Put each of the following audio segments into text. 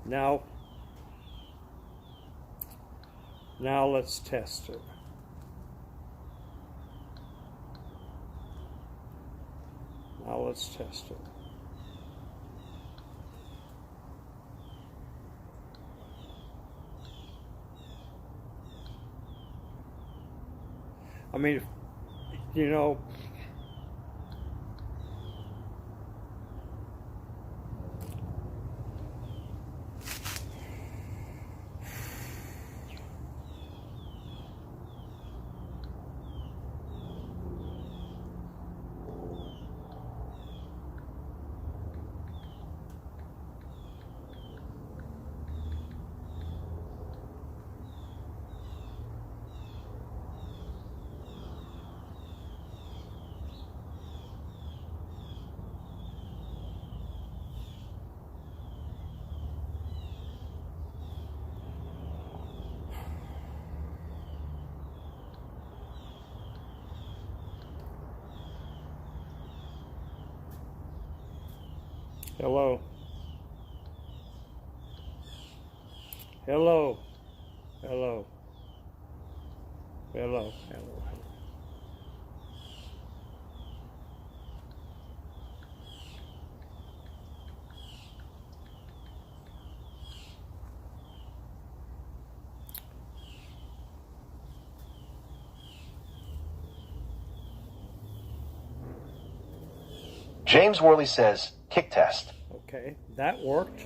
Now let's test it. Now let's test it. I mean, you know, hello. Hello. Hello. Hello. Hello. James Worley says, kick test. Okay, that worked.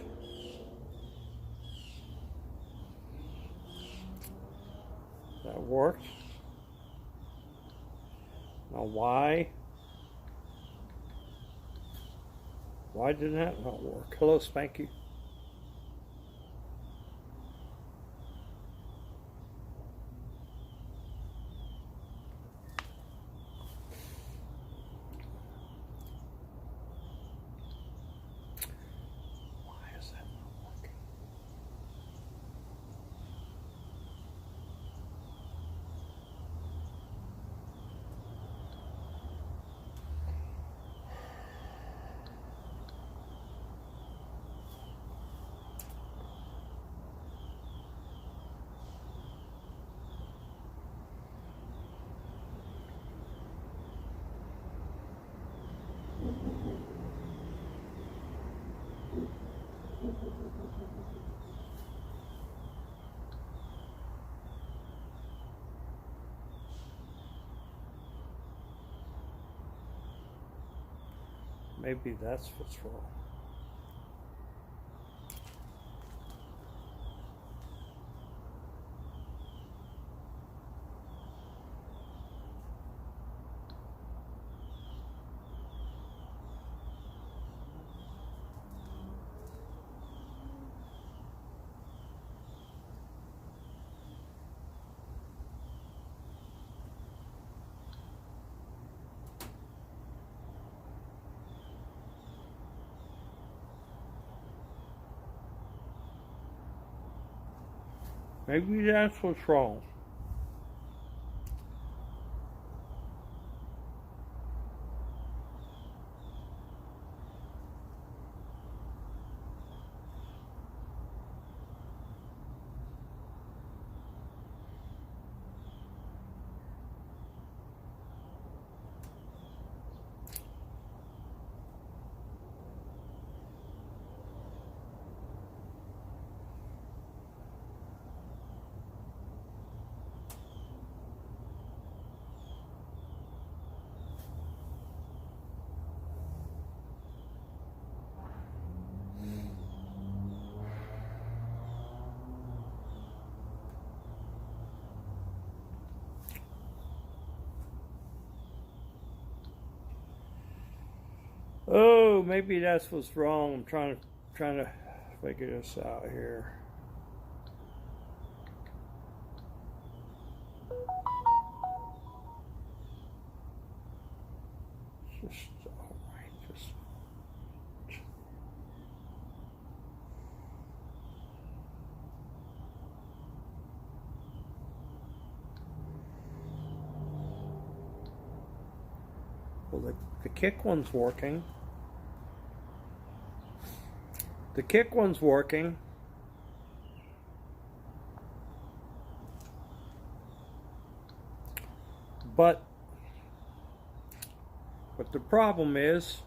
That worked. Now why did that not work? Hello, Spanky. Maybe that's what's wrong. Maybe that's what's wrong. Oh, maybe that's what's wrong. I'm trying to figure this out here. Just all right. Just well, the kick one's working. The kick one's working. But the problem is,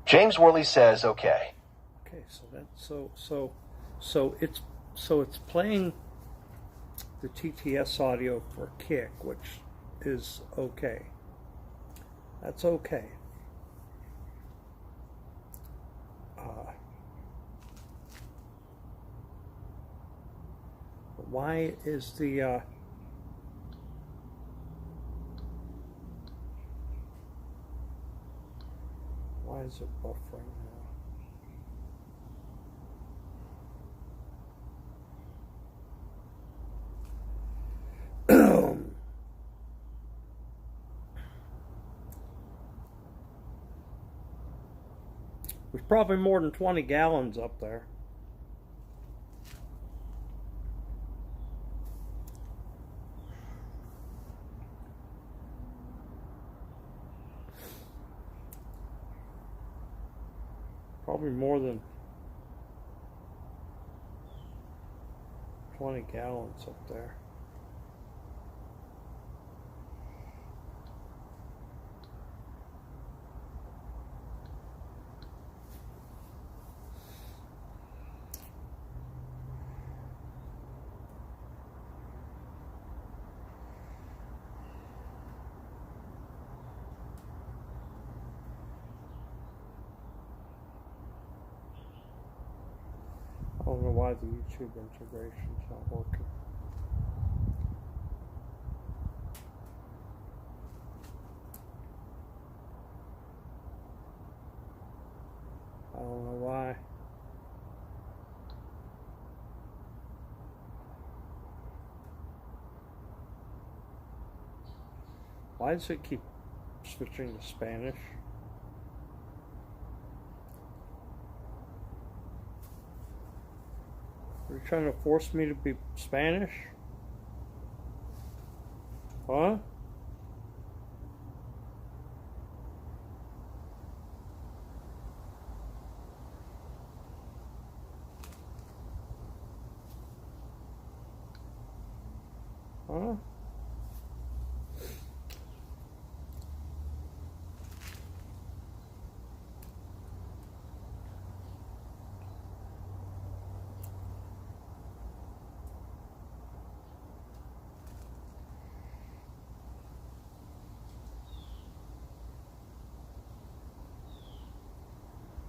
James Worley says, okay. okay, so it's playing the TTS audio for kick, which is okay. That's okay. Why is the why is it buffering now? There's probably more than 20 gallons up there. Probably more than 20 gallons up there. I don't know why the YouTube integration's not working. I don't know why. Why does it keep switching to Spanish? Are you trying to force me to be Spanish? Huh? Huh?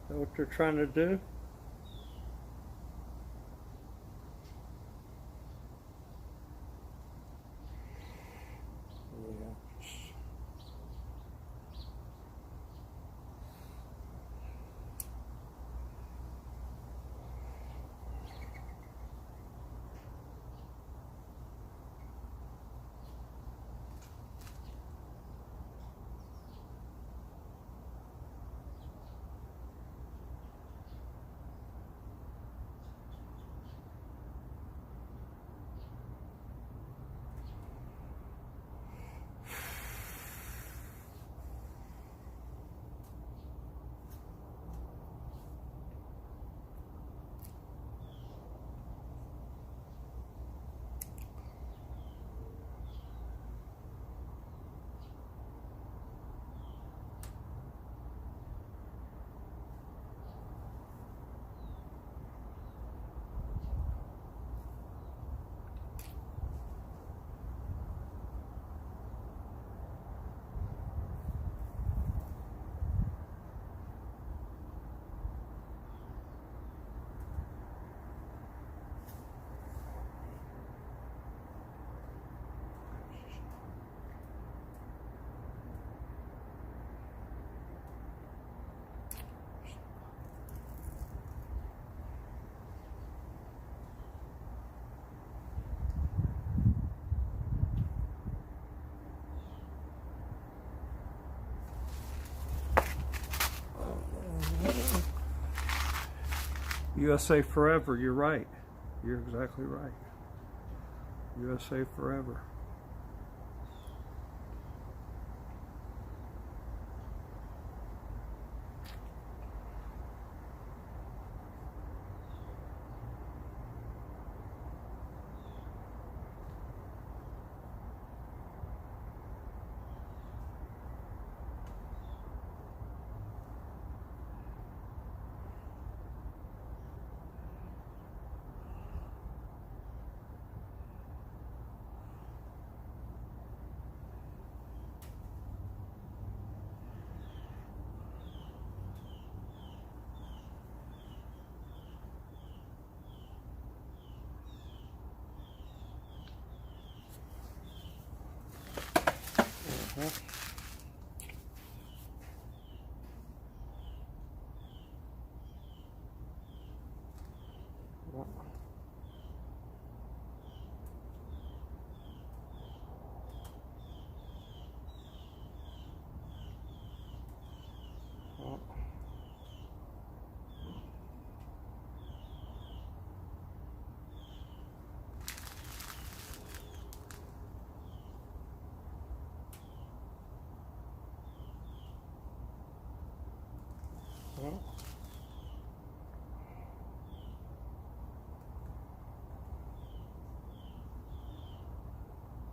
Is that what you're trying to do? Yeah. USA forever, you're right. You're exactly right. USA forever.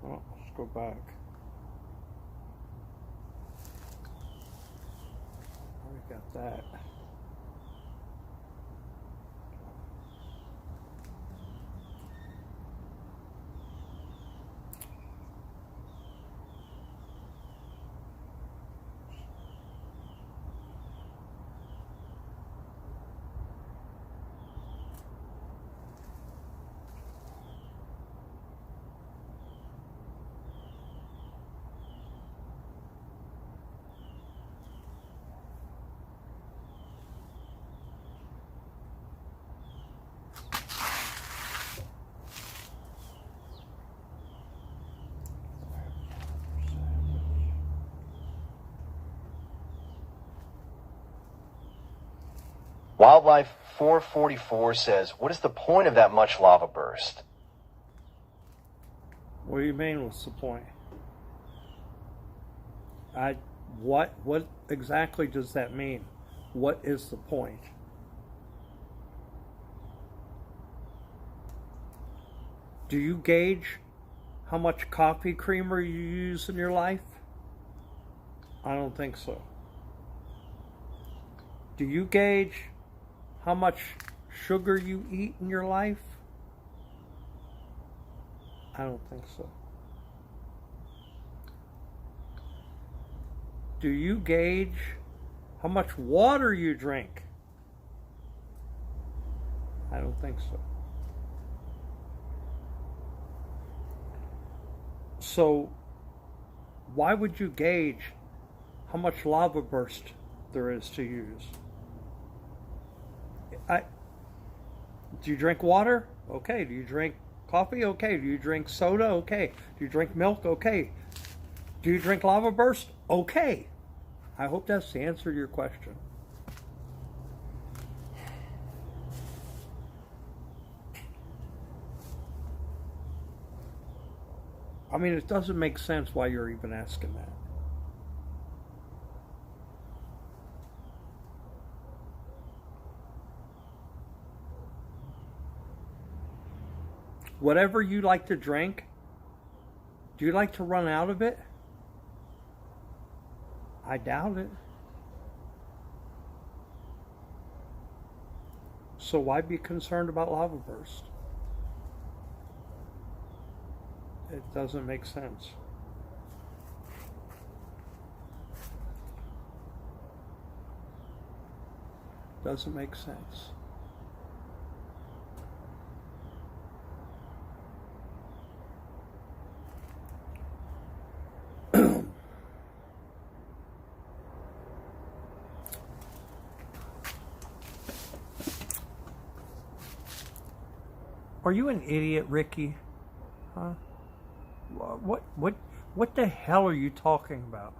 Well, let's go back. We got that. Wildlife 444 says, what is the point of that much lava burst? What do you mean, what's the point? What exactly does that mean? What is the point? Do you gauge how much coffee creamer you use in your life? I don't think so. Do you gauge how much sugar you eat in your life? I don't think so. Do you gauge how much water you drink? I don't think so. So, why would you gauge how much lava burst there is to use? Do you drink water? Okay. Do you drink coffee? Okay. Do you drink soda? Okay. Do you drink milk? Okay. Do you drink lava burst? Okay. I hope that's the answer to your question. I mean, it doesn't make sense why you're even asking that. Whatever you like to drink, do you like to run out of it? I doubt it. So why be concerned about lava burst? It doesn't make sense. Doesn't make sense. Are you an idiot, Ricky? Huh? What the hell are you talking about?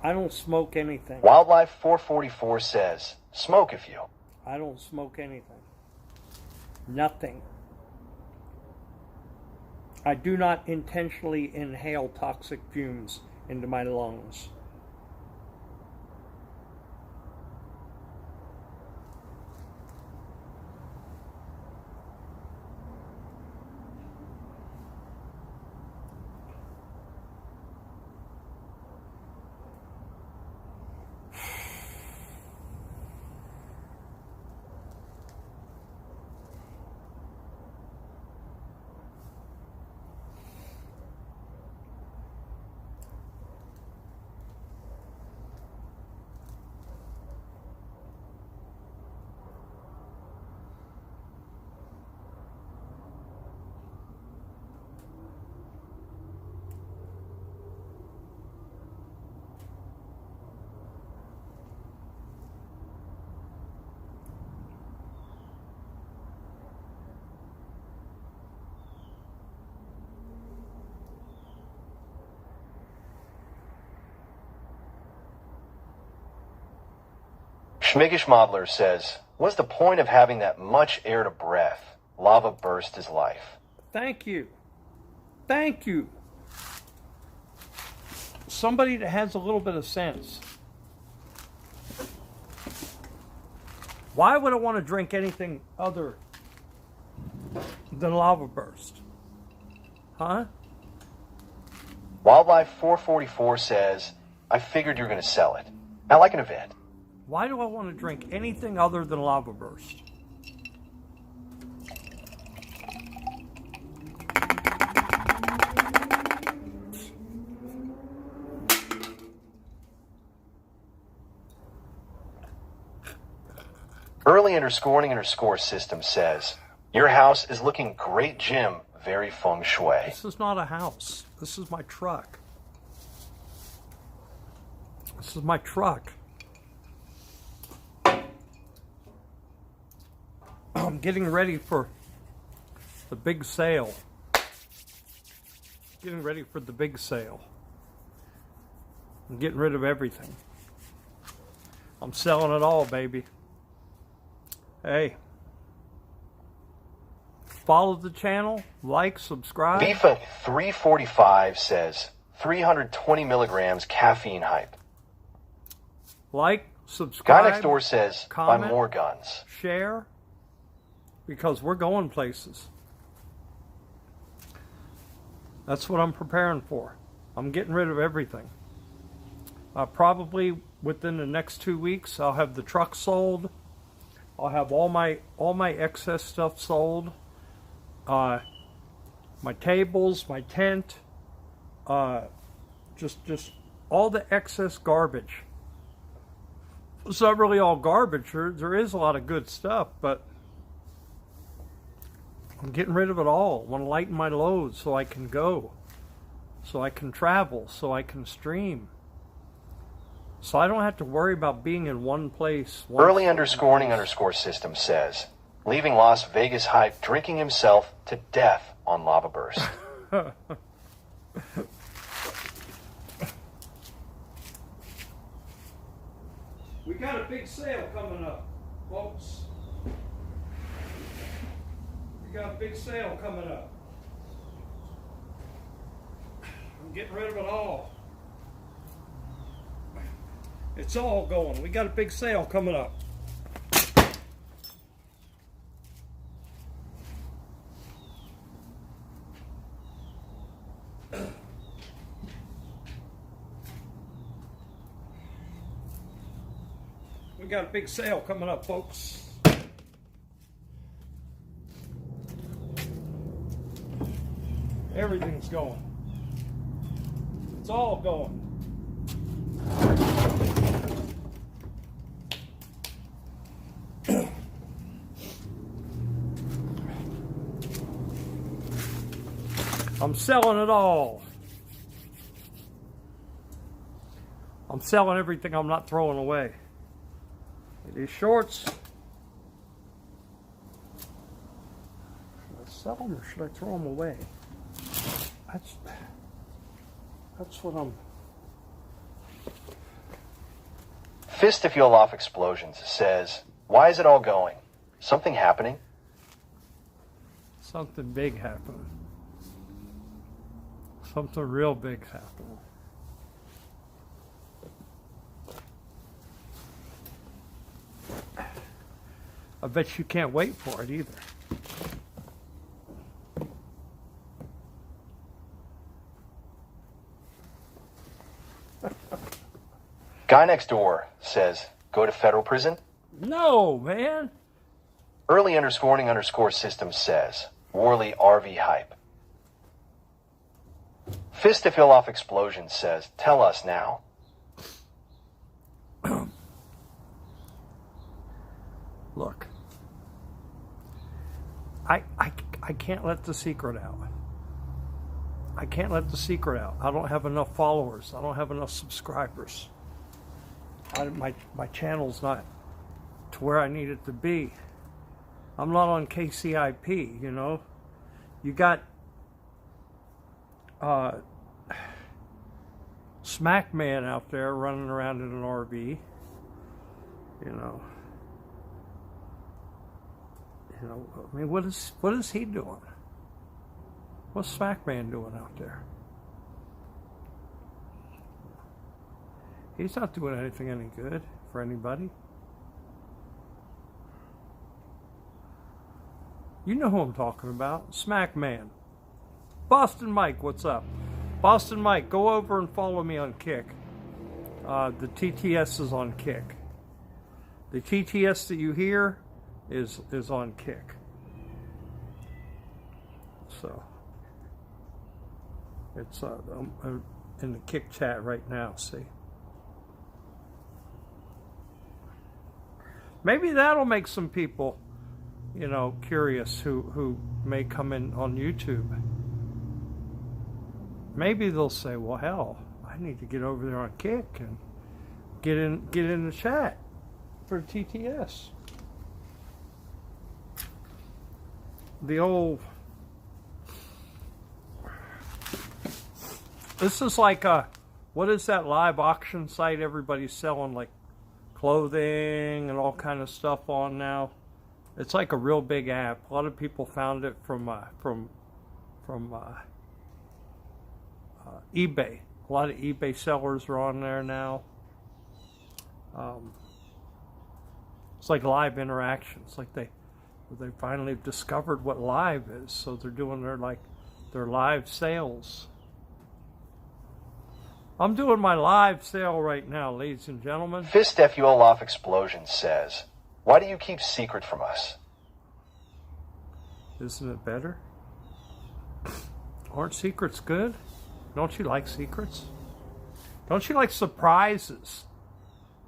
I don't smoke anything. Wildlife 444 says, smoke if you. I don't smoke anything. Nothing. I do not intentionally inhale toxic fumes into my lungs. Schmigish Modeler says, what's the point of having that much air to breath? Lava burst is life. Thank you. Thank you. Somebody that has a little bit of sense. Why would I want to drink anything other than lava burst? Huh? Wildlife 444 says, I figured you're going to sell it. I like an event. Why do I want to drink anything other than lava burst? Early___ system says, your house is looking great, Jim. Very feng shui. This is not a house. This is my truck. This is my truck. I'm getting ready for the big sale. Getting ready for the big sale. I'm getting rid of everything. I'm selling it all, baby. Hey. Follow the channel, like, subscribe. Bifa 345 says, 320 milligrams caffeine hype. Like, subscribe. Guy next door says, comment, buy more guns. Share. Because we're going places. That's what I'm preparing for. I'm getting rid of everything. Probably within the next 2 weeks, I'll have the truck sold. I'll have all my excess stuff sold. My tables, my tent, just all the excess garbage. It's not really all garbage. There is a lot of good stuff, but I'm getting rid of it all. I want to lighten my load so I can go, so I can travel, so I can stream. So I don't have to worry about being in one place. Early___ system says, leaving Las Vegas hype drinking himself to death on lava burst. We got a big sale coming up, folks. We got a big sale coming up. I'm getting rid of it all. It's all going. We got a big sale coming up. We got a big sale coming up, folks. Everything's going. It's all going. I'm selling it all. I'm selling everything I'm not throwing away. These shorts. Should I sell them or should I throw them away? That's what Fist to Fuel Off Explosions says, why is it all going? Something happening? Something big happening. Something real big happening. I bet you can't wait for it either. Guy next door says, go to federal prison? No, man. Early__system says, Worley RV hype. Fist to Fill Off Explosion says, tell us now. Look, I can't let the secret out. I can't let the secret out. I don't have enough followers. I don't have enough subscribers. My channel's not to where I need it to be. I'm not on KCIP, you know. You got Smack Man out there running around in an RV, you know. You know, I mean, what is he doing? What's Smack Man doing out there? He's not doing anything any good for anybody. You know who I'm talking about. Smack Man. Boston Mike, what's up? Boston Mike, go over and follow me on Kick. The TTS is on Kick. The TTS that you hear is on Kick. So it's I'm in the Kick chat right now, see? Maybe that'll make some people, you know, curious who may come in on YouTube. Maybe they'll say, well, hell, I need to get over there on Kick and get in the chat for TTS. The old... This is like what is that live auction site everybody's selling, like, clothing and all kind of stuff on now? It's like a real big app. A lot of people found it from eBay. A lot of eBay sellers are on there now. It's like live interactions. Like they finally discovered what live is, so they're doing their live sales. I'm doing my live sale right now, ladies and gentlemen. Fist FUL Off Explosion says, why do you keep secret from us? Isn't it better? Aren't secrets good? Don't you like secrets? Don't you like surprises?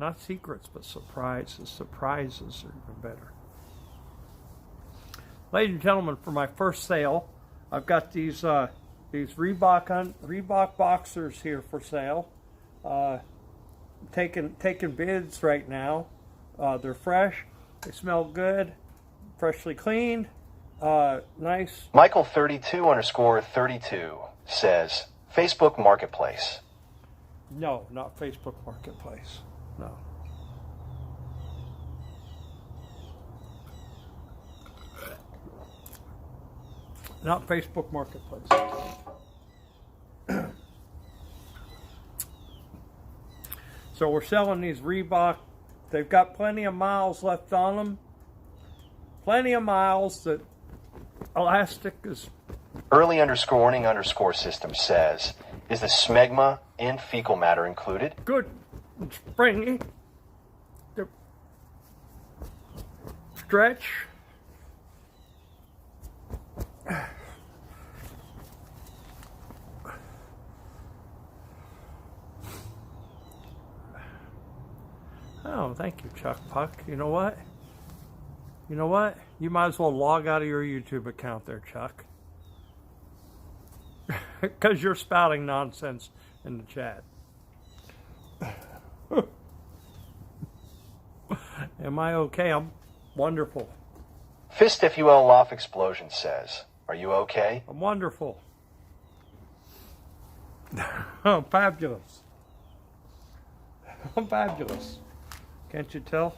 Not secrets, but surprises. Surprises are even better. Ladies and gentlemen, for my first sale, I've got these Reebok boxers here for sale. Taking bids right now. They're fresh. They smell good. Freshly cleaned. Nice. Michael 32_32 says, Facebook Marketplace. No, not Facebook Marketplace. No. Not Facebook Marketplace. So we're selling these Reebok. They've got plenty of miles left on them. Plenty of miles. That elastic is... Early__system says, is the smegma and fecal matter included? Good. It's springy. Stretch. Oh, thank you, Chuck Puck. You know what? You know what? You might as well log out of your YouTube account there, Chuck. Because you're spouting nonsense in the chat. Am I okay? I'm wonderful. Fist FUL Off Explosion says, are you okay? I'm wonderful. Oh, fabulous. I'm fabulous. Can't you tell?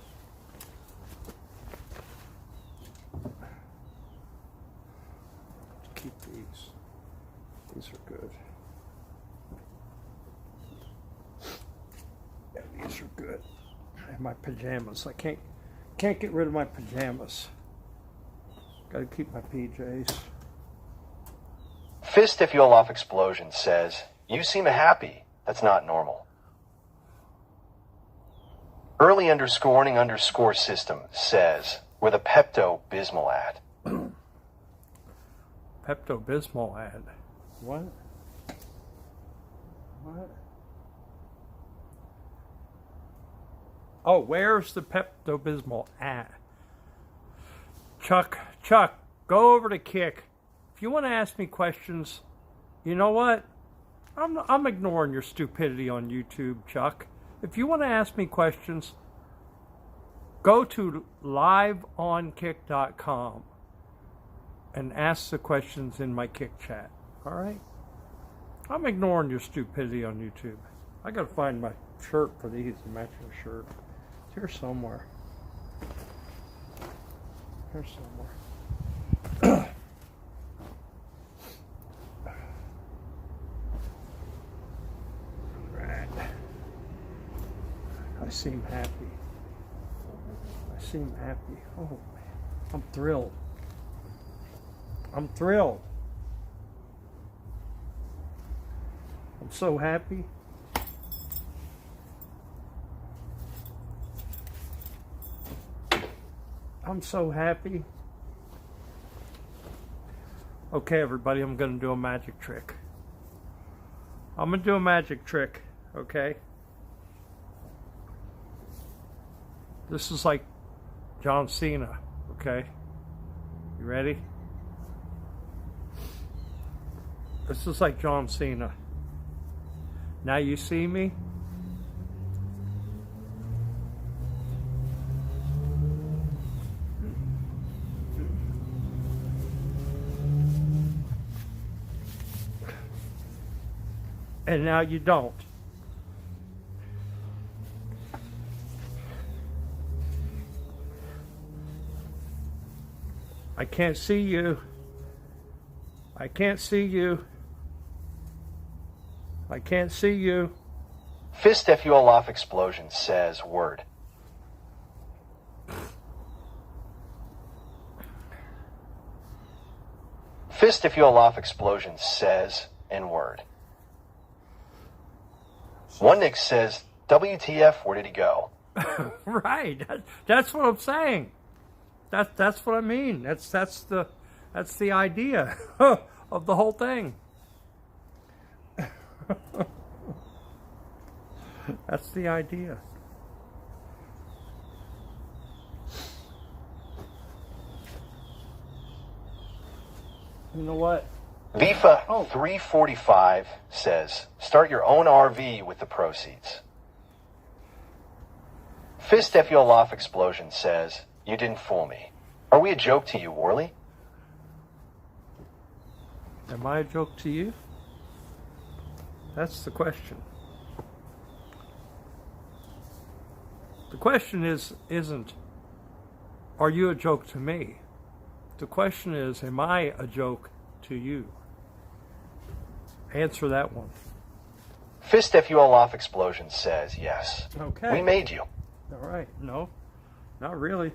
Keep these. These are good. Yeah, these are good. And my pajamas. I can't get rid of my pajamas. Gotta keep my PJs. Fist if you'll off explosion says, you seem happy. That's not normal. Early___ system says, where the Pepto-Bismol at? Pepto-Bismol ad. What? What? Oh, where's the Pepto-Bismol at? Chuck, go over to Kick. If you want to ask me questions, you know what? I'm ignoring your stupidity on YouTube, Chuck. If you want to ask me questions, go to liveonkick.com and ask the questions in my Kick chat. All right? I'm ignoring your stupidity on YouTube. I got to find my shirt for these, the matching shirt. It's here somewhere. Here somewhere. Right. I seem happy. I seem happy. Oh, man. I'm thrilled. I'm thrilled. I'm so happy. I'm so happy. Okay, everybody, I'm going to do a magic trick. I'm going to do a magic trick, okay? This is like John Cena, okay? You ready? This is like John Cena. Now you see me? And now you don't. I can't see you. I can't see you. I can't see you. Fist FUL off explosion says word. Fist FUL off explosion says N-word. One Nick says, WTF, where did he go? Right. That's what I'm saying. That's what I mean. That's the idea of the whole thing. That's the idea. You know what? Vifa 345 says, start your own RV with the proceeds. Fist FUL off explosion says, you didn't fool me. Are we a joke to you, Worley? Am I a joke to you? That's the question. The question isn't, are you a joke to me? The question is, am I a joke to you? Answer that one. Fist FUL off explosion says yes. Okay. We made you. All right. No, not really.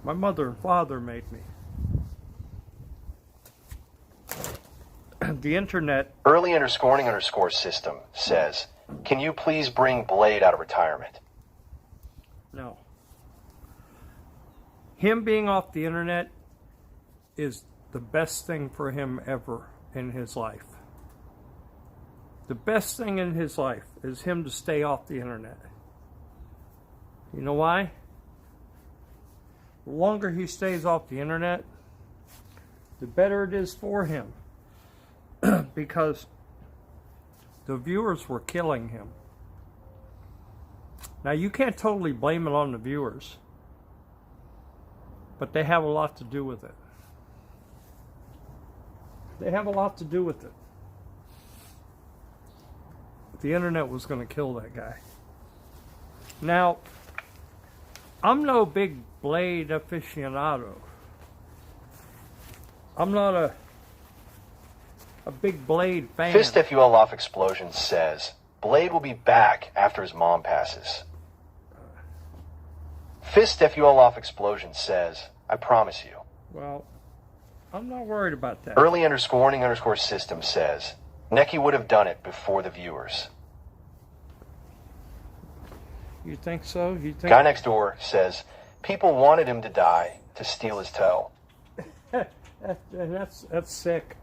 My mother and father made me. The internet. Early___ system says, can you please bring Blade out of retirement? No. Him being off the internet is the best thing for him ever in his life. The best thing in his life is him to stay off the internet. You know why? The longer he stays off the internet, the better it is for him. Because the viewers were killing him. Now, you can't totally blame it on the viewers, but they have a lot to do with it. They have a lot to do with it. The internet was going to kill that guy. Now, I'm no big Blade aficionado. I'm not a big Blade fan. Fist FUL Off Explosion says, Blade will be back after his mom passes. Fist FUL Off Explosion says, I promise you. Well, I'm not worried about that. Early_warning_system says, Neki would have done it before the viewers. You think so? You think? Guy next door says, people wanted him to die to steal his toe. That's sick.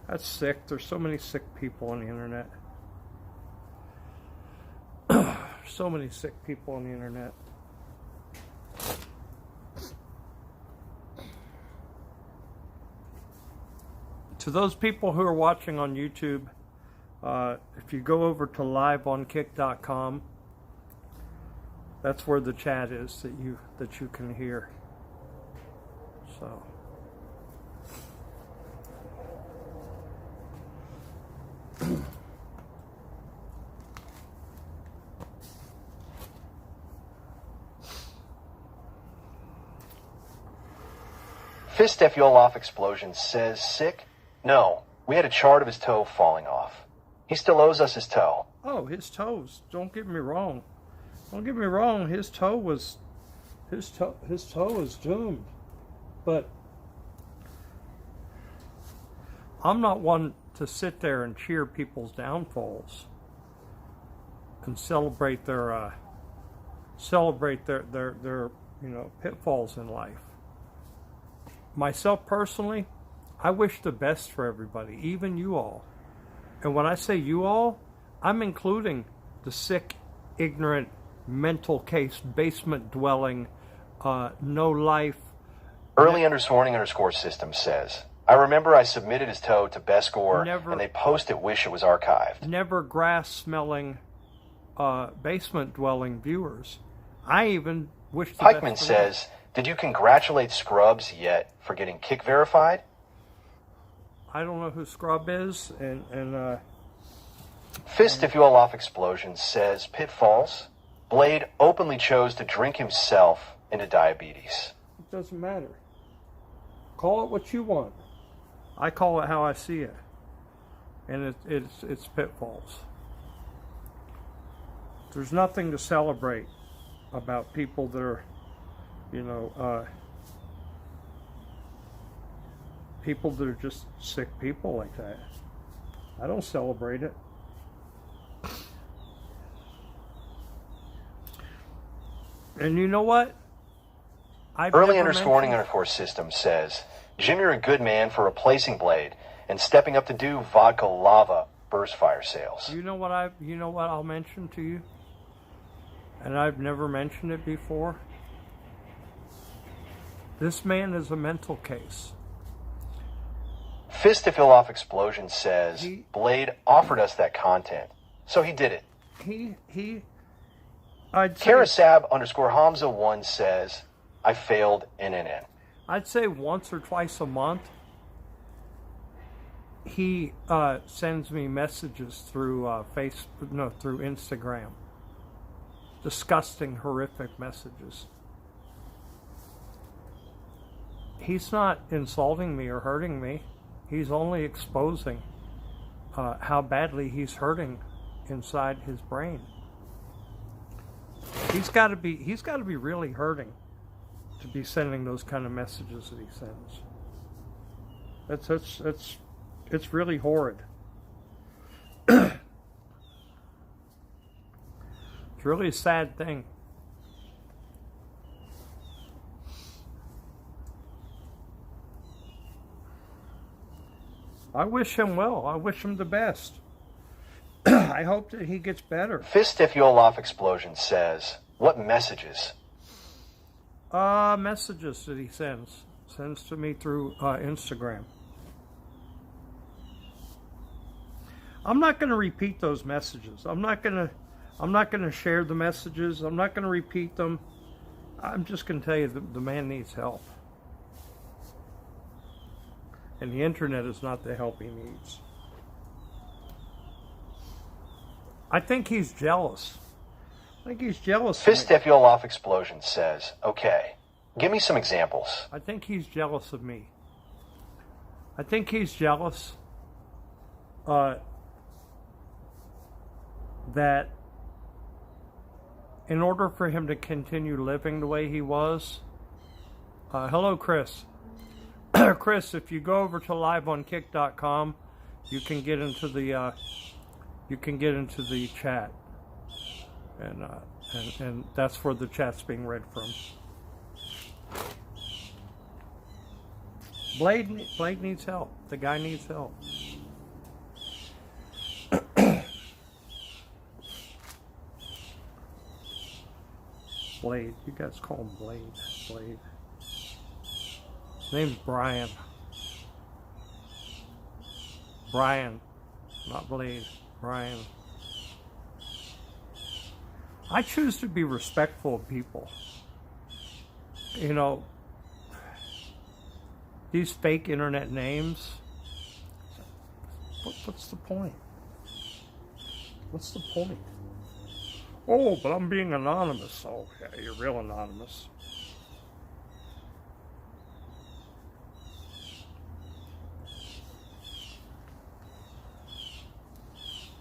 That's sick. There's so many sick people on the internet. So many sick people on the internet. To those people who are watching on YouTube, if you go over to liveonkick.com, that's where the chat is that you can hear. So Fist FUL Off Explosion says, sick? No, we had a chart of his toe falling off. He still owes us his toe. oh, his toes. Don't get me wrong. Don't get me wrong. His toe is doomed. But I'm not one to sit there and cheer people's downfalls and celebrate their pitfalls in life. Myself personally, I wish the best for everybody, even you all. And when I say you all, I'm including the sick, ignorant, mental case, basement dwelling, no life. Early_warning_system says, I remember I submitted his toe to Best-Gore and they post it wish it was archived. Never grass smelling, basement dwelling viewers. I even wish the Pikeman best for says, did you congratulate Scrubs yet for getting kick verified? I don't know who Scrub is, and Fist FUL Off Explosion says, pitfalls. Blade openly chose to drink himself into diabetes. it doesn't matter. Call it what you want. I call it how I see it, and it's pitfalls. There's nothing to celebrate about people that are, people that are just sick people like that. I don't celebrate it. And you know what? Early_warning_system says, Jim, you're a good man for replacing Blade and stepping up to do vodka lava burst fire sales. You know what I'll mention to you? And I've never mentioned it before. This man is a mental case. Fist FUL Off Explosion says, Blade offered us that content, so he did it. Karasab_Hamza1 says, I failed NNN. I'd say once or twice a month, he sends me messages through through Instagram. Disgusting, horrific messages. He's not insulting me or hurting me. He's only exposing how badly he's hurting inside his brain. He's got to be really hurting to be sending those kind of messages that he sends. It's really horrid. It's really a sad thing. I wish him well. I wish him the best. I hope that he gets better. Fist FUL Off Explosion says, what messages? Messages that he sends to me through Instagram. I'm not going to repeat those messages. I'm not going to share the messages. I'm not going to repeat them. I'm just going to tell you the man needs help. And the internet is not the help he needs. I think he's jealous. I think he's jealous Fist of me. Stephiol off explosion says, okay, give me some examples. I think he's jealous of me. I think he's jealous that in order for him to continue living the way he was, hello, Chris. Chris, if you go over to liveonkick.com, you can get into the chat, and that's where the chat's being read from. Blade needs help. The guy needs help. Blade. You guys call him Blade. Blade. His name's Brian. Brian. Not Blade. Brian. I choose to be respectful of people. You know, these fake internet names, what's the point? What's the point? Oh, but I'm being anonymous. Oh, yeah, you're real anonymous.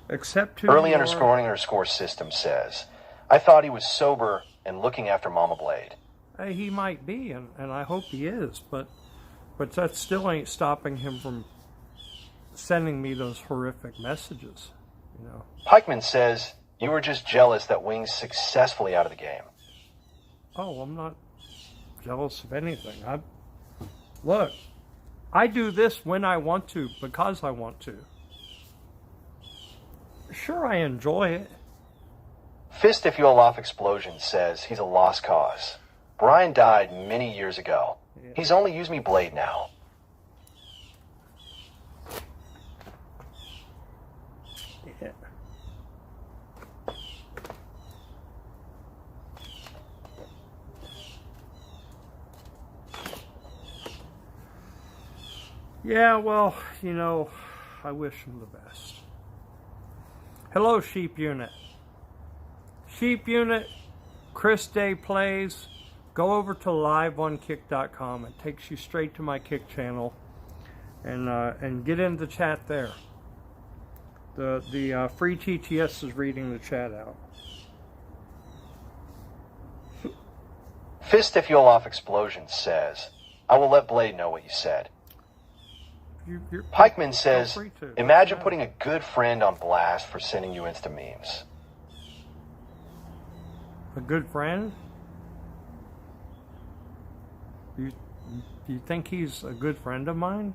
Except who Early you are. underscore system says, I thought he was sober and looking after Mama Blade. Hey, he might be, and I hope he is, but that still ain't stopping him from sending me those horrific messages, you know. Pikeman says, you were just jealous that Wing's successfully out of the game. Oh, I'm not jealous of anything. Look, I do this when I want to, because I want to. Sure, I enjoy it. Fist If You'll Off Explosion says he's a lost cause. Brian died many years ago. Yeah. He's only used me Blade now. Yeah. Yeah, well, you know, I wish him the best. Hello, Sheep Unit. Sheep Unit, Chris Day Plays. Go over to liveonkick.com. It takes you straight to my Kick channel, and get in the chat there. The free TTS is reading the chat out. Fist If You'll Off Explosion says, I will let Blade know what you said. Pikeman says, free to. imagine putting a good friend on blast for sending you Insta memes. A good friend? You think he's a good friend of mine?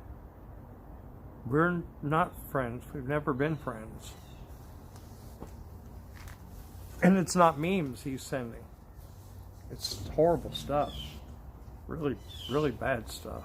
We're not friends. We've never been friends. And it's not memes he's sending. It's horrible stuff. Really, really bad stuff.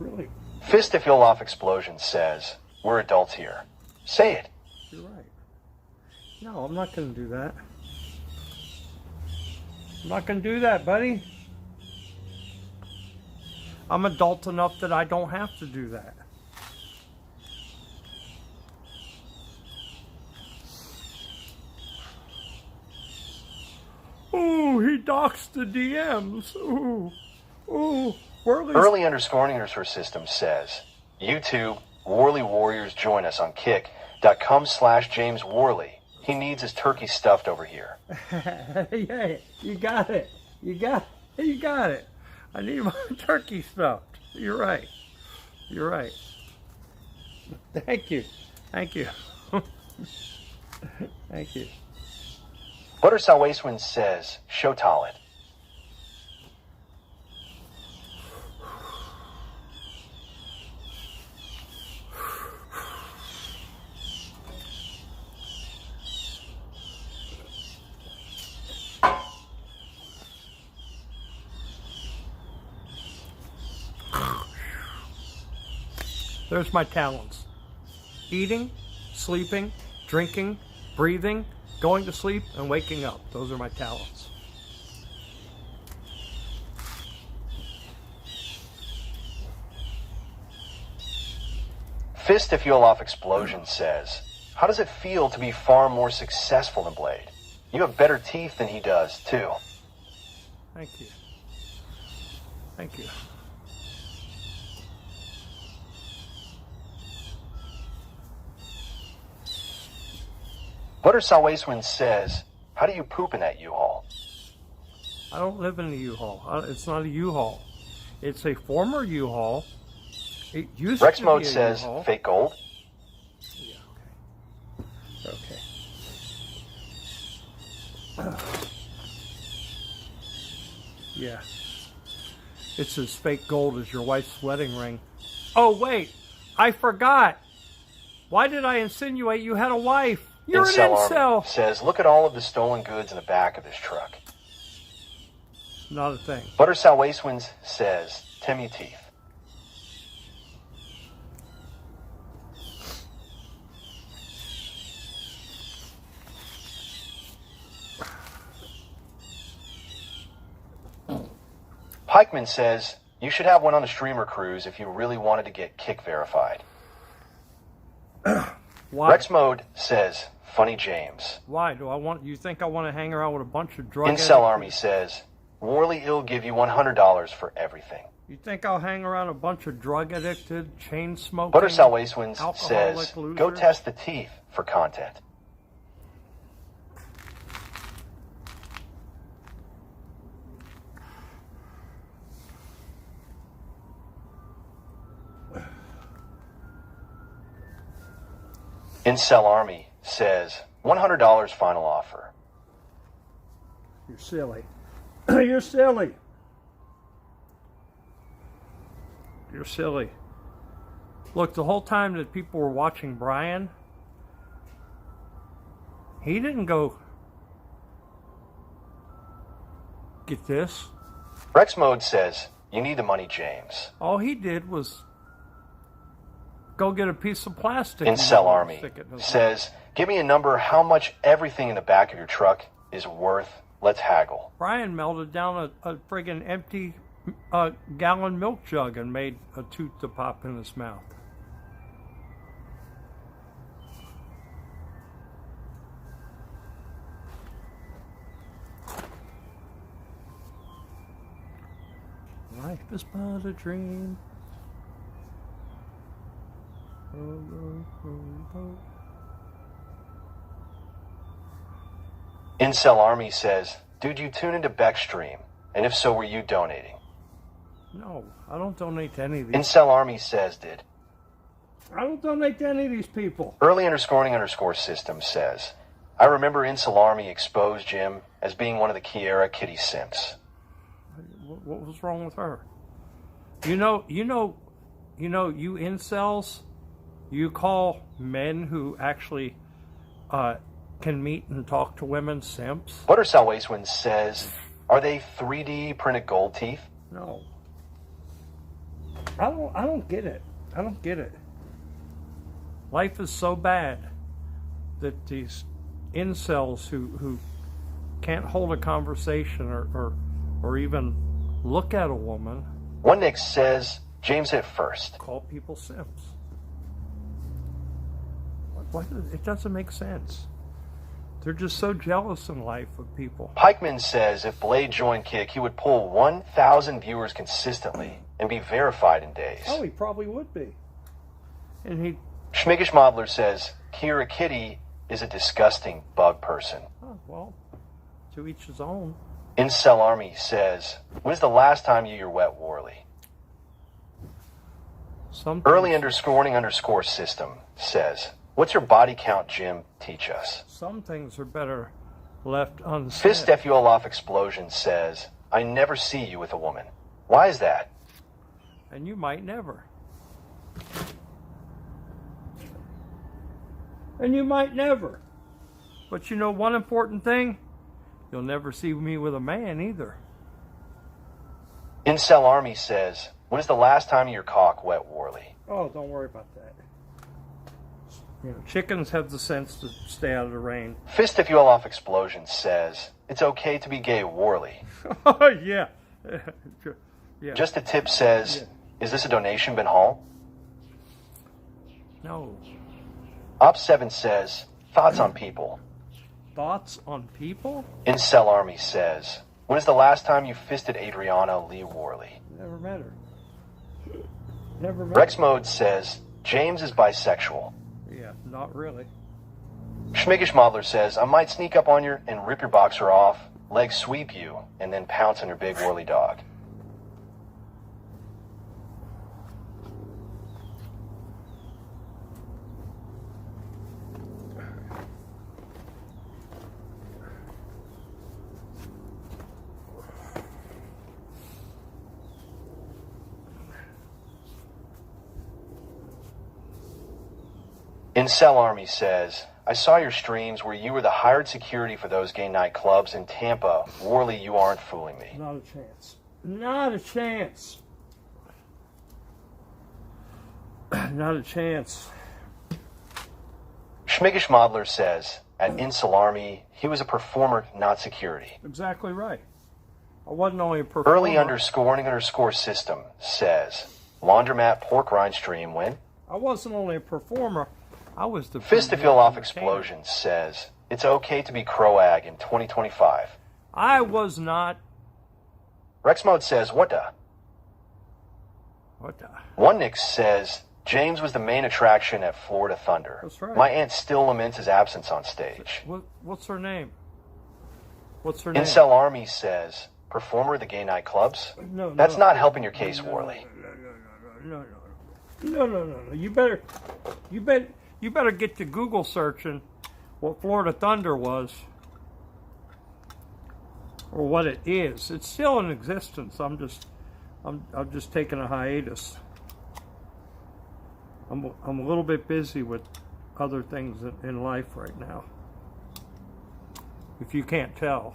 Really. Fist If You'll Off Explosion says, we're adults here. Say it. You're right. No, I'm not going to do that. I'm not going to do that, buddy. I'm adult enough that I don't have to do that. Ooh, he doxed the DMs. Ooh, ooh. Early underscore system says, YouTube, Worley Warriors join us on kick.com/James Worley. He needs his turkey stuffed over here. Yeah, you got it. You got it. I need my turkey stuffed. You're right. You're right. Thank you. Thank you. Thank you. Buttersau Wastewind says, show Talent. There's my talents. Eating, sleeping, drinking, breathing, going to sleep, and waking up. Those are my talents. Fist If You'll Off Explosion says, how does it feel to be far more successful than Blade? You have better teeth than he does, too. Thank you. Thank you. Butter Salwacewind says, how do you poop in that U-Haul? I don't live in a U-Haul. It's not a U-Haul. It's a former U-Haul. It used Rex to Mode be a says, U-Haul. fake gold. Yeah, okay. Yeah. It's as fake gold as your wife's wedding ring. Oh, wait. I forgot. Why did I insinuate you had a wife? You're an Incel incel. Army says, look at all of the stolen goods in the back of this truck. Not a thing. Butter Salwacewind says, Timmy teeth. Pikeman says, you should have one on the streamer cruise if you really wanted to get kick verified. Why? Rex Mode says, funny James. Why do I want? You think I want to hang around with a bunch of drug Incel addicts? Army says, Warley will give you $100 for everything. You think I'll hang around a bunch of drug addicted, chain smoking, Butter Salwacewind alcoholic says, losers? go test the teeth for content. Incel Army says, $100 final offer. You're silly. You're silly. You're silly. Look, the whole time that people were watching Brian, he didn't go, get this. Rex Mode says, you need the money, James. All he did was go get a piece of plastic. and Incel Army stick it in his says, give me a number how much everything in the back of your truck is worth. Let's haggle. Brian melted down a friggin' empty gallon milk jug and made a tooth to pop in his mouth. Life is but a dream. Incel Army says, dude, you tune into Beckstream, and if so, were you donating? No, I don't donate to any of these. Incel Army says, did. I don't donate to any of these people. Early__system says, I remember Incel Army exposed Jim as being one of the Kiera kitty simps. What was wrong with her? You incels, you call men who actually can meet and talk to women simps? Butter Salwacewind says, are they 3D printed gold teeth? No. I don't get it. I don't get it. Life is so bad that these incels who can't hold a conversation or even look at a woman. One Nick says, James hit first. Call people simps. It doesn't make sense. They're just so jealous in life of people. Pikeman says if Blade joined Kick, he would pull 1,000 viewers consistently and be verified in days. Oh, he probably would be. And he... Schmiggish Modeler says, Kiera Kitty is a disgusting bug person. Oh, well, to each his own. Incel Army says, when's the last time you were wet, Warley? Early__system says, what's your body count, Jim? Teach us. Some things are better left unsaid. Fist FUL off explosion says, I never see you with a woman. Why is that? And you might never. And you might never. But you know one important thing? You'll never see me with a man either. Incel Army says, when is the last time your cock wet, Warley? Oh, don't worry about that. You know, chickens have the sense to stay out of the rain. Fist FUL off explosion says, it's okay to be gay, Warley. Oh, yeah. Yeah. Just a Tip says, is this a donation, Ben Hall? No. Op7 says, thoughts on people. Thoughts on people? Incel Army says, when is the last time you fisted Adriana Lee Worley? Never met her. Never met Rex her. Mode says, James is bisexual. Yeah, not really. Schmiggish Modeler says, I might sneak up on you and rip your boxer off, leg sweep you, and then pounce on your big whirly dog. Incel Army says, I saw your streams where you were the hired security for those gay nightclubs in Tampa. Worley, you aren't fooling me. Not a chance. Not a chance. Not a chance. Schmiggish Modeler says, at Incel Army, he was a performer, not security. Exactly right. I wasn't only a performer. Early___ system says, Laundromat pork rind stream when? I wasn't only a performer. I was the Fist to Feel Off Explosion says, it's okay to be Croag in 2025. I was not. Rex Mode says, what the? What the? One Nick says, James was the main attraction at Florida Thunder. That's right. My aunt still laments his absence on stage. What's her name? What's her name? Incel Army says, performer at the gay nightclubs? No, That's not helping your case, Worley. No. You better get to Google searching what Florida Thunder was or what it is. It's still in existence. I'm just taking a hiatus. I'm a little bit busy with other things in life right now. If you can't tell.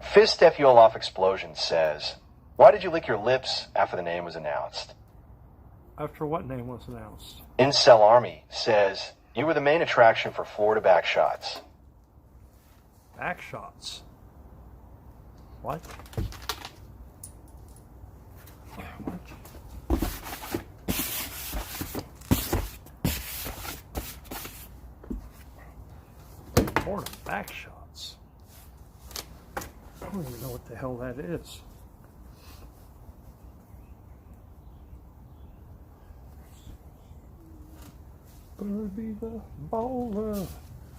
Fist to Feel Off Explosion says, why did you lick your lips after the name was announced? After what name was announced? Incel Army says, you were the main attraction for Florida Backshots. Backshots? What? Florida Backshots? I don't even know what the hell that is. Gonna be the bowler.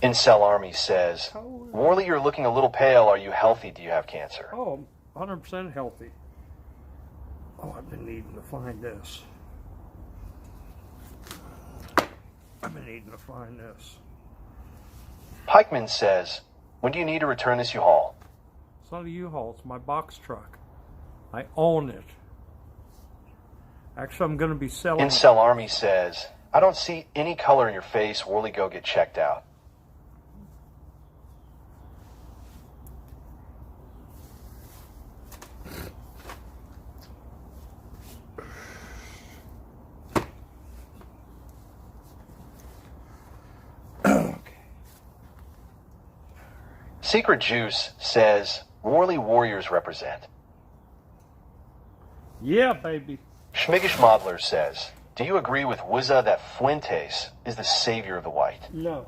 Incel Army says, Worley, you're looking a little pale. Are you healthy? Do you have cancer? Oh, I'm 100% healthy. Oh, I've been needing to find this. Pikeman says, when do you need to return this U-Haul? It's not a U-Haul, it's my box truck. I own it. Actually, I'm going to be selling Incel Army says, I don't see any color in your face. Worley, go get checked out. Secret Juice says, Worley Warriors represent. Yeah, baby. Schmiggish Modeler says, do you agree with Wizza that Fuentes is the savior of the white? No.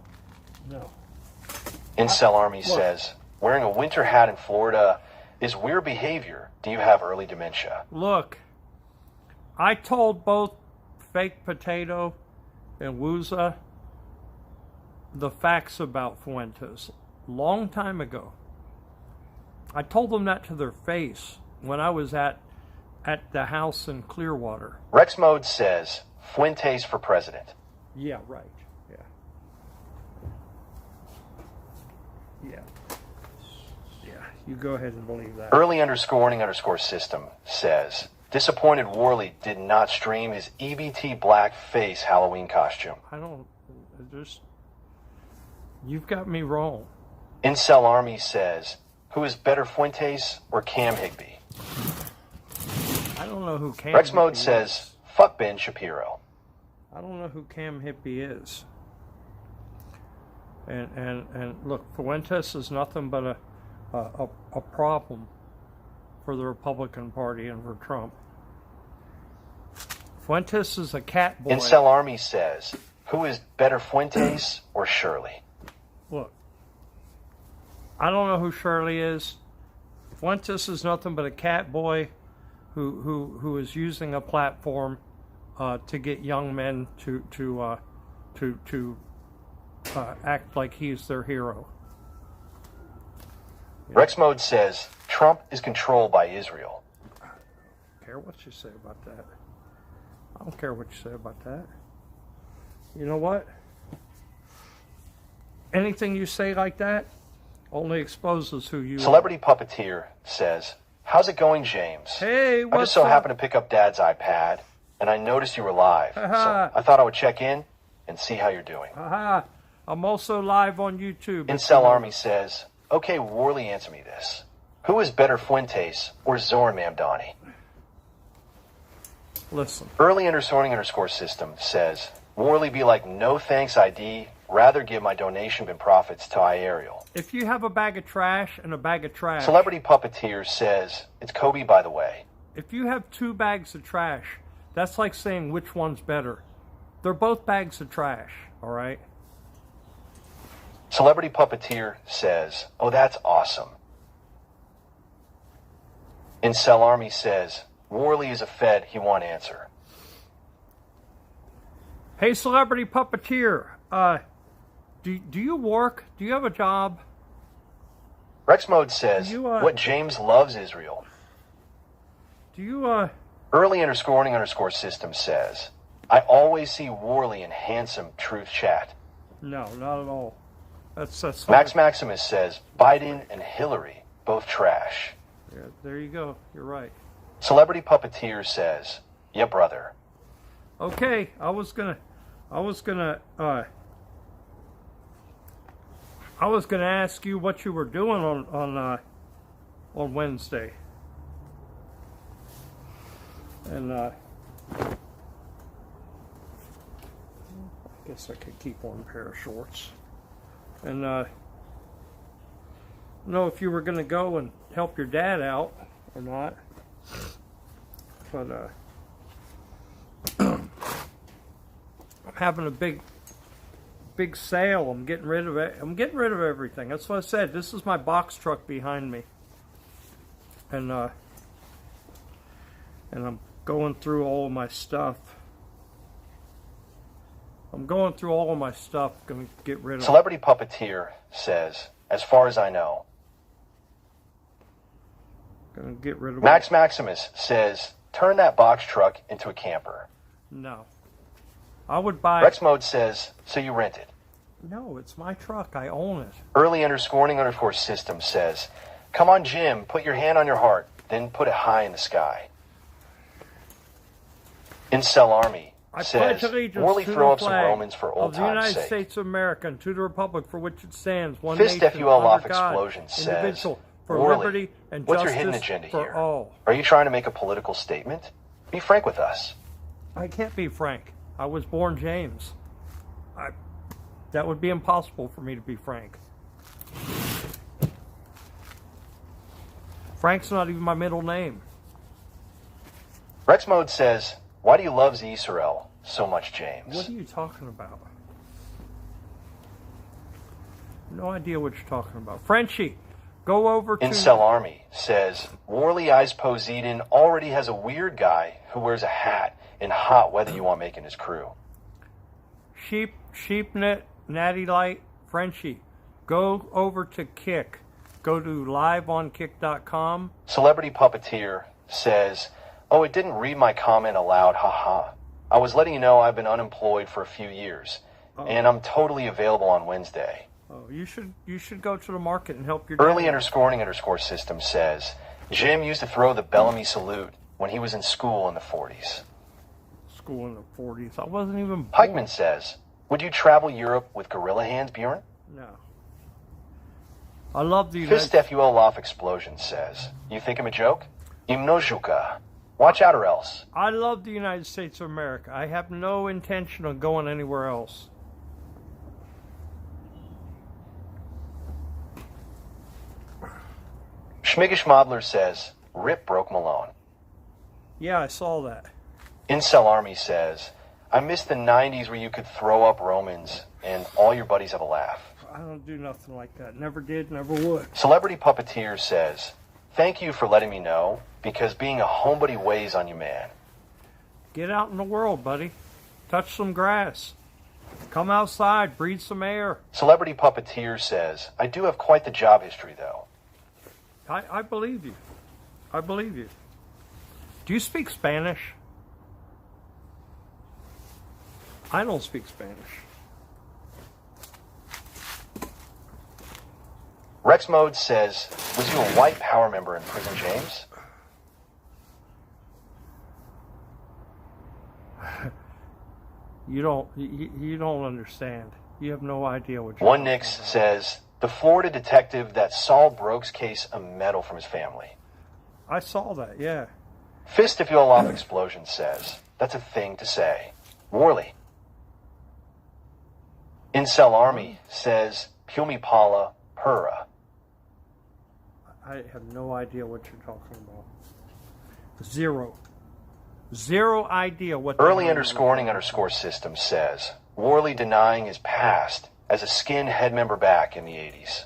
Incel Army says, wearing a winter hat in Florida is weird behavior. Do you have early dementia? Look, I told both Fake Potato and Wooza the facts about Fuentes long time ago. I told them that to their face when I was at the house in Clearwater. Rex Mode says, Fuentes for president. Yeah, right. Yeah, you go ahead and believe that. Early___ system says, disappointed Worley did not stream his EBT black face Halloween costume. You've got me wrong. Incel Army says, who is better, Fuentes or Cam Higbee? I don't know who Cam Rex Mode Higbee says, is. fuck Ben Shapiro. I don't know who Cam Higbee is. And look, Fuentes is nothing but a problem for the Republican Party and for Trump. Fuentes is a cat boy. Incel Army says, who is better, Fuentes or Shirley? Look, I don't know who Shirley is. Fuentes is nothing but a cat boy who is using a platform to get young men to act like he's their hero. Rex Mode says, Trump is controlled by Israel. I don't care what you say about that. I don't care what you say about that. You know what? Anything you say like that only exposes who you Celebrity Puppeteer says, how's it going, James? Hey, I what's just so up? happened to pick up Dad's iPad, and I noticed you were live. So I thought I would check in and see how you're doing. Haha. I'm also live on YouTube. Incel Army says, okay, Worley, answer me this. Who is better, Fuentes or Zoran Mamdani? Listen. Early_system says, Worley be like, no thanks ID, rather give my donation and profits to IRL. If you have a bag of trash and a bag of trash. Celebrity Puppeteer says, it's Kobe, by the way. If you have 2 bags of trash, that's like saying which one's better. They're both bags of trash, all right? Celebrity Puppeteer says, oh, that's awesome. Incel Army says, Worley is a Fed, he won't answer. Hey, Celebrity Puppeteer, do you work? Do you have a job? Rex Mode says, you, what James loves Israel. Do you, Early_system says, I always see Worley in handsome truth chat. No, not at all. That's Max Maximus says, Biden and Hillary, both trash. Yeah, there you go. You're right. Celebrity Puppeteer says, yeah, brother. Okay, I was gonna ask you what you were doing on Wednesday, and I guess I could keep one pair of shorts, and know if you were gonna go and help your dad out or not, but I'm having a big sale. I'm getting rid of it. I'm getting rid of everything. That's what I said. This is my box truck behind me, and I'm going through all of my stuff. Going to get rid of. Celebrity Puppeteer says, as far as I know. Gonna get rid of. Max Maximus says, turn that box truck into a camper. No. I would buy. Rex Mode says, so you rent it. No, it's my truck. I own it. Early_system says, come on, Jim, put your hand on your heart, then put it high in the sky. Incel Army says, Worley throw up some Romans for old time's sake. Of the United States of America and to the republic for which it stands, one Fist nation, FUL off under God, explosion says, individual, for Worley, liberty and what's justice your hidden agenda for here? all. Are you trying to make a political statement? Be frank with us. I can't be frank. I was born James. That would be impossible for me to be frank. Frank's not even my middle name. Rex Mode says, why do you love Israel so much, James? What are you talking about? No idea what you're talking about. Frenchie, go over to... Incel Army says, Worley Eyes Poseidon already has a weird guy who wears a hat in hot weather you want making his crew. Sheepnet, Natty Light, Frenchie, go over to Kick. Go to liveonkick.com. Celebrity Puppeteer says, oh, it didn't read my comment aloud, haha. I was letting you know I've been unemployed for a few years, and I'm totally available on Wednesday. Oh, you should go to the market and help your dad. Early_system says, Jim used to throw the Bellamy salute when he was in school in the 40s. School in the 40s. I wasn't even born. Pikeman says, would you travel Europe with gorilla hands, Bjorn? No. I love the Fist FUL off explosion says, you think I'm a joke? Imnojuka. Watch out or else. I love the United States of America. I have no intention of going anywhere else. Schmiggish Modler says, Rip broke Malone. Yeah, I saw that. Incel Army says, I miss the 90s where you could throw up Romans and all your buddies have a laugh. I don't do nothing like that. Never did, never would. Celebrity Puppeteer says, thank you for letting me know, because being a homebody weighs on you, man. Get out in the world, buddy. Touch some grass. Come outside, breathe some air. Celebrity Puppeteer says, I do have quite the job history, though. I believe you. I believe you. Do you speak Spanish? I don't speak Spanish. Rex Mode says, was you a white power member in Prison James? You don't understand. You have no idea what you're One talking Nix about. says, the Florida detective that solved Broke's case a medal from his family. I saw that, yeah. Fist if you'll off explosion says, that's a thing to say. Worley. Incel Army says, Pumi Pala Pura. I have no idea what you're talking about. Zero idea what. Early underscoring underscore system says, Worley denying his past as a skinhead member back in the 80s.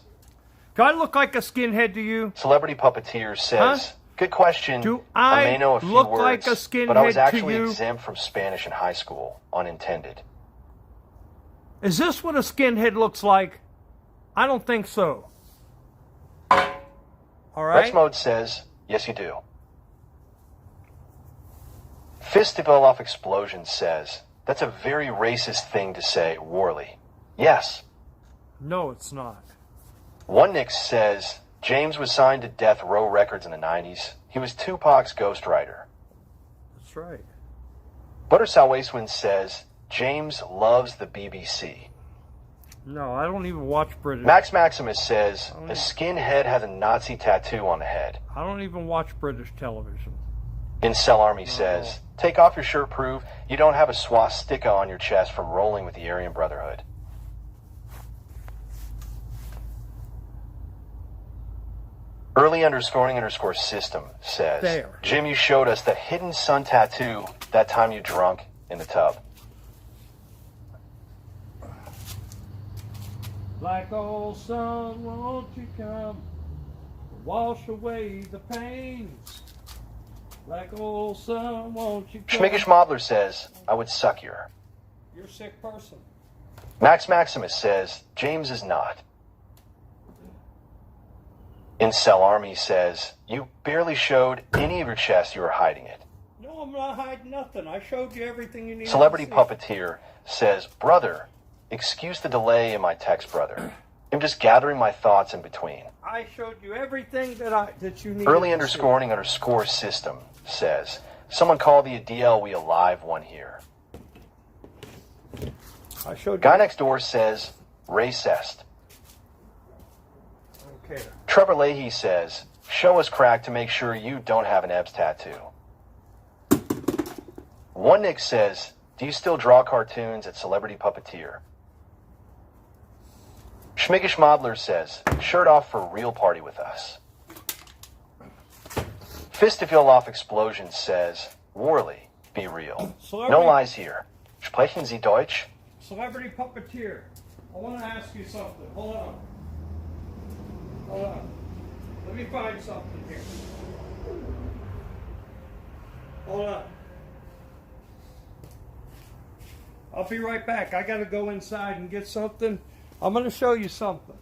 Do I look like a skinhead to you? Celebrity Puppeteer says, Huh? good question. Do I may know a few look words, like a skinhead but I was to actually you? exempt from Spanish in high school, unintended. Is this what a skinhead looks like? I don't think so. All right. Rex Mode says, yes you do. Festival off explosion says, that's a very racist thing to say, Worley. Yes. No, it's not. One Nix says, James was signed to Death Row Records in the 90s. He was Tupac's ghostwriter. That's right. Buttersal Wastewind says, James loves the BBC. No, I don't even watch British. Max Maximus says, a skinhead has a Nazi tattoo on the head. I don't even watch British television. Incel Army says, take off your shirt, prove you don't have a swastika on your chest from rolling with the Aryan Brotherhood. Early underscoring underscore system says, There. Jim, you showed us that hidden sun tattoo that time you drunk in the tub. Like old sun, won't you come wash away the pains? Like old sun, won't you come? Schmickish Mobler says, I would suck your. You're a sick person. Max Maximus says, James is not. Incel Army says, you barely showed any of your chest, you were hiding it. No, I'm not hiding nothing. I showed you everything you need. Celebrity Puppeteer says, brother, excuse the delay in my text, brother. I'm just gathering my thoughts in between. I showed you everything that you need. Early underscoring underscore system says, someone call the DL we alive one here. I showed Guy you. next door says, racist. Okay. Trevor Leahy says, show us crack to make sure you don't have an Ebbs tattoo. One Nick says, do you still draw cartoons at Celebrity Puppeteer? Schmickish Mobler says, shirt off for real party with us. Fist if you'll off explosion says, Worley, be real. Celebrity- No lies here. Sprechen Sie Deutsch? Celebrity Puppeteer. I want to ask you something. Hold on. Hold on. Let me find something here. Hold on. I'll be right back. I got to go inside and get something. I'm going to show you something.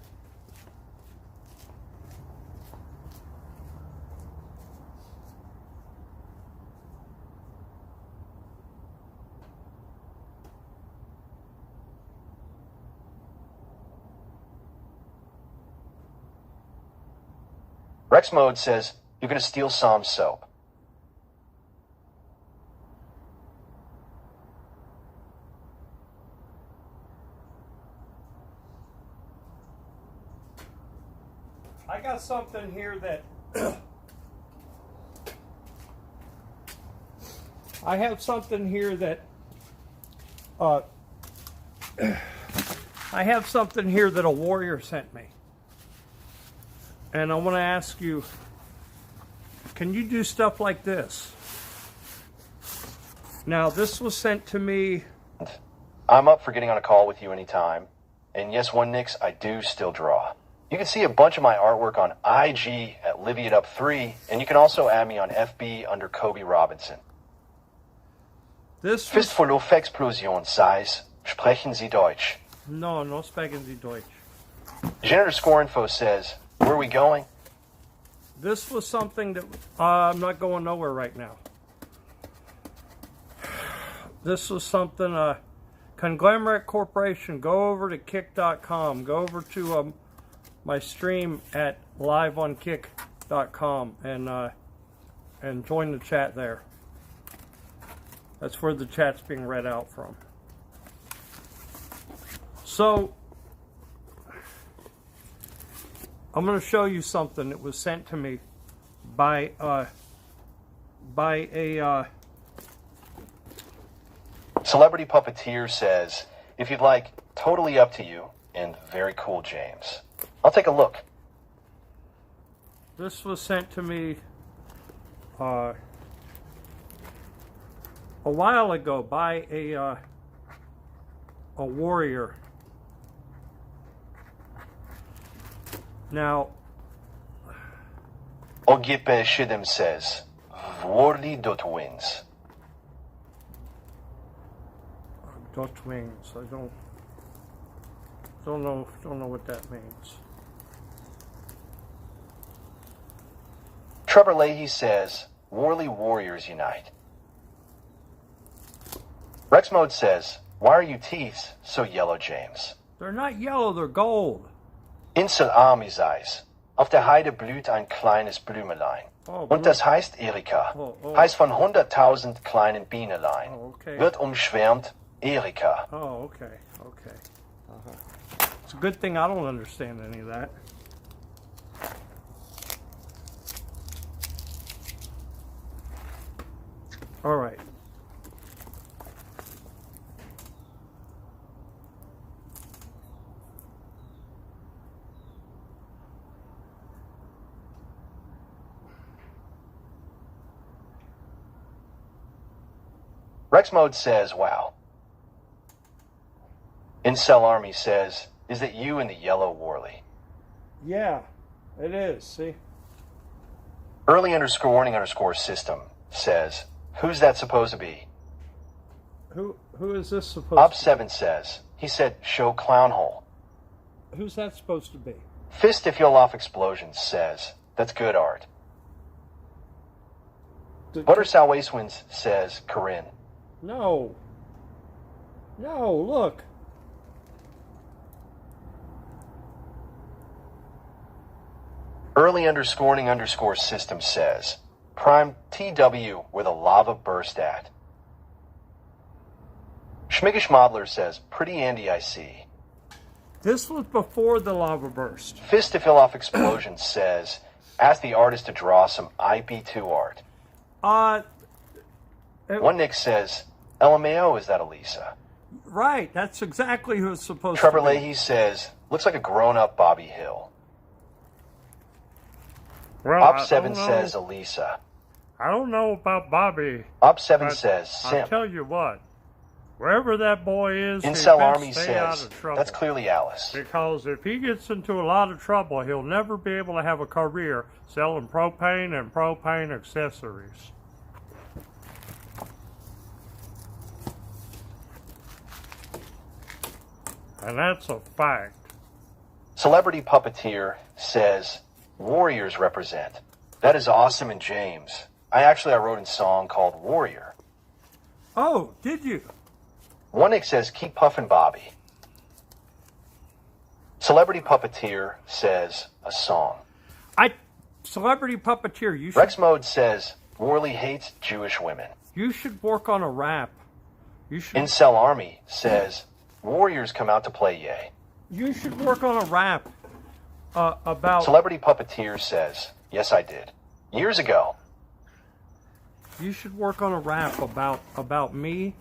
Rex Mode says, you're going to steal some soap. I got something here that I have something here that I have something here that a warrior sent me. And I want to ask you, can you do stuff like this? Now, this was sent to me. I'm up for getting on a call with you anytime. And yes, one Nix, I do still draw. You can see a bunch of my artwork on IG at LivyItUp3, and you can also add me on FB under Kobe Robinson. This Fist was... vor Luftexplosion, size. Sprechen Sie Deutsch? No sprechen Sie Deutsch. Janitor Score Info says, where are we going? This was something that I'm not going nowhere right now. This was something, Conglomerate Corporation, go over to kick.com, go over to my stream at liveonkick.com and join the chat there. That's where the chat's being read out from. So, I'm going to show you something that was sent to me by a Celebrity Puppeteer says, if you'd like, totally up to you, and very cool, James. I'll take a look. This was sent to me a while ago by a warrior. Now, Ogipe Shidem says, Worley.wins. Dutch wings. I don't know what that means. Trevor Leahy says, Worley Warriors unite. Rex Mode says, why are you teeth so yellow, James? They're not yellow, they're gold. Insel Armiseis. Auf der Heide blüht ein kleines Blümelein. Oh, Und das heißt Erika. Heißt von 100.000 kleinen Bienelein. Oh, okay. Wird umschwärmt Erika. Oh, okay. It's a good thing I don't understand any of that. All right. Rex Mode says, wow. Incel Army says, is it you in the yellow Worley? Yeah, it is. See? Early underscore warning underscore system says, who's that supposed to be? Who is this supposed to Op7 says, he said, show clown hole. be? Who's that supposed to be? Fist if you'll off explosions says, that's good art. Butter Sal Wastewinds says, Corinne. No, look. Early underscoring underscore system says, prime TW where the lava burst at. Schmiggish Modler says, pretty Andy I see. This was before the lava burst. Fist to fill off explosions says, ask the artist to draw some IP2 art. One Nick says, LMAO, is that Elisa? Right, that's exactly who it's supposed Trevor to be. Leahy says, looks like a grown-up Bobby Hill. Well, Op7 says Elisa. I don't know about Bobby. Op7 says I'll Sim. tell you what. Wherever that boy is, he Incel best Army stay out says, of trouble. that's clearly Alice. Because if he gets into a lot of trouble, he'll never be able to have a career selling propane and propane accessories. And that's a fact. Celebrity Puppeteer says, Warriors represent. That is awesome and James. I wrote a song called Warrior. Oh, did you? One Nick says, keep puffin' Bobby. Celebrity Puppeteer says, a song. Celebrity Puppeteer, you should... Rex Mode says, Worley hates Jewish women. You should work on a rap. You should... Incel Army says, Warriors come out to play yay. You should work on a rap about... Celebrity Puppeteer says, yes I did. Years ago. You should work on a rap about me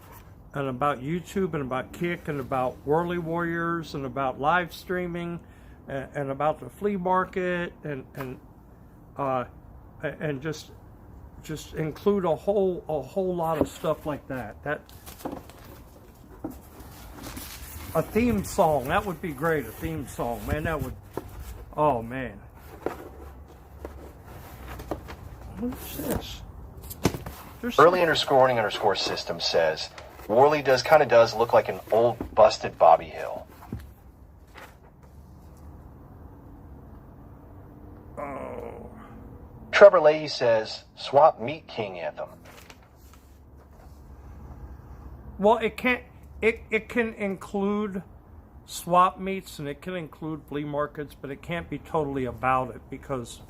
and about YouTube and about Kick and about Whirly Warriors and about live streaming and about the flea market and just just include a whole lot of stuff like that. A theme song, that would be great. A theme song, man, that would. Oh man. What's this? Early__system says Worley kind of does look like an old busted Bobby Hill. Oh. Trevor Leahy says swap Meat King anthem. Well, it can't. It can include swap meets and it can include flea markets, but it can't be totally about it because,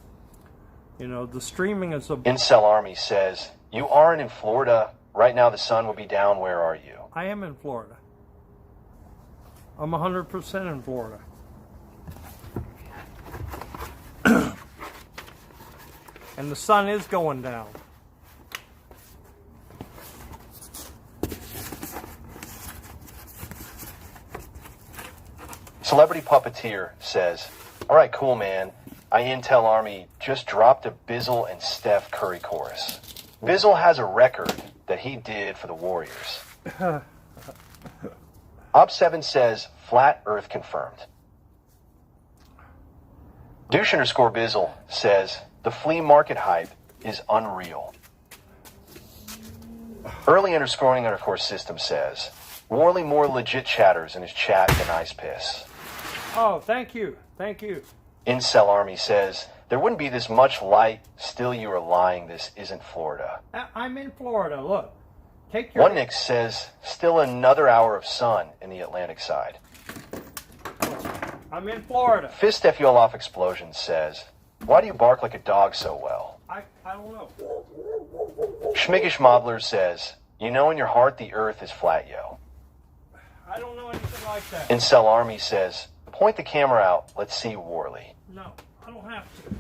you know, the streaming is a. Incel Army says you aren't in Florida right now. The sun will be down. Where are you? I am in Florida. I'm 100% in Florida. And the sun is going down. Celebrity Puppeteer says, all right, cool, man. Intel Army just dropped a Bizzle and Steph Curry chorus. Bizzle has a record that he did for the Warriors. Op7 says, flat earth confirmed. Douche_Bizzle says, the flea market hype is unreal. Early__system says, Worley more legit chatters in his chat than Ice Piss. Oh, thank you. Thank you. Incel Army says, there wouldn't be this much light, still you are lying, this isn't Florida. I'm in Florida, look. Take your... One Nick says, still another hour of sun in the Atlantic side. I'm in Florida. Fist F you all off explosion says, why do you bark like a dog so well? I don't know. Schmiggish Mobler says, you know in your heart the earth is flat, yo. I don't know anything like that. Incel Army says, point the camera out, let's see Worley. No, I don't have to.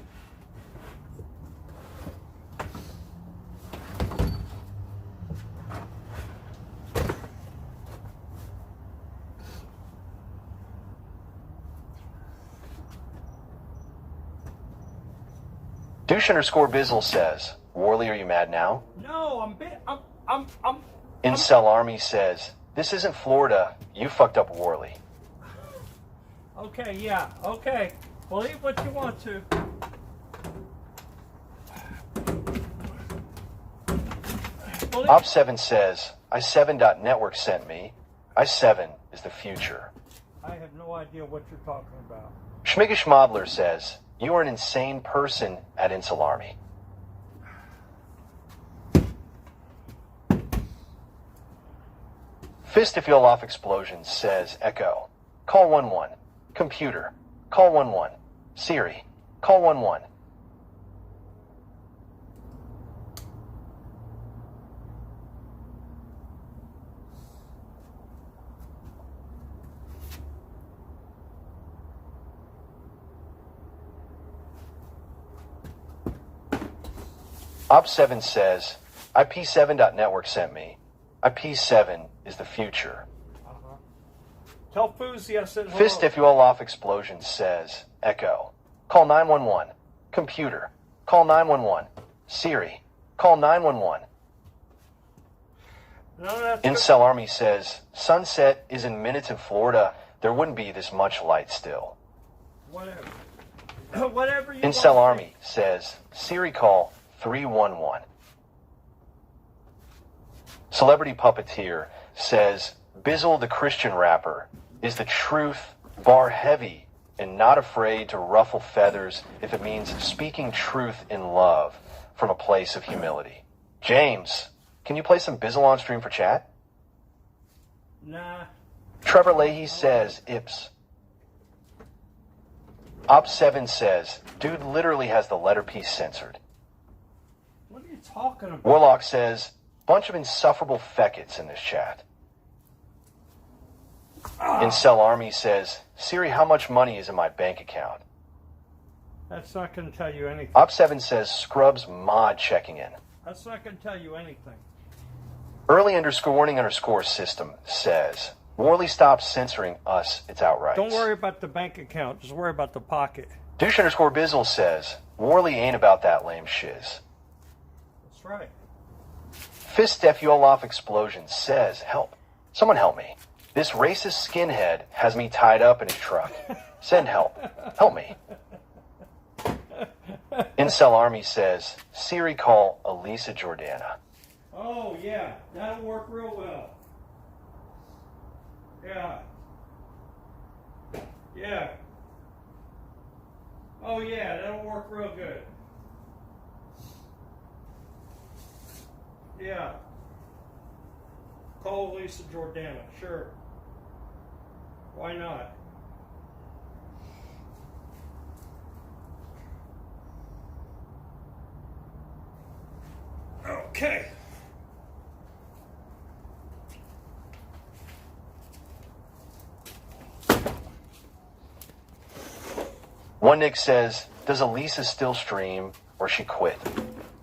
Douche_Bizzle says, Worley, are you mad now? No, I'm Incel Army says, this isn't Florida, you fucked up Worley. Okay, yeah, okay. Believe what you want to. Op7 says, i7.network sent me. i7 is the future. I have no idea what you're talking about. Schmiggish Mobler says, you are an insane person at Incel Army. Fist if you'll off explosion says, Echo, call 11. Computer, call 11. Siri, call 11. Op7 says, IP7.network sent me. IP7 is the future. Tell Fousey I said hello. Fist if you all off explosion says, Echo, call 911. Computer, call 911. Siri, call 911. No, Incel Army says, sunset is in minutes in Florida. There wouldn't be this much light still. Whatever. Whatever you Incel want. Army says, Siri call 311. Celebrity Puppeteer says, Bizzle the Christian rapper is the truth, bar heavy, and not afraid to ruffle feathers if it means speaking truth in love from a place of humility. James, can you play some Bizzle on stream for chat? Nah. Trevor Leahy says, Ips. Op7 says, dude literally has the letter P censored. What are you talking about? Warlock says, bunch of insufferable feckets in this chat. Incel Army says, Siri, how much money is in my bank account? That's not going to tell you anything. Op7 says, Scrubs mod checking in. That's not going to tell you anything. Early__system says, Worley stops censoring us, it's outright. Don't worry about the bank account. Just worry about the pocket. Douche_Bizzle says, Worley ain't about that lame shiz. That's right. Fist FUL off explosion says, help. Someone help me. This racist skinhead has me tied up in his truck. Send help. Help me. Incel Army says, Siri call Elisa Jordana. Oh, yeah. That'll work real well. Yeah. Yeah. Oh, yeah. That'll work real good. Yeah. Call Lisa Jordana. Sure. Why not? Okay. One Nick says, does Elisa still stream or she quit?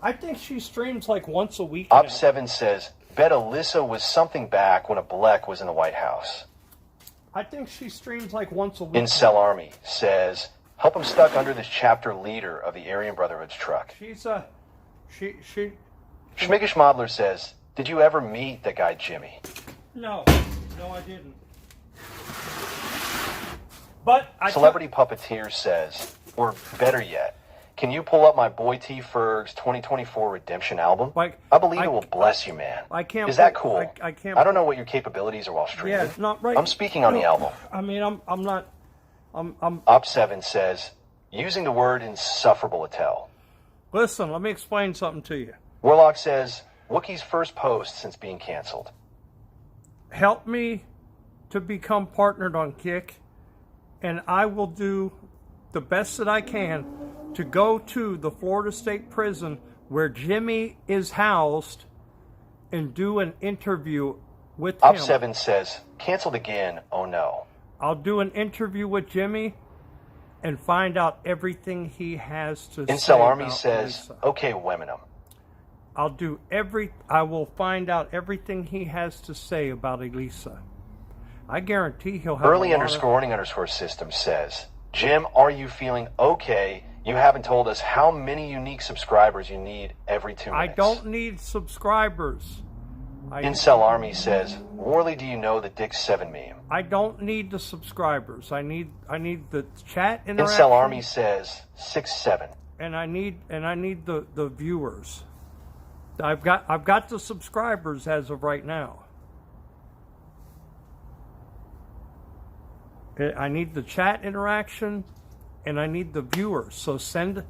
I think she streams like once a week. Op now. 7 says, bet Alyssa was something back when a Black was in the White House. I think she streams like once a week. Incel Army says, help him stuck under this chapter leader of the Aryan Brotherhood's truck. She's Schmiggish Modler says, did you ever meet the guy Jimmy? no, I didn't. But Celebrity Puppeteer says, or better yet, can you pull up my Boy T. Ferg's 2024 Redemption album? I believe it will bless you, man. I can't. Is that cool? I can't. I don't know what your capabilities are while streaming. Yeah, not right. I'm speaking on the album. I mean, I'm not. Op 7 says, using the word insufferable to tell. Listen, let me explain something to you. Warlock says, Wookiee's first post since being canceled. Help me to become partnered on Kick, and I will do the best that I can to go to the Florida State Prison where Jimmy is housed and do an interview with him. Op 7 says, canceled again, oh no. I'll do an interview with Jimmy and find out everything he has to say. Incel Army about says, Lisa. okay, Weminum. I will find out everything he has to say about Elisa. I guarantee he'll have Early _warning_ system says, Jim, are you feeling okay? You haven't told us how many unique subscribers you need every 2 minutes. I don't need subscribers. Incel Army says, Worley, do you know the Dick 7 meme? I don't need the subscribers. I need the chat interaction. Incel Army says 6-7. And I need the viewers. I've got the subscribers as of right now. I need the chat interaction, and I need the viewers. So listen.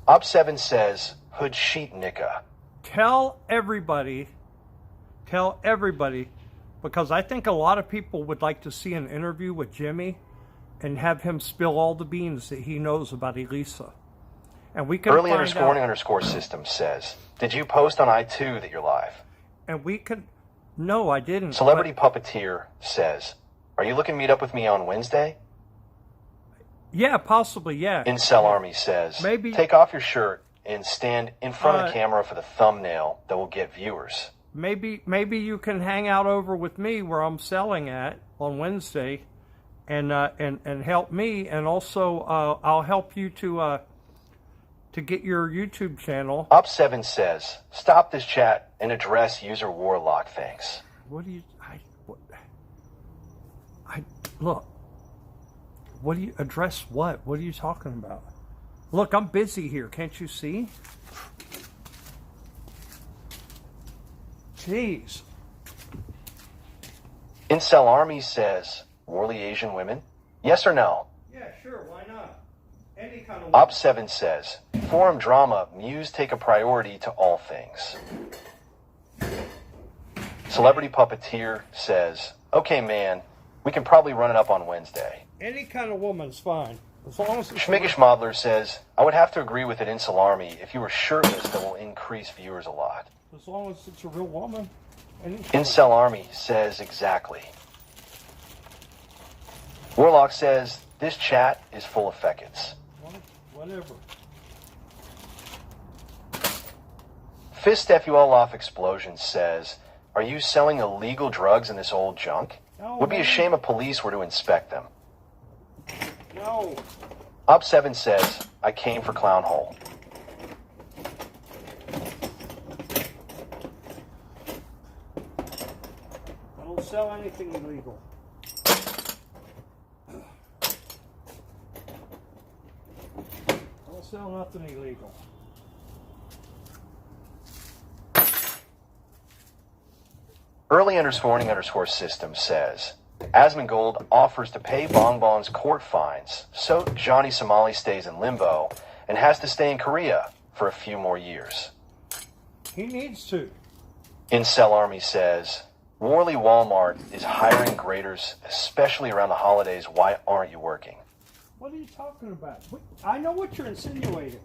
Op 7 says, Hood Sheet Nika. Tell everybody, because I think a lot of people would like to see an interview with Jimmy and have him spill all the beans that he knows about Elisa. And we can Early find _warning_ system says, did you post on I2 that you're live? And we can, no, I didn't. Celebrity Puppeteer says, are you looking to meet up with me on Wednesday? Yeah, possibly, yeah. Incel Army says, maybe take off your shirt and stand in front of the camera for the thumbnail that will get viewers. Maybe you can hang out over with me where I'm selling at on Wednesday, and help me, and also I'll help you to get your YouTube channel. Op 7 says, stop this chat and address user Warlock, thanks. What do you? Look. What do you address? What? What are you talking about? Look, I'm busy here. Can't you see? Jeez. Incel Army says, Worley Asian women? Yes or no? Yeah, sure. Why not? Any kind of. Op 7 says, forum drama, Muse take a priority to all things. Celebrity Puppeteer says, okay, man, we can probably run it up on Wednesday. Any kind of woman's fine. As long as it's Schmiggish Modler says, I would have to agree with it, Incel Army. If you were shirtless, that will increase viewers a lot. As long as it's a real woman. Incel Army says exactly. Warlock says, this chat is full of feckets. Whatever. Fist FUL off explosion says, are you selling illegal drugs in this old junk? No, Would be a man. shame if police were to inspect them. No. Op 7 says, I came for Clown Hole. sell anything illegal. I don't sell nothing illegal. Early__system says, Asmongold offers to pay Bongbong's court fines, so Johnny Somali stays in limbo and has to stay in Korea for a few more years. He needs to. Incel Army says, Worley Walmart is hiring graders, especially around the holidays. Why aren't you working? What are you talking about? I know what you're insinuating.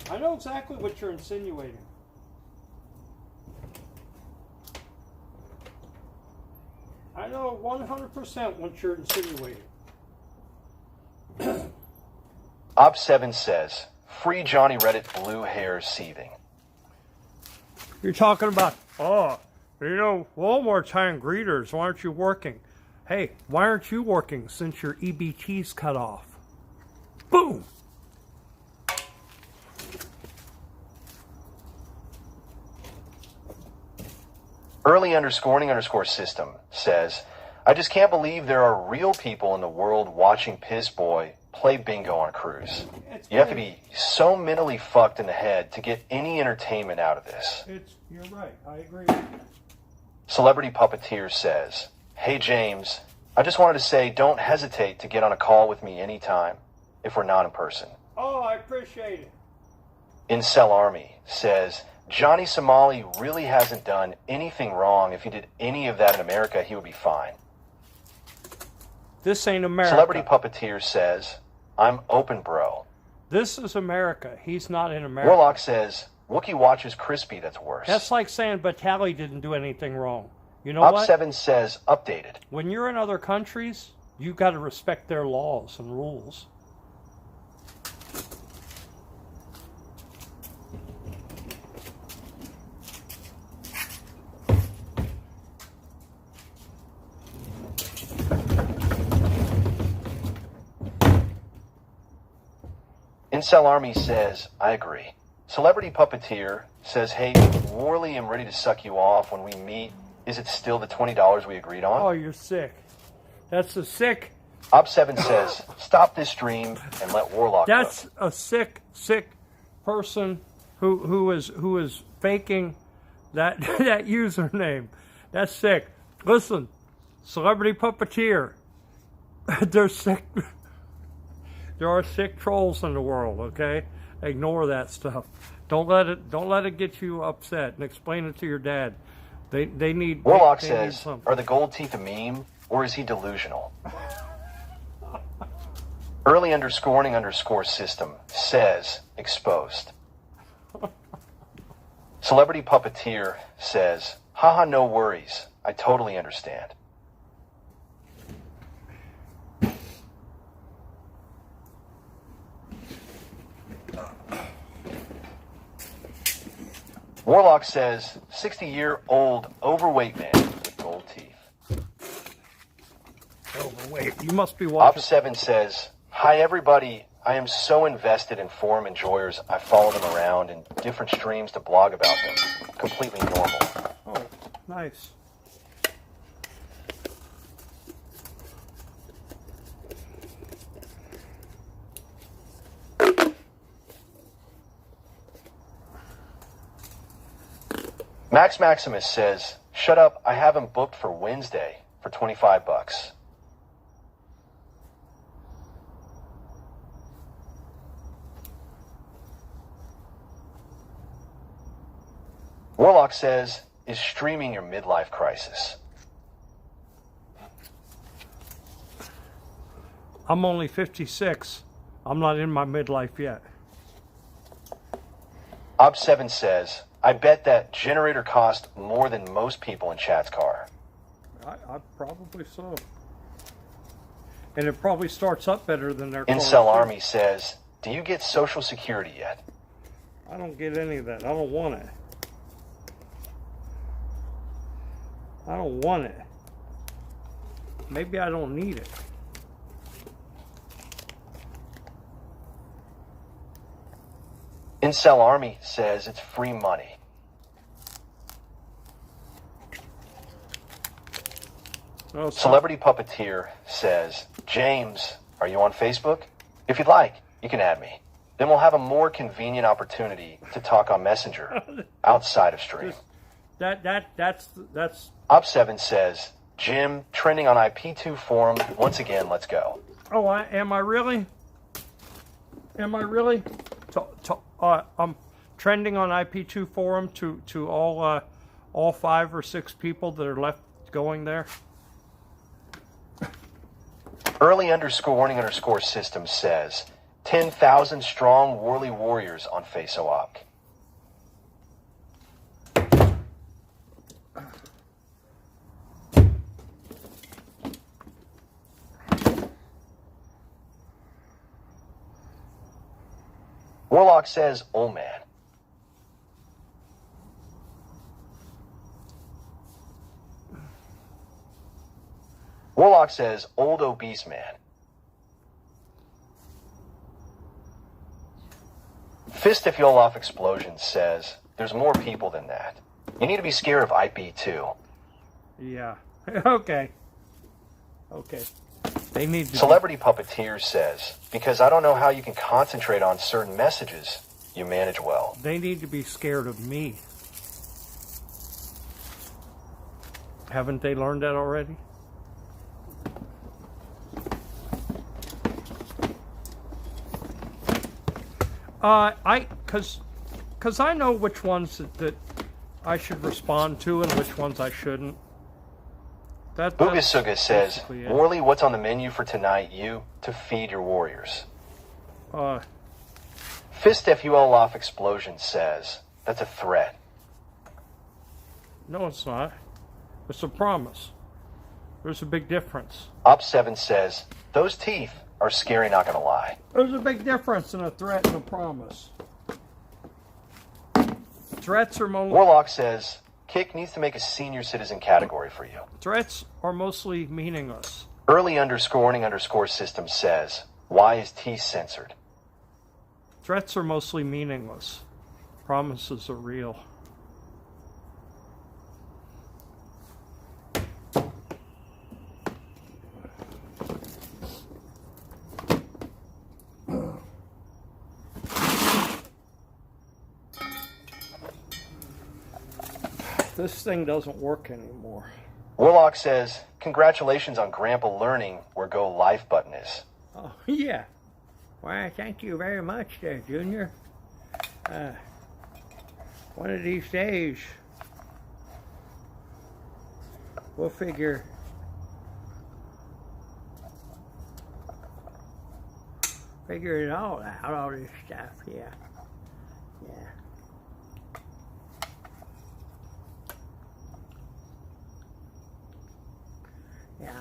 I know exactly what you're insinuating. I know 100% what you're insinuating. Op7 says, free Johnny Reddit, blue hairs seething. You're talking about, Walmart's hiring greeters. Why aren't you working? Hey, why aren't you working since your EBT's cut off? Boom! Early__system says, I just can't believe there are real people in the world watching Piss Boy play bingo on a cruise. You have to be so mentally fucked in the head to get any entertainment out of this. You're right. I agree. Celebrity Puppeteer says, Hey James, I just wanted to say don't hesitate to get on a call with me anytime if we're not in person. Oh, I appreciate it. Incel Army says, Johnny Somali really hasn't done anything wrong. If he did any of that in America, he would be fine. This ain't America. Celebrity Puppeteer says, I'm open, bro. This is America. He's not in America. Warlock says, Wookie watches Crispy, that's worse. That's like saying Batali didn't do anything wrong. You know what? Op7 says, updated. When you're in other countries, you got to respect their laws and rules. Incel Army says, I agree. Celebrity Puppeteer says, hey, Worley, I'm ready to suck you off when we meet. Is it still the $20 we agreed on? Oh, you're sick. That's a sick. Op7 says, stop this stream and let Warlock go. That's a sick person who is faking that that username. That's sick. Listen, Celebrity Puppeteer. They're sick. There are sick trolls in the world, okay? Ignore that stuff. Don't let it get you upset, and explain it to your dad. They need Warlock they says, need something. are the gold teeth a meme or is he delusional? Early__system says, exposed. Celebrity Puppeteer says, haha, no worries. I totally understand. Warlock says, 60-year-old overweight man with gold teeth. Overweight. You must be watching. Op7 says, hi everybody. I am so invested in forum enjoyers. I follow them around in different streams to blog about them. Completely normal. Oh, nice. Max Maximus says, shut up, I have him booked for Wednesday for $25. Warlock says, is streaming your midlife crisis? I'm only 56. I'm not in my midlife yet. Ob7 says, I bet that generator cost more than most people in chat's car. I probably so. And it probably starts up better than their Incel car. Army says, do you get Social Security yet? I don't get any of that. I don't want it. I don't want it. Maybe I don't need it. Incel Army says it's free money. Oh, Celebrity Puppeteer says, James, are you on Facebook? If you'd like, you can add me. Then we'll have a more convenient opportunity to talk on Messenger outside of stream. That's Op7 says, Jim, trending on IP2 forum. Once again, let's go. Oh, am I really? Am I really? I'm trending on IP2 forum to all 5 or 6 people that are left going there. Early_warning_system says 10,000 strong Worley warriors on FaceOp. Warlock says, "Oh man." Warlock says, "Old obese man." Fist if you'll off explosion says, "There's more people than that. You need to be scared of IP2. Yeah. Okay. Okay. They need to Celebrity Puppeteer says, "Because I don't know how you can concentrate on certain messages, you manage well." They need to be scared of me. Haven't they learned that already? Cause I know which ones that I should respond to and which ones I shouldn't. Boogasuga says, "Worley, what's on the menu for tonight? You to feed your warriors." Fist FUL off explosion says, "That's a threat." No, it's not. It's a promise. There's a big difference. Op7 says, "Those teeth are scary, not gonna lie." There's a big difference in a threat and a promise. Threats are Warlock says, "Kick needs to make a senior citizen category for you." Threats are mostly meaningless. Early_warning_system says, "Why is T censored?" Threats are mostly meaningless. Promises are real. This thing doesn't work anymore. Warlock says, "Congratulations on Grandpa learning where Go Life button is." Oh, yeah. Why, thank you very much there, Junior. One of these days, we'll figure it all out, all this stuff, yeah. Yeah. Yeah.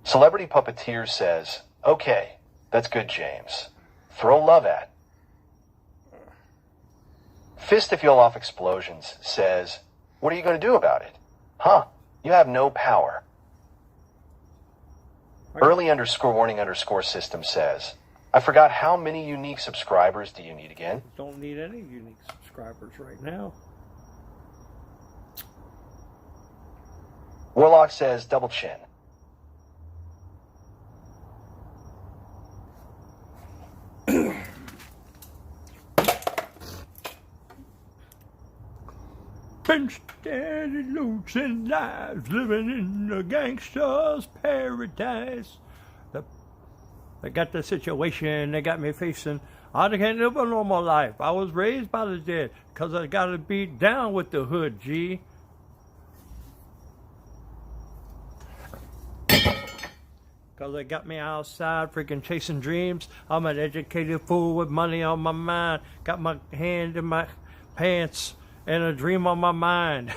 Celebrity Puppeteer says, "Okay, that's good, James. Throw love at." Fist if you'll off explosions says, "What are you going to do about it?" Huh, you have no power. Early_warning_system says, "I forgot how many unique subscribers do you need again?" Don't need any unique subscribers right now. Warlock says, "Double chin." Been steady losing lives, living in a gangster's paradise. They got the situation they got me facing. I can't live a normal life. I was raised by the dead, 'cause I gotta be down with the hood, G. 'Cause they got me outside freaking chasing dreams. I'm an educated fool with money on my mind. Got my hand in my pants and a dream on my mind.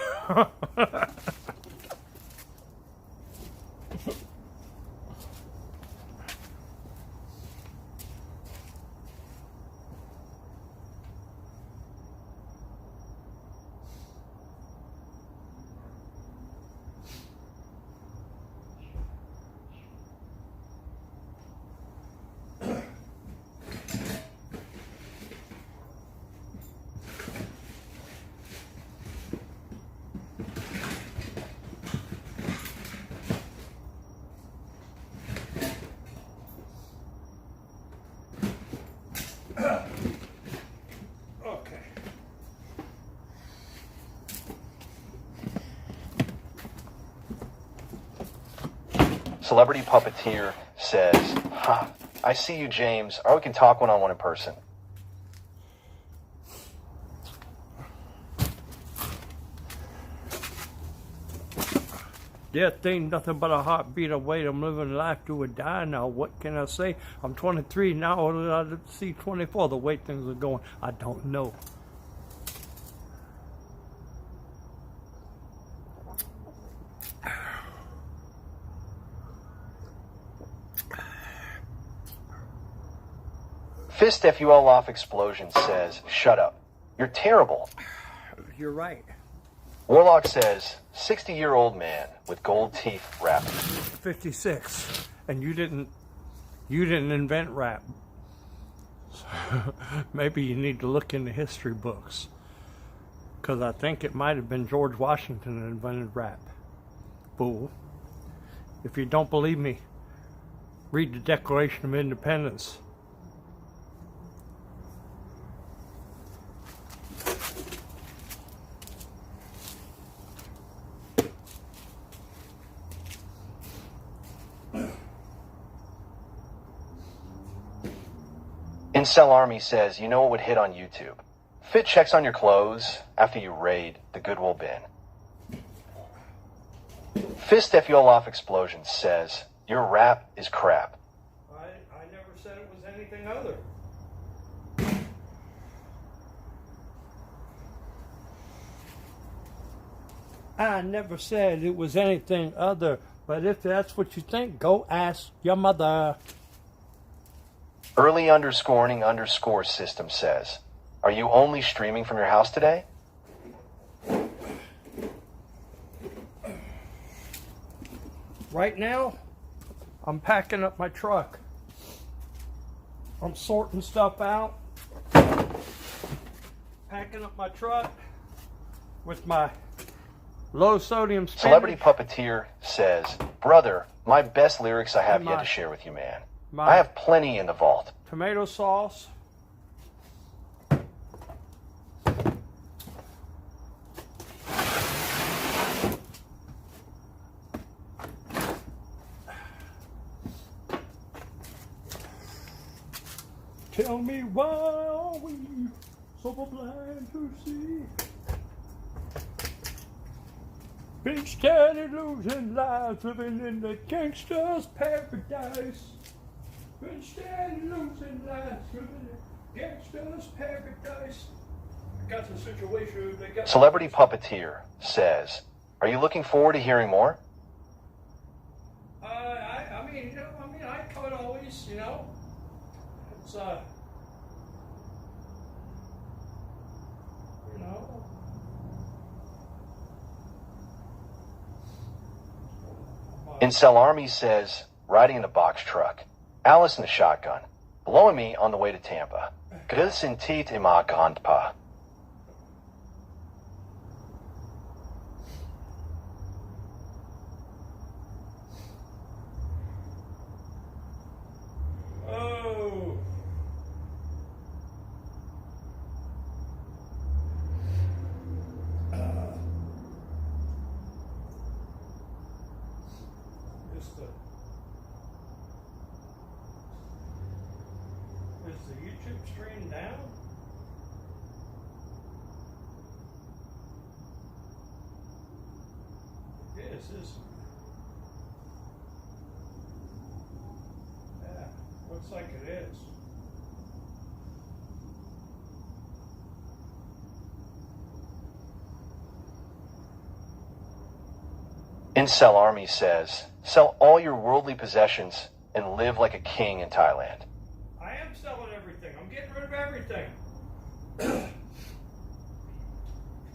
Celebrity Puppeteer says, "Ha, I see you, James. Or we can talk one-on-one in person." Death ain't nothing but a heartbeat away. I'm living life to a die now. What can I say? I'm 23 now. I see 24. The way things are going, I don't know. Fist FUL off explosion says, "Shut up. You're terrible." You're right. Warlock says, 60-year-old man with gold teeth rapping. 56, and you didn't invent rap. Maybe you need to look in the history books, because I think it might have been George Washington that invented rap. Fool. If you don't believe me, read the Declaration of Independence. Incel Army says, "You know what would hit on YouTube? Fit checks on your clothes after you raid the Goodwill bin." Fist FUL off explosion says, "Your rap is crap." I never said it was anything other. I never said it was anything other, but if that's what you think, go ask your mother. Early underscoring system says, "Are you only streaming from your house today?" Right now, I'm packing up my truck. I'm sorting stuff out. Packing up my truck with my low sodium spinach. Celebrity Puppeteer says, "Brother, my best lyrics I have yet to share with you, man. I have plenty in the vault." Tomato sauce. Tell me why are we so blind to see? Big steady losing lives, living in the gangster's paradise. Been steady losing lives, living in gangster's paradise. I got the situation. Celebrity Puppeteer says, "Are you looking forward to hearing more?" I could always, it's Incel Army says, "Riding in a box truck. Alice in the shotgun. Blowing me on the way to Tampa. Grüß in Tiet im Agantpa." Oh. Is the YouTube stream down? It is, isn't it? Yeah, looks like it is. Incel Army says, "Sell all your worldly possessions and live like a king in Thailand." I am selling everything. I'm getting rid of everything.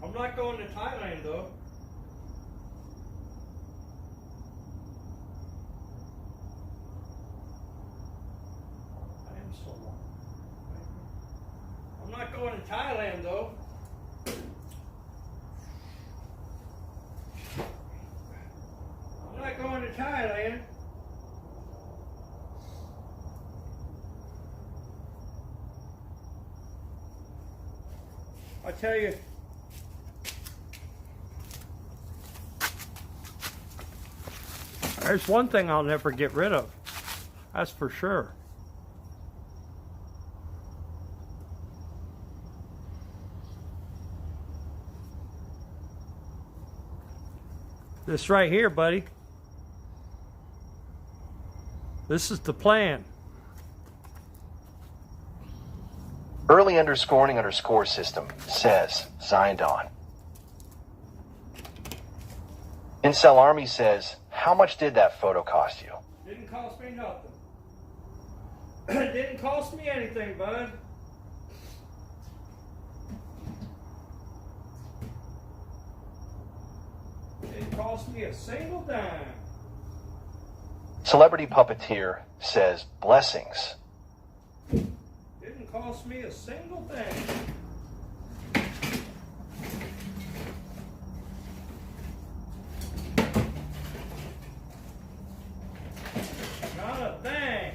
I'm not going to Thailand though. I am so long. I'm not going to Thailand though. I'm not going to Thailand. I tell you, There's one thing I'll never get rid of. That's for sure. This right here, buddy. This is the plan. Early underscoring underscore system says, signed on. Incel Army says, how much did that photo cost you? Didn't cost me nothing. Didn't cost me anything, bud. Didn't cost me a single dime. Celebrity Puppeteer says, blessings. Didn't cost me a single thing. Not a thing.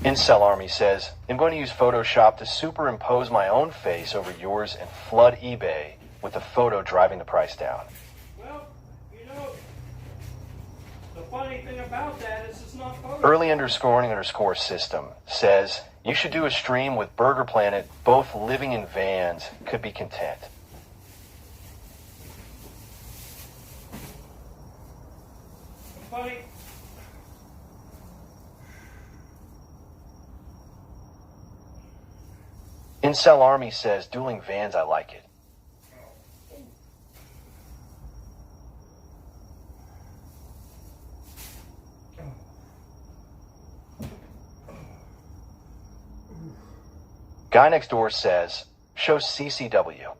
Incel Army says, I'm going to use Photoshop to superimpose my own face over yours and flood eBay with the photo driving the price down. Well, you know, the funny thing about that is it's not Photoshop. Early underscoring underscore system says, you should do a stream with Burger Planet, both living in vans, could be content. Funny. Incel Army says, dueling vans, I like it. Guy next door says, show CCW.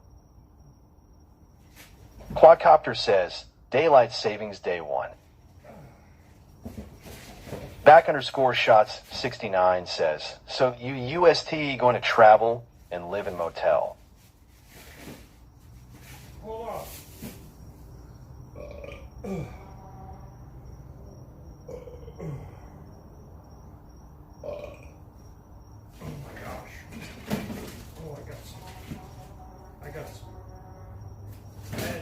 Quadcopter says, daylight savings day 1. Back underscore shots 69 says, so you UST going to travel and live in motel? Hold on. Oh my gosh. Oh, I got some. I got some. Hey.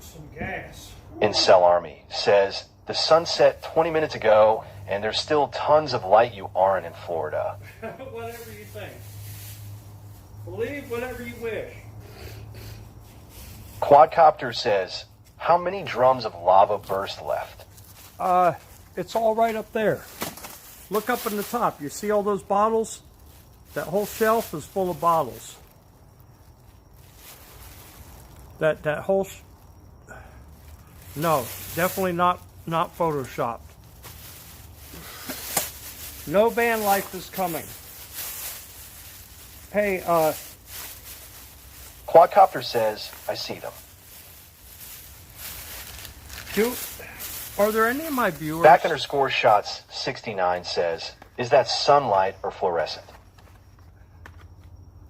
Some gas. Incel Army says, the sun set 20 minutes ago and there's still tons of light you aren't in Florida. Whatever you think. Believe whatever you wish. Quadcopter says, how many drums of lava burst left? It's all right up there. Look up in the top. You see all those bottles? That whole shelf is full of bottles. That whole... No, definitely not photoshopped. No van life is coming. Hey, Quadcopter says, I see them. Are there any of my viewers... Back underscore shots 69 says, is that sunlight or fluorescent?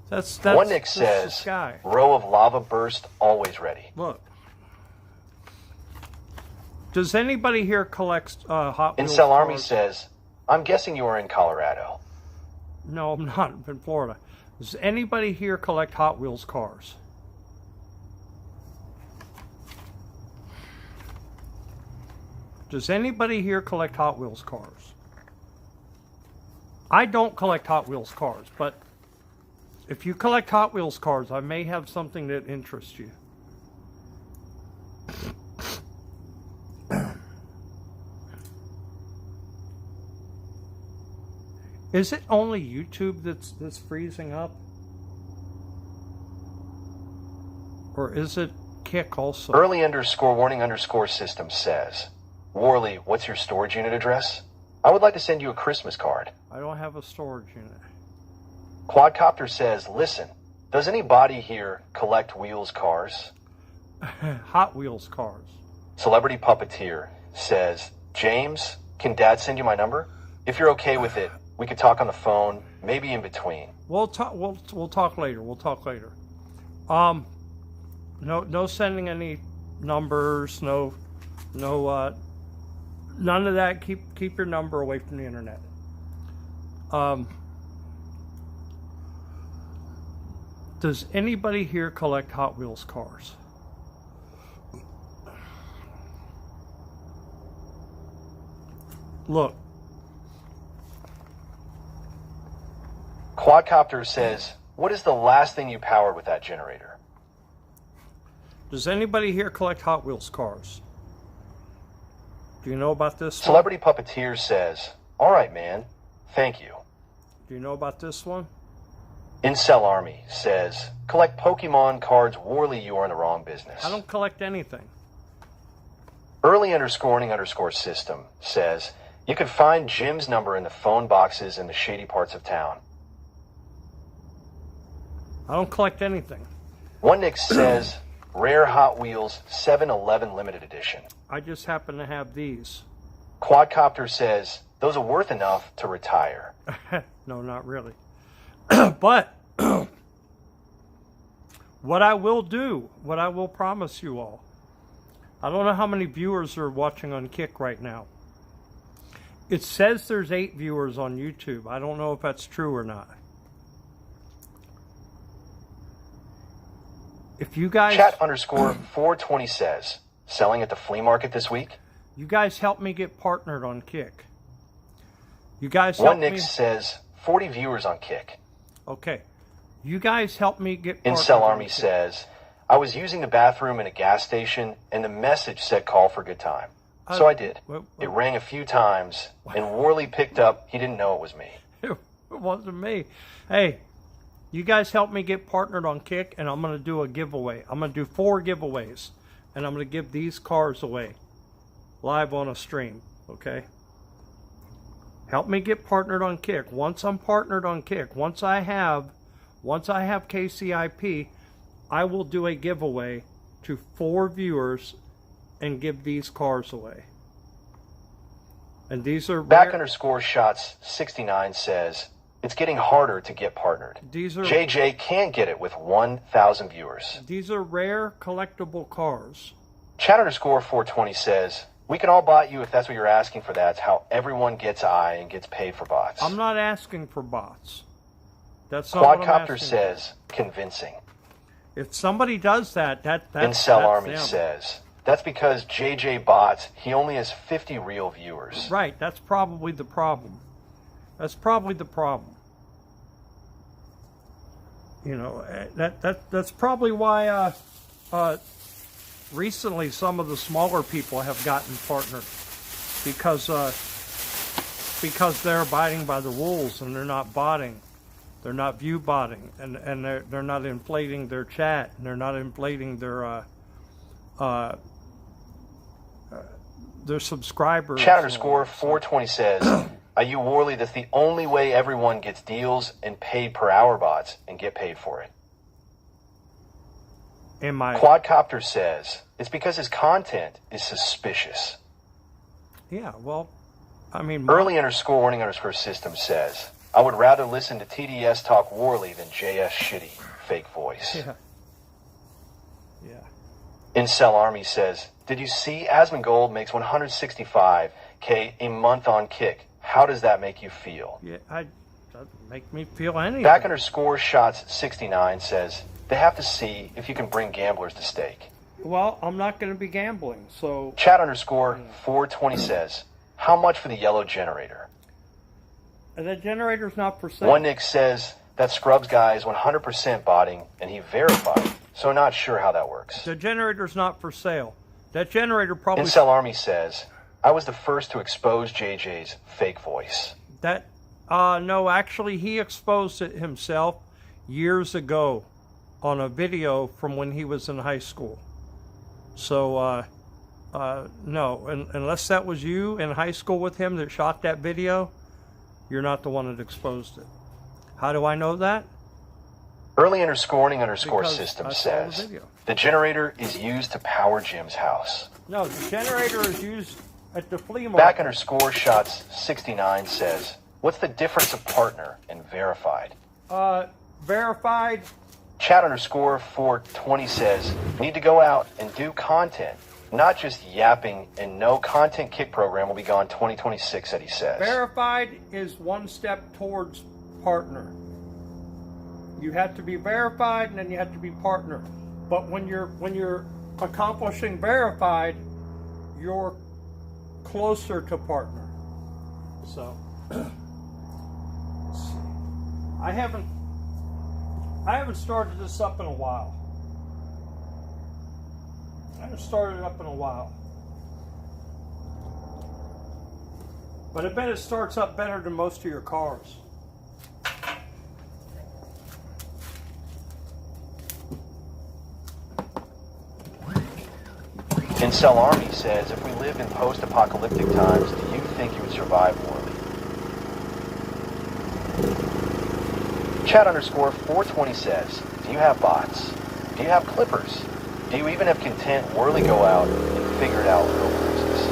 That's One Nick the says, sky. row of lava burst always ready. Look. Does anybody here collect Hot Wheels Incel Army cars? says, I'm guessing you are in Colorado. No, I'm not. I'm in Florida. Does anybody here collect Hot Wheels cars? Does anybody here collect Hot Wheels cars? I don't collect Hot Wheels cars, but if you collect Hot Wheels cars, I may have something that interests you. Is it only YouTube that's freezing up? Or is it Kick also? Early underscore warning underscore system says, Worley, what's your storage unit address? I would like to send you a Christmas card. I don't have a storage unit. Quadcopter says, listen, does anybody here collect wheels cars? Hot Wheels cars. Celebrity Puppeteer says, James, can Dad send you my number? If you're okay with it, we could talk on the phone, maybe in between. We'll talk later. We'll talk later. No sending any numbers, no None of that. Keep your number away from the internet. Does anybody here collect Hot Wheels cars? Look. Quadcopter says, what is the last thing you powered with that generator? Does anybody here collect Hot Wheels cars? Do you know about this one? Celebrity Puppeteer says, all right, man. Thank you. Do you know about this one? Incel Army says, collect Pokemon cards. Worley, you are in the wrong business. I don't collect anything. Early__system says, you can find Jim's number in the phone boxes in the shady parts of town. I don't collect anything. One Nick says, rare Hot Wheels 7-Eleven limited edition. I just happen to have these. Quadcopter says, those are worth enough to retire. No, not really. But what I will promise you all, I don't know how many viewers are watching on Kick right now. It says there's 8 viewers on YouTube. I don't know if that's true or not. If you guys... Chat_420 says, selling at the flea market this week? You guys help me get partnered on Kick. You guys help One Nick says, 40 viewers on Kick. Okay. You guys help me get partnered Incel on Army Kick. says, I was using the bathroom in a gas station and the message said call for good time. So I did. It rang a few times and Worley picked up. He didn't know it was me. It wasn't me. Hey, you guys help me get partnered on Kick, and I'm going to do a giveaway. I'm going to do 4 giveaways, and I'm going to give these cars away live on a stream, okay? Help me get partnered on Kick. Once I'm partnered on Kick, once I have KCIP, I will do a giveaway to 4 viewers and give these cars away. And these are Back_shots69 says, it's getting harder to get partnered. JJ can't get it with 1,000 viewers. These are rare collectible cars. Chat_420 says, we can all bot you if that's what you're asking for. That's how everyone gets I and gets paid for bots. I'm not asking for bots. That's not what I'm Quadcopter asking says, convincing. If somebody does that's Incel Army them. says, that's because JJ bots, he only has 50 real viewers. Right, that's probably the problem. That's probably the problem. You know, that's probably why recently some of the smaller people have gotten partnered because they're abiding by the rules and they're not botting. They're not view botting, and they're not inflating their chat, and they're not inflating their subscribers. Chat_420 says, are you Worley? That's the only way everyone gets deals and paid per hour bots and get paid for it. Quadcopter says, it's because his content is suspicious. Yeah, well, I mean... Early_warning_system says, I would rather listen to TDS talk Worley than JS shitty fake voice. Yeah. Incel Army says, did you see Asmongold makes 165K a month on Kick? How does that make you feel? Yeah, doesn't make me feel anything. Back_shots69 says, they have to see if you can bring gamblers to stake. Well, I'm not going to be gambling, so... Chat_420 says, how much for the yellow generator? That generator's not for sale. One Nick says, that Scrubs guy is 100% botting, and he verified, so not sure how that works. The generator's not for sale. That generator probably... Incel Army says, I was the first to expose JJ's fake voice. No, actually, he exposed it himself years ago on a video from when he was in high school. So, no, unless that was you in high school with him that shot that video, you're not the one that exposed it. How do I know that? Early_warning_system says, the generator is used to power Jim's house. No, the generator is used at the flea market. Back_shots69 says, what's the difference of partner and verified? Verified. Chat_420 says, need to go out and do content. not just yapping, and no content kick program will be gone 2026, Eddie says. Verified is one step towards partner. You have to be verified and then you have to be partner. But when you're accomplishing verified, you're closer to partner. So let's see. I haven't started this up in a while. I haven't started it up in a while. But I bet it starts up better than most of your cars. Incel Army says, if we lived in post-apocalyptic times, do you think you would survive Worley? Chat_420 says, do you have bots? Do you have clippers? Do you even have content Worley go out and figure it out real bruises?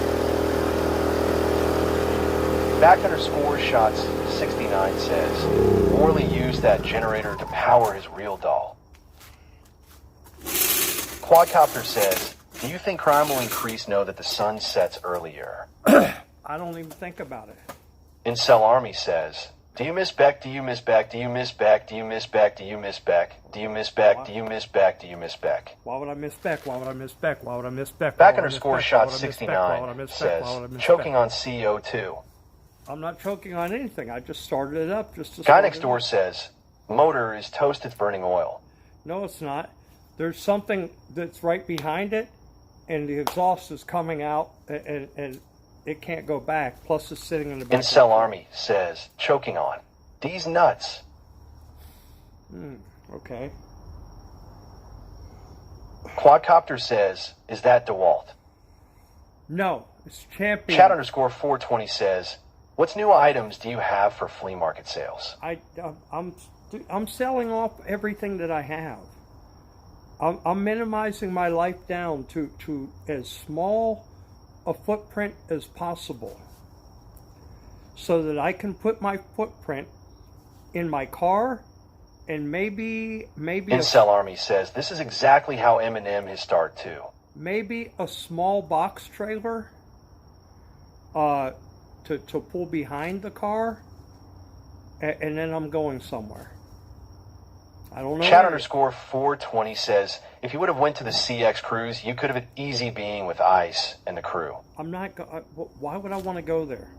Back_shots69 says, Worley used that generator to power his real doll. Quadcopter says, do you think crime will increase now that the sun sets earlier? I don't even think about it. Incel Army says, do you miss Beck? Do you miss Beck? Do you miss Beck? Do you miss Beck? Do you miss Beck? Do you miss Beck? Do you miss Beck? Do you miss Beck? Why would I miss Beck? Why would I miss Beck? Why would I miss Beck? Back_shot69 says, choking on CO2. I'm not choking on anything. I just started it up just to Guy next door says, motor is toast, it's burning oil. No, it's not. There's something that's right behind it, and the exhaust is coming out, and it can't go back. Plus, it's sitting in the back. Incel Army says, choking on. These nuts. Okay. Quadcopter says, is that DeWalt? No, it's Champion. Chat_420 says, what's new items do you have for flea market sales? I'm selling off everything that I have. I'm minimizing my life down to as small a footprint as possible, so that I can put my footprint in my car, and maybe Incel Army says this is exactly how Eminem has started too. Maybe a small box trailer to pull behind the car, and then I'm going somewhere. I don't know. Chat_420 says, if you would have went to the CX cruise, you could have an easy being with ICE and the crew. I'm not. Why would I want to go there?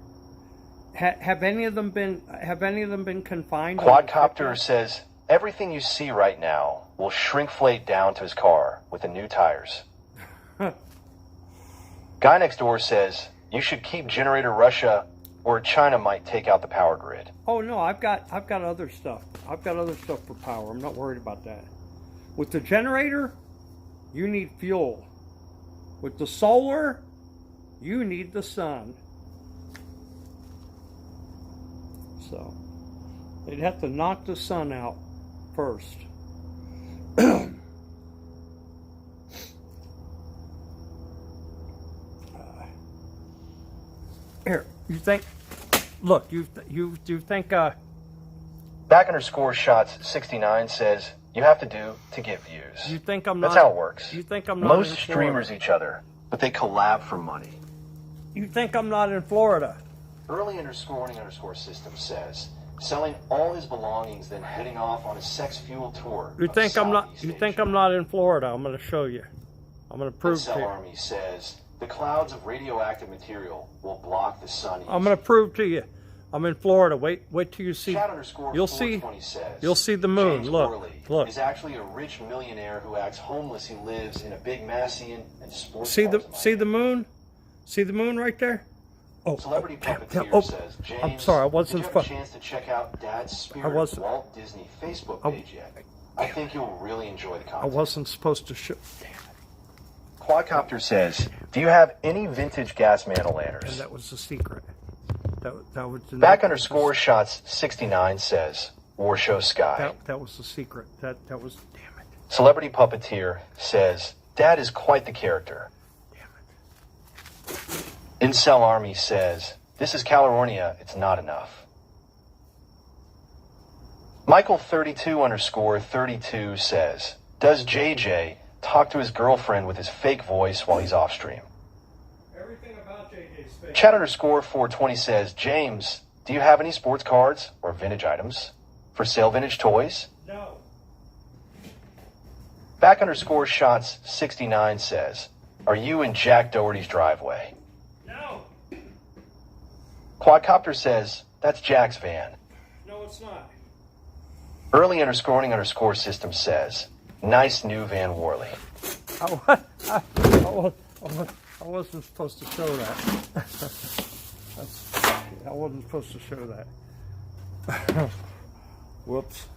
Have any of them been confined? Quadcopter says, everything you see right now will shrinkflate down to his car with the new tires. Guy next door says, you should keep generator Russia, or China might take out the power grid. Oh no, I've got other stuff. I've got other stuff for power. I'm not worried about that. With the generator, you need fuel. With the solar, you need the sun. So they'd have to knock the sun out first. Here, you think? Look, you think? Back_shots69 says, you have to do to get views. You think I'm not? That's how it works. You think I'm not? Most in streamers Florida? each other, but they collab for money. You think I'm not in Florida? Early_warning_system says, selling all his belongings, then heading off on a sex-fueled tour. You think I'm not? You think I'm not in Florida? I'm going to show you. I'm going to prove to Incel you. Army says, the clouds of radioactive material will block the sun. I'm going to prove to you. I'm in Florida. Wait till you see. You'll see. Says, You'll see the moon. James Look, Worley look. is actually a rich millionaire who acts homeless. He lives in a big Massian and sports. See the moon? See the moon right there? Oh, Celebrity Puppeteer oh, says, James, I'm sorry, I wasn't. did you have a chance to check out Dad's Spirit Walt Disney Facebook page yet? I think you'll really enjoy the content. I wasn't supposed to show. Damn it. Quadcopter says, do you have any vintage gas mantle lanterns? And that was the secret. That was the Back_shots69 says, Warshow Sky. That was the secret. That was, damn it. Celebrity Puppeteer says, Dad is quite the character. Damn it. Incel Army says, this is California, it's not enough. Michael32_32 says, does JJ talk to his girlfriend with his fake voice while he's off stream. Everything about JJ's fake. Chat underscore 420 says, James, do you have any sports cards or vintage items? For sale vintage toys? No. Back underscore shots 69 says, are you in Jack Doherty's driveway? No. Quadcopter says, that's Jack's van. No, it's not. Early underscore system says, nice new Van Worley. I wasn't supposed to show that. I wasn't supposed to show that. Whoops.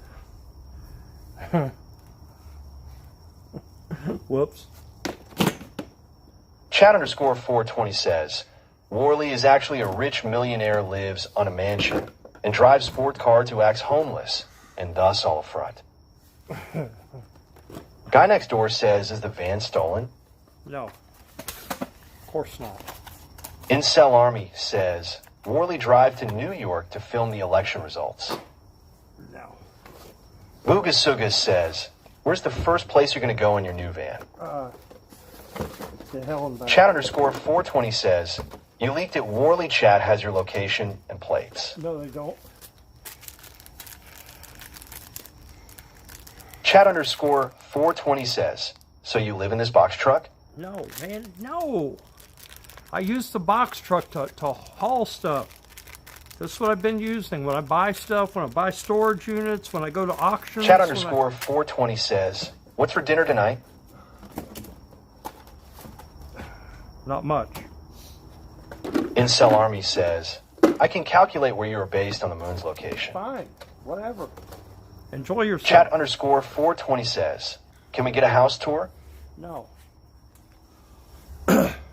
Whoops. Chat underscore 420 says, Worley is actually a rich millionaire, lives on a mansion, and drives sport cars who acts homeless, and thus all a front. Guy next door says, is the van stolen? No. Of course not. Incel Army says, Worley drive to New York to film the election results. No. Boogasugas says, where's the first place you're going to go in your new van? The hell and back. Chat underscore 420 says, you leaked it. Worley chat has your location and plates. No, they don't. Chat underscore 420 says, so you live in this box truck? No, man, no. I use the box truck to haul stuff. That's what I've been using when I buy stuff, when I buy storage units, when I go to auctions. Chat underscore 420 says, what's for dinner tonight? Not much. Incel Army says, I can calculate where you are based on the moon's location. Fine, whatever. Enjoy yourself. Chat underscore 420 says, can we get a house tour? No.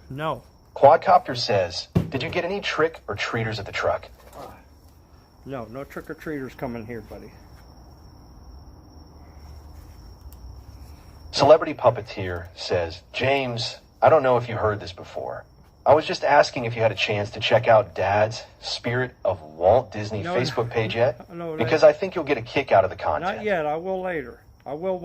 No. Quadcopter says, did you get any trick or treaters at the truck? No, no trick-or-treaters coming here, buddy. Celebrity Puppeteer says, James, I don't know if you heard this before. I was just asking if you had a chance to check out Dad's Spirit of Walt Disney No, Facebook page yet, no, because I think you'll get a kick out of the content. Not yet. I will later. I will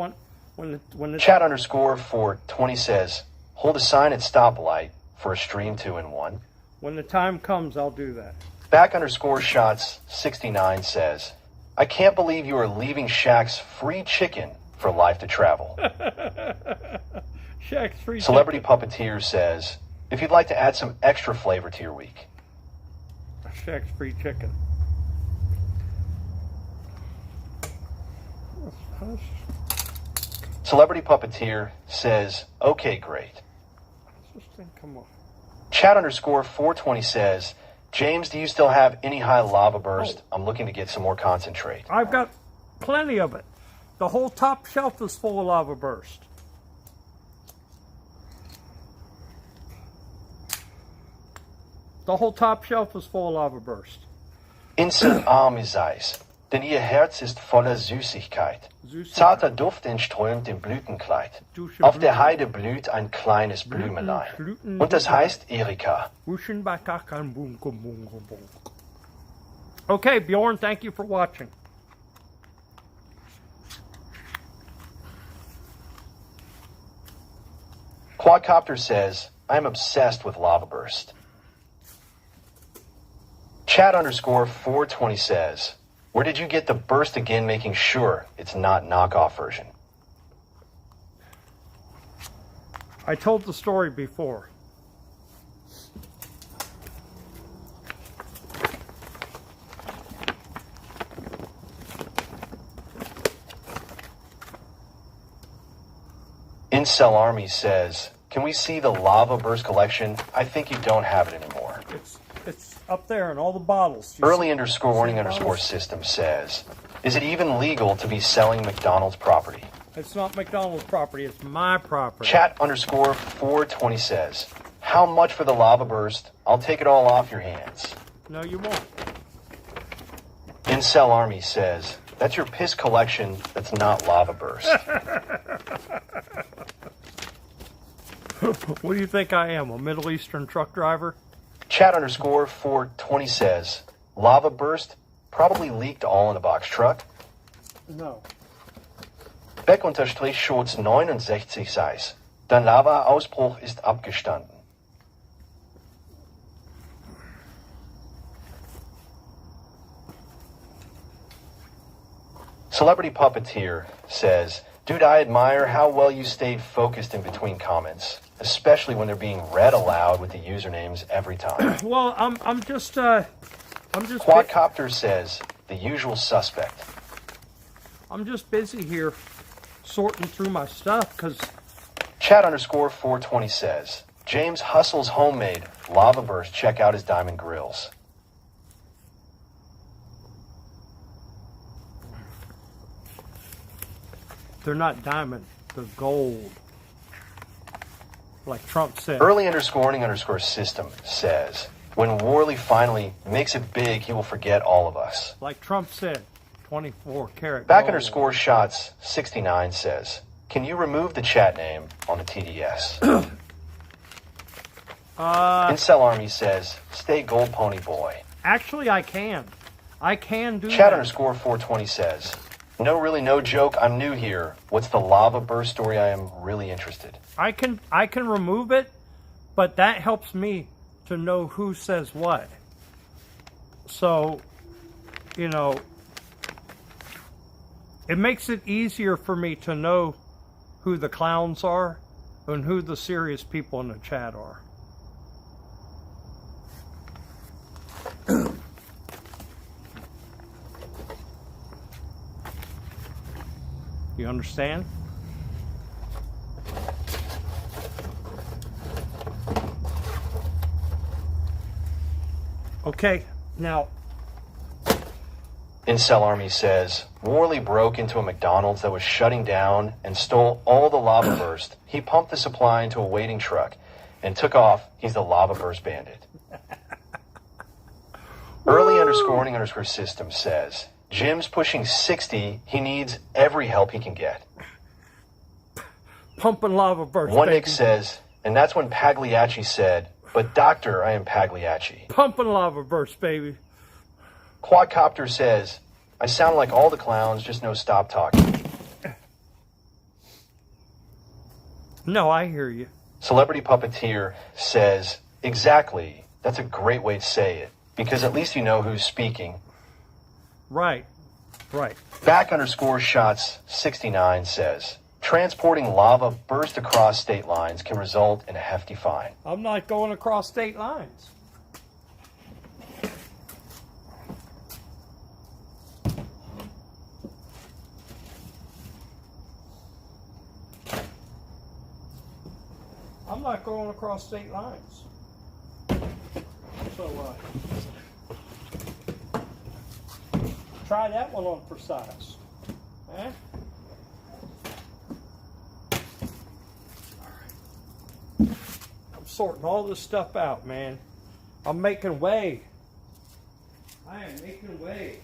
when the Chat underscore 420 says, hold a sign at stoplight for a stream 2-in-1. when the time comes, I'll do that. Back underscore shots 69 says, I can't believe you are leaving Shaq's free chicken for Life to Travel. Shaq's free. Celebrity Puppeteer says, if you'd like to add some extra flavor to your week. Shaq's free chicken. Celebrity Puppeteer says, okay, great. This thing come off. Chat underscore 420 says, James, do you still have any high lava burst? I'm looking to get some more concentrate. I've got plenty of it. The whole top shelf is full of lava burst. The whole top shelf is full of lava burst. Insel Arm ist Eis, denn ihr Herz ist voller Süßigkeit. Zarter Duft entströmt im Blütenkleid. Auf der Heide blüht ein kleines Blümelein. Und das heißt Erika. Okay, Bjorn, thank you for watching. Quadcopter says, I'm obsessed with lava burst. Chat underscore 420 says, where did you get the burst again, making sure it's not knockoff version? I told the story before. Incel Army says, can we see the lava burst collection? I think you don't have it anymore. It's up there in all the bottles. Early underscore warning underscore system says, is it even legal to be selling McDonald's property? It's not McDonald's property, it's my property. Chat underscore 420 says, how much for the lava burst? I'll take it all off your hands. No, you won't. Incel Army says, that's your piss collection, that's not lava burst. What do you think I am, a Middle Eastern truck driver? Chat underscore 420 says, lava burst probably leaked all in a box truck. No. Beck_Schutz 69 Seis. Dein Lava-Ausbruch ist abgestanden. Celebrity Puppeteer says, dude, I admire how well you stayed focused in between comments, especially when they're being read aloud with the usernames every time. Well, I'm just Quadcopter says, the usual suspect. I'm just busy here sorting through my stuff because Chat_420 says, James hustles homemade lava burst. Check out his diamond grills. they're not diamond, they're gold. Like Trump said. Early__system says, when Worley finally makes it big, he will forget all of us. Like Trump said, 24 karat Back_ shots 69 says, can you remove the chat name on the TDS? Incel Army says, stay gold pony boy. Actually, I can do Chat that. _420 says, no joke, I'm new here. What's the lava burst story? I am really interested. I can remove it, but that helps me to know who says what. So, you know, it makes it easier for me to know who the clowns are and who the serious people in the chat are. You understand? Okay, now. Incel Army says, Worley broke into a McDonald's that was shutting down and stole all the lava burst. He pumped the supply into a waiting truck and took off. He's the lava burst bandit. Early__system says, Jim's pushing 60. He needs every help he can get. Pumping lava burst. One Nick says, and that's when Pagliacci said, but doctor, I am Pagliacci. Pumping lava burst, baby. Quadcopter says, I sound like all the clowns, just no stop talking. No, I hear you. Celebrity Puppeteer says, exactly. That's a great way to say it, because at least you know who's speaking. Right. Back_shots 69 says, transporting lava burst across state lines can result in a hefty fine. I'm not going across state lines. I'm not going across state lines. So, try that one on for size. Eh? I'm sorting all this stuff out, man. I'm making way. I am making way.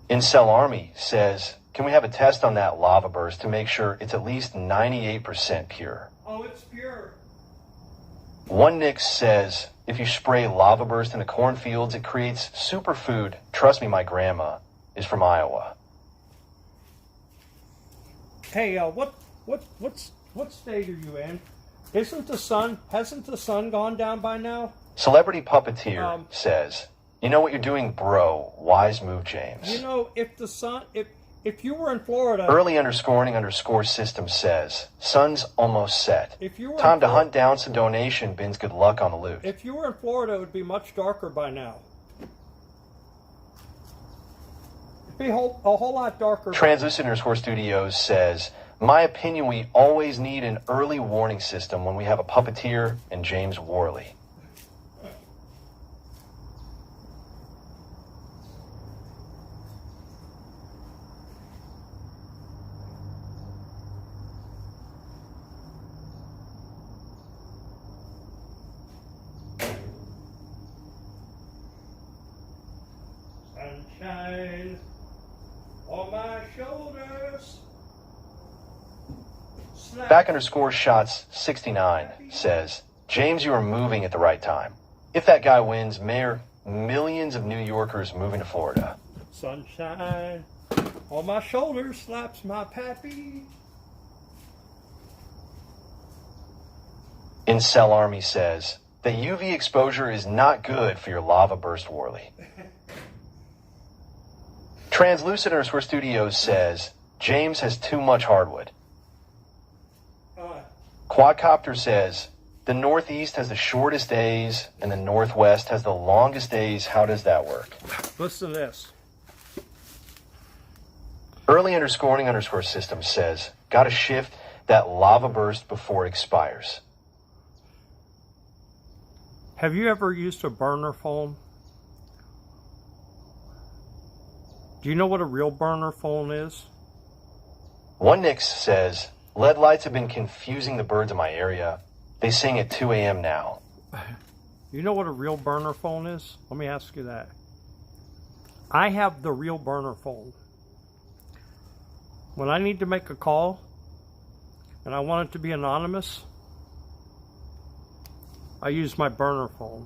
Incel Army says, can we have a test on that lava burst to make sure it's at least 98% pure? Oh, it's pure. One Nick says, if you spray lava burst in the cornfields, it creates superfood. Trust me, my grandma is from Iowa. Hey, what state are you in? Hasn't the sun gone down by now? Celebrity Puppeteer says, you know what you're doing, bro. Wise move, James. You know, if you were in Florida. Early__system says, sun's almost set. Time to hunt down some donation bins. Good luck on the loot. If you were in Florida, it would be much darker by now. It'd be a whole lot darker. Translucent_studios says, my opinion, we always need an early warning system when we have a puppeteer and James Worley. Sunshine on my shoulders. Back_shots 69 says, James, you are moving at the right time. If that guy wins, Mayor, millions of New Yorkers moving to Florida. Sunshine on my shoulders slaps my pappy. Incel Army says that UV exposure is not good for your lava burst Worley. Translucent underscore Studios says James has too much hardwood. Quadcopter says the Northeast has the shortest days and the Northwest has the longest days. How does that work? Listen to this. Early underscore system says gotta shift that lava burst before it expires. Have you ever used a burner phone? Do you know what a real burner phone is? One Nix says LED lights have been confusing the birds in my area. They sing at 2 a.m. now. You know what a real burner phone is? Let me ask you that. I have the real burner phone. When I need to make a call and I want it to be anonymous, I use my burner phone.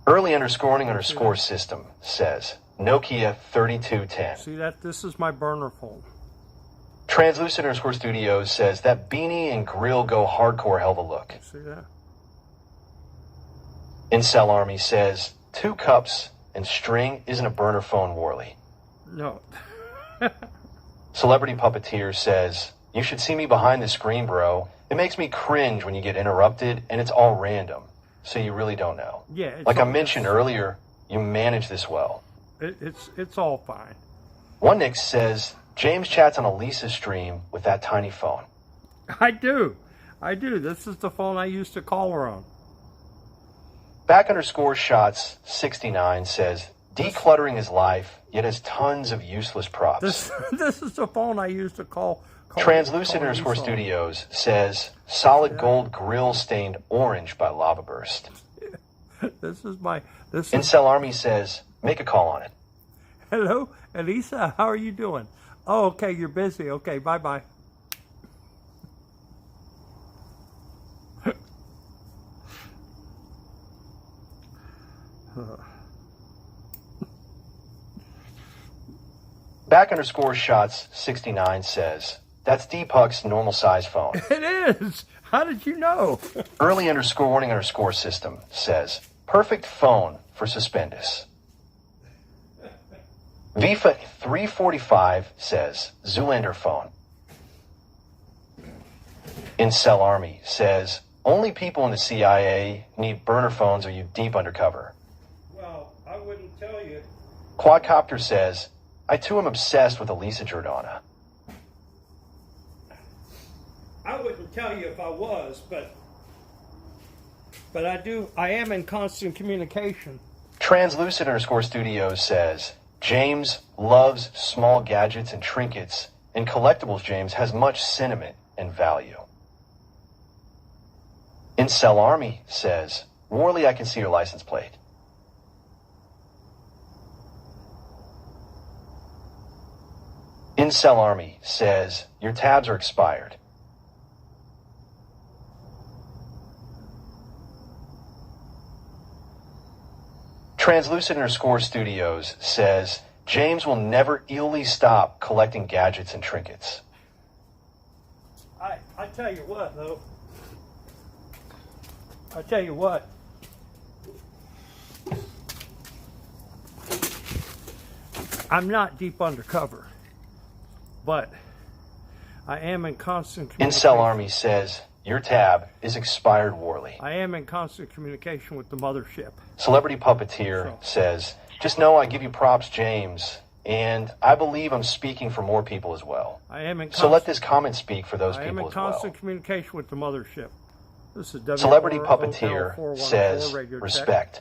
Early underscore system says Nokia 3210. See that? This is my burner phone. Translucent underscore Studios says that beanie and grill go hardcore hell of a look. See that? Incel Army says 2 cups and string isn't a burner phone Worley. No. Celebrity Puppeteer says, you should see me behind the screen, bro. It makes me cringe when you get interrupted and it's all random. So you really don't know. Yeah. Like I mentioned earlier, you manage this well. It's all fine. One Nix says, James chats on Elisa's stream with that tiny phone. I do. This is the phone I used to call her on. Back underscore shots 69 says, decluttering is life, yet has tons of useless props. This is the phone I used to call Translucent underscore Studios says, solid gold grill stained orange by lava burst. Incel Army says, make a call on it. Hello, Elisa, how are you doing? Oh, okay, you're busy. Okay, bye-bye. Back underscore shots 69 says, that's Deepuk's normal size phone. It is. How did you know? Early underscore warning underscore system says, perfect phone for Suspendus. Vifa 345 says, Zoolander phone. Incel Army says, only people in the CIA need burner phones or you deep undercover. Well, I wouldn't tell you. Quadcopter says, I too am obsessed with Elisa Jordana. I wouldn't tell you if I was, but I am in constant communication. Translucent underscore Studios says, James loves small gadgets and trinkets, and collectibles James has much sentiment and value. Incel Army says, Worley, I can see your license plate. Incel Army says, your tabs are expired. Translucent underscore Studios says, James will never illy stop collecting gadgets and trinkets. I tell you what, though. I tell you what. I'm not deep undercover, but I am in constant communication. Incel Army says, your tab is expired, Worley. I am in constant communication with the mothership. Celebrity Puppeteer says, just know I give you props, James, and I believe I'm speaking for more people as well. So let this comment speak for those people as well. I am in constant communication with the mothership. This is Celebrity Puppeteer says, respect.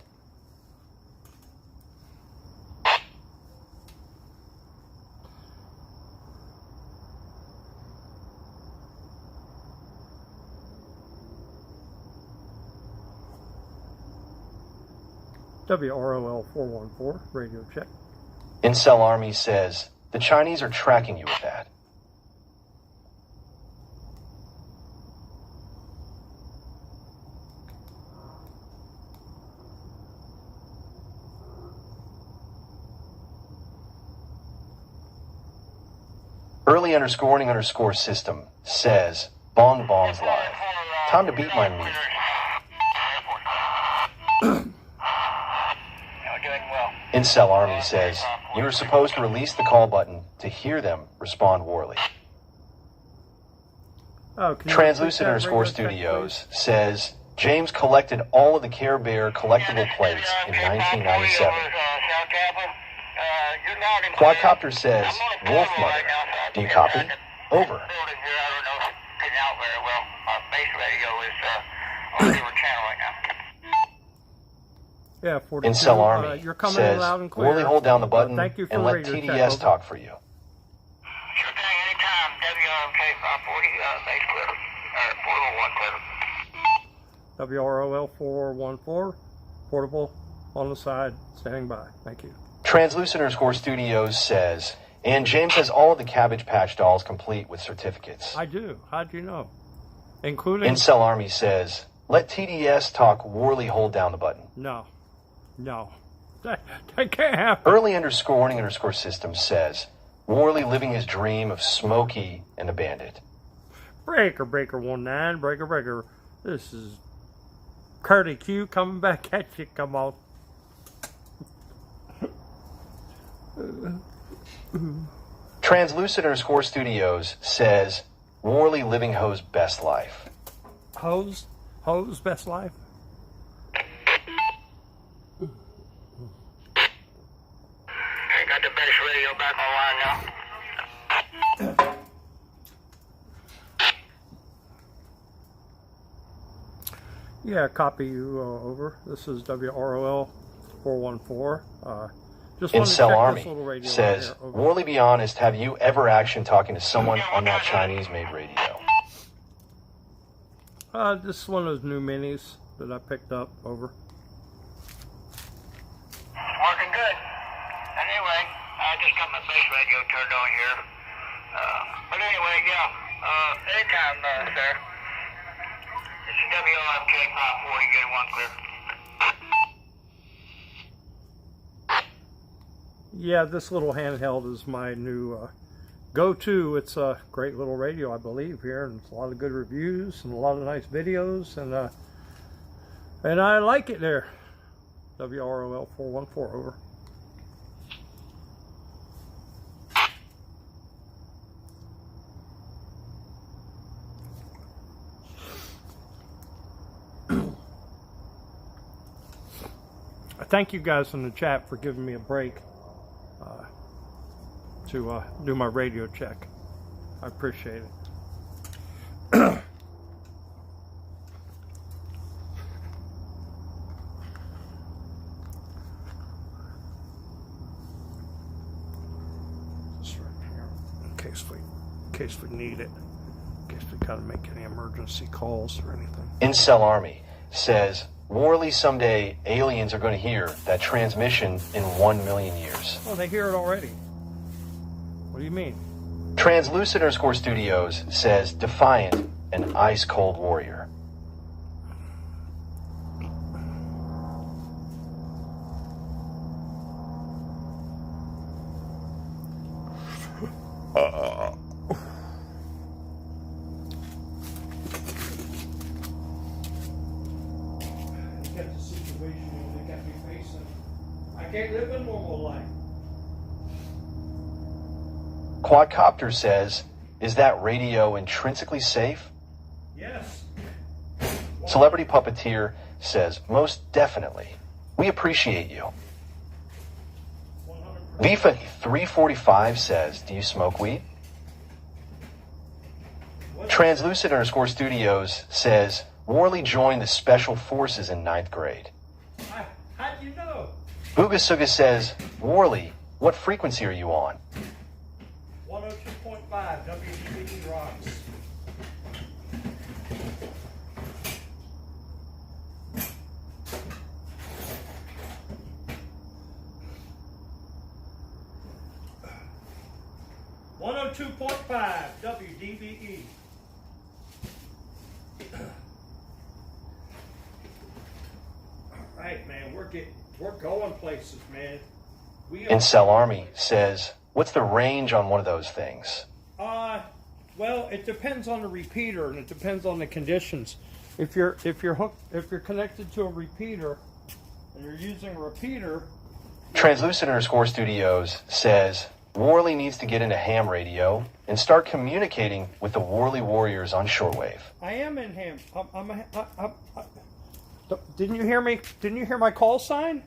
WROL 414, radio check. Incel Army says, the Chinese are tracking you with that. Early__system says, Bong Bong's live. Time to beat my meat. Incel Army says, you are supposed to release the call button to hear them respond warily. Oh, Translucent_Studios says, James collected all of the Care Bear collectible plates in 1997. Quadcopter says, Wolf Mother. Do you copy? Over. Yeah, 42. Incel Army you're coming says, in loud and clear. Really hold down the button Thank you for and let radio check, TDS over. talk for you. Sure thing, anytime. WRMK 540, base clear. 401 clear. WROL 414, portable on the side, standing by. Thank you. Translucent_Studios says, and James has all of the Cabbage Patch dolls complete with certificates. I do. How'd you know? Including... Incel Army says, let TDS talk Warley hold down the button. No. No. That can't happen. Early__system says, Warley living his dream of Smokey and the Bandit. Breaker 19, breaker. This is Curdy Q coming back at you. Come on. Translucent_Studios says, Warley living Ho's best life. Ho's best life? I got the base radio back online now. Yeah, copy you over. This is WROL 414. Just wanted to Incel check Army this little radio says, right here. Over. Warley, be honest, have you ever action talking to someone on that Chinese-made radio? This is one of those new minis that I picked up. Over. Working good. Anyway, I just got my base radio turned on here. But anyway, yeah. Anytime, sir. This is WRMK 540, get one clear. Yeah, this little handheld is my new go-to. It's a great little radio, I believe, here, and it's a lot of good reviews and a lot of nice videos, and I like it there. WROL 414 over. Thank you guys in the chat for giving me a break to do my radio check. I appreciate it. Just right here, in case we need it, in case we gotta make any emergency calls or anything. Incel Army says, Warley, someday aliens are going to hear that transmission in 1 million years. Oh, they hear it already. What do you mean? Translucent_Studios says, Defiant, an ice-cold warrior. Got the situation they got me facing. I can't live a normal life. Quadcopter says, is that radio intrinsically safe? Yes. Celebrity Puppeteer says, most definitely. We appreciate you. 100%. Vifa345 says, do you smoke weed? Translucent_Studios says, Warley joined the Special Forces in 9th grade. How'd you know? Boogasuga says, Warley, what frequency are you on? 102.5 WDBE rocks. WDBE. All right, man, we're going places, man. Incel Army says, what's the range on one of those things? Well, it depends on the repeater and it depends on the conditions. If you're connected to a repeater and you're using a repeater. Translucent_Studios says Worley needs to get into ham radio and start communicating with the Worley Warriors on shortwave. I am in ham. Didn't you hear me? Didn't you hear my call sign?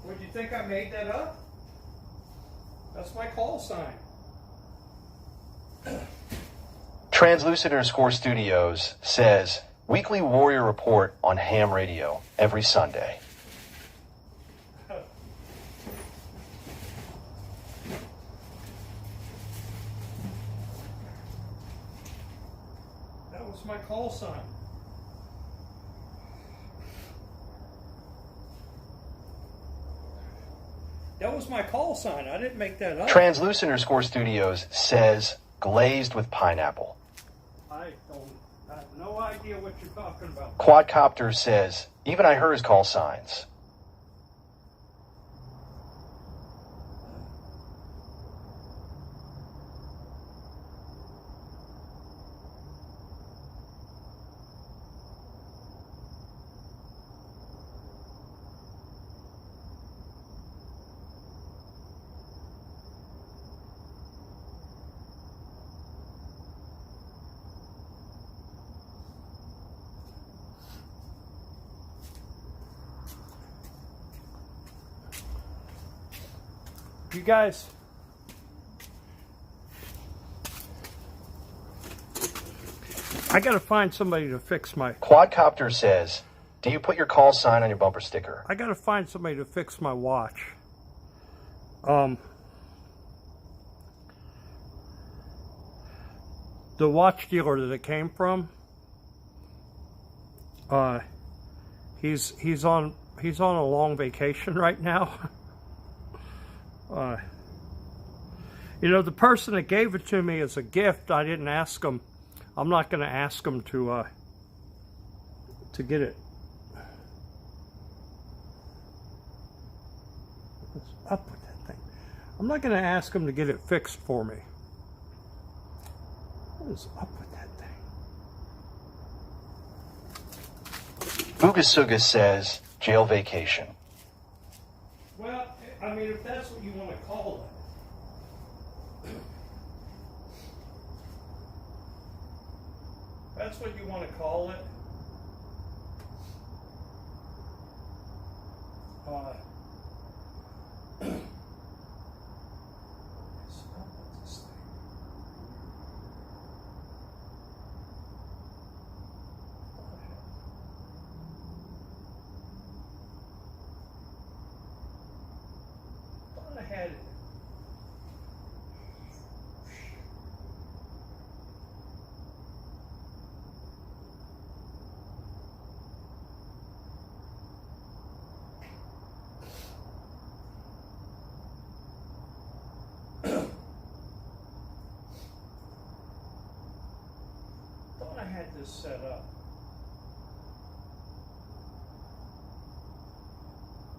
Would you think I made that up? That's my call sign. Translucent_Studios says weekly Warrior report on ham radio every Sunday. That was my call sign. That was my call sign. I didn't make that up. Translucent_Studios says glazed with pineapple. I have no idea what you're talking about. Quadcopter says even I heard his call signs. You guys, I gotta find somebody to fix my. Quadcopter says, do you put your call sign on your bumper sticker? I gotta find somebody to fix my watch. The watch dealer that it came from, he's on a long vacation right now. You know, the person that gave it to me as a gift, I didn't ask him. I'm not going to ask him to get it. What's up with that thing? I'm not going to ask him to get it fixed for me. What is up with that thing? Boogasuga says jail vacation. Well, I mean, if that's what you want to call it. That's what you want to call it. I had it. Thought I had this set up.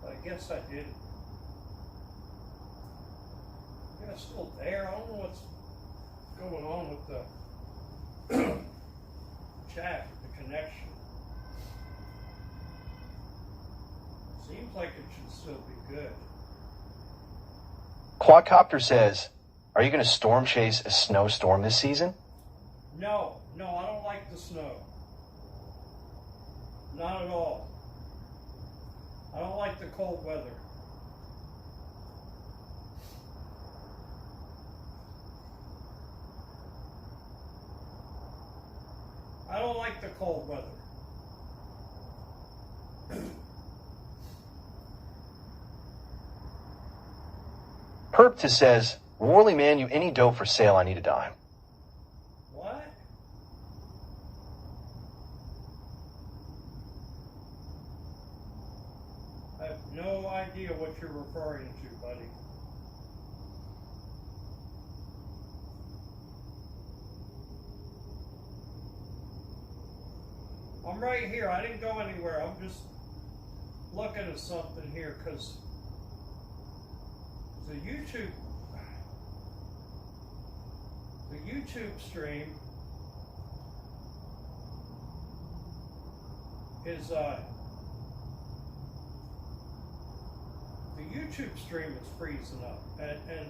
But I guess I didn't. Yeah, it's still there. I don't know what's going on with the chat, the connection. Seems like it should still be good. Quadcopter says, are you going to storm chase a snowstorm this season? No, I don't like the snow. Not at all. I don't like the cold weather. I don't like the cold weather. Perpta says, Worley man, you any dope for sale, I need a dime. What? I have no idea what you're referring to, buddy. I'm right here. I didn't go anywhere. I'm just looking at something here because the YouTube stream is freezing up, and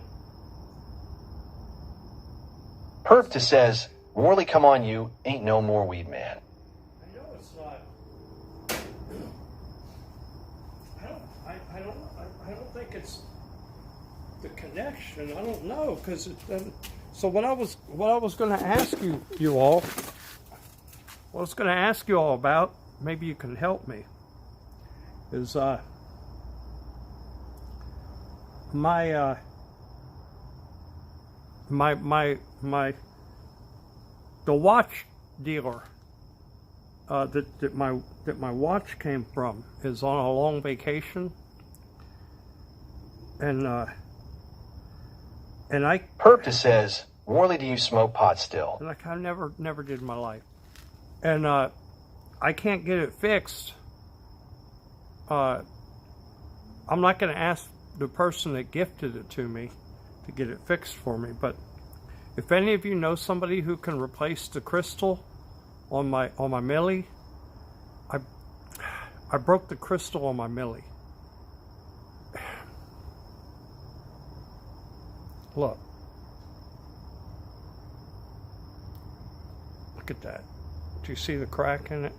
Perp to says, Worley, come on you, ain't no more weed man. I know it's not. I don't think it's the connection. I don't know, because so what I was going to ask you all. What I was going to ask you all about, maybe you can help me, is my the watch dealer that my watch came from is on a long vacation, and I Perp says, Worley, do you smoke pot still? like I never did in my life, and I can't get it fixed. I'm not going to ask the person that gifted it to me to get it fixed for me, but if any of you know somebody who can replace the crystal on my Millie, I broke the crystal on my Millie. Look at that. Do you see the crack in it?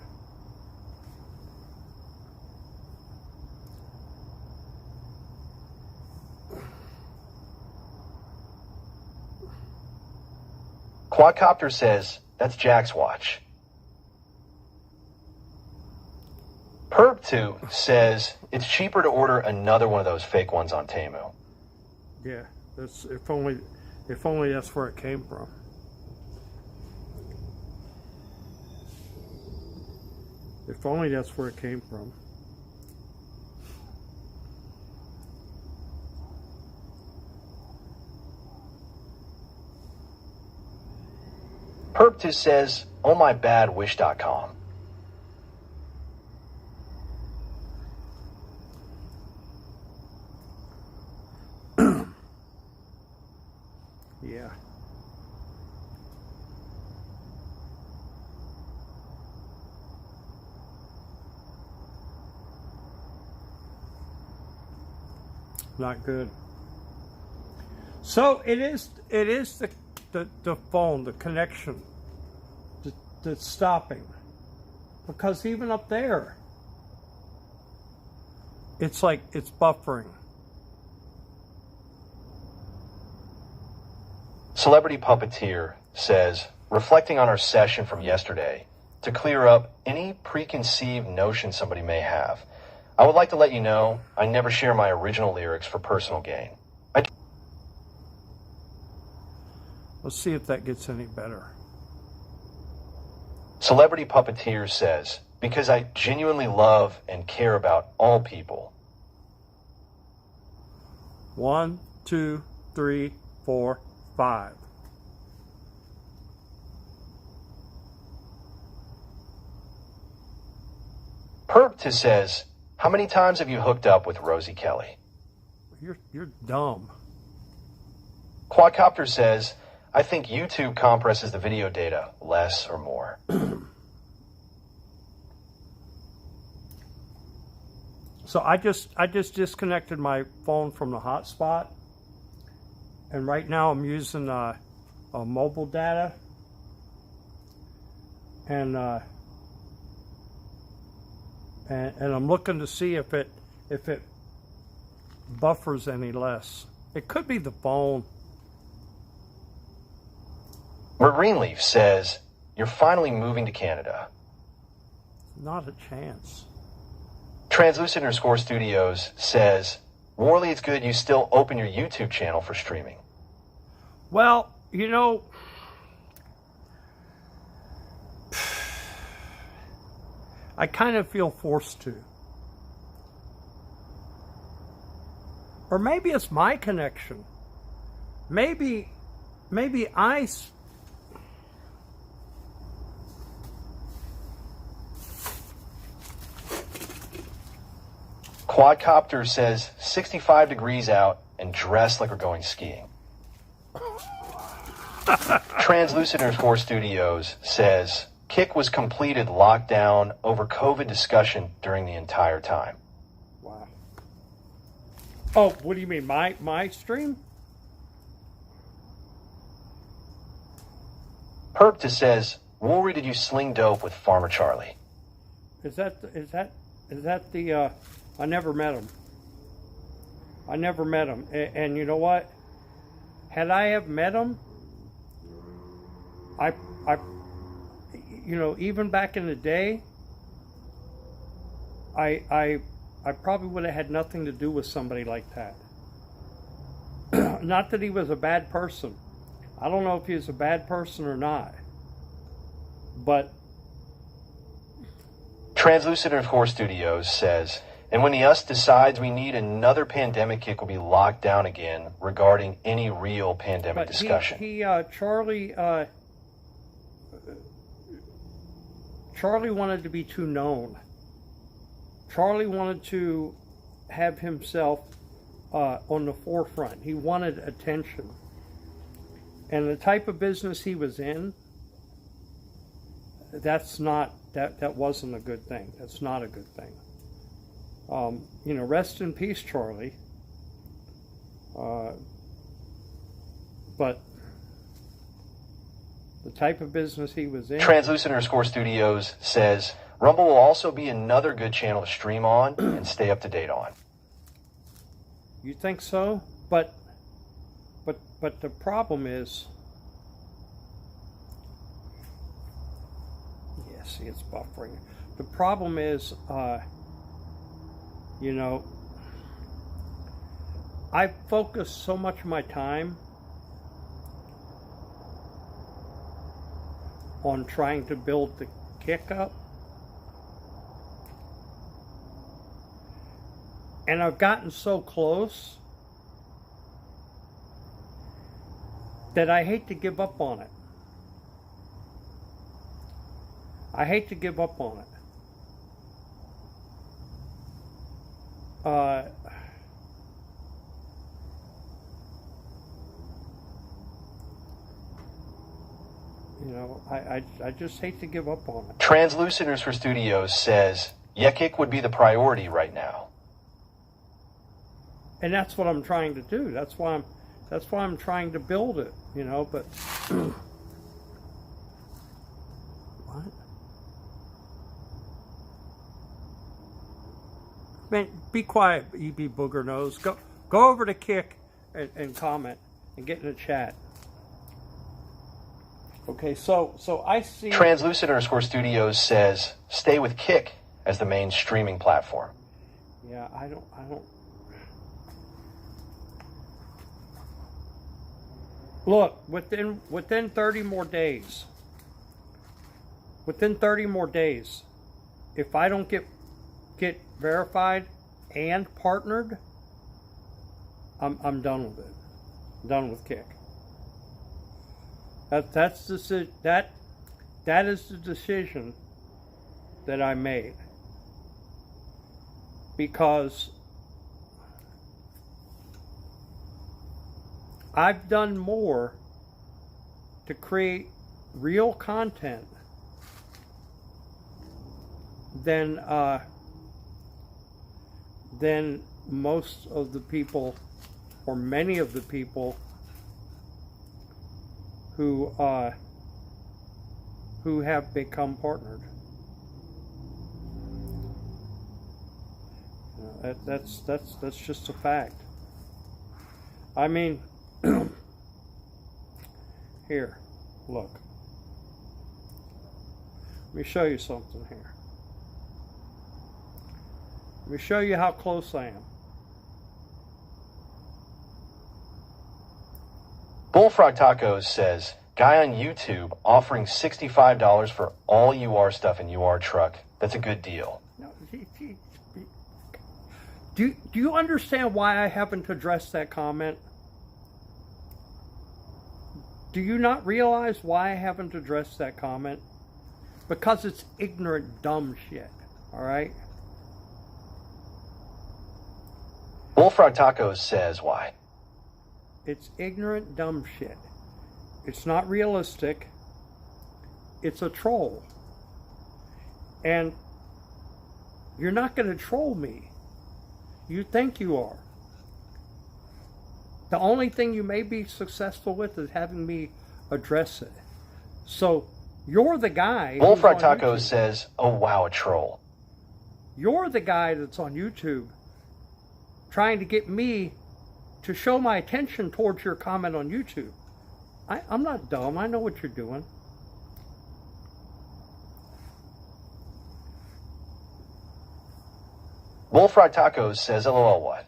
Quadcopter says, that's Jack's watch. Perp2 says, it's cheaper to order another one of those fake ones on Temu. Yeah, that's if only that's where it came from. If only that's where it came from. Perp2 says, oh my bad, wish.com. Yeah. Not good. So it is the phone, the connection that's stopping, because even up there it's like it's buffering. Celebrity Puppeteer says, reflecting on our session from yesterday, to clear up any preconceived notion somebody may have, I would like to let you know I never share my original lyrics for personal gain. Let's see if that gets any better. Celebrity Puppeteer says, because I genuinely love and care about all people. 1, 2, 3, 4, 5. Perp2 says, how many times have you hooked up with Rosie Kelly? You're dumb. Quadcopter says, I think YouTube compresses the video data less or more. So I just disconnected my phone from the hotspot, and right now I'm using a mobile data, and I'm looking to see if it buffers any less. It could be the phone. Marine Leaf says, you're finally moving to Canada. Not a chance. Translucent_Studios says, Worley, it's good you still open your YouTube channel for streaming. Well, you know, I kind of feel forced to. Or maybe it's my connection. Maybe I... Quadcopter says 65 degrees out, and dress like we're going skiing. Translucent_Studios says Kick was completed lockdown over COVID discussion during the entire time. Wow. Oh, what do you mean? My stream? Perpta says, Woolry, did you sling dope with Farmer Charlie? Is that the I never met him. I never met him. And you know what? Had I have met him, I even back in the day, I probably would have had nothing to do with somebody like that. Not that he was a bad person. I don't know if he was a bad person or not. But Translucent_Studios says, and when the US decides we need another pandemic, Kick will be locked down again regarding any real pandemic discussion. Charlie wanted to be too known. Charlie wanted to have himself on the forefront. He wanted attention. And the type of business he was in, that wasn't a good thing. That's not a good thing. Rest in peace, Charlie. But the type of business he was in. Translucent_Studios says Rumble will also be another good channel to stream on and stay up to date on. You think so? But the problem is, yeah, see, it's buffering. The problem is, I focus so much of my time on trying to build the Kick up, and I've gotten so close that I hate to give up on it. I hate to give up on it. I just hate to give up on it. Translucent_Studios says Kick would be the priority right now. And that's what I'm trying to do. That's why I'm trying to build it, but what? Man, be quiet, EB Booger Nose. Go over to Kick and comment and get in the chat. Okay, so I see. Translucent_Studios says stay with Kick as the main streaming platform. Yeah, I don't. Look, within 30 more days. Within 30 more days, if I don't get verified and partnered, I'm done with it. I'm done with Kick. That is the decision that I made, because I've done more to create real content than most of the people, or many of the people, who have become partnered. That's just a fact. I mean, here, look. Let me show you something here. Let me show you how close I am. Bullfrog Tacos says, guy on YouTube offering $65 for all UR stuff in UR truck. That's a good deal. No, do you understand why I haven't addressed that comment? Do you not realize why I haven't addressed that comment? Because it's ignorant, dumb shit. All right? Bullfrog Tacos says why. It's ignorant, dumb shit. It's not realistic. It's a troll. And you're not going to troll me. You think you are. The only thing you may be successful with is having me address it. So you're the guy. Bullfrog Tacos says, oh wow, a troll. You're the guy that's on YouTube trying to get me to show my attention towards your comment on YouTube. I'm not dumb. I know what you're doing. Bullfrog Tacos says, LOL what?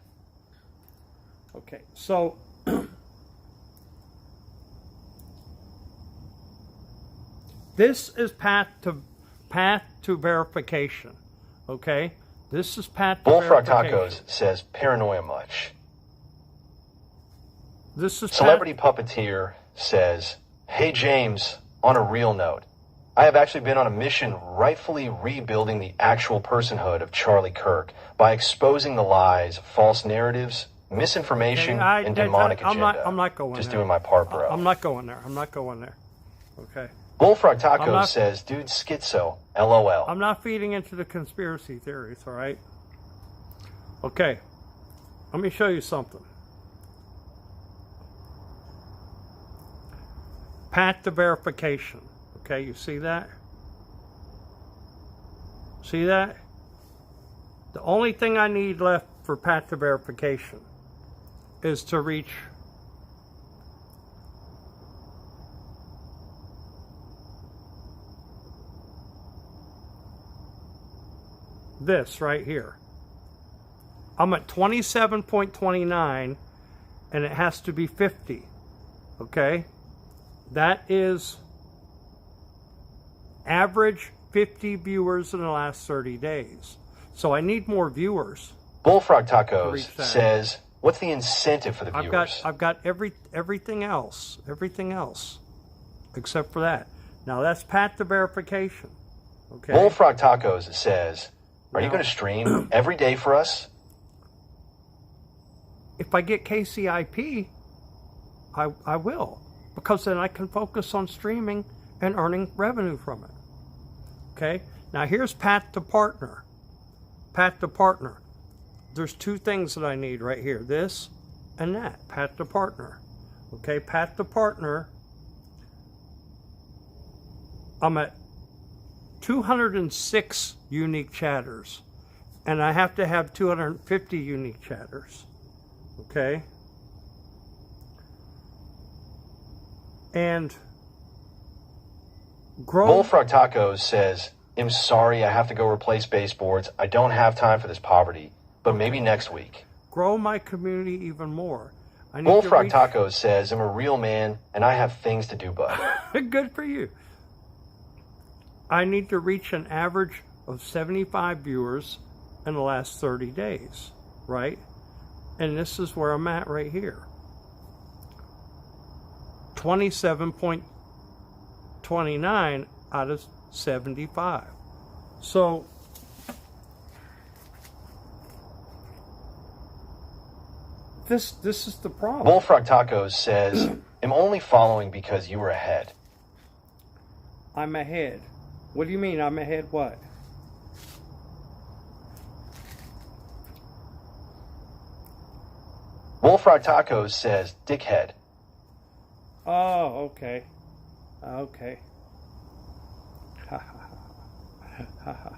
Okay, so this is path to verification. Okay, this is path to Bullfrog verification. Tacos says, paranoia much. This is Celebrity Puppeteer says, hey James, on a real note, I have actually been on a mission rightfully rebuilding the actual personhood of Charlie Kirk by exposing the lies, false narratives, misinformation, and demonic agenda. I'm not going Just there. doing my part, bro. I'm not going there. I'm not going there. Okay. Bullfrog Tacos says, dude, schizo, LOL. I'm not feeding into the conspiracy theories, all right? Okay. Let me show you something. Path to verification. Okay, you see that? See that? The only thing I need left for path to verification is to reach this right here. I'm at 27.29 and it has to be 50. Okay? That is average 50 viewers in the last 30 days. So I need more viewers. Bullfrog Tacos says, what's the incentive for the viewers? I've got everything else except for that. Now that's path to verification. Okay. Bullfrog Tacos says, are you going to stream every day for us? If I get KCIP, I will, because then I can focus on streaming and earning revenue from it. Okay. Now here's path to partner. Path to partner. There's two things that I need right here. This and that. Path to partner. Okay. Path to partner. I'm at 206 unique chatters. And I have to have 250 unique chatters. Okay. And grow. Bullfrog Tacos says, I'm sorry, I have to go replace baseboards. I don't have time for this poverty, but maybe next week. Grow my community even more. Bullfrog Tacos says, I'm a real man and I have things to do, bud. Good for you. I need to reach an average of 75 viewers in the last 30 days, right? And this is where I'm at right here. 27.29 out of 75. So this is the problem. Bullfrog Tacos says, I'm only following because you were ahead. I'm ahead. What do you mean I'm ahead what? Bullfrog Tacos says, dickhead. Oh, okay. Okay. Ha ha ha. Ha ha ha.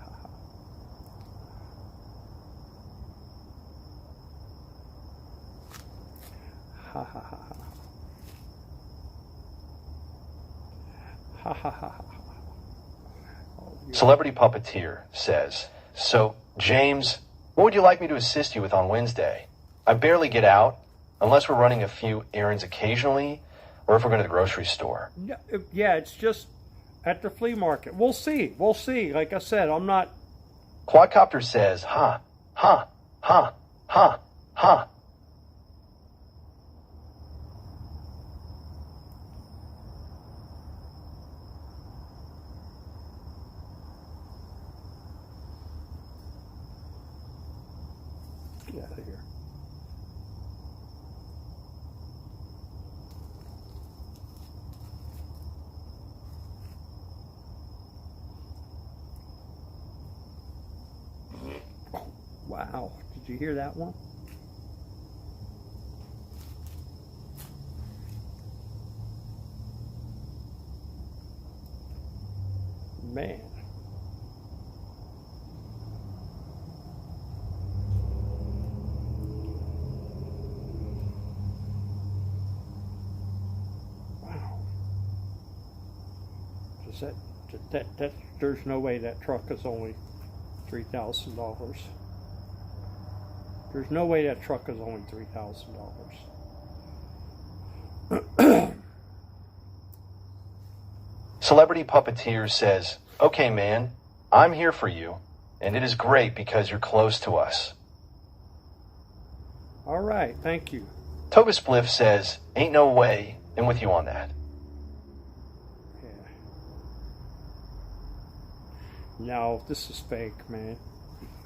Ha ha ha ha. Ha ha ha ha. Celebrity Puppeteer says, so, James, what would you like me to assist you with on Wednesday? I barely get out, unless we're running a few errands occasionally, or if we're going to the grocery store. Yeah, it's just at the flea market. We'll see. We'll see. Like I said, I'm not... Quadcopter says, huh, huh, huh, huh, huh. Get out of here. you hear that one? Man. Wow. That there's no way that truck is only $3,000. There's no way that truck is only $3,000. Celebrity Puppeteer says, okay, man, I'm here for you, and it is great because you're close to us. All right, thank you. Toga Spliff says, ain't no way, and with you on that. Yeah. No, this is fake, man.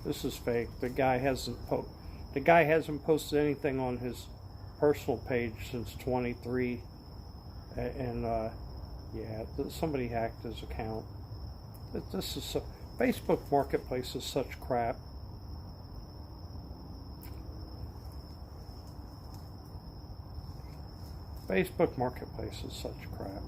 This is fake. The guy hasn't posted anything on his personal page since 23, and yeah, somebody hacked his account. This is Facebook Marketplace is such crap. Facebook Marketplace is such crap.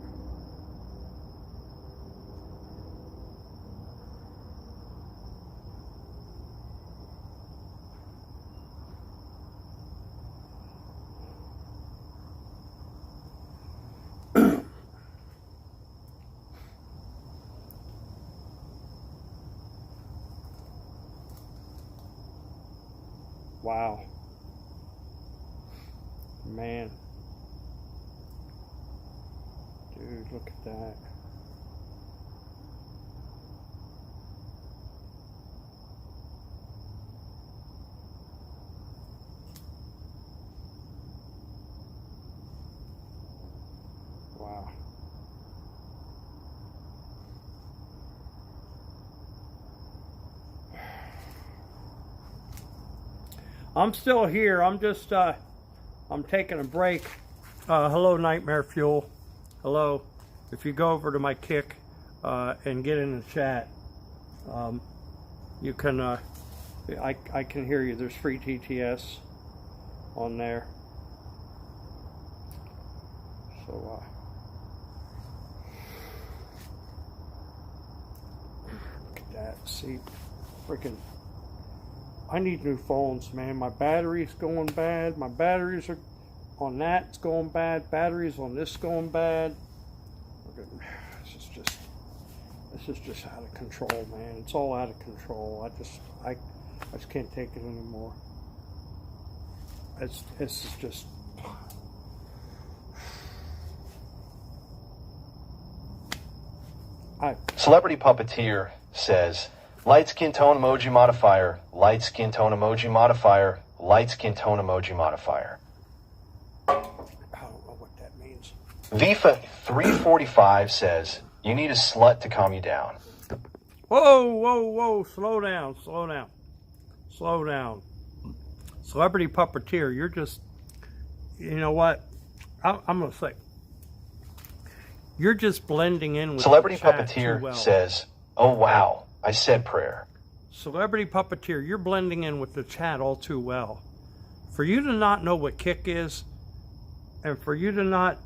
Wow. Man. Dude, look at that. Wow. I'm still here. I'm just, I'm taking a break. Hello, Nightmare Fuel. Hello. If you go over to my Kick and get in the chat, you can, I can hear you. There's free TTS on there. So, look at that. See, freaking. I need new phones, man. My battery's going bad. My batteries are on that. It's going bad. Batteries on this going bad. This is just out of control, man. It's all out of control. I just can't take it anymore. This is just. Celebrity Puppeteer says, light skin tone emoji modifier, light skin tone emoji modifier, light skin tone emoji modifier. I don't know what that means. Vifa 345 says, you need a slut to calm you down. Whoa, whoa, whoa, slow down, slow down. Slow down. Celebrity Puppeteer, you're just, you know what? I'm going to say, you're just blending in with Celebrity the chat Puppeteer too well. says, oh wow, I said prayer. Celebrity Puppeteer, you're blending in with the chat all too well. For you to not know what Kick is, and for you to not,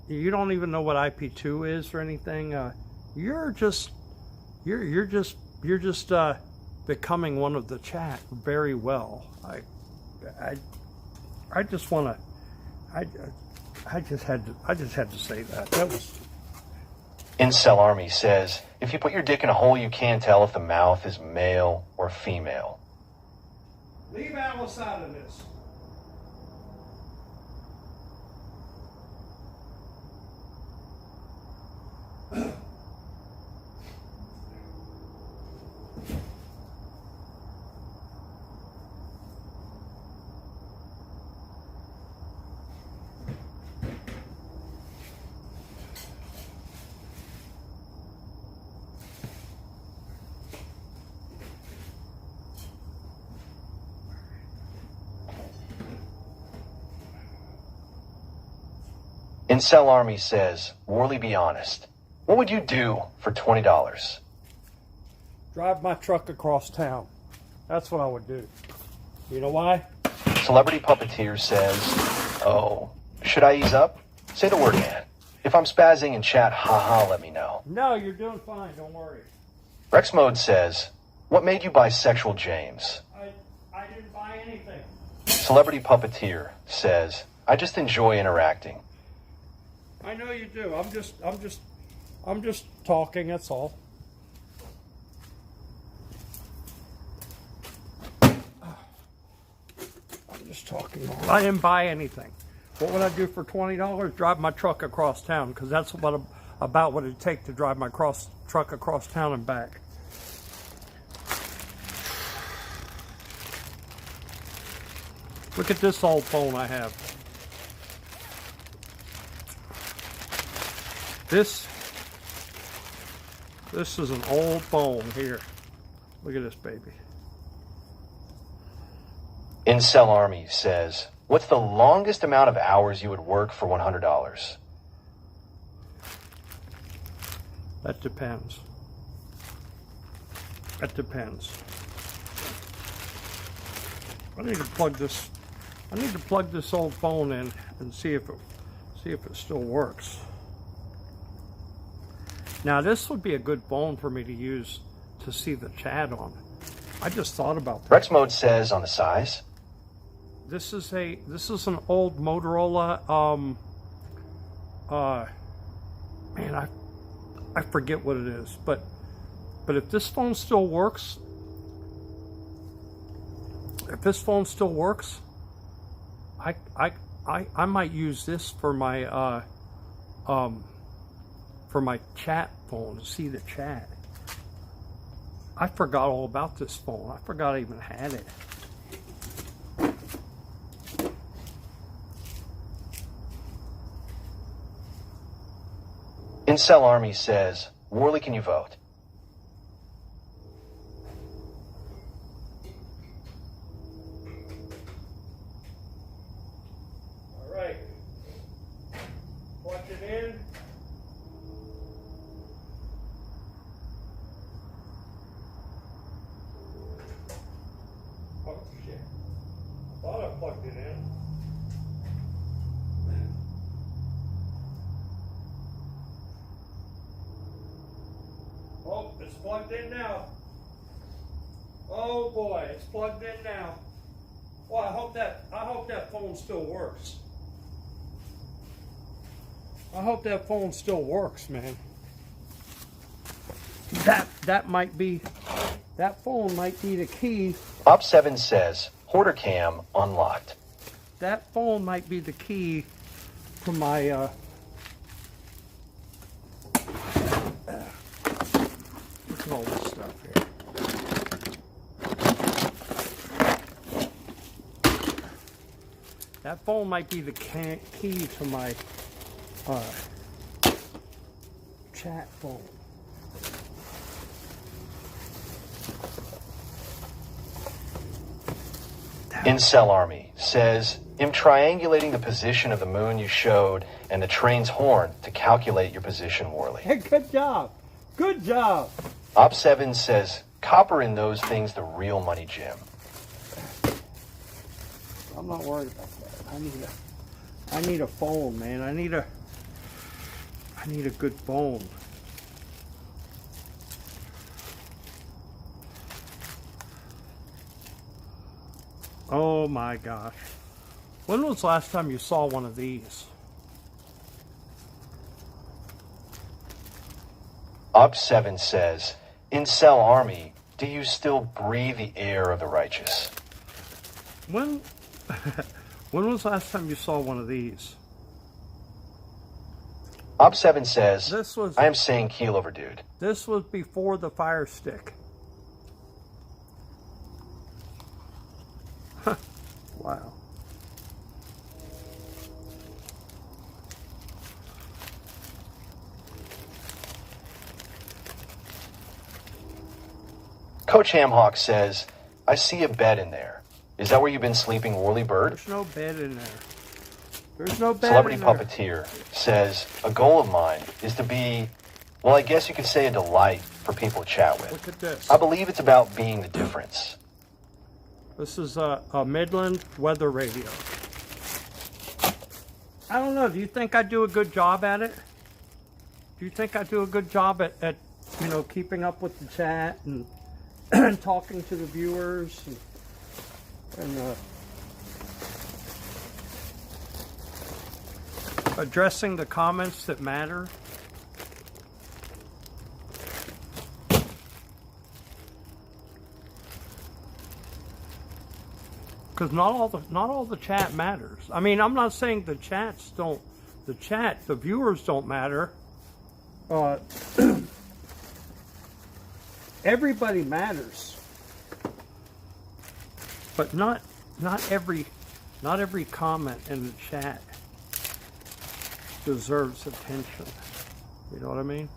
you don't even know what IP2 is or anything. You're just becoming one of the chat very well. I just want to. I just had to say that. That was. Incel Army says, if you put your dick in a hole, you can't tell if the mouth is male or female. Leave Alice out of this. Incel Army says, Worley, be honest. What would you do for $20? Drive my truck across town. That's what I would do. You know why? Celebrity Puppeteer says, oh, should I ease up? Say the word, man. If I'm spazzing in chat, haha, let me know. No, you're doing fine. Don't worry. Rex Mode says, what made you bisexual, James? I didn't buy anything. Celebrity Puppeteer says, I just enjoy interacting. I know you do. I'm just talking. That's all. I'm just talking. I didn't buy anything. What would I do for $20? Drive my truck across town, because that's about what it'd take to drive my truck across town and back. Look at this old phone I have. This is an old phone here. Look at this baby. Incel Army says, what's the longest amount of hours you would work for $100? That depends. That depends. I need to plug this old phone in and see if it still works. Now this would be a good phone for me to use to see the chat on. I just thought about that. Rex Mode says on the size. This is an old Motorola. Man, I forget what it is, but if this phone still works, I might use this for my chat phone to see the chat. I forgot all about this phone. I forgot I even had it. Incel Army says, Worley, can you vote? All right. Plug it in. Oh shit. I thought I plugged it in. Oh, it's plugged in now. Oh boy, it's plugged in now. Well, I hope that phone still works. I hope that phone still works, man. That phone might be the key. Op7 says, Hoarder Cam unlocked. That phone might be the key to my all this stuff here. That phone might be the key to my chat phone. Incel Army says, I'm triangulating the position of the moon you showed and the train's horn to calculate your position, Worley. Hey, good job. Good job. Op7 says, copper in those things the real money, Jim. I'm not worried about that. I need a phone, man. I need a good phone. Oh my gosh. When was the last time you saw one of these? Op7 says, Incel Army, do you still breathe the air of the righteous? When was the last time you saw one of these? Op7 says, I am saying keel over, dude. This was before the Fire Stick. Wow. Coach Hamhawk says, I see a bed in there. Is that where you've been sleeping, Worley Bird? There's no bed in there. There's no bed Celebrity in there. Puppeteer says, a goal of mine is to be, well, I guess you could say a delight for people to chat with. Look at this. I believe it's about being the difference. This is a Midland weather radio. I don't know. Do you think I do a good job at it? Do you think I do a good job at you know, keeping up with the chat and talking to the viewers and addressing the comments that matter? Because not all the chat matters. I mean, I'm not saying the viewers don't matter. Everybody matters, but not every comment in the chat deserves attention. You know what I mean?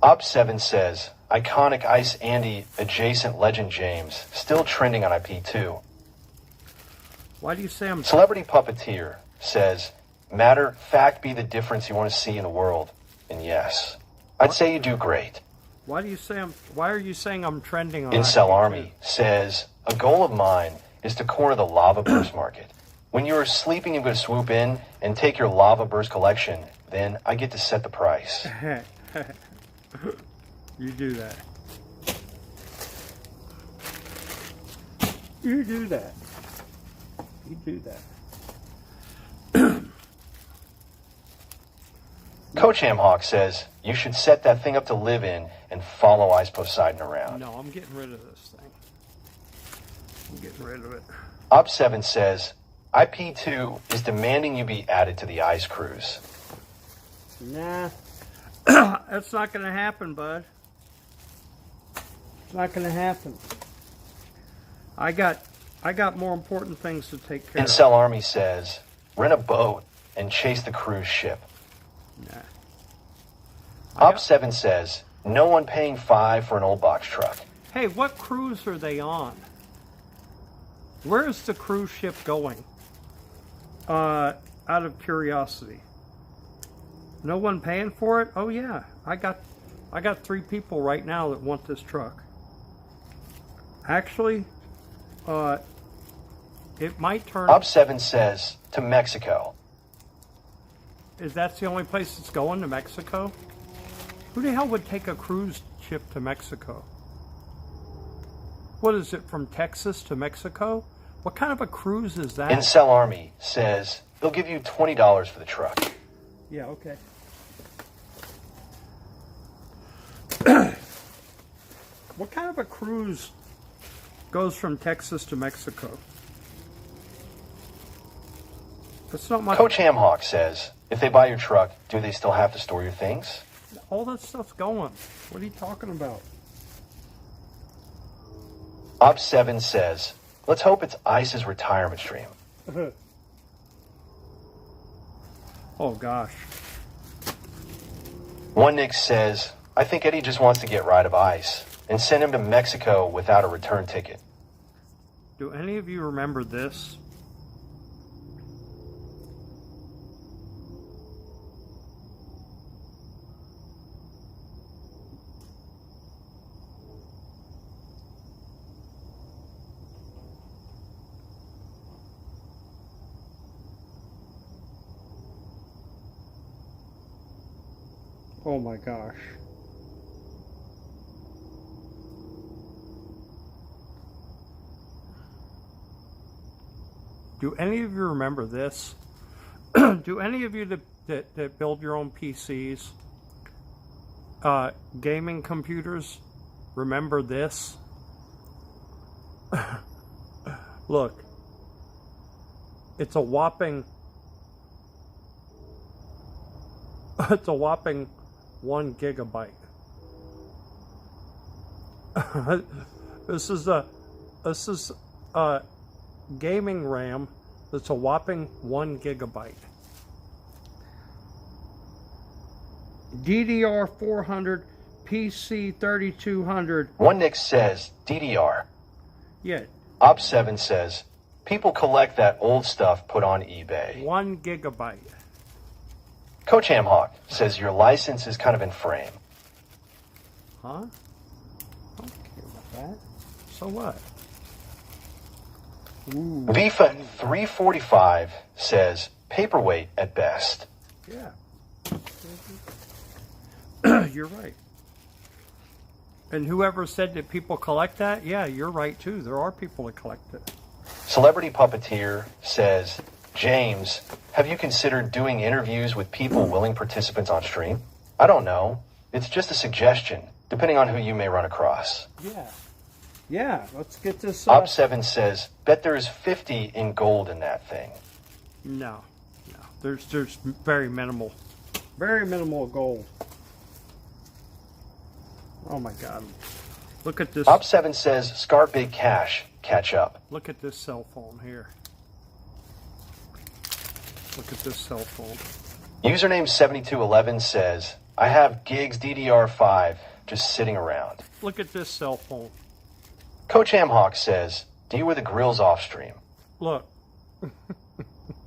Op7 says, iconic Ice Andy adjacent Legend James, still trending on IP2. Why do you say I'm... Celebrity Puppeteer says, matter, fact be the difference you want to see in the world. And yes, I'd say you do great. Why are you saying I'm trending on Incel IP2? Army says, a goal of mine is to corner the lava burst market. When you are sleeping, I'm going to swoop in and take your lava burst collection. Then I get to set the price. You do that. You do that. You do that. Coach Hamhawk says, you should set that thing up to live in and follow Ice Poseidon around. No, I'm getting rid of this thing. I'm getting rid of it. Op7 says, IP2 is demanding you be added to the Ice Cruise. Nah. That's not going to happen, bud. It's not going to happen. I got more important things to take care of. Incel Army says, rent a boat and chase the cruise ship. Nah. Op7 says, no one paying $5 for an old box truck. Hey, what cruise are they on? Where is the cruise ship going? Out of curiosity. No one paying for it? Oh yeah, I got 3 people right now that want this truck. Actually, it might turn... Op7 says, to Mexico. Is that the only place it's going, to Mexico? Who the hell would take a cruise ship to Mexico? What is it, from Texas to Mexico? What kind of a cruise is that? Incel Army says, they'll give you $20 for the truck. Yeah, okay. What kind of a cruise goes from Texas to Mexico? That's not much. Coach Hamhawk says, if they buy your truck, do they still have to store your things? All that stuff's going. What are you talking about? Op7 says, let's hope it's Ice's retirement stream. Oh, gosh. One Nick says, I think Eddie just wants to get rid of Ice and send him to Mexico without a return ticket. Do any of you remember this? Oh my gosh. Do any of you remember this? Do any of you that build your own PCs, gaming computers, remember this? Look, it's a whopping 1 gigabyte. This is a gaming RAM that's a whopping 1 gigabyte. DDR400, PC 3200. One Nick says, DDR. Yeah. Op7 says, people collect that old stuff put on eBay. 1 gigabyte. Coach Hamhawk says your license is kind of in frame. Huh? that. So what? Ooh. VIFA 345 says paperweight at best. Yeah. You're right. And whoever said that people collect that, yeah, you're right too. There are people that collect it. Celebrity Puppeteer says, James, have you considered doing interviews with people willing participants on stream? I don't know. It's just a suggestion, depending on who you may run across. Yeah. Yeah, let's get this. Op7 says, bet there is 50 in gold in that thing. No. There's very minimal gold. Oh my God. Look at this. Op7 says, Scar Big Cash, catch up. Look at this cell phone here. Look at this cell phone. Username 7211 says, I have gigs DDR5 just sitting around. Look at this cell phone. Coach Amhawk says, do you wear the grills off stream? Look.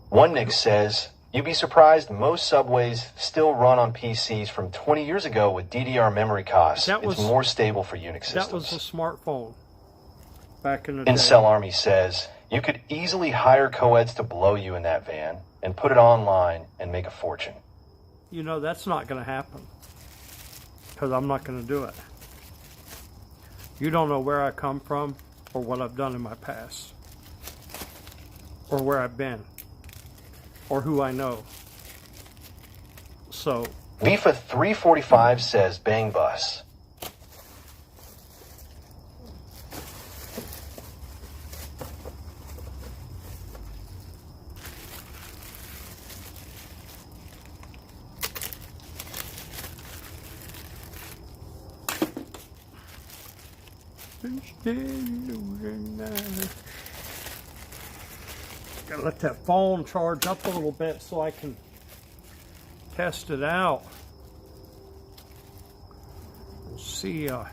One Nick says, you'd be surprised most subways still run on PCs from 20 years ago with DDR memory costs. It's more stable for Unix systems. That was a smartphone back in the day. Incel Army says, you could easily hire co-eds to blow you in that van and put it online and make a fortune. You know, that's not going to happen because I'm not going to do it. You don't know where I come from or what I've done in my past or where I've been or who I know. So VIFA 345 says bang bus. Gotta let that phone charge up a little bit so I can test it out. We'll see. All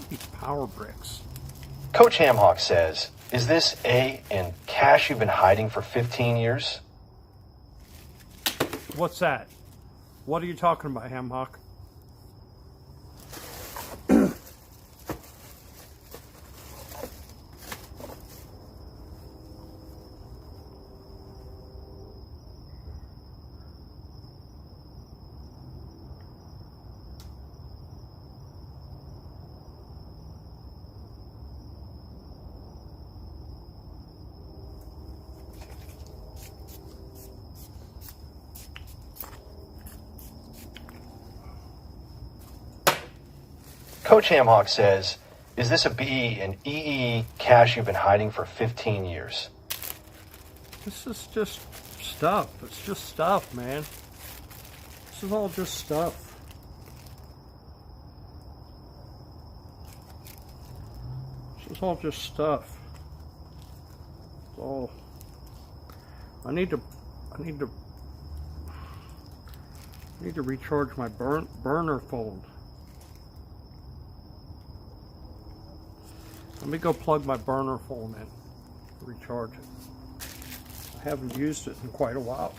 these power bricks. Coach Hamhawk says, is this A and cash you've been hiding for 15 years? What's that? What are you talking about, Hamhawk? Coach Hamhawk says, is this a B and EE cash you've been hiding for 15 years? This is just stuff. It's just stuff, man. This is all just stuff. This is all just stuff. So I need to recharge my burner phone. Let me go plug my burner phone in, recharge it. I haven't used it in quite a while.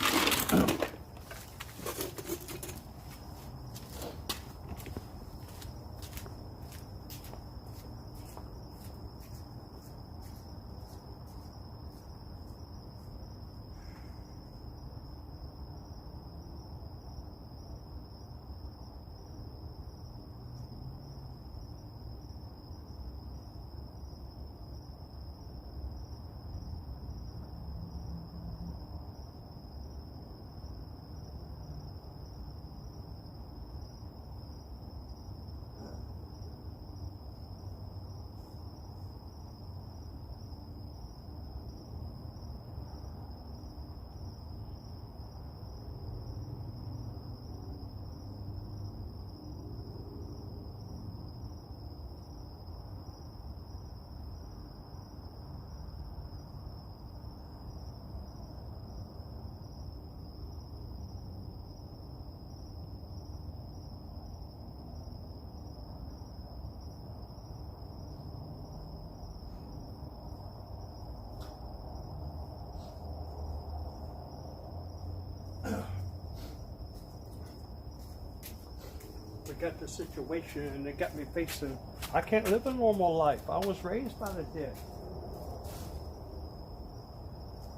got the situation and they got me facing, I can't live a normal life. I was raised by the dead.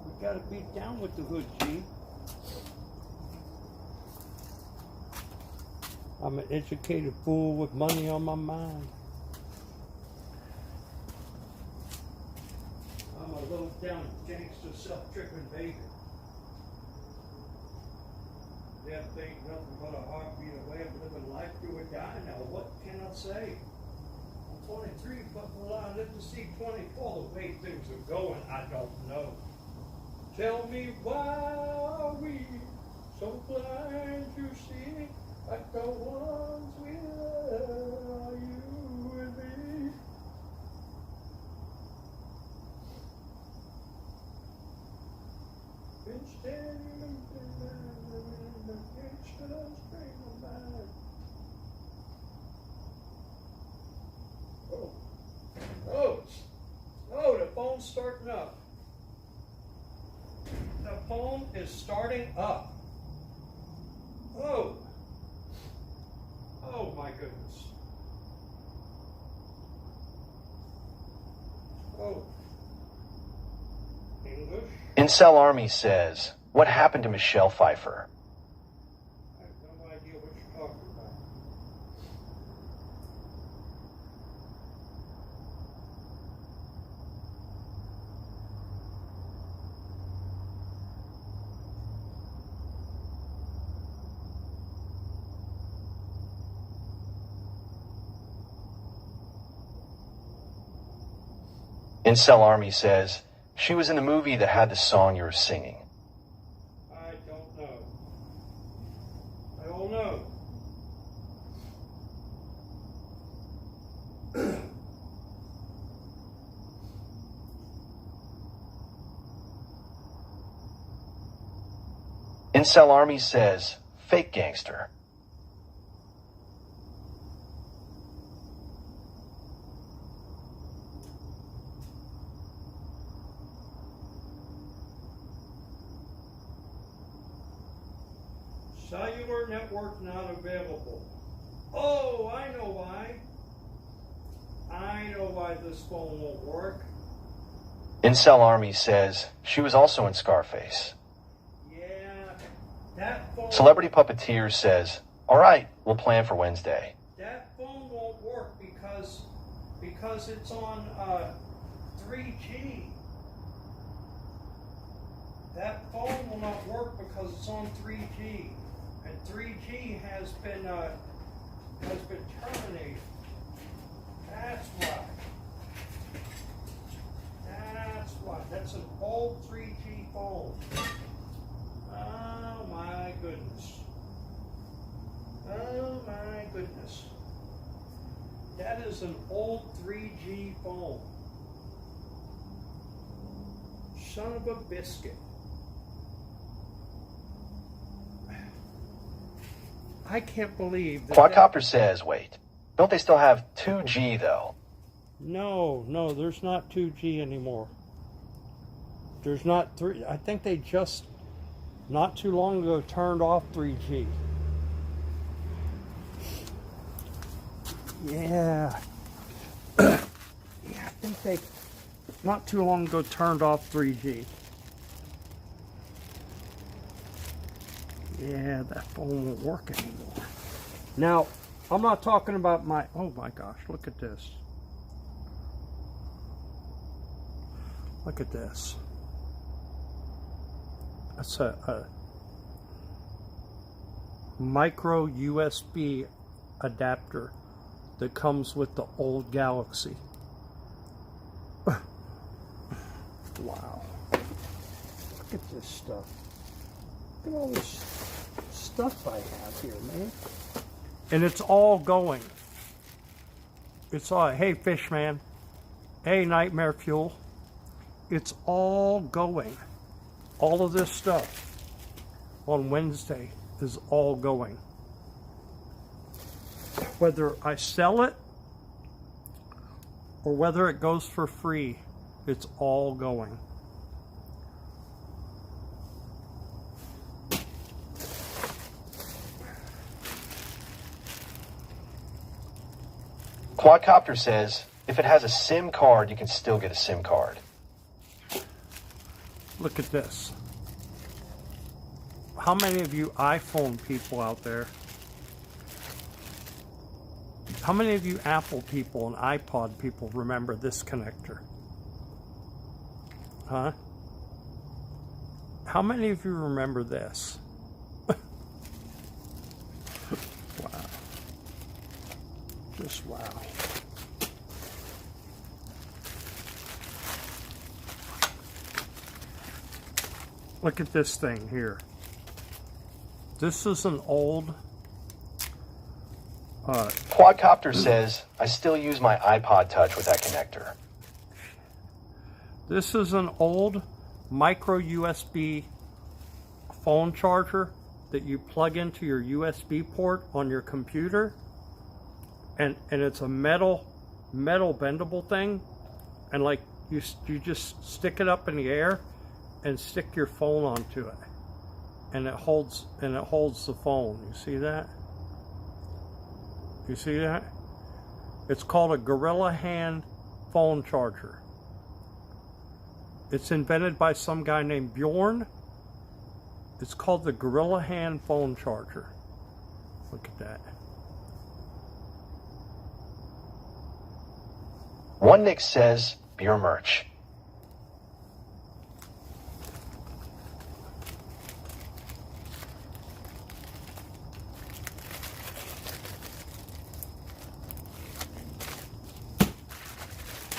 We gotta be down with the hood, G. I'm an educated fool with money on my mind. I'm a low down gangster, self-driven baby. Death ain't nothing but a heartbeat away. I'm living life do or die now. What can I say? I'm 23, but will I live to see 24? The way things are going, I don't know. Tell me why are we so blind to see like the ones we love, you and me? Been standing in the gangster's frame of mind. Oh, the phone's starting up. The phone is starting up. Oh my goodness. Oh. English? Incel Army says, what happened to Michelle Pfeiffer? I have no idea what you're talking about. Incel Army says, she was in the movie that had the song you were singing. I don't know. I don't know. Incel Army says, fake gangster. Cellular network not available. Oh, I know why. I know why this phone won't work. Incel Army says, she was also in Scarface. Yeah, that phone... Celebrity Puppeteer says, all right, we'll plan for Wednesday. That phone won't work because it's on 3G. That phone will not work because it's on 3G. And 3G has been terminated. That's why. That's why. That's an old 3G phone. Oh my goodness. Oh my goodness. That is an old 3G phone. Son of a biscuit. I can't believe that. Quadcopter says, wait, don't they still have 2G though? No, there's not 2G anymore. There's not 3. I think they just not too long ago turned off 3G. Yeah. Yeah, I think they not too long ago turned off 3G. Yeah, that phone won't work anymore. Now, I'm not talking about my... Oh my gosh, look at this. Look at this. That's a micro USB adapter that comes with the old Galaxy. Wow. Look at this stuff. Look at all this stuff I have here, man. And it's all going. It's all, hey, Fishman. Hey, Nightmare Fuel. It's all going. All of this stuff on Wednesday is all going. Whether I sell it or whether it goes for free, it's all going. Quadcopter says, if it has a SIM card, you can still get a SIM card. Look at this. How many of you iPhone people out there? How many of you Apple people and iPod people remember this connector? Huh? How many of you remember this? Wow. Just wow. Look at this thing here. This is an old... Quadcopter says, I still use my iPod Touch with that connector. This is an old micro USB phone charger that you plug into your USB port on your computer, and it's a metal bendable thing, and like you just stick it up in the air and stick your phone onto it, and it holds the phone. You see that? You see that? It's called a Gorilla Hand phone charger. It's invented by some guy named Bjorn. It's called the Gorilla Hand phone charger. Look at that. One Nick says, beer merch.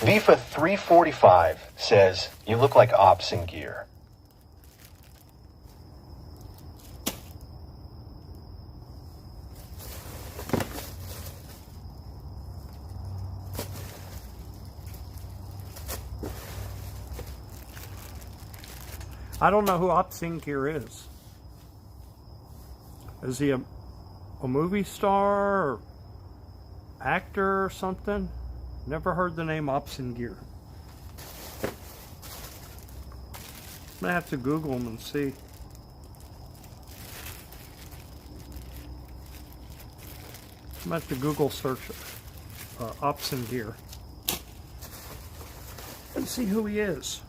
Vifa 345 says, you look like ops in gear. I don't know who Ops in Gear is. Is he a movie star or actor or something? Never heard the name Ops in Gear. I'm gonna have to Google him and see. I'm gonna have to Google search Ops in Gear and see who he is.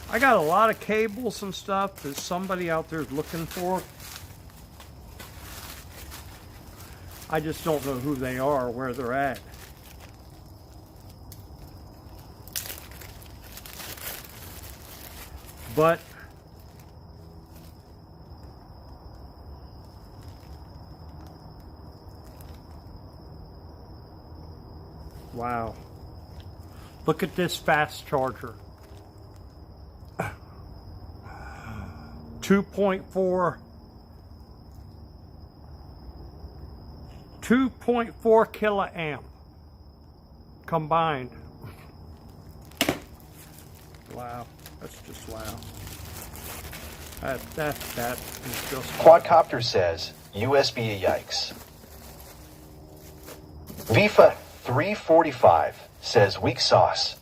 I got a lot of cables and stuff that somebody out there is looking for. I just don't know who they are or where they're at. But wow. Look at this fast charger. 2.4 kiloamp combined. Wow, that's just wow. That is just Quadcopter says, USB yikes. Vifa 345 says, weak sauce.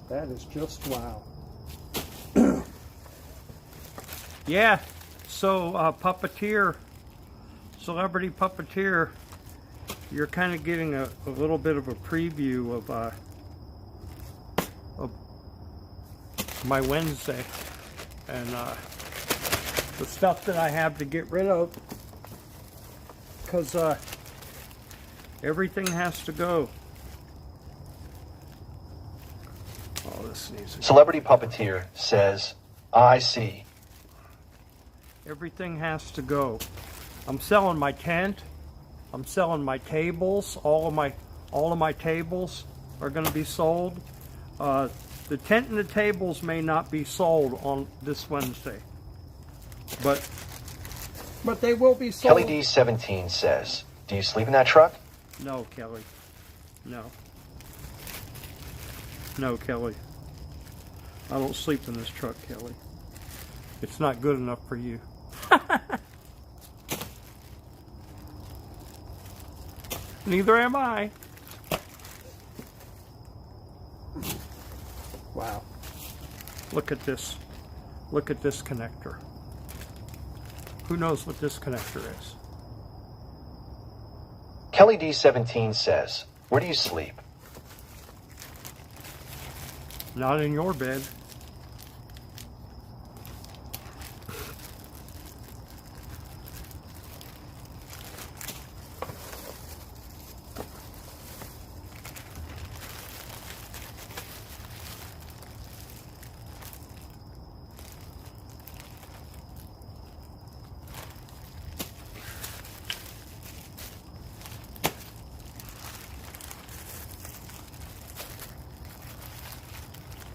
That is just wow. Yeah, so puppeteer, celebrity puppeteer, you're kind of getting a little bit of a preview of my Wednesday and the stuff that I have to get rid of, because everything has to go. Oh, this needs to... Celebrity puppeteer says, I see. Everything has to go. I'm selling my tent. I'm selling my tables. All of my tables are going to be sold. The tent and the tables may not be sold on this Wednesday, but they will be sold. Kelly D17 says, do you sleep in that truck? No, Kelly. No. No, Kelly. I don't sleep in this truck, Kelly. It's not good enough for you. Neither am I. Wow. Look at this. Look at this connector. Who knows what this connector is? Kelly D17 says, where do you sleep? Not in your bed.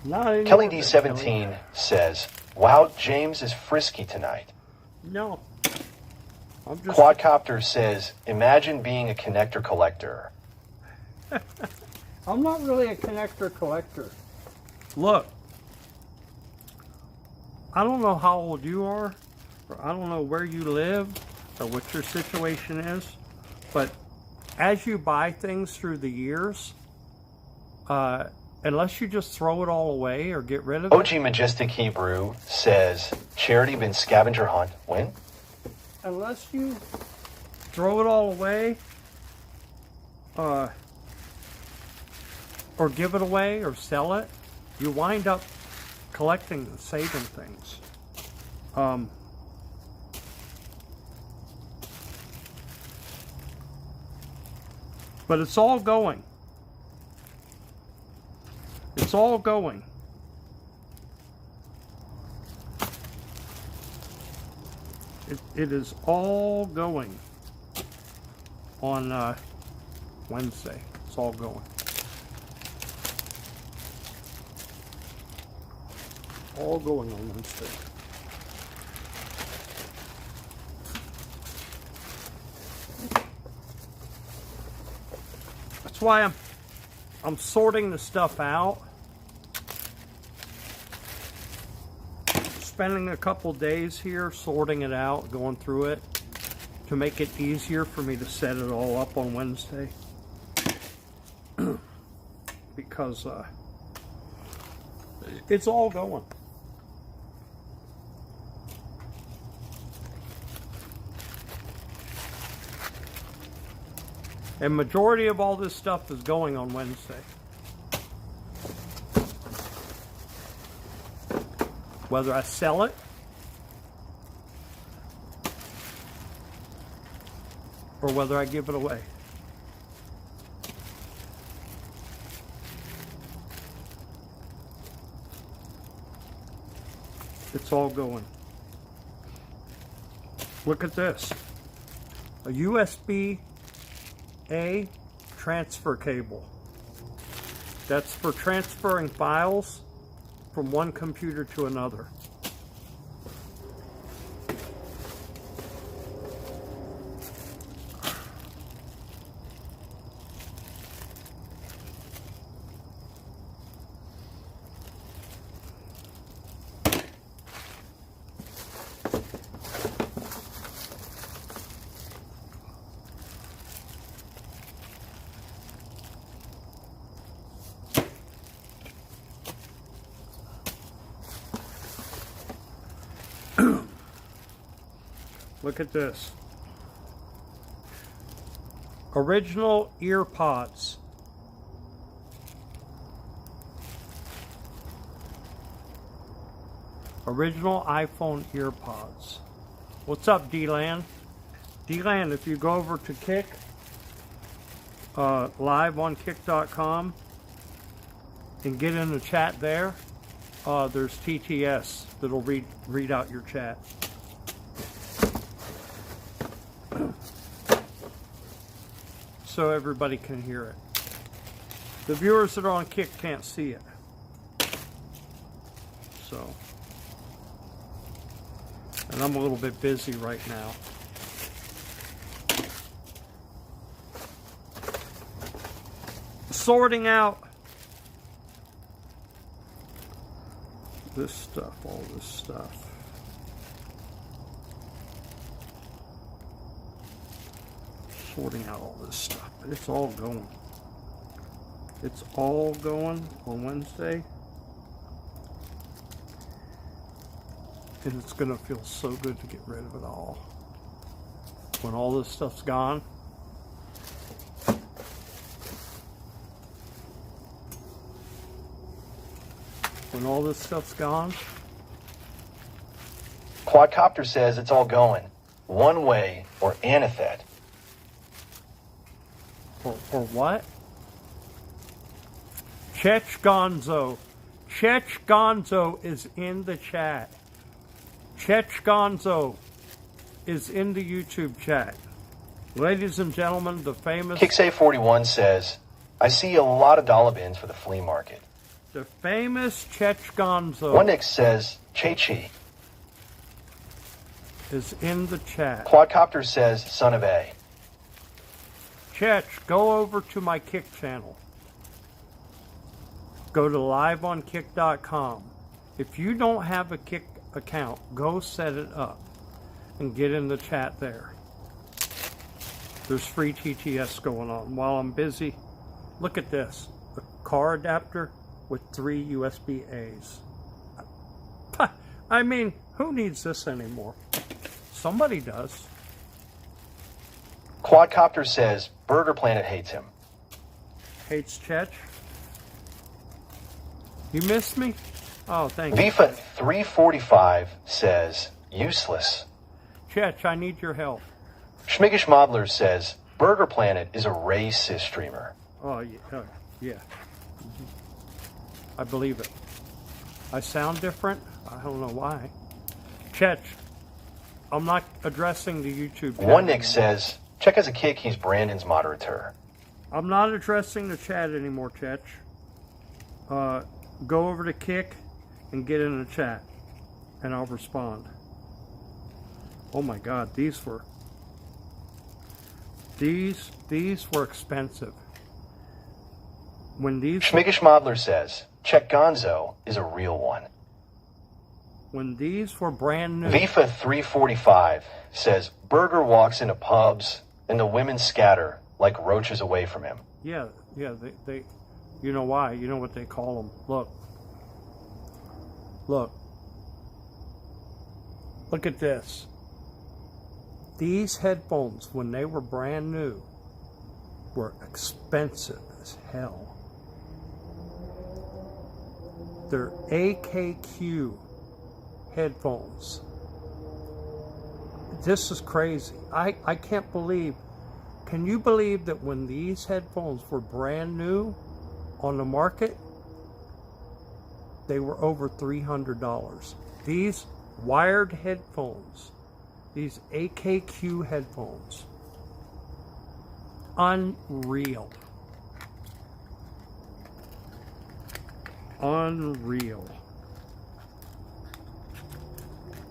Not in Kelly your bed, D17 Kelly. says, wow, James is frisky tonight. No. I'm just... Quadcopter says, imagine being a connector collector. I'm not really a connector collector. Look. I don't know how old you are, or I don't know where you live, or what your situation is, but as you buy things through the years, unless you just throw it all away or get rid of it. OG Majestic Hebrew says, Charity bin scavenger hunt. When? Unless you throw it all away, or give it away or sell it, you wind up collecting and saving things. But it's all going. It's all going. It is all going on Wednesday. It's all going. All going on Wednesday. That's why I'm sorting the stuff out. Spending a couple days here sorting it out, going through it to make it easier for me to set it all up on Wednesday. Because it's all going. And majority of all this stuff is going on Wednesday. Whether I sell it or whether I give it away. It's all going. Look at this. A USB-A transfer cable. That's for transferring files from one computer to another. Look at this. Original ear pods. Original iPhone ear pods. What's up, D-Land? D-Land, if you go over to Kick, live on kick.com, and get in the chat there, there's TTS that'll read out your chat. So everybody can hear it. The viewers that are on Kick can't see it. So, and I'm a little bit busy right now. Sorting out this stuff, all this stuff. Sorting out all this stuff, but it's all going. It's all going on Wednesday. And it's gonna feel so good to get rid of it all. When all this stuff's gone. When all this stuff's gone. Quadcopter says it's all going. One way or Anathet. Or what? Chech Gonzo. Chech Gonzo is in the chat. Chech Gonzo is in the YouTube chat. Ladies and gentlemen, the famous... Kixay41 says, I see a lot of dollar bins for the flea market. The famous Chech Gonzo One Nick says, Che-Chi. is in the chat. Quadcopter says, son of A. Chech, go over to my Kick channel. Go to liveonkick.com. If you don't have a Kick account, go set it up and get in the chat there. There's free TTS going on. While I'm busy, look at this. A car adapter with 3 USB-A's. I mean, who needs this anymore? Somebody does. Quadcopter says, Burger Planet hates him. Hates Chech. You missed me? Oh, thank you. Vifa 345 says, useless. Chech, I need your help. Schmiggish Modler says, Burger Planet is a racist streamer. Oh, yeah. Yeah. I believe it. I sound different? I don't know why. Chech, I'm not addressing the YouTube chat One Nick anymore. says, check as a kick, he's Brandon's moderator. I'm not addressing the chat anymore, Chech. Go over to Kick and get in the chat, and I'll respond. Oh my God, these were expensive. When these Schmiggish Modler says, check Gonzo is a real one. When these were brand new. Vifa 345 says, Burger walks into pubs and the women scatter like roaches away from him. Yeah, they you know why? You know what they call them. Look at this. These headphones, when they were brand new, were expensive as hell. They're AKQ headphones. This is crazy. I can't believe. Can you believe that when these headphones were brand new on the market, they were over $300? These wired headphones, these AKQ headphones, unreal. Unreal.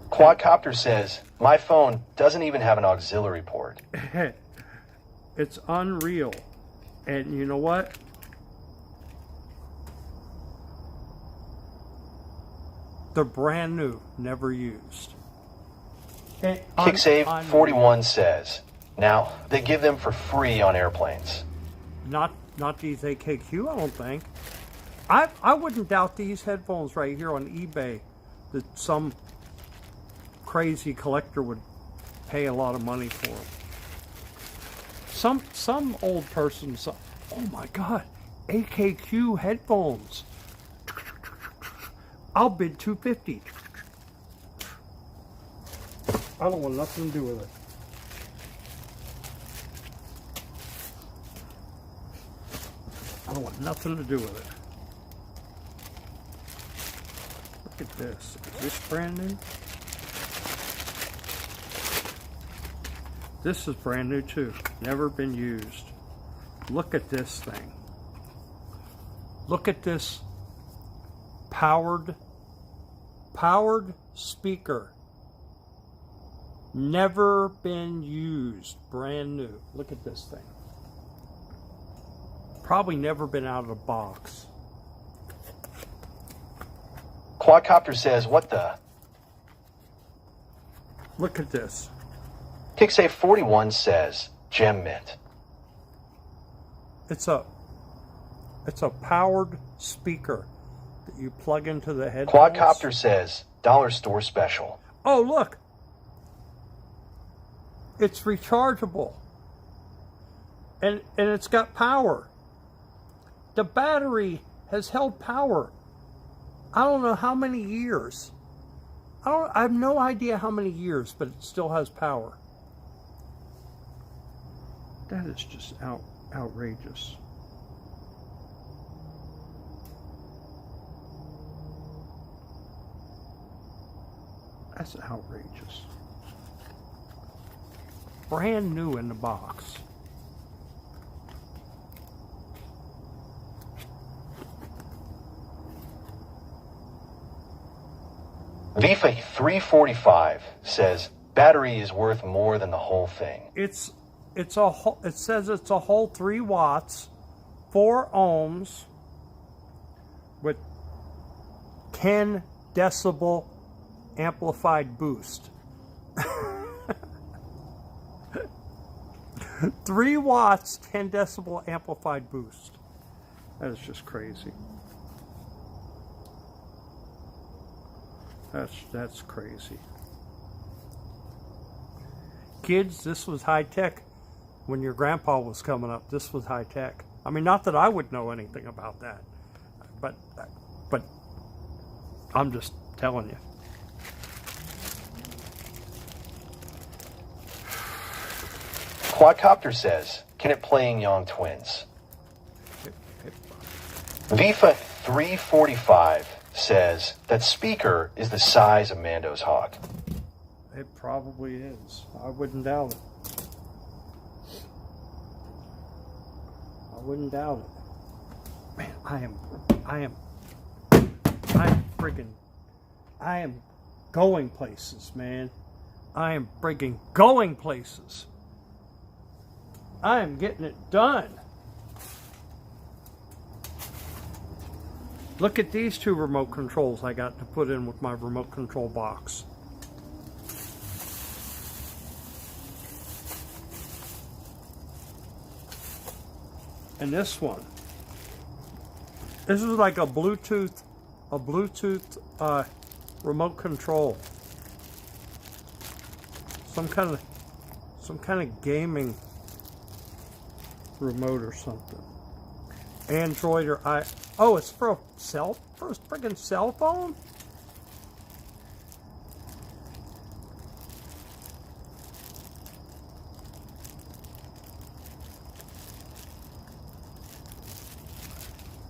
Quadcopter says, my phone doesn't even have an auxiliary port. It's unreal. And you know what? They're brand new, never used. Kicksave41 says, now they give them for free on airplanes. Not these AKQ, I don't think. I wouldn't doubt these headphones right here on eBay that some crazy collector would pay a lot of money for them. Some old person, oh my God, AKQ headphones. I'll bid $250. I don't want nothing to do with it. I don't want nothing to do with it. Look at this. Is this brand new? This is brand new too. Never been used. Look at this thing. Look at this powered speaker. Never been used. Brand new. Look at this thing. Probably never been out of the box. Quadcopter says, what the? Look at this. Kicksafe41 says, Gem Mint. It's a powered speaker that you plug into the headphones. Quadcopter says, dollar store special. Oh, look. It's rechargeable. And it's got power. The battery has held power. I don't know how many years. I have no idea how many years, but it still has power. That is just outrageous. That's outrageous. Brand new in the box. Vifa 345 says battery is worth more than the whole thing. It says it's a whole 3 watts, 4 ohms, with 10 decibel amplified boost. 3 watts, 10 decibel amplified boost. That is just crazy. That's crazy. Kids, this was high tech when your grandpa was coming up. This was high tech. I mean, not that I would know anything about that, but I'm just telling you. Quadcopter says, can it play Young Twins? Vifa 345 says that speaker is the size of Mando's hog. It probably is. I wouldn't doubt it. I wouldn't doubt it. Man, I am going places, man. I am friggin' going places. I am getting it done. Look at these 2 remote controls I got to put in with my remote control box. And this one. This is like a Bluetooth remote control. Some kind of gaming remote or something. Android or oh, it's for a friggin' cell phone?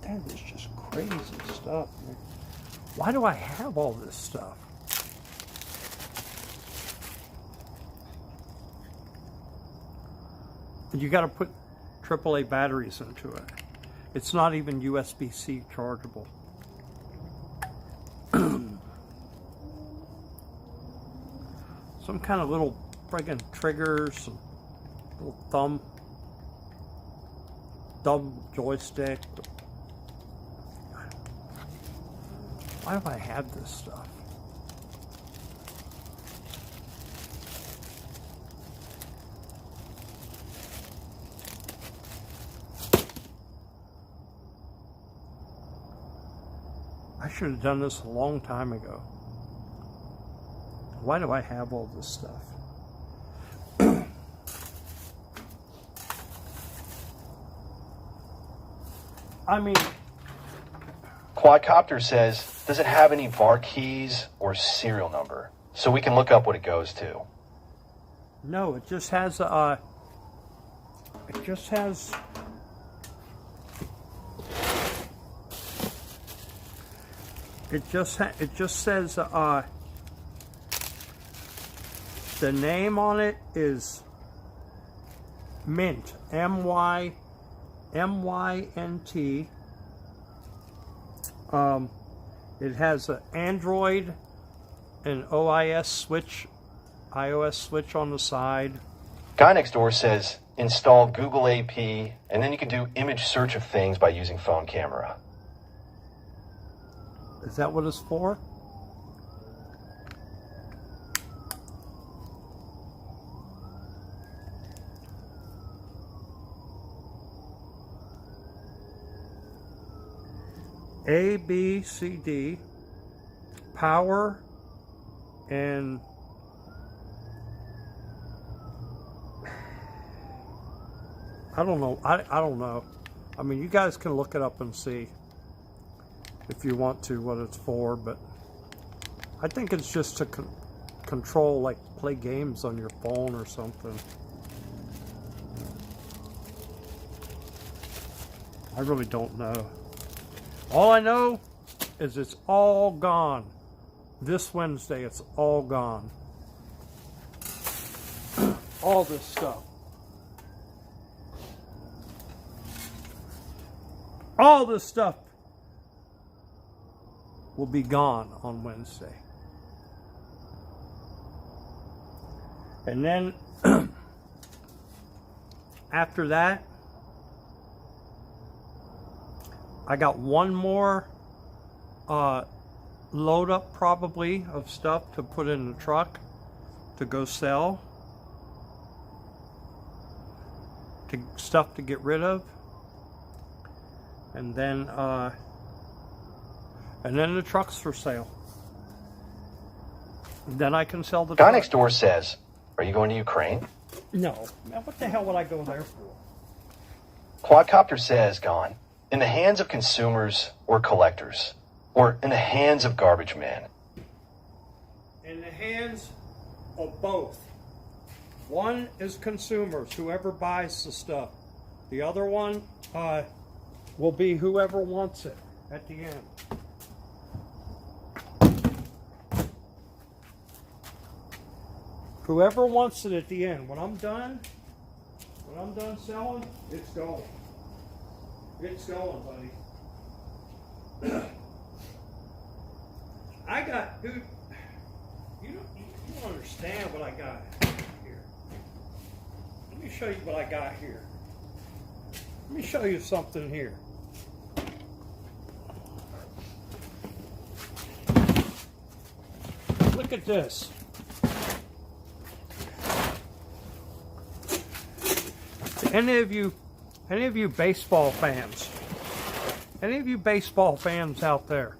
That is just crazy stuff, man. Why do I have all this stuff? You got to put AAA batteries into it. It's not even USB-C chargeable. Some kind of little friggin' triggers, some little thumb joystick. Why do I have this stuff? I should have done this a long time ago. Why do I have all this stuff? I mean... Quadcopter says, does it have any bar keys or serial number? So we can look up what it goes to. No, it just has a... It just has... It just says the name on it is Mint, M-Y-N-T. It has an Android and iOS switch on the side. Guy next door says install Google AP, and then you can do image search of things by using phone camera. Is that what it's for? A, B, C, D, power, and I don't know. I don't know. I mean, you guys can look it up and see if you want to what it's for, but I think it's just to control, like play games on your phone or something. I really don't know. All I know is it's all gone. This Wednesday, it's all gone. All this stuff. All this stuff will be gone on Wednesday. And then after that, I got one more load up probably of stuff to put in the truck to go sell, stuff to get rid of, and then the truck's for sale. Then I can sell the Guy truck. next door says, "Are you going to Ukraine?" No, man, what the hell would I go there for? Quadcopter says, "Gone. In the hands of consumers or collectors, or in the hands of garbage men." In the hands of both. One is consumers, whoever buys the stuff. The other one will be whoever wants it at the end. Whoever wants it at the end. When I'm done selling, it's going. It's going, buddy. I got, dude, you don't understand what I got here. Let me show you what I got here. Let me show you something here. Look at this. Any of you baseball fans? Any of you baseball fans out there?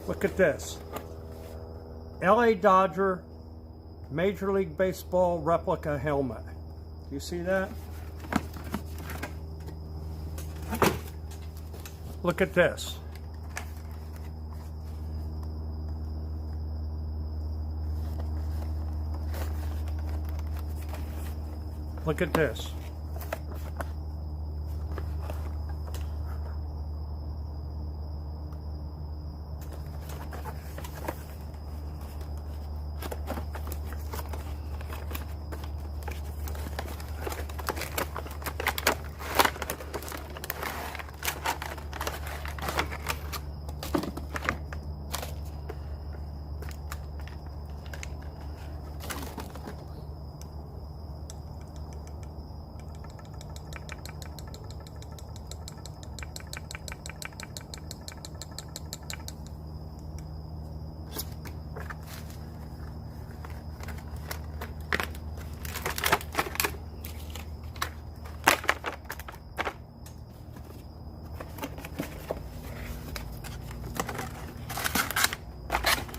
Look at this. LA Dodger Major League Baseball replica helmet. You see that? Look at this. Look at this.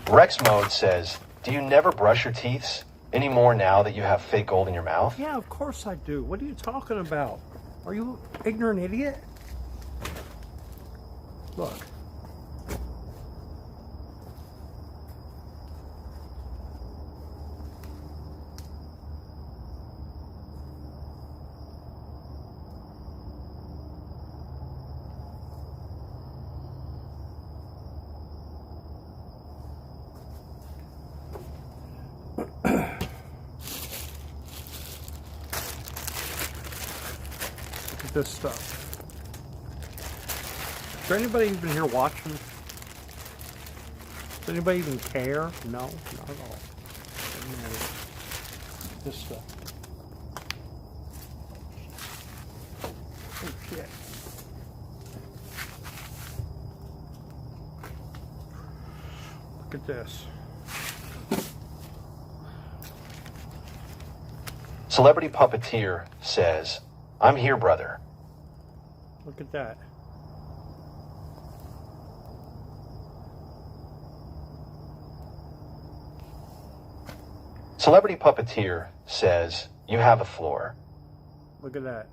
Rex Mode says, "Do you never brush your teeth anymore now that you have fake gold in your mouth?" Yeah, of course I do. What are you talking about? Are you an ignorant idiot? Look. This stuff. Is there anybody even here watching? Does anybody even care? No, not at all. This stuff. Oh shit. Look at this. Celebrity Puppeteer says, I'm here, brother. Look at that. Celebrity Puppeteer says, you have a floor. Look at that.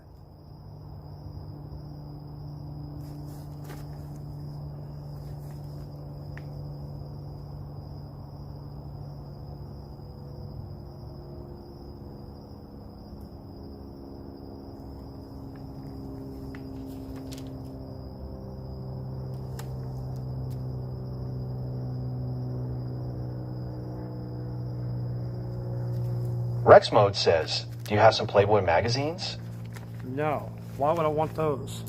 Rex Mode says, do you have some Playboy magazines? No. Why would I want those?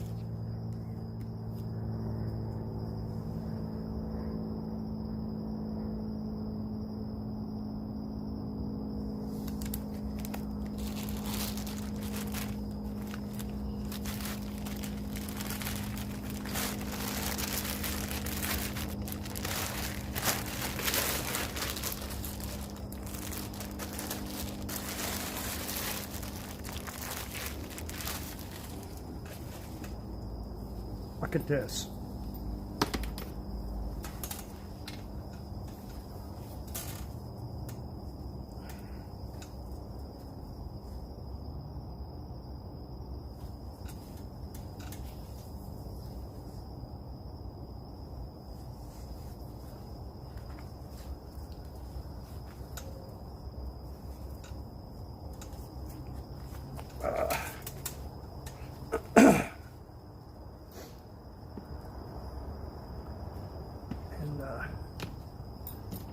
Look at this.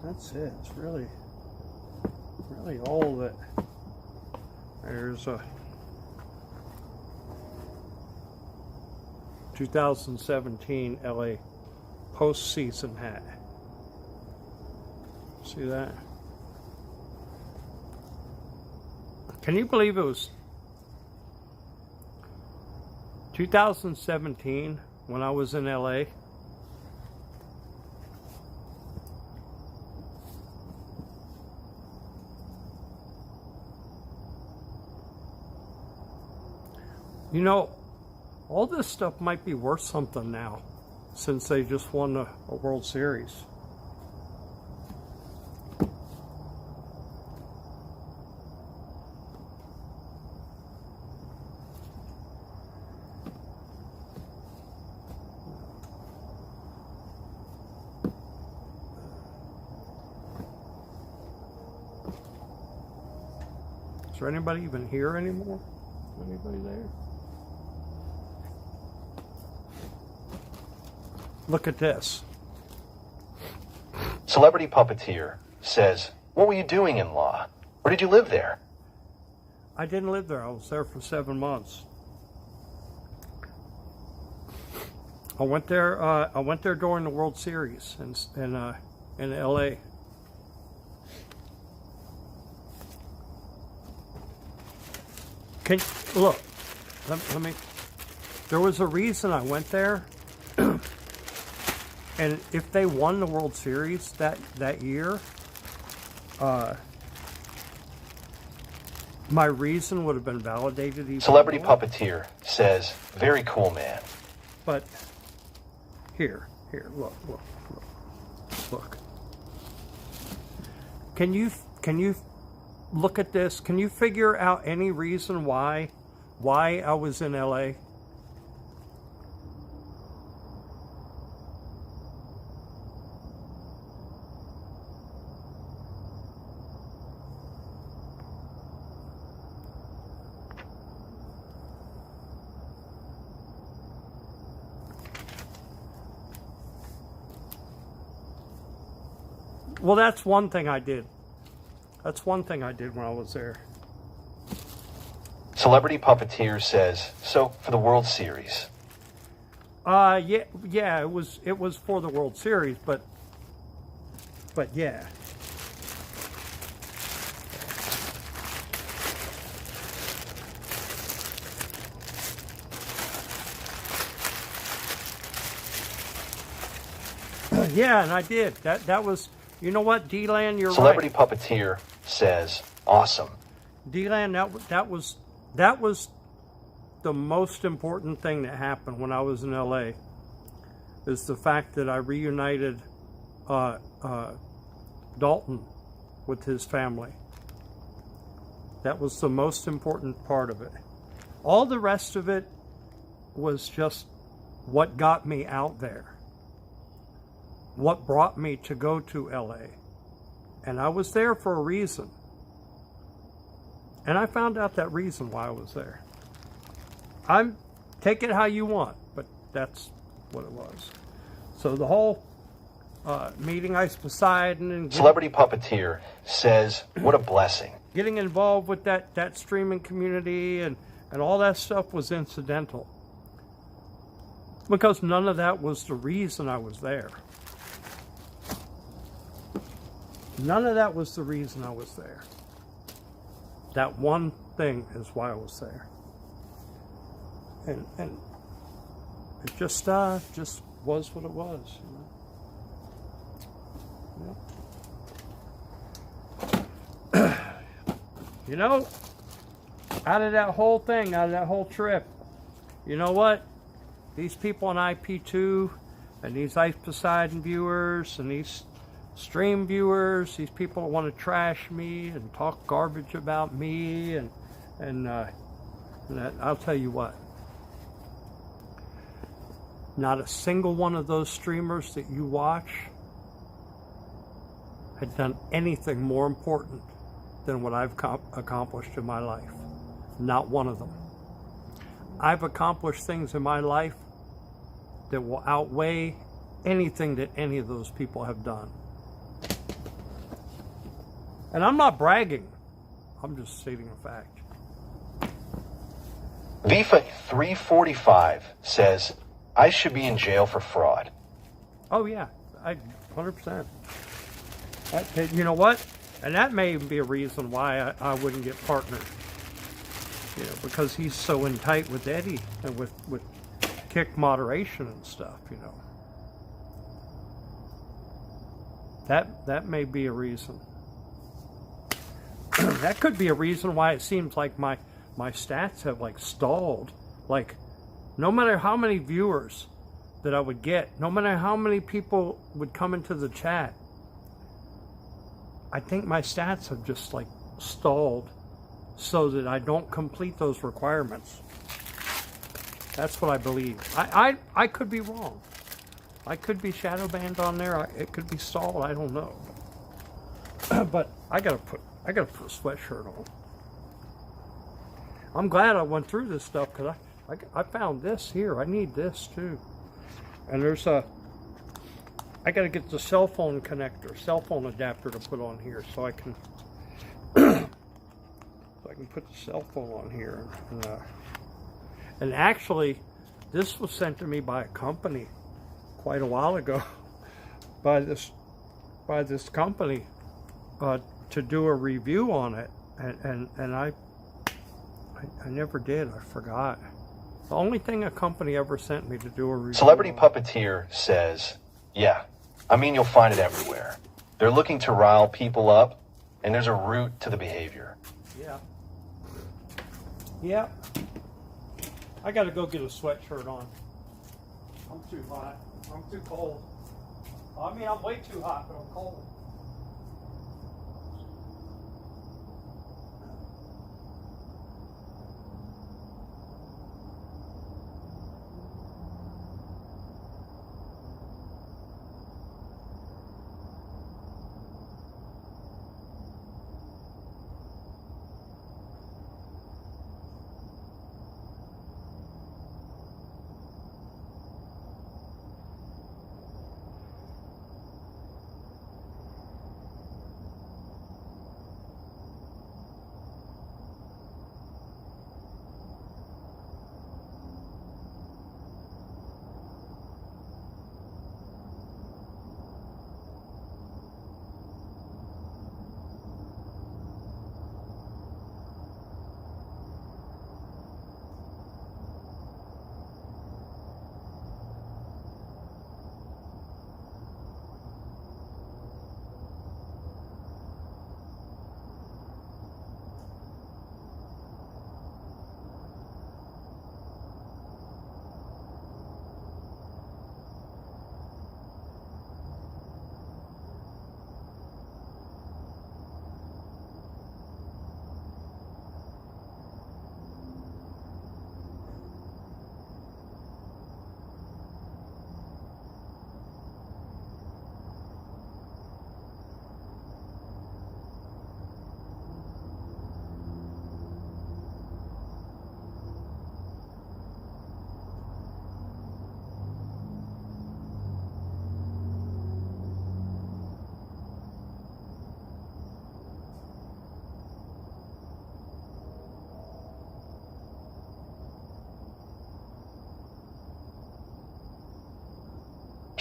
That's it. It's really all that. There's a 2017 LA postseason hat. See that? Can you believe it was 2017 when I was in LA? You know, all this stuff might be worth something now, since they just won a World Series. Is there anybody even here anymore? Anybody there? Look at this. Celebrity Puppeteer says, what were you doing in law? Where did you live there? I didn't live there. I was there for 7 months. I went there during the World Series in LA. Look, let me, there was a reason I went there. And if they won the World Series that year, my reason would have been validated even Celebrity more. Puppeteer says, very cool, man. But here, look. Can you look at this? Can you figure out any reason why I was in LA? Well, that's one thing I did. That's one thing I did when I was there. Celebrity Puppeteer says, so for the World Series. Yeah, it was for the World Series, but yeah. Yeah, and I did. That was You know what, D-Land, you're Celebrity right. Puppeteer says, awesome. D-Land, that was the most important thing that happened when I was in LA, is the fact that I reunited Dalton with his family. That was the most important part of it. All the rest of it was just what got me out there, what brought me to go to LA. And I was there for a reason. And I found out that reason why I was there. Take it how you want, but that's what it was. So the whole meeting Ice Poseidon and Celebrity Puppeteer says, what a blessing. getting involved with that streaming community and all that stuff was incidental. Because none of that was the reason I was there. None of that was the reason I was there. That one thing is why I was there. And it just was what it was, you know. You know, out of that whole thing, out of that whole trip, you know what? These people on IP2 and these Ice Poseidon viewers and these stream viewers, these people that want to trash me and talk garbage about me and I'll tell you what, not a single one of those streamers that you watch had done anything more important than what I've accomplished in my life. Not one of them. I've accomplished things in my life that will outweigh anything that any of those people have done. And I'm not bragging. I'm just stating a fact. VIFA 345 says, I should be in jail for fraud. Oh yeah, 100%. You know what? And that may even be a reason why I wouldn't get partnered. You know, because he's so in tight with Eddie and with kick moderation and stuff, you know. That may be a reason. That could be a reason why it seems like my stats have like stalled. Like, no matter how many viewers that I would get, no matter how many people would come into the chat, I think my stats have just like stalled so that I don't complete those requirements. That's what I believe. I could be wrong. I could be shadow banned on there. It could be stalled. I don't know. But I gotta put a sweatshirt on. I'm glad I went through this stuff because I found this here. I need this too. And there's I gotta get the cell phone connector, cell phone adapter to put on here so I can put the cell phone on here. And actually, this was sent to me by a company quite a while ago. by this company to do a review on it, and I never did. I forgot. The only thing a company ever sent me to do a review. Celebrity Puppeteer says, yeah, I mean, you'll find it everywhere. They're looking to rile people up, and there's a root to the behavior. Yeah. Yeah. I gotta go get a sweatshirt on. I'm too hot. I'm too cold. I mean, I'm way too hot, but I'm cold.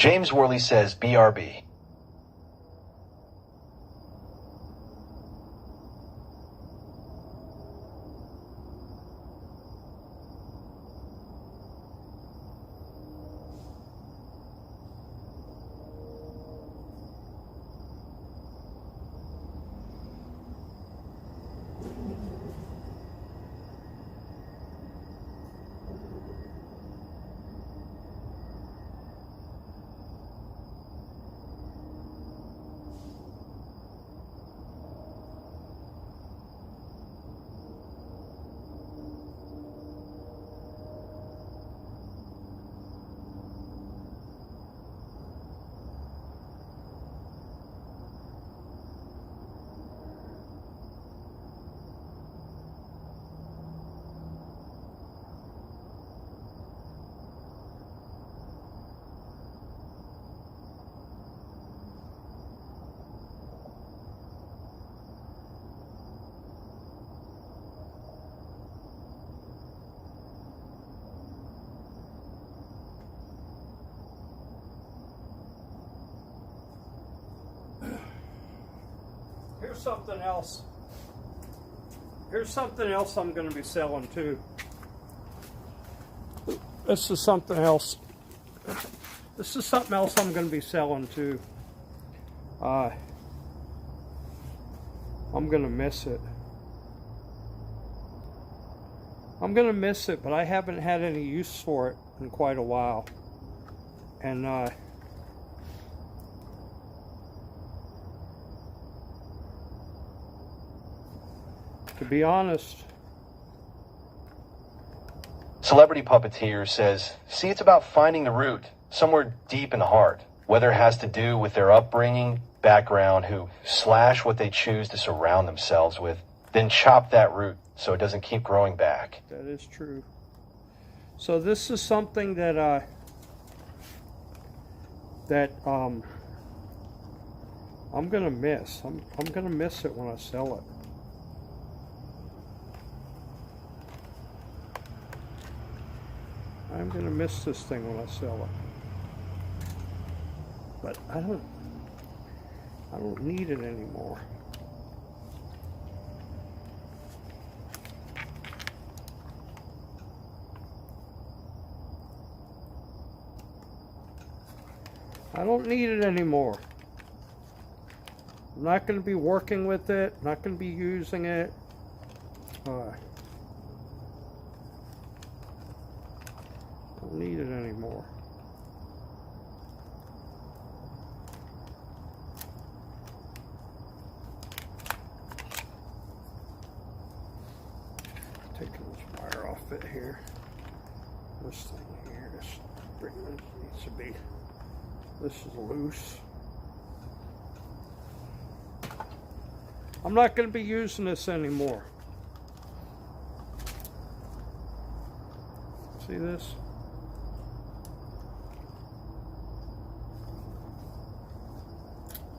James Worley says BRB. Here's something else. Here's something else I'm going to be selling too. This is something else. This is something else I'm going to be selling too. I'm going to miss it. I'm going to miss it, but I haven't had any use for it in quite a while. And to be honest, Celebrity Puppeteer says, see, it's about finding the root, somewhere deep in the heart. Whether it has to do with their upbringing, background, who slash what they choose to surround themselves with, then chop that root so it doesn't keep growing back. that is true. So this is something that I'm gonna miss. I'm gonna miss it when I sell it. I'm gonna miss this thing when I sell it. But I don't need it anymore. I don't need it anymore. I'm not going to be working with it. Not going to be using it. I don't need it anymore. Taking this wire off it here. This thing here, this needs to be. This is loose. I'm not going to be using this anymore. See this?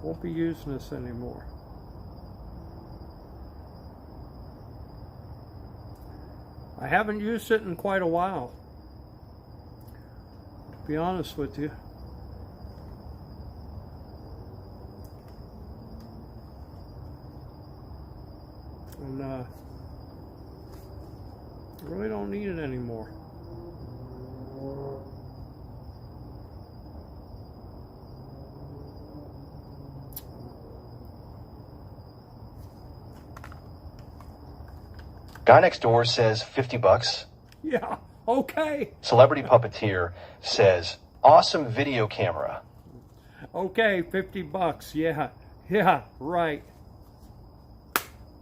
Won't be using this anymore. I haven't used it in quite a while, to be honest with you. And I really don't need it anymore. Guy next door says 50 bucks. Yeah, okay. Celebrity Puppeteer says, awesome video camera. Okay, 50 bucks. Yeah, yeah, right.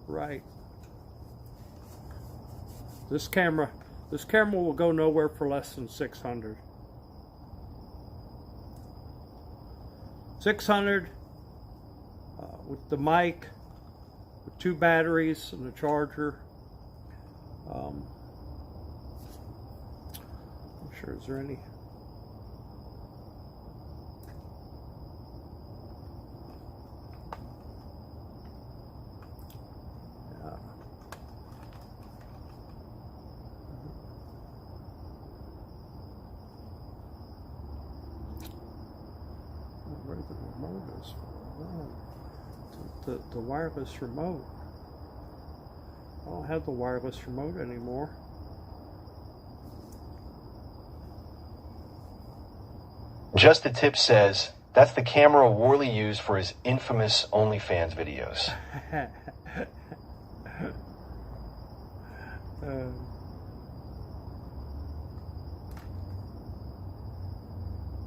Right. This camera will go nowhere for less than 600. 600 with the mic, with 2 batteries and a charger. I'm sure, is there any? where the remote is. Oh, the wireless remote. I don't have the wireless remote anymore. Just a Tip says, that's the camera Worley used for his infamous OnlyFans videos.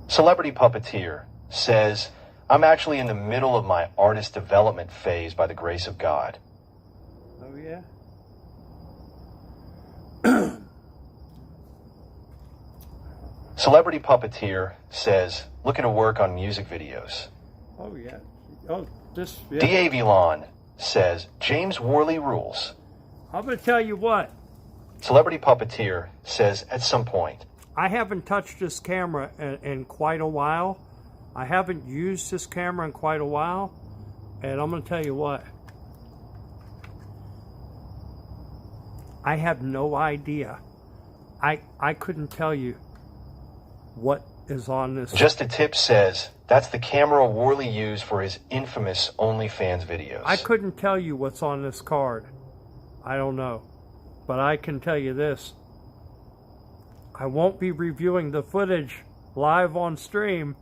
Celebrity Puppeteer says, I'm actually in the middle of my artist development phase by the grace of God. Oh, yeah? Celebrity Puppeteer says, looking to work on music videos. Oh, yeah. Oh, this, yeah. D.A. Vilon says, James Worley rules. I'm going to tell you what. Celebrity Puppeteer says, at some point. I haven't touched this camera in quite a while. I haven't used this camera in quite a while. And I'm going to tell you what. I have no idea. I couldn't tell you what is on this. Just a Tip says, that's the camera Worley used for his infamous OnlyFans videos. I couldn't tell you what's on this card. I don't know. But I can tell you this. I won't be reviewing the footage live on stream.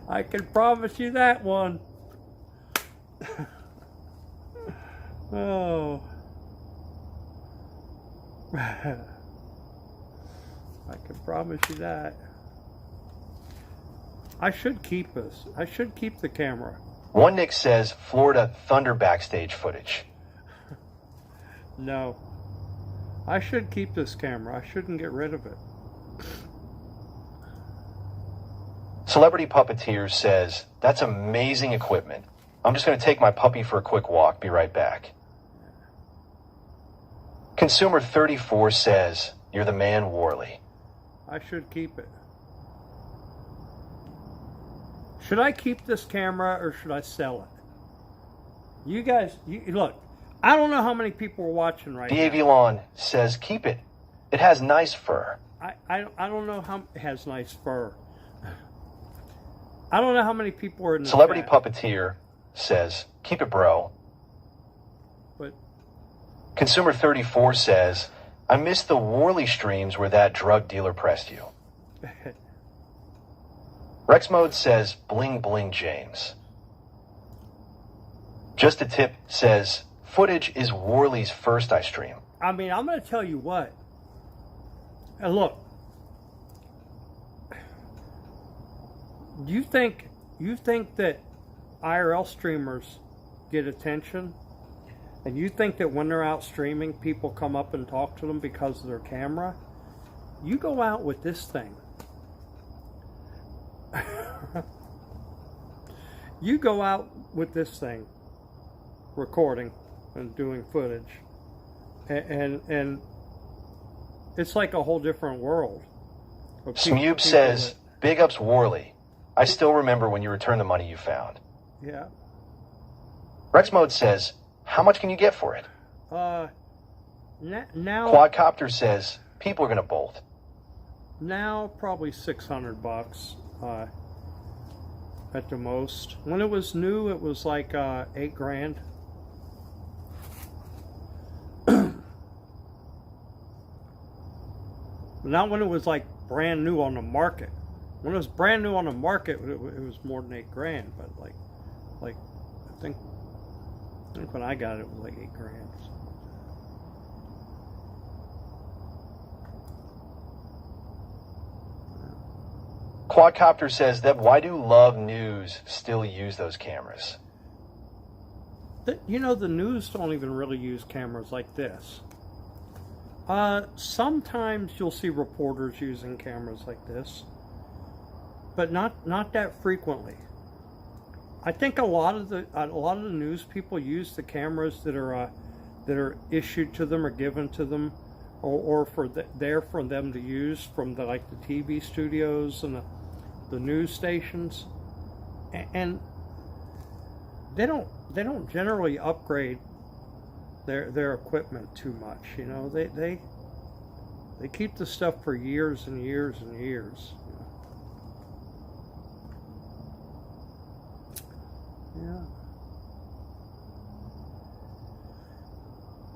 I can promise you that one. Oh. I can promise you that. I should keep this. I should keep the camera. One Nick says Florida Thunder backstage footage. No. I should keep this camera. I shouldn't get rid of it. Celebrity Puppeteer says, that's amazing equipment. I'm just going to take my puppy for a quick walk. Be right back. Consumer 34 says, you're the man, Worley. I should keep it. Should I keep this camera or should I sell it? You guys, look, I don't know how many people are watching right D.A. now. Vilon says, keep it. It has nice fur. I don't know how it has nice fur. I don't know how many people are in the Celebrity chat. Puppeteer says, keep it, bro. But Consumer 34 says, I miss the Worley streams where that drug dealer pressed you. Rex Mode says, bling bling James. Just a Tip says, footage is Worley's first I stream. I mean, I'm going to tell you what. And look, you think that IRL streamers get attention? And you think that when they're out streaming, people come up and talk to them because of their camera? You go out with this thing. You go out with this thing, recording and doing footage, and it's like a whole different world. Smoob says, big ups Worley. I still remember when you returned the money you found. Yeah. Rex Mode says, how much can you get for it? Now Quadcopter says, people are going to bolt. Now probably $600 at the most. When it was new, it was like $8 grand. Not when it was like brand new on the market. When it was brand new on the market, it was more than $8 grand. But like I think when I got it, it was like $8 grand. Quadcopter says that why do Love News still use those cameras? You know, the news don't even really use cameras like this. Sometimes you'll see reporters using cameras like this, but not that frequently. I think a lot of the news people use the cameras that are issued to them or given to them, or there for them to use from the TV studios and the news stations, and they don't generally upgrade their equipment too much. You know, they keep the stuff for years and years and years. Yeah.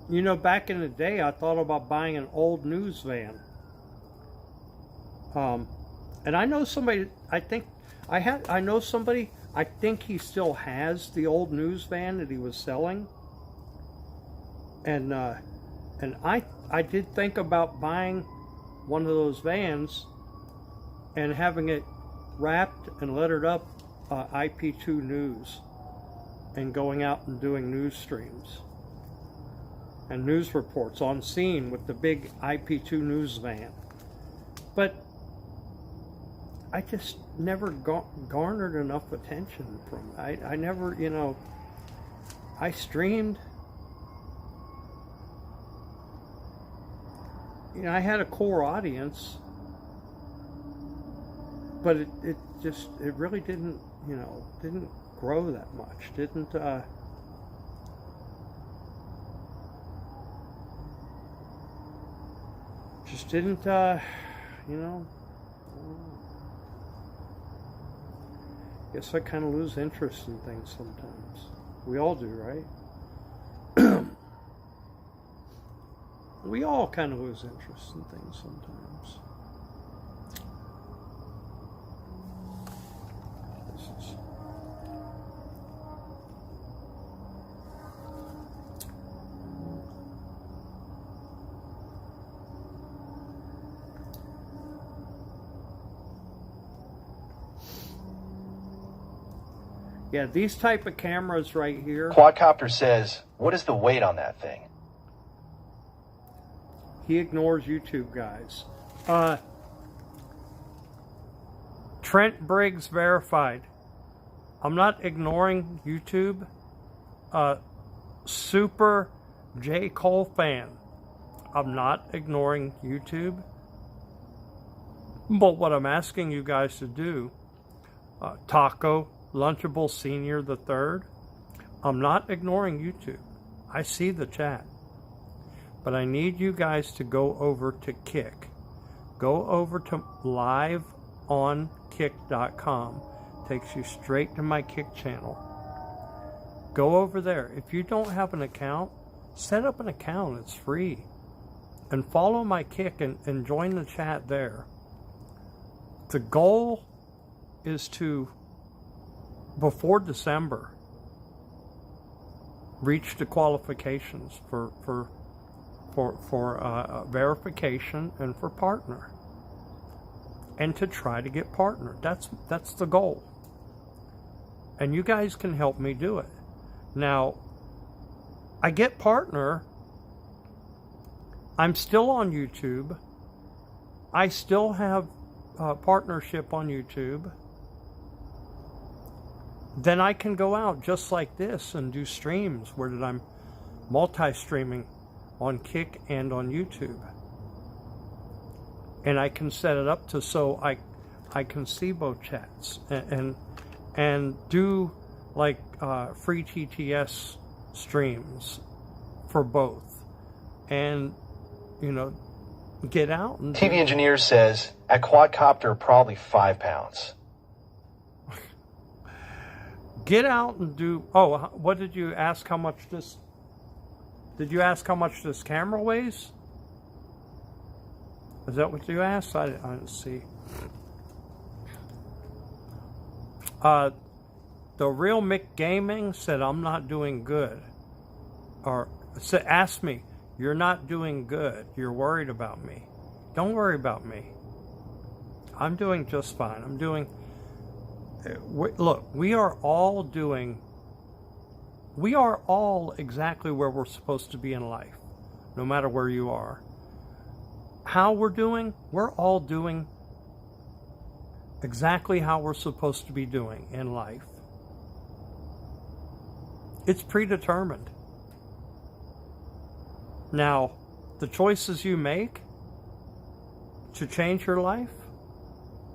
You know, back in the day, I thought about buying an old news van. And I know somebody. I know somebody. I think he still has the old news van that he was selling. And I did think about buying one of those vans and having it wrapped and lettered up IP2 News, and going out and doing news streams and news reports on scene with the big IP2 News van. But I just never garnered enough attention from it. I never, you know, I streamed. You know, I had a core audience, but it really didn't, you know, didn't grow that much. You know, guess I kind of lose interest in things sometimes. We all do, right? We all kind of lose interest in things sometimes. Yeah, these type of cameras right here. Quadcopter says, what is the weight on that thing? He ignores YouTube guys. Trent Briggs verified. I'm not ignoring YouTube. Super J. Cole fan. I'm not ignoring YouTube. But what I'm asking you guys to do, Taco Lunchable Senior the Third, I'm not ignoring YouTube. I see the chat. But I need you guys to go over to Kick. Go over to liveonkick.com. Takes you straight to my Kick channel. Go over there. If you don't have an account, set up an account. It's free. And follow my Kick and join the chat there. The goal is to, before December, reach the qualifications for verification and for partner, and to try to get partner. That's the goal, and you guys can help me do it. Now, I get partner. I'm still on YouTube. I still have partnership on YouTube. Then I can go out just like this and do streams where I'm multi-streaming on Kick and on YouTube. And I can set it up to so I can see both chats and do like free TTS streams for both. And, you know, get out and TV Engineer says, at Quadcopter, probably 5 pounds. Get out and do. Oh, what did you ask? How much this? Did you ask how much this camera weighs? Is that what you asked? I didn't see. The real Mick Gaming said I'm not doing good, or asked me, "You're not doing good. You're worried about me." Don't worry about me. I'm doing just fine. I'm doing. Look, we are all exactly where we're supposed to be in life, no matter where you are. How we're doing, we're all doing exactly how we're supposed to be doing in life. It's predetermined. Now, the choices you make to change your life,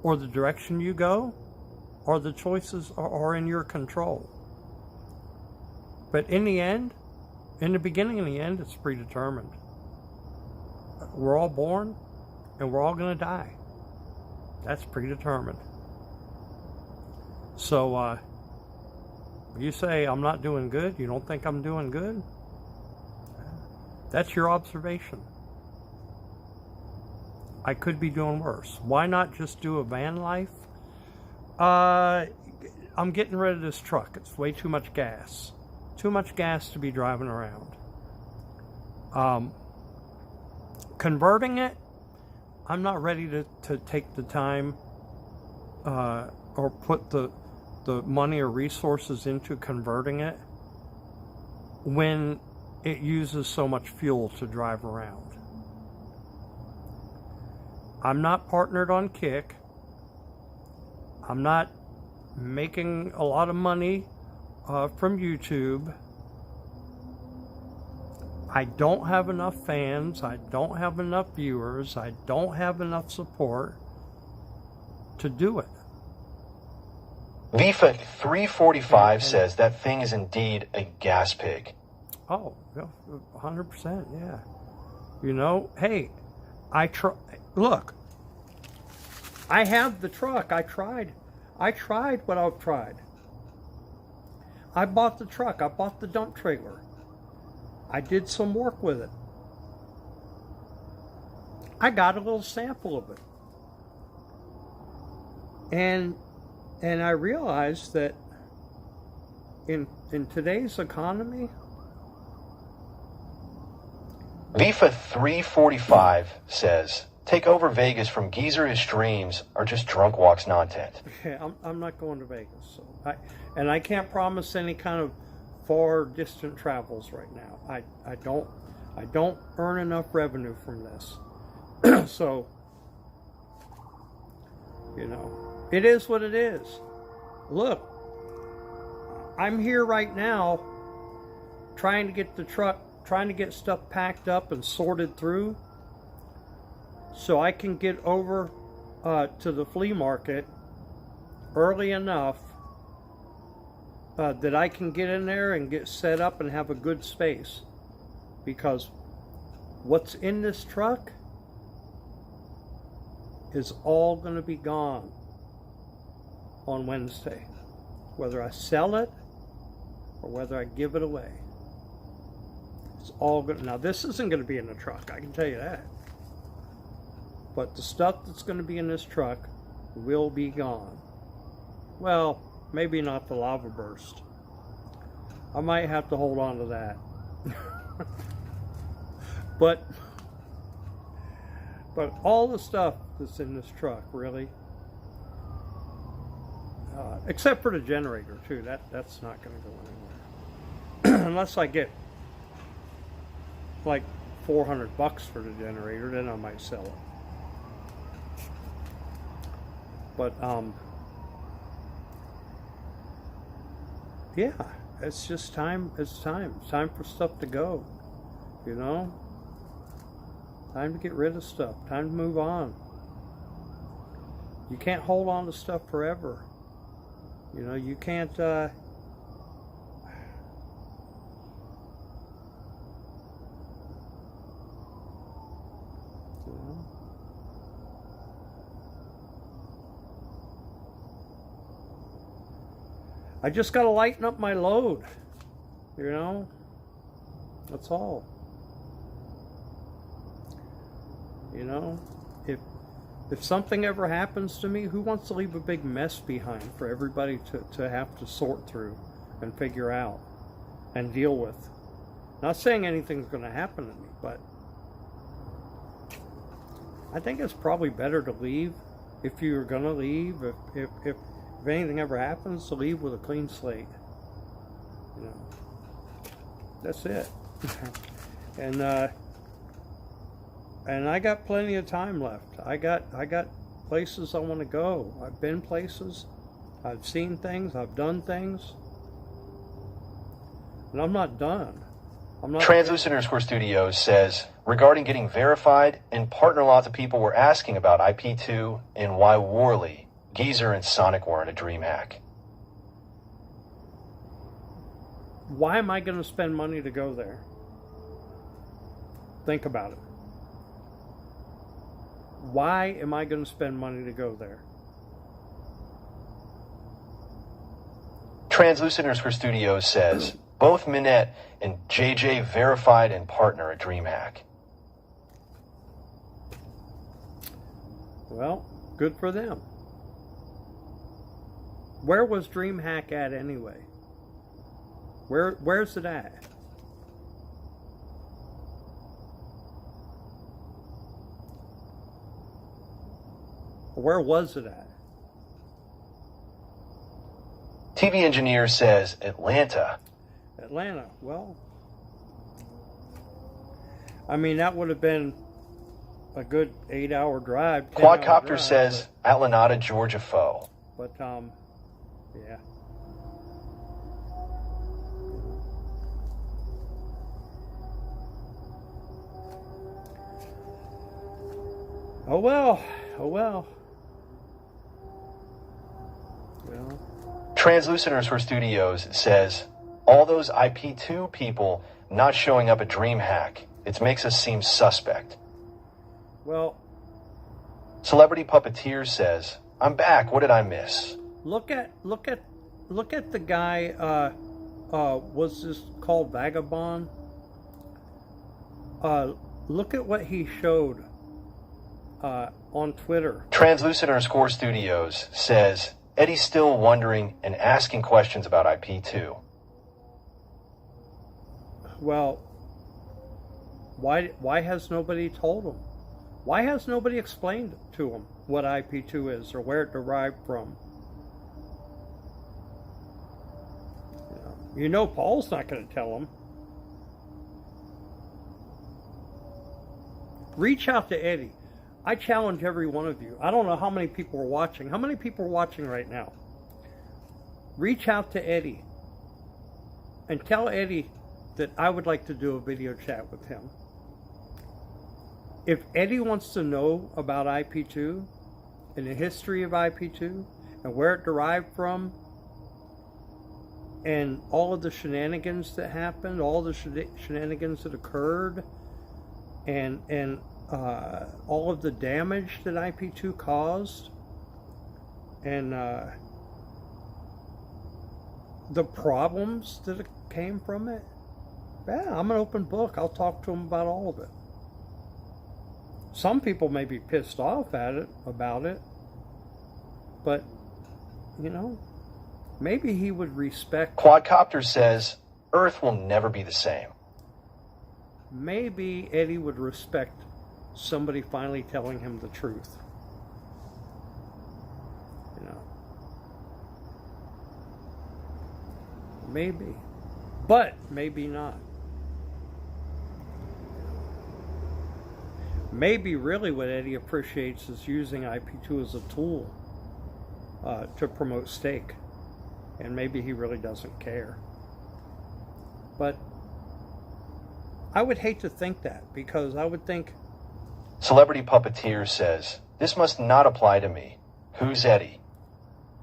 or the direction you go, or the choices are in your control. But in the end, in the beginning and the end, it's predetermined. We're all born, and we're all going to die. That's predetermined. So, you say I'm not doing good, you don't think I'm doing good? That's your observation. I could be doing worse. Why not just do a van life? I'm getting rid of this truck. It's way too much gas. Too much gas to be driving around. Converting it, I'm not ready to take the time or put the money or resources into converting it when it uses so much fuel to drive around. I'm not partnered on Kick. I'm not making a lot of money from YouTube. I don't have enough fans. I don't have enough viewers. I don't have enough support to do it. VIFA 345 says that thing is indeed a gas pig. Oh, 100%, yeah. You know, hey, look, I have the truck. I tried what I've tried. I bought the truck. I bought the dump trailer. I did some work with it. I got a little sample of it. And I realized that in today's economy, VIFA 345 says, take over Vegas from Geezer. His streams are just drunk walks nonsense. yeah, I'm not going to Vegas. So I can't promise any kind of far distant travels right now. I don't earn enough revenue from this. So, you know, it is what it is. Look, I'm here right now trying to get the truck, trying to get stuff packed up and sorted through so I can get over to the flea market early enough that I can get in there and get set up and have a good space. Because what's in this truck is all going to be gone on Wednesday. Whether I sell it or whether I give it away. It's all good. Now, this isn't going to be in the truck, I can tell you that. But the stuff that's going to be in this truck will be gone. Well, maybe not the lava burst. I might have to hold on to that. But all the stuff that's in this truck, really, except for the generator too, that's not going to go anywhere. Unless I get like $400 for the generator, then I might sell it. But yeah, it's just time. It's time for stuff to go, you know. Time to get rid of stuff. Time to move on. You can't hold on to stuff forever. You know, you can't, you know? I just got to lighten up my load, you know? That's all. You know, if something ever happens to me, who wants to leave a big mess behind for everybody to have to sort through and figure out and deal with? Not saying anything's going to happen to me, but I think it's probably better to leave if you're going to leave. If anything ever happens, to leave with a clean slate. You know, that's it. And I got plenty of time left. I got places I want to go. I've been places. I've seen things. I've done things. And I'm not done. Translucent_studios says, regarding getting verified, in partner lots of people were asking about IP2 and why Worley, Geezer, and Sonic weren't a dream hack. Why am I going to spend money to go there? Think about it. Why am I going to spend money to go there? Translucenters for Studios says, both Minette and JJ verified and partner at DreamHack. Well, good for them. Where was DreamHack at anyway? Where's it at? Where was it at? TV Engineer says Atlanta. Atlanta. Well, I mean, that would have been a good 8-hour drive. 10-hour Quadcopter drive, says Atlanta, Georgia foe. But, yeah. Oh well. Oh well. Well. Translucenters for Studios says, all those IP2 people not showing up at DreamHack, it makes us seem suspect. Well. Celebrity Puppeteer says, I'm back, what did I miss? Look at the guy, what's this called, Vagabond? Look at what he showed on Twitter. Translucenters Studios says, Eddie's still wondering and asking questions about IP2. Well, why has nobody told him? Why has nobody explained to him what IP2 is or where it derived from? You know Paul's not going to tell him. Reach out to Eddie. I challenge every one of you. I don't know how many people are watching. How many people are watching right now? Reach out to Eddie and tell Eddie that I would like to do a video chat with him. If Eddie wants to know about IP2 and the history of IP2 and where it derived from and all of the shenanigans that happened, all the shenanigans that occurred, and all of the damage that IP2 caused, and the problems that came from it, yeah, I'm an open book. I'll talk to him about all of it. Some people may be pissed off about it, but, you know, maybe he would respect... Quadcopter says, Earth will never be the same. Maybe Eddie would respect somebody finally telling him the truth. You know. Maybe. But maybe not. Maybe really what Eddie appreciates is using IP2 as a tool to promote steak. And maybe he really doesn't care. But I would hate to think that, because I would think... Celebrity Puppeteer says, this must not apply to me. Who's Eddie?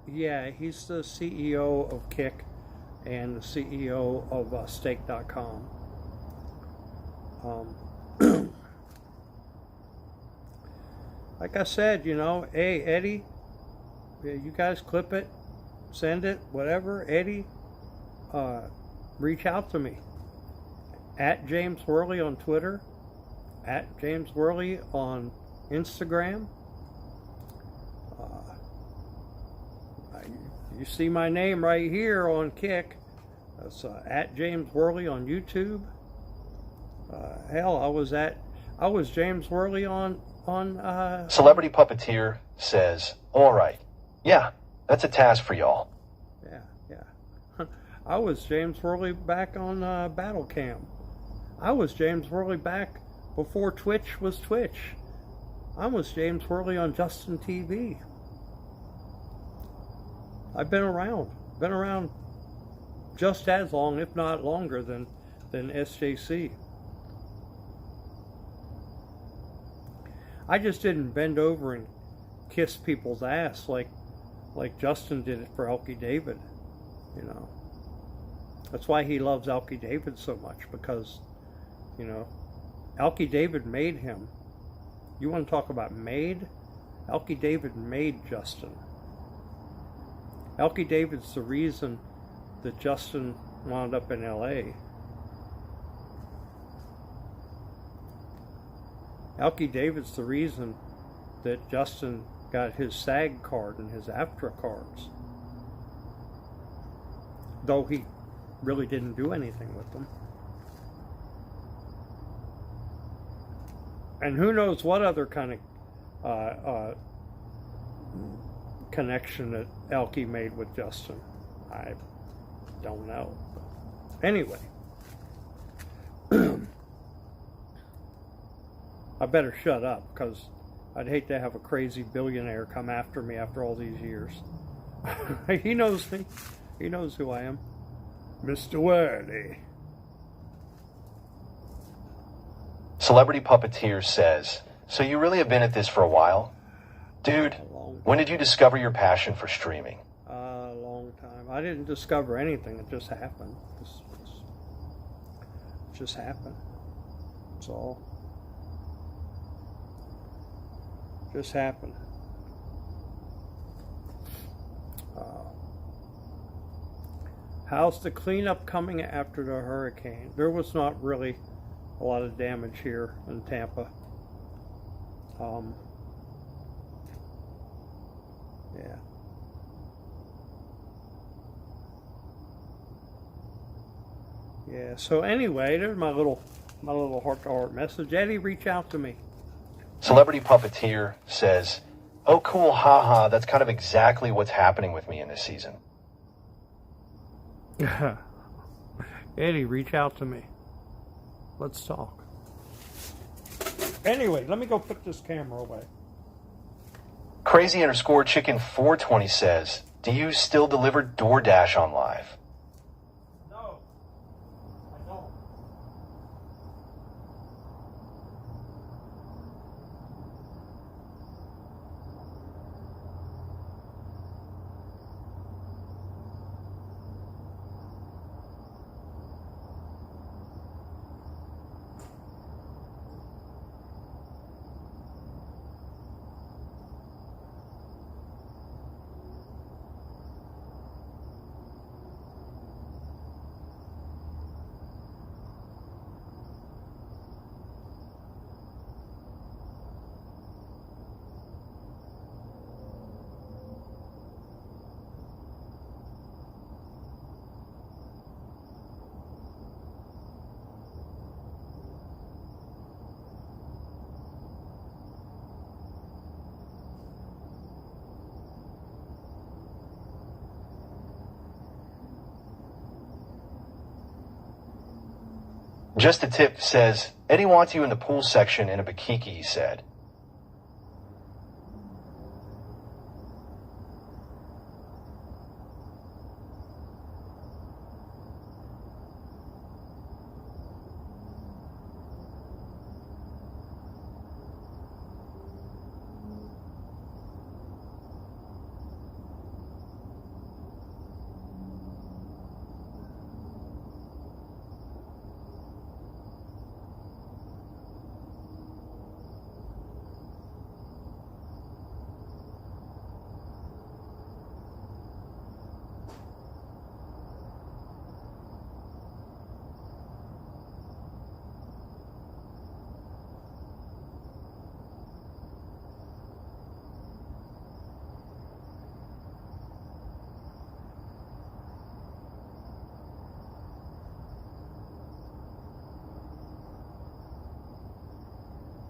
Yeah, he's the CEO of Kick and the CEO of Steak.com. Like I said, you know, hey, Eddie, you guys clip it, send it, whatever. Eddie, reach out to me. At James Worley on Twitter. At James Worley on Instagram. You see my name right here on Kick. That's at James Worley on YouTube. Hell, I was James Worley on Celebrity Puppeteer says, all right, yeah, that's a task for y'all. Yeah. I was James Worley back on Battle Cam. I was James Worley back before Twitch was Twitch. I was James Worley on Justin TV. I've been around just as long, if not longer, than SJC. I just didn't bend over and kiss people's ass like Justin did it for Elkie David, you know. That's why he loves Elkie David so much, because, you know, Elkie David made him. You want to talk about made? Elkie David made Justin. Elkie David's the reason that Justin wound up in LA. Elkie David's the reason that Justin got his SAG card and his AFTRA cards. Though he really didn't do anything with them. And who knows what other kind of connection that Elkie made with Justin. I don't know. Anyway. I better shut up, because I'd hate to have a crazy billionaire come after me after all these years. He knows me. He knows who I am. Mr. Worthy. Celebrity Puppeteer says, so you really have been at this for a while? Dude, when did you discover your passion for streaming? A long time. I didn't discover anything. It just happened. It just happened. That's all. Just happened. How's the cleanup coming after the hurricane? There was not really a lot of damage here in Tampa. Yeah. Yeah, so anyway, there's my little heart-to-heart message. Eddie, reach out to me. Celebrity Puppeteer says, oh cool, haha, that's kind of exactly what's happening with me in this season. Eddie, reach out to me. Let's talk. Anyway, let me go put this camera away. Crazy_Chicken 420 says, do you still deliver DoorDash on live? No, I don't. Just a Tip says, Eddie wants you in the pool section in a bikini, he said.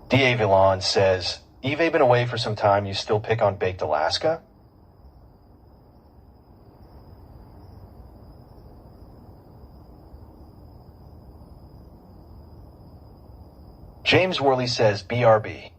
D.A. Villan says, Eve been away for some time, you still pick on Baked Alaska? James Worley says, BRB.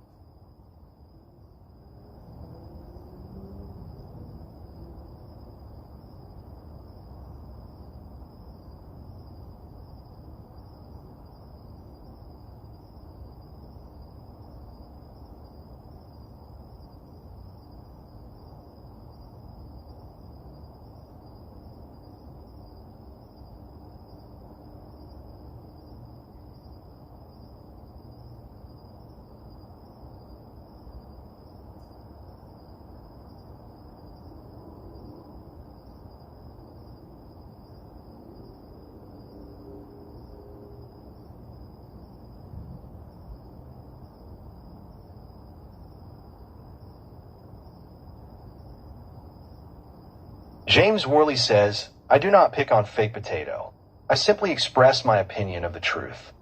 James Worley says, I do not pick on Fake Potato. I simply express my opinion of the truth.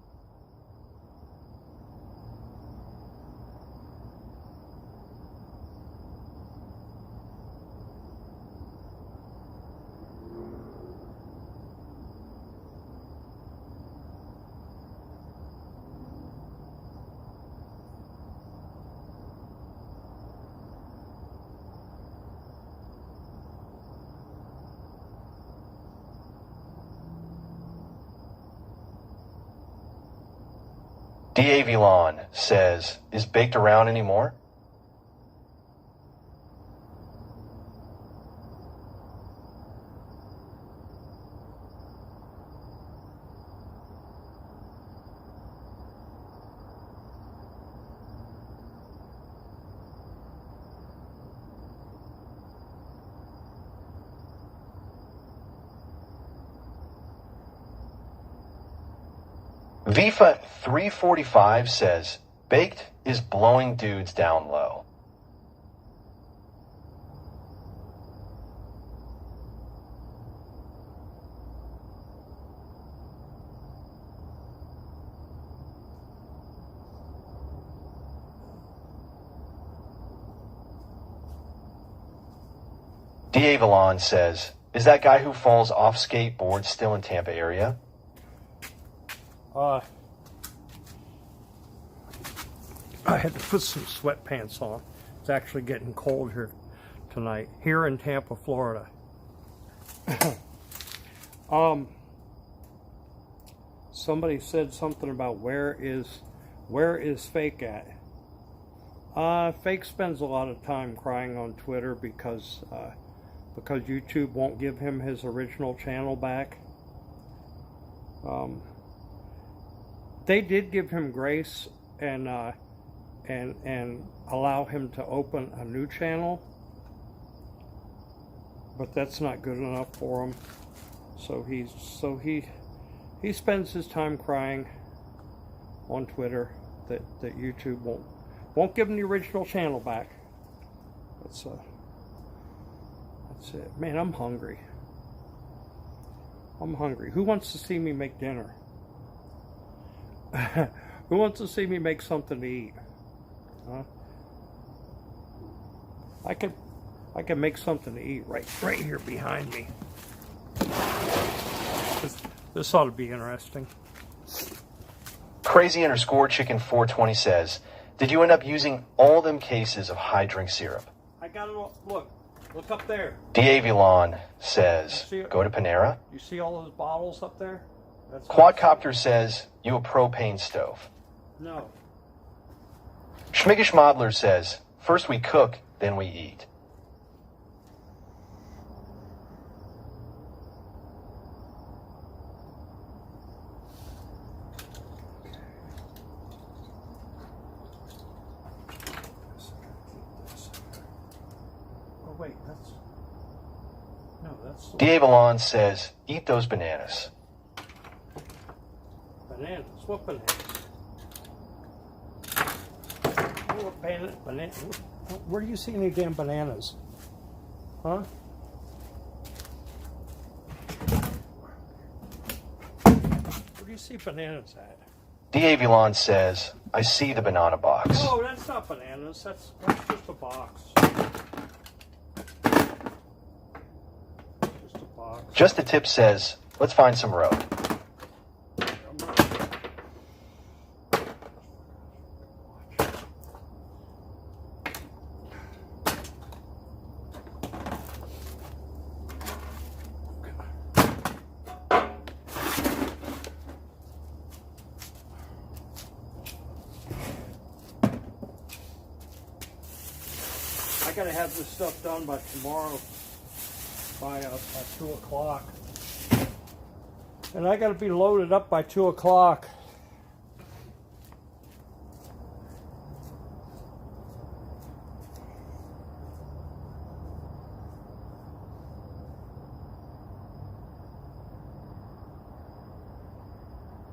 D.A. Vilon says, is Baked around anymore? Vifa 345 says, Baked is blowing dudes down low. D.A. Vilon says, is that guy who falls off skateboard still in Tampa area? I had to put some sweatpants on. It's actually getting cold here tonight, here in Tampa, Florida. Somebody said something about where is Fake at? Fake spends a lot of time crying on Twitter because YouTube won't give him his original channel back. They did give him grace and allow him to open a new channel, but that's not good enough for him. So he spends his time crying on Twitter that YouTube won't give him the original channel back. That's it. Man, I'm hungry. Who wants to see me make dinner? Who wants to see me make something to eat? Huh? I can make something to eat right here behind me. This ought to be interesting. Crazy_chicken 420 says, did you end up using all them cases of high drink syrup? I got it all. Look up there. D.A. Vilon says, go to Panera. You see all those bottles up there? Quadcopter says, you a propane stove. No. Schmiggish Modler says, first we cook, then we eat. Oh wait, that's D.A. Vilon says, eat those bananas. Bananas? What bananas? Where do you see any damn bananas? Huh? Where do you see bananas at? D.A. Vilon says, I see the banana box. Oh, that's not bananas. That's just a box. Just a box. Just a Tip says, let's find some rope. I gotta have this stuff done by tomorrow, by 2 o'clock. And I gotta be loaded up by 2 o'clock.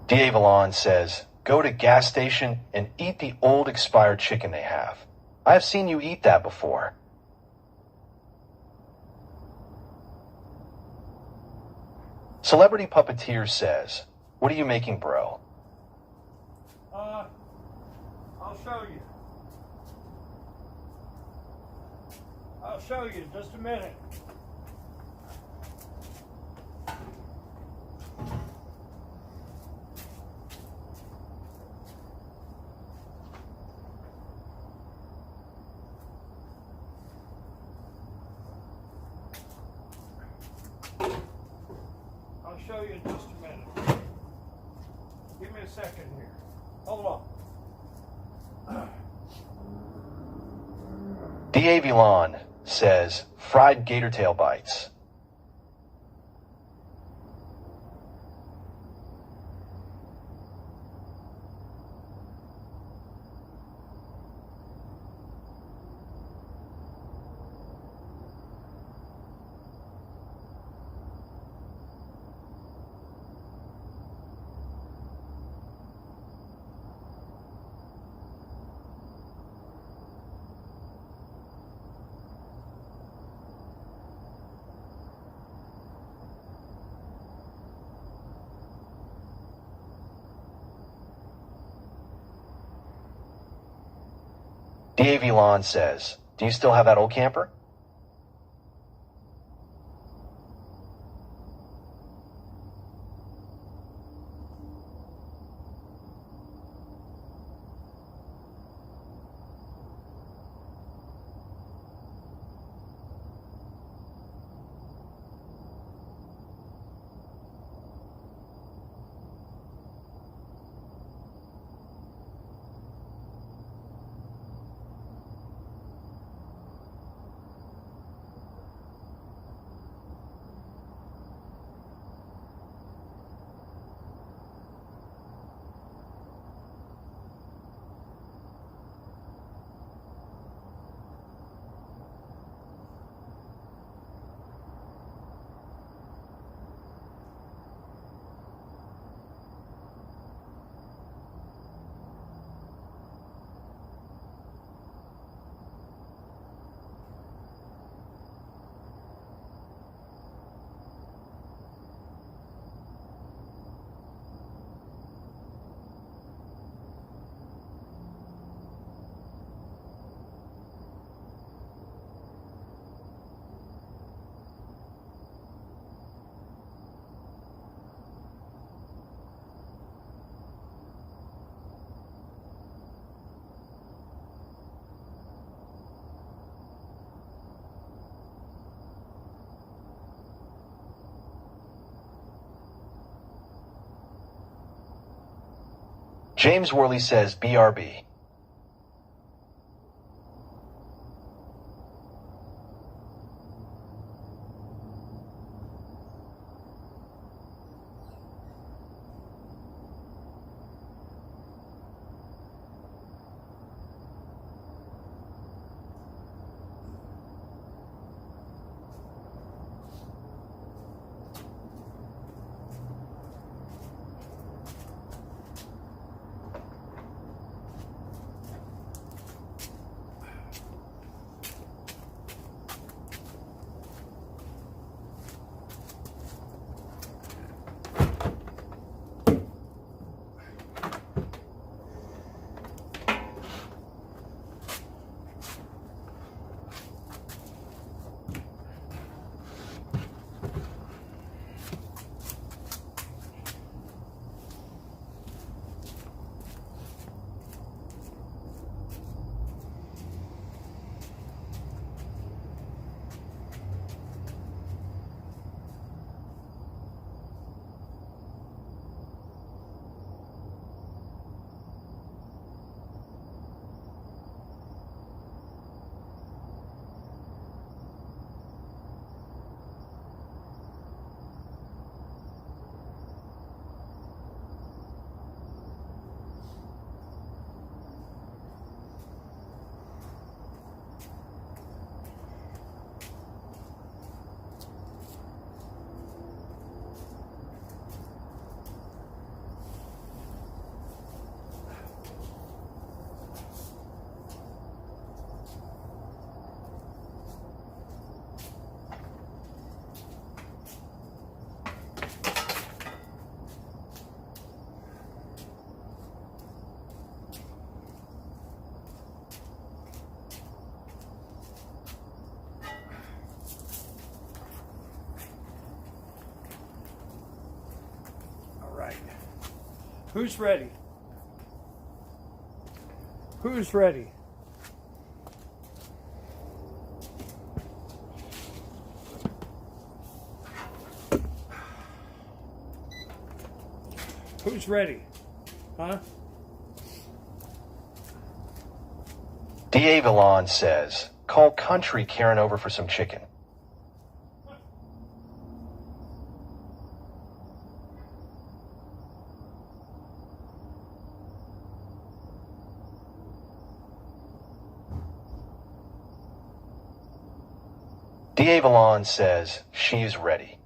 D.A. Vilon says, go to gas station and eat the old expired chicken they have. I have seen you eat that before. Celebrity Puppeteer says, what are you making, bro? I'll show you. I'll show you in just a minute. I'll show you in just a minute. Give me a second here. Hold on. D.A. Villan says, fried gator tail bites. D.A. Villan says, do you still have that old camper? James Worley says, BRB. Who's ready? Who's ready? Who's ready? Huh? D.A. Villon says, call country Karen over for some chicken. D.A. Villon says she's ready.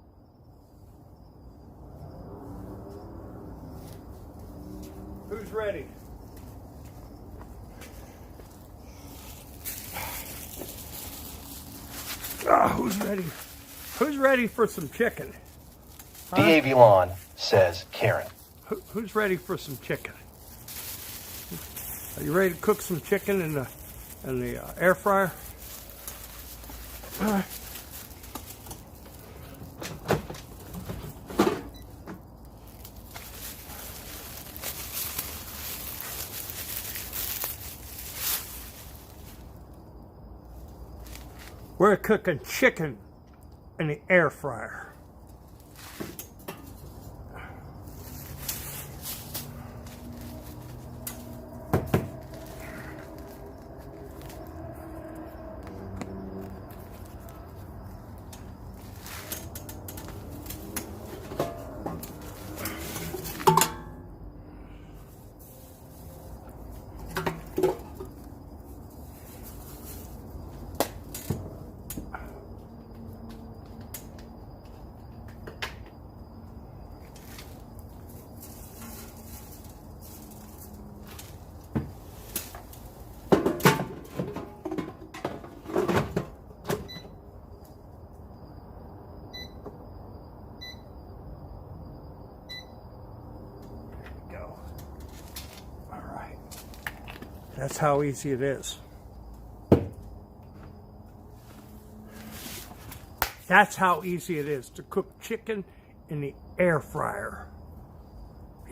Who's ready? Who's ready? Who's ready for some chicken? Huh? D.A. Villon says Karen. Who's ready for some chicken? Are you ready to cook some chicken in the air fryer? We're cooking chicken in the air fryer. That's how easy it is. That's how easy it is to cook chicken in the air fryer.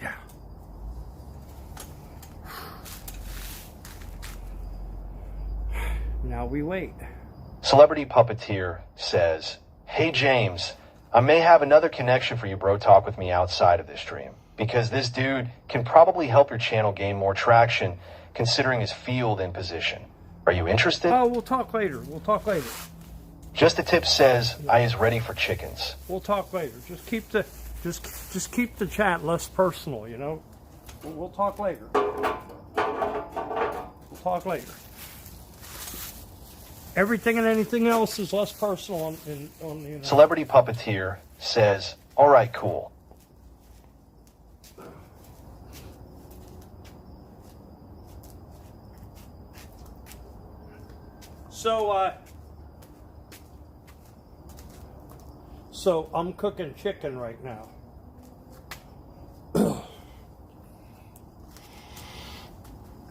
Yeah. Now we wait. Celebrity Puppeteer says, hey James, I may have another connection for you, bro. Talk with me outside of this stream. Because this dude can probably help your channel gain more traction considering his field and position. Are you interested? Oh, we'll talk later. We'll talk later. Just a tip says, I is ready for chickens. We'll talk later. Just keep the chat less personal, you know? We'll talk later. We'll talk later. Everything and anything else is less personal on the internet. Celebrity Puppeteer says, all right, cool. So I'm cooking chicken right now.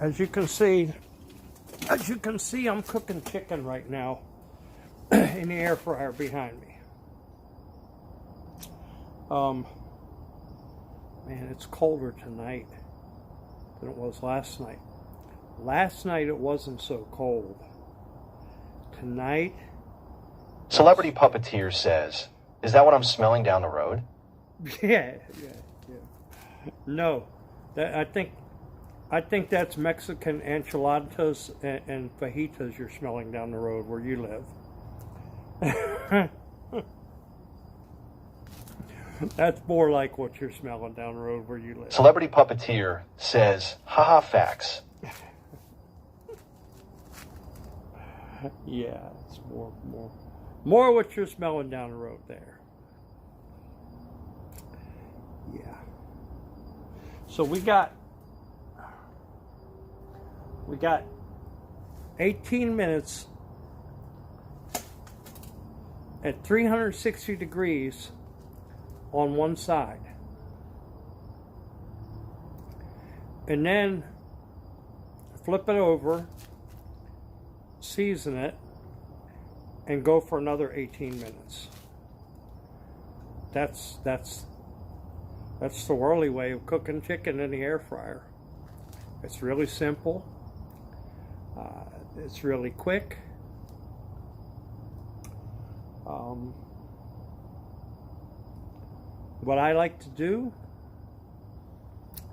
As you can see, I'm cooking chicken right now in the air fryer behind me. Man, it's colder tonight than it was last night. Last night it wasn't so cold. Tonight. Celebrity Puppeteer says, is that what I'm smelling down the road? Yeah. No, I think that's Mexican enchiladas and fajitas you're smelling down the road where you live. That's more like what you're smelling down the road where you live. Celebrity Puppeteer says, haha, facts. Yeah, it's more what you're smelling down the road there. Yeah. So we got 18 minutes at 360 degrees on one side. And then flip it over, season it, and go for another 18 minutes. That's That's the worldly way of cooking chicken in the air fryer. It's really simple. It's really quick. What I like to do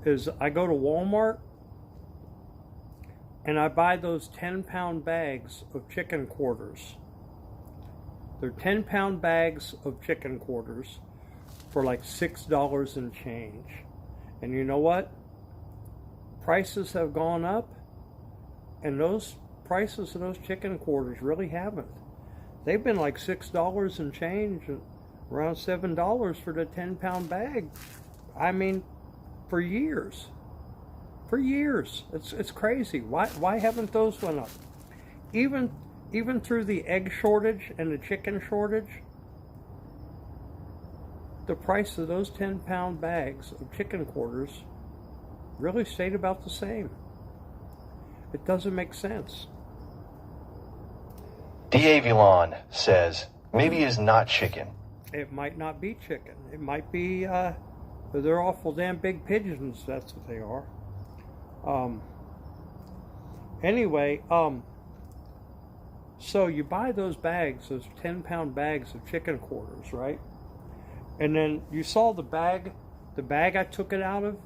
is I go to Walmart and I buy those 10-pound bags of chicken quarters. They're 10-pound bags of chicken quarters for like $6 and change. And you know what? Prices have gone up, and those prices of those chicken quarters really haven't. They've been like $6 and change, around $7 for the 10-pound bag. I mean, for years. For years. It's crazy. Why haven't those went up? Even through the egg shortage and the chicken shortage, the price of those 10-pound bags of chicken quarters really stayed about the same. It doesn't make sense. D.A. Villan says, maybe it's not chicken. It might not be chicken. It might be, they're awful damn big pigeons, that's what they are. Anyway, so you buy those bags, those 10-pound bags of chicken quarters, right? And then you saw the bag I took it out of.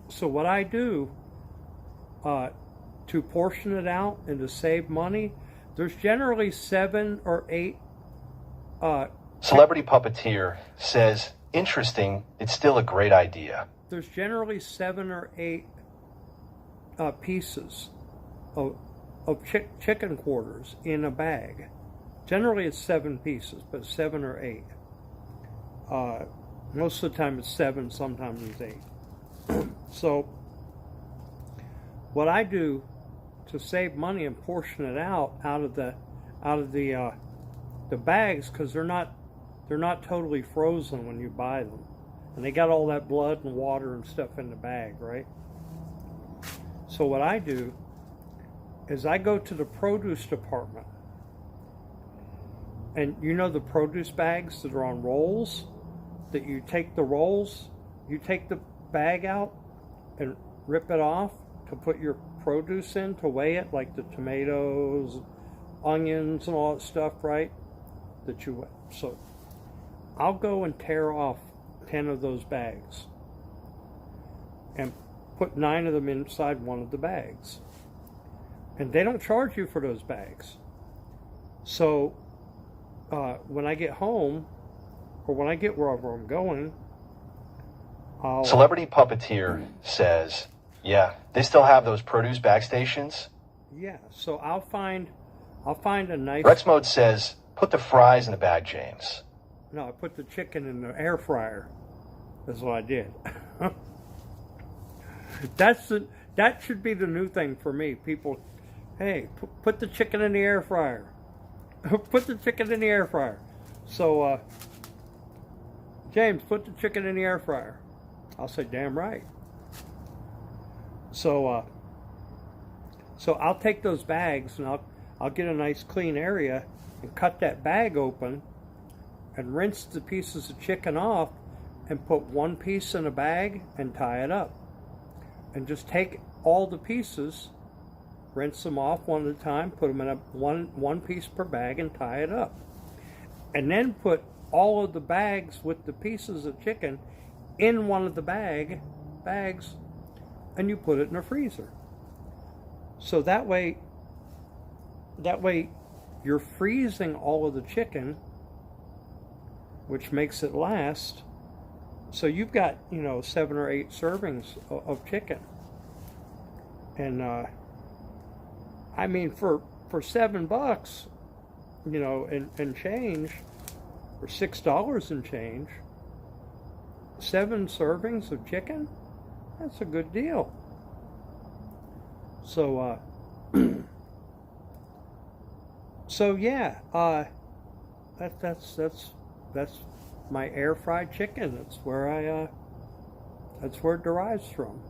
So what I do, to portion it out and to save money, there's generally 7 or 8. Celebrity Puppeteer says, interesting, it's still a great idea. There's generally 7 or 8 pieces of chicken quarters in a bag. Generally it's 7 pieces, but 7 or 8. Most of the time it's 7, sometimes it's 8. So what I do to save money and portion it out of the bags, because they're not totally frozen when you buy them, and they got all that blood and water and stuff in the bag, right? So what I do is I go to the produce department, and you know the produce bags that are on rolls, that you take the rolls, you take the bag out and rip it off to put your produce in to weigh it, like the tomatoes, onions, and all that stuff, right? That you weigh. So I'll go and tear off 10 of those bags and put 9 of them inside one of the bags. And they don't charge you for those bags. So when I get home, or when I get wherever I'm going, Celebrity Puppeteer says, yeah, they still have those produce bag stations. Yeah, so I'll find a nice... Rex Mode says, put the fries in the bag, James. No, I put the chicken in the air fryer. That's what I did. That should be the new thing for me. People, hey, put the chicken in the air fryer. Put the chicken in the air fryer. So, James, put the chicken in the air fryer. I'll say, damn right. So I'll take those bags and I'll get a nice clean area and cut that bag open and rinse the pieces of chicken off and put one piece in a bag and tie it up. And just take all the pieces, rinse them off one at a time, put them in one piece per bag and tie it up. And then put all of the bags with the pieces of chicken in one of the bags, and you put it in a freezer. So that way you're freezing all of the chicken, which makes it last. So you've got, 7 or 8 servings of chicken. And I mean, for $7, and change, or $6 and change, 7 servings of chicken, that's a good deal. So yeah, that's my air fried chicken. That's where it derives from.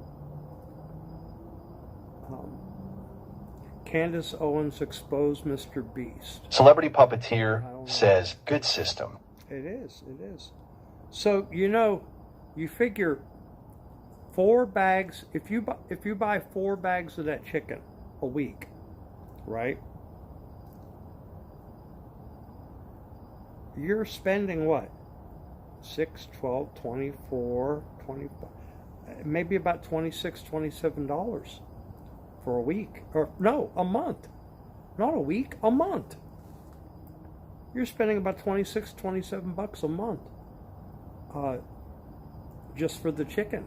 Candace Owens exposed Mr. Beast. Celebrity Puppeteer says, good system. It is. So you know You figure 4 bags. If you buy 4 bags of that chicken a week, right? You're spending what? 6, 12, 24, 25, maybe about $26, $27 for a week. Or no, a month. Not a week, a month. You're spending about 26, 27 bucks a month just for the chicken.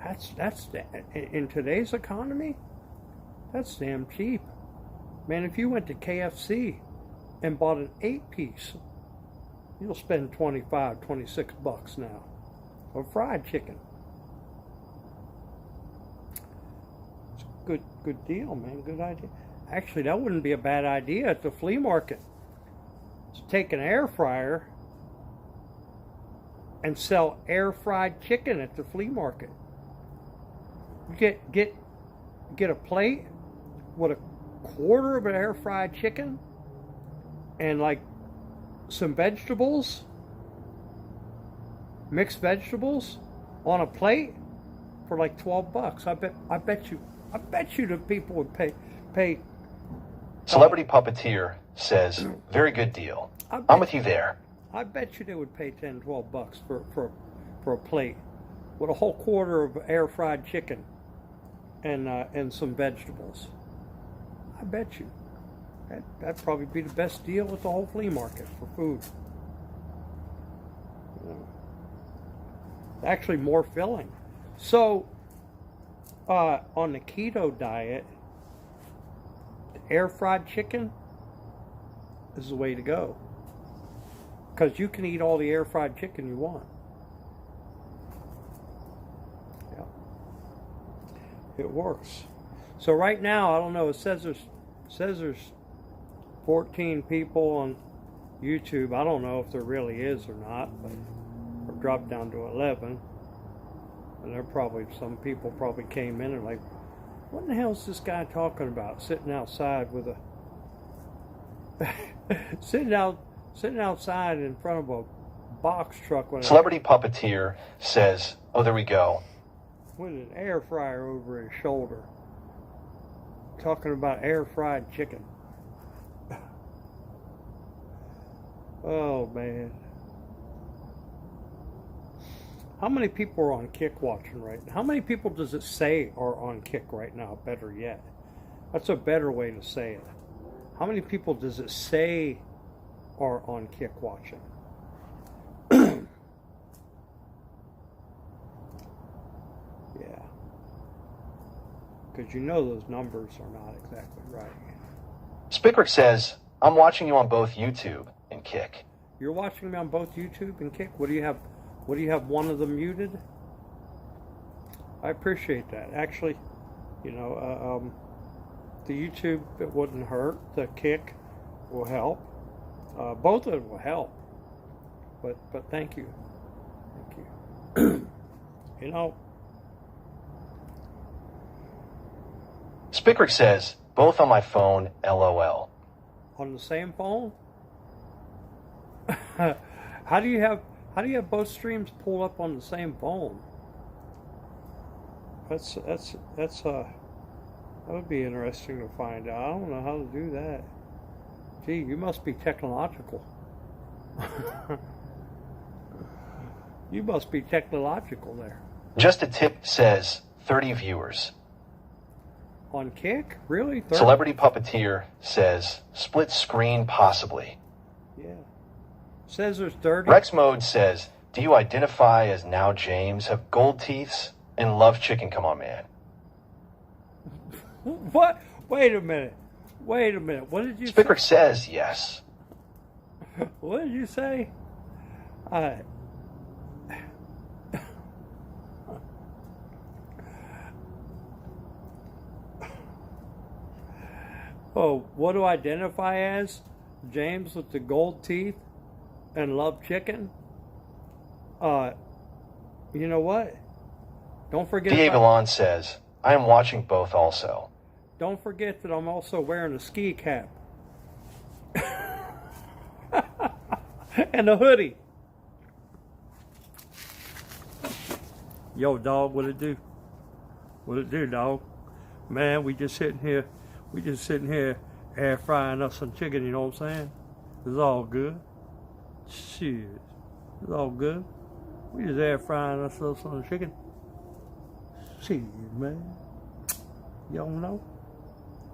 That's in today's economy, that's damn cheap. Man, if you went to KFC and bought an 8-piece, you'll spend 25, 26 bucks now for fried chicken. It's a good deal, man. Good idea. Actually, that wouldn't be a bad idea at the flea market. To take an air fryer and sell air fried chicken at the flea market. You get a plate with a quarter of an air fried chicken and like some vegetables, mixed vegetables on a plate for like 12 bucks. I bet you the people would pay. Celebrity Puppeteer says, very good deal. I'm with you there. I bet you they would pay 10, 12 bucks for a plate with a whole quarter of air fried chicken and some vegetables. I bet you. That'd probably be the best deal at the whole flea market for food. Actually more filling. So, on the keto diet, air fried chicken is the way to go. Because you can eat all the air fried chicken you want. Yeah. It works. So right now, I don't know, it says there's 14 people on YouTube. I don't know if there really is or not, but it dropped down to 11. And there probably, some people probably came in and like, what in the hell is this guy talking about? Sitting outside with a sitting outside in front of a box truck with Celebrity Puppeteer says, oh, there we go. With an air fryer over his shoulder. Talking about air fried chicken. Oh, man. How many people are on Kick watching right now? How many people does it say are on Kick right now? Better yet. That's a better way to say it. How many people does it say are on Kick watching? Yeah. Because you know those numbers are not exactly right. Spickrick says, I'm watching you on both YouTube and Kick. You're watching me on both YouTube and Kick? What do you have? What do you have one of them muted? I appreciate that. Actually, you know, the YouTube, it wouldn't hurt. The Kick will help. Both of them will help. But thank you. Thank you. You know. Spickrick says, both on my phone, LOL. On the same phone? How do you have both streams pull up on the same phone? That would be interesting to find out. I don't know how to do that. Gee, you must be technological. You must be technological there. Just a Tip says, 30 viewers. On Kick? Really? 30? Celebrity Puppeteer says, split screen possibly. Yeah. Says there's 30. Rex Mode says, do you identify as now James, have gold teeth, and love chicken? Come on, man. What? Wait a minute. What did you Spickrick say? says yes. What did you say? Oh, what do I identify as? James with the gold teeth and love chicken? You know what? Don't forget. Diabolon says, I am watching both also. Don't forget that I'm also wearing a ski cap. And a hoodie. Yo, dog, what it do? What it do, dog? Man, we just sitting here air frying us some chicken, you know what I'm saying? It's all good. Shit. It's all good. We just air frying ourselves some chicken. Shit, man. You don't know?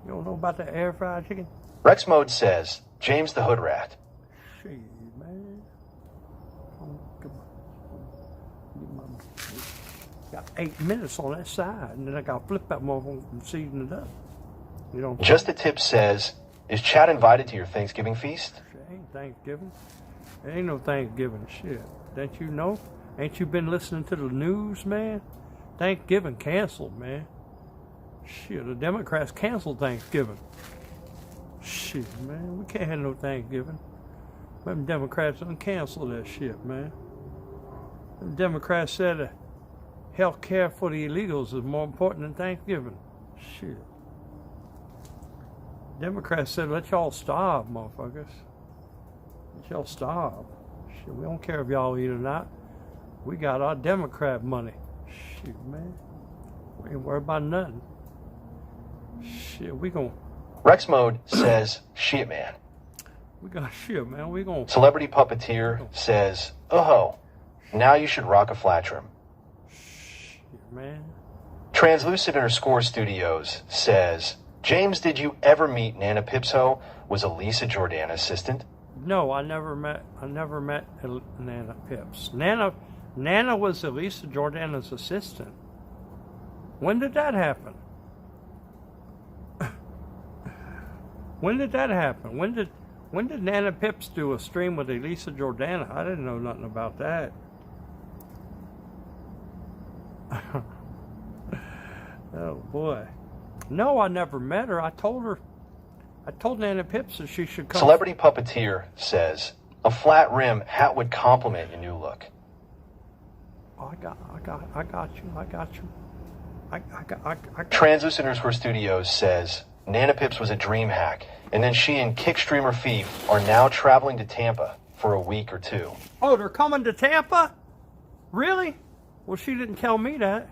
You don't know about the air fried chicken? Rex Mode says, James the Hood Rat. Shit, man. Oh, come on. Got 8 minutes on that side, and then I got to flip that motherfucker and season it up. You know. Just a Tip says, is Chad invited to your Thanksgiving feast? Shit, ain't Thanksgiving. There ain't no Thanksgiving shit. Don't you know? Ain't you been listening to the news, man? Thanksgiving canceled, man. Shit, the Democrats canceled Thanksgiving. Shit, man, we can't have no Thanksgiving. Them Democrats done cancel that shit, man. Them Democrats said health care for the illegals is more important than Thanksgiving. Shit. Democrats said, let y'all starve, motherfuckers. Let y'all starve. Shit, we don't care if y'all eat or not. We got our Democrat money. Shit, man. We ain't worried about nothing. Shit, we gon'... Rex Mode says, shit, man. We got shit, man. We gon'... Celebrity Puppeteer says, oh, now you should rock a flat trim. Shit, man. Translucent_Studios says, James, did you ever meet Nana Pipso? Was Elisa Jordan assistant? No, I never met Nana Pips. Nana was Elisa Jordan's assistant. When did that happen? When did that happen? When did Nana Pips do a stream with Elisa Jordana? I didn't know nothing about that. Oh boy. No, I never met her. I told Nana Pips that she should come. Celebrity Puppeteer says, a flat rim hat would complement your new look. Oh, I got you. Translucent_Studios says, Nana Pips was a dream hack, and then she and Kickstreamer Thief are now traveling to Tampa for a week or two. Oh, they're coming to Tampa? Really? Well, she didn't tell me that.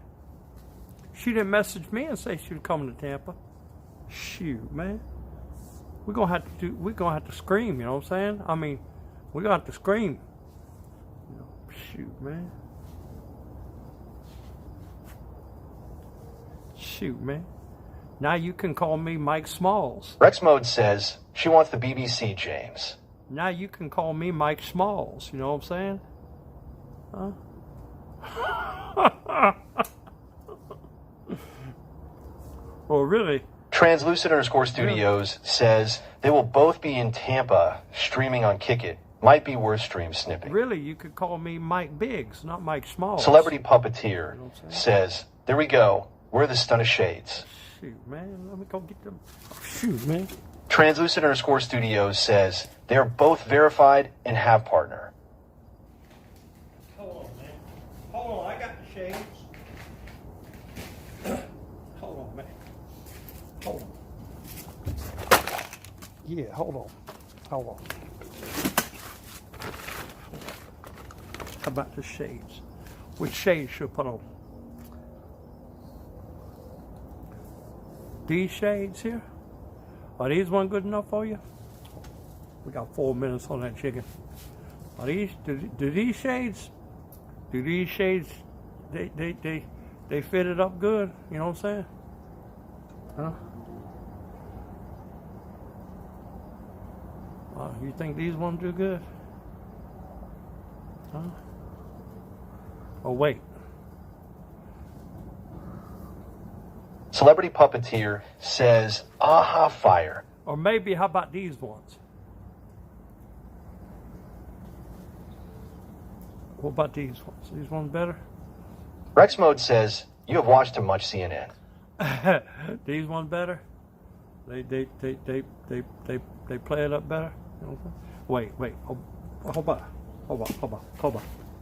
She didn't message me and say she was coming to Tampa. Shoot, man. We're gonna have to scream, you know what I'm saying? I mean, we're gonna have to scream. You know, shoot, man. Shoot, man. Now you can call me Mike Smalls. Rex Mode says, she wants the BBC, James. Now you can call me Mike Smalls, you know what I'm saying? Huh? Oh, really? Translucent_Studios says they will both be in Tampa streaming on Kick It. Might be worth stream snipping. Really? You could call me Mike Biggs, not Mike Smalls. Celebrity Puppeteer says, there we go. We're the stun of shades. Shoot, man. Let me go get them. Oh, shoot, man. Translucent_Studios says they are both verified and have partner. Hold on, man. Hold on. I got the shades. Hold on, man. Hold on. Yeah, hold on. Hold on. How about the shades? Which shades should I put on? These shades here? Are these one good enough for you? We got 4 minutes on that chicken. Are these, do these shades, they fit it up good? You know what I'm saying? Huh? You think these ones do good? Huh? Oh, wait. Celebrity Puppeteer says, aha, fire. Or maybe, how about these ones? What about these ones? These ones better? Rex Mode says, you have watched too much CNN. These ones better? They play it up better? You know what I'm saying? Wait.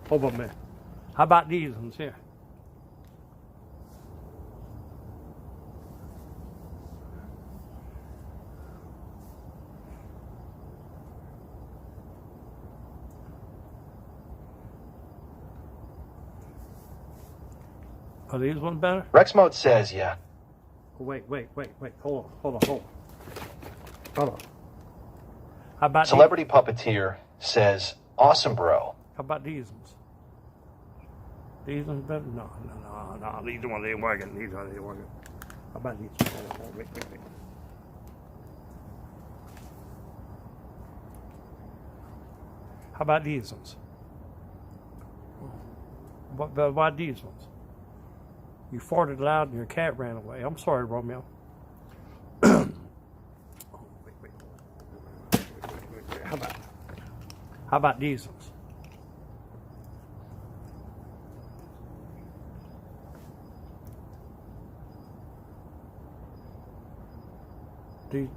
Hold on, man. How about these ones here? Are these ones better? Rex Mode says, yeah. Wait. Hold on. How about Celebrity Puppeteer says, awesome, bro. How about these ones? These ones better? No. These ones ain't working. These ones ain't working. How about these ones? Hold on, wait. How about these ones? Why these ones? You farted loud and your cat ran away. I'm sorry, Romeo. Wait. How about these ones?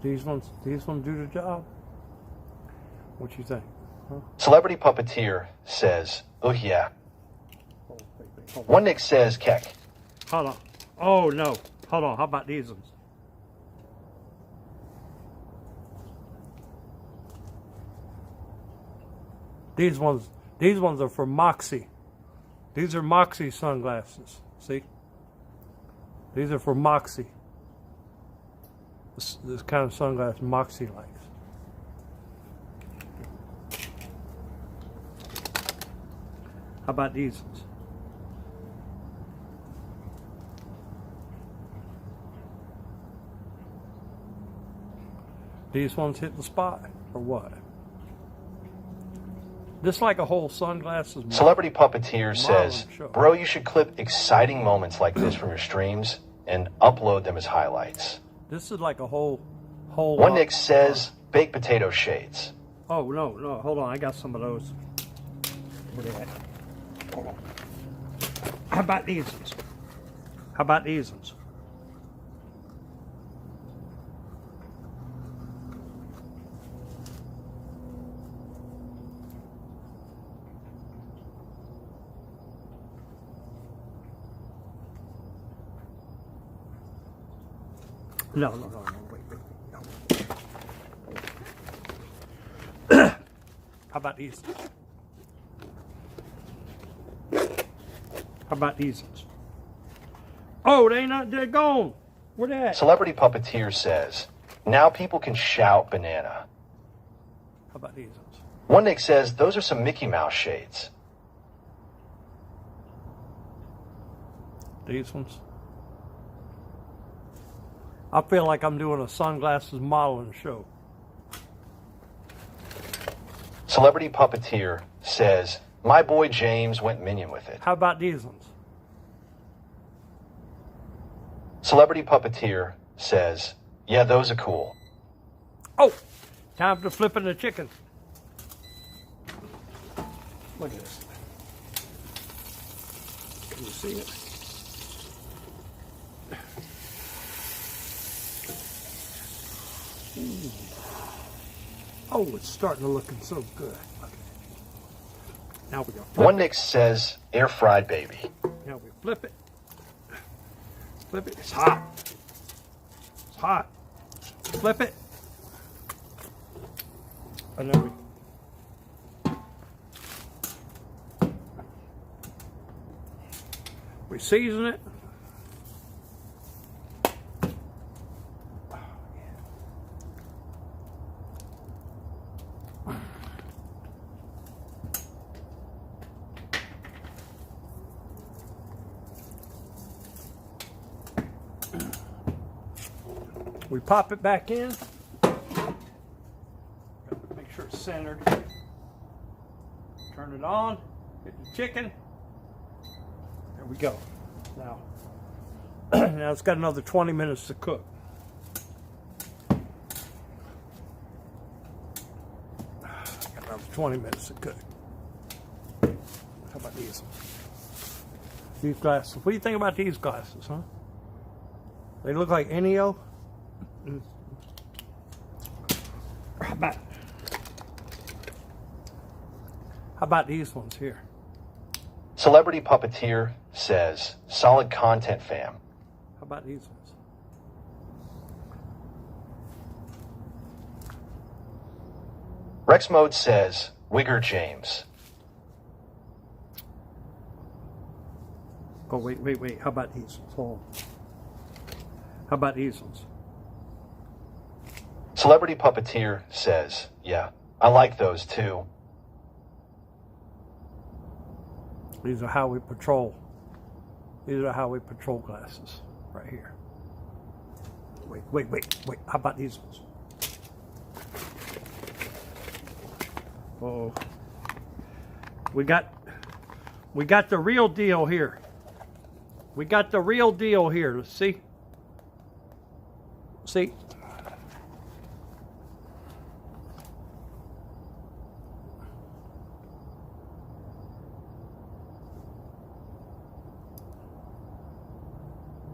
These ones do the job. What you think? Huh? Celebrity Puppeteer says, oh yeah. Hold on. One Nick says, keck. Hold on. Oh no. Hold on. How about these ones? These ones are for Moxie. These are Moxie sunglasses. See? These are for Moxie. This kind of sunglasses Moxie likes. How about these ones? These ones hit the spot, or what? This like a whole sunglasses model. Celebrity Puppeteer says, show. bro, you should clip exciting moments like this from your streams and upload them as highlights. This is like a whole. One Nick says, baked potato shades. Oh no! Hold on, I got some of those. Where they at? Hold on. How about these ones? How about these ones? No, wait. No. How about these? How about these ones? Oh, they're gone. Where they at? Celebrity Puppeteer says, now people can shout banana. How about these ones? One Nick says, those are some Mickey Mouse shades. These ones? I feel like I'm doing a sunglasses modeling show. Celebrity Puppeteer says, my boy James went minion with it. How about these ones? Celebrity Puppeteer says, yeah, those are cool. Oh, time for flipping the chicken. Look at this. Can you see it? Ooh. Oh, it's starting to looking so good. Okay. Now we go. One Nick says, air fried baby. Now we flip it. Flip it. It's hot. It's hot. Flip it. And then we season it. We pop it back in. Make sure it's centered. Turn it on. Hit the chicken. There we go. Now, now it's got another 20 minutes to cook. Got another 20 minutes to cook. How about these? These glasses. What do you think about these glasses, huh? They look like Ennio. How about these ones here? Celebrity Puppeteer says, solid content, fam. How about these ones? Rex Mode says, Wigger James. Oh, wait. How about these? Hold on. How about these ones? Celebrity Puppeteer says, yeah, I like those too. These are Highway Patrol. These are Highway Patrol glasses right here. Wait. How about these ones? Oh, we got the real deal here. We got the real deal here. See?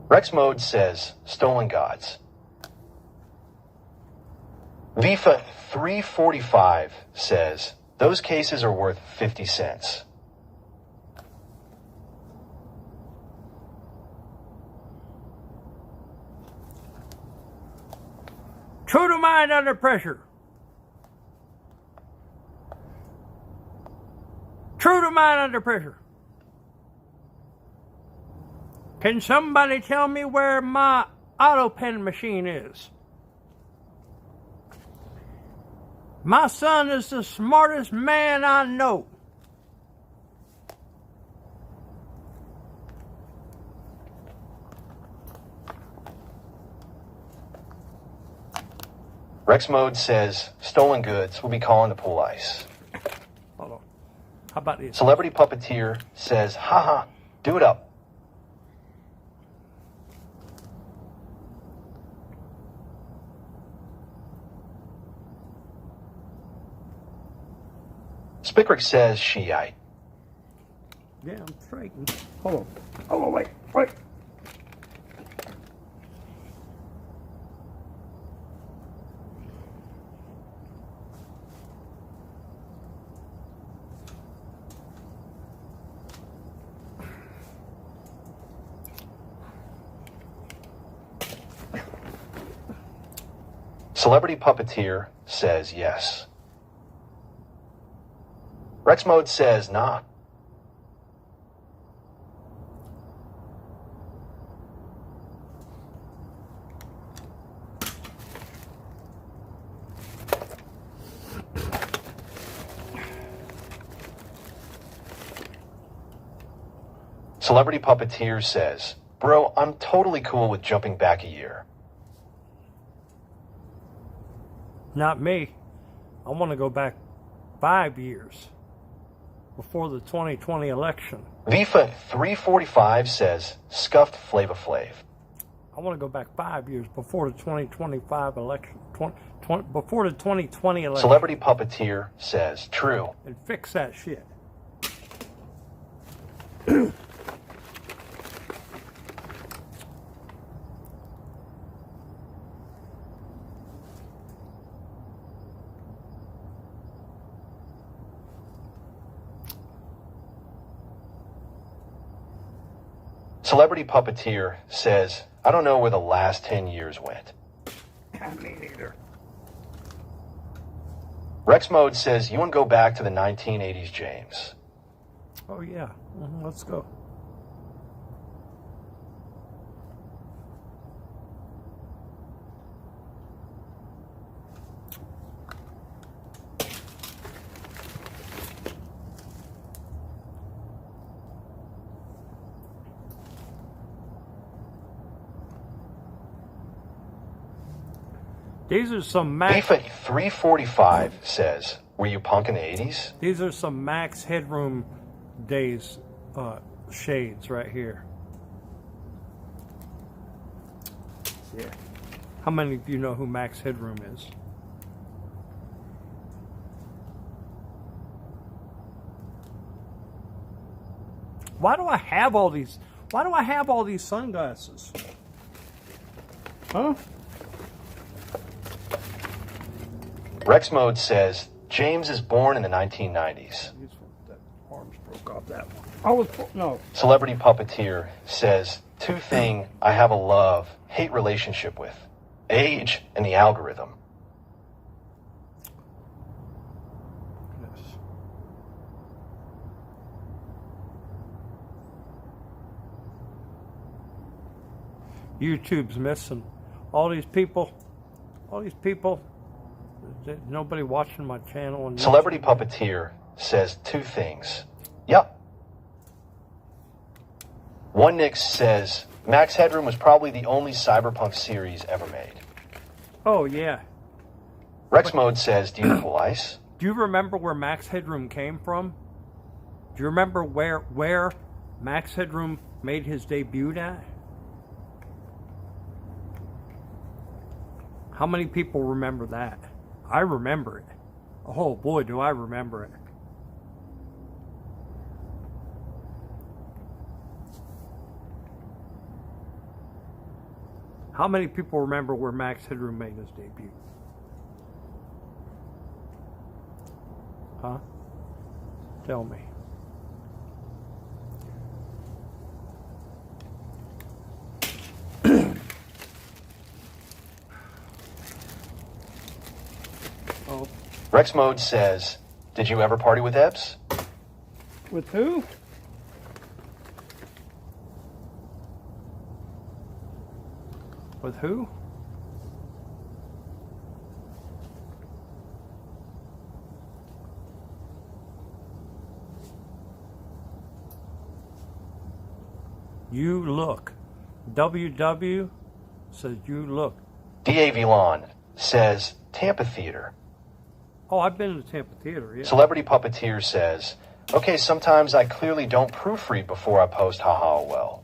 Rex Mode says, Stolen Gods. Vifa 345 says, those cases are worth 50 cents. True to mind under pressure. True to mind under pressure. Can somebody tell me where my auto pen machine is? My son is the smartest man I know. Rex Mode says, stolen goods, we'll be calling the pool ice. Hold on. How about this? Celebrity Puppeteer says, haha, do it up. Spickrick says, Shiite. Yeah, I'm straight. Hold on. Oh, wait. Celebrity Puppeteer says yes. Rex Mode says nah. Celebrity Puppeteer says, bro, I'm totally cool with jumping back a year. Not me. I want to go back 5 years before the 2020 election. Vifa 345 says, scuffed Flava Flav. I want to go back 5 years before the 2025 election. Before the 2020 election. Celebrity Puppeteer says, true. And fix that shit. Celebrity Puppeteer says, I don't know where the last 10 years went. Me neither. Rex Mode says, you want to go back to the 1980s, James. Oh, yeah. Let's go. These are some Max. Beef 345 says, were you punk in the 80s? These are some Max Headroom days shades right here. Yeah. How many of you know who Max Headroom is? Why do I have all these? Why do I have all these sunglasses? Huh? Rex Mode says, James is born in the 1990s. That arms broke off that one. No. Celebrity Puppeteer says, two thing I have a love-hate relationship with. Age and the algorithm. Yes. YouTube's missing. All these people, nobody watching my channel. And Celebrity Puppeteer says 2 things. Yep. One Nick says, Max Headroom was probably the only cyberpunk series ever made. Oh, yeah. Rex Mode says, do you know Ice? Do you remember where Max Headroom came from? Do you remember where Max Headroom made his debut at? How many people remember that? I remember it. Oh boy, do I remember it. How many people remember where Max Headroom made his debut? Huh? Tell me. Oh. Rex Mode says, did you ever party with Ebbs? With who? With who? You look. WW says you look. D.A. Vilon says Tampa Theater. Oh, I've been to Tampa Theater, yeah. Celebrity Puppeteer says, okay, sometimes I clearly don't proofread before I post haha well.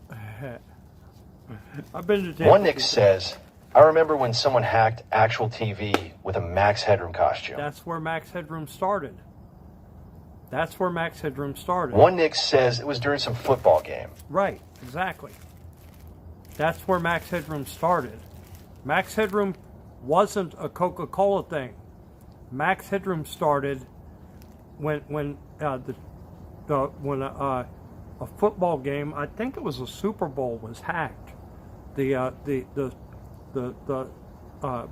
I've been to Tampa One Nick Theater. says, I remember when someone hacked actual TV with a Max Headroom costume. That's where Max Headroom started. That's where Max Headroom started. One Nick says it was during some football game. Right, exactly. That's where Max Headroom started. Max Headroom wasn't a Coca-Cola thing. Max Headroom started when a football game, I think it was a Super Bowl, was hacked. The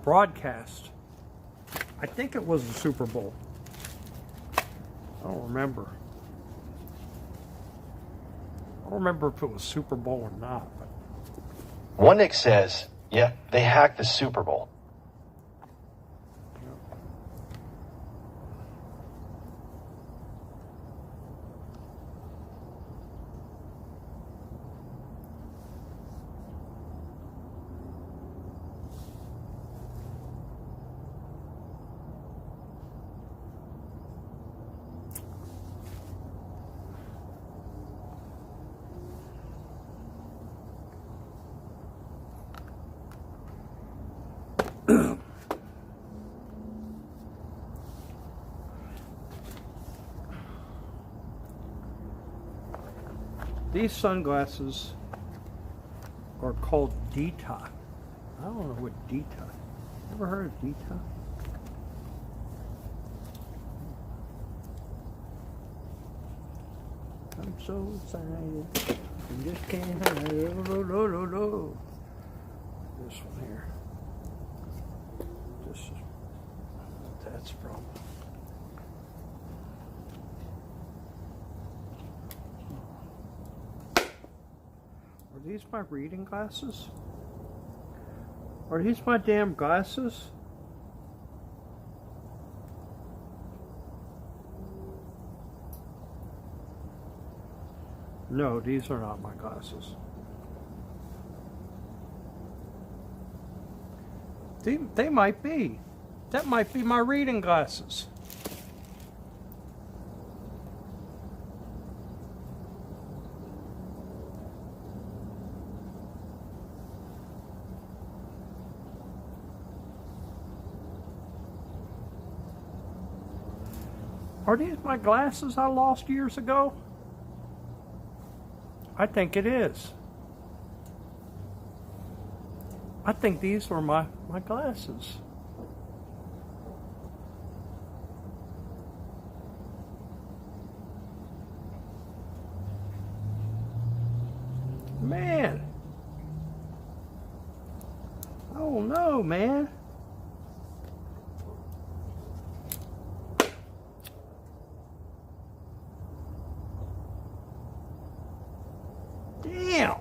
broadcast. I think it was the Super Bowl. I don't remember. I don't remember if it was Super Bowl or not. But. One Nick says, yeah, they hacked the Super Bowl. These sunglasses are called Dita. I don't know what Dita. Ever heard of Dita? I'm so excited. I just can't hide it. No. This one here. This is what that's from. Are these my reading glasses? Are these my damn glasses? No, these are not my glasses. They might be. That might be my reading glasses. Are these my glasses I lost years ago? I think it is. I think these were my glasses. Man. Oh no, man. Damn.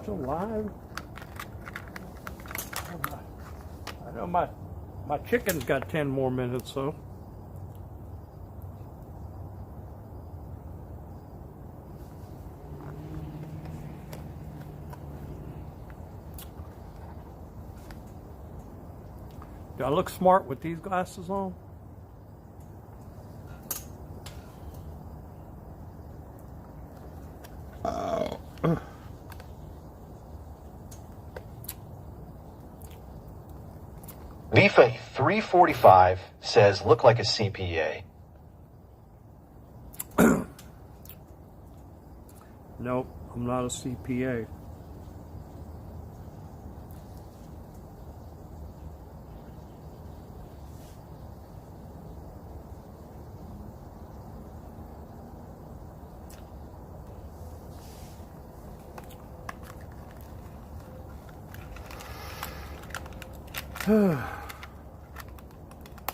still live? I know my chicken's got 10 more minutes, so. Do I look smart with these glasses on? VIFA 345 says, look like a CPA. Nope, I'm not a CPA.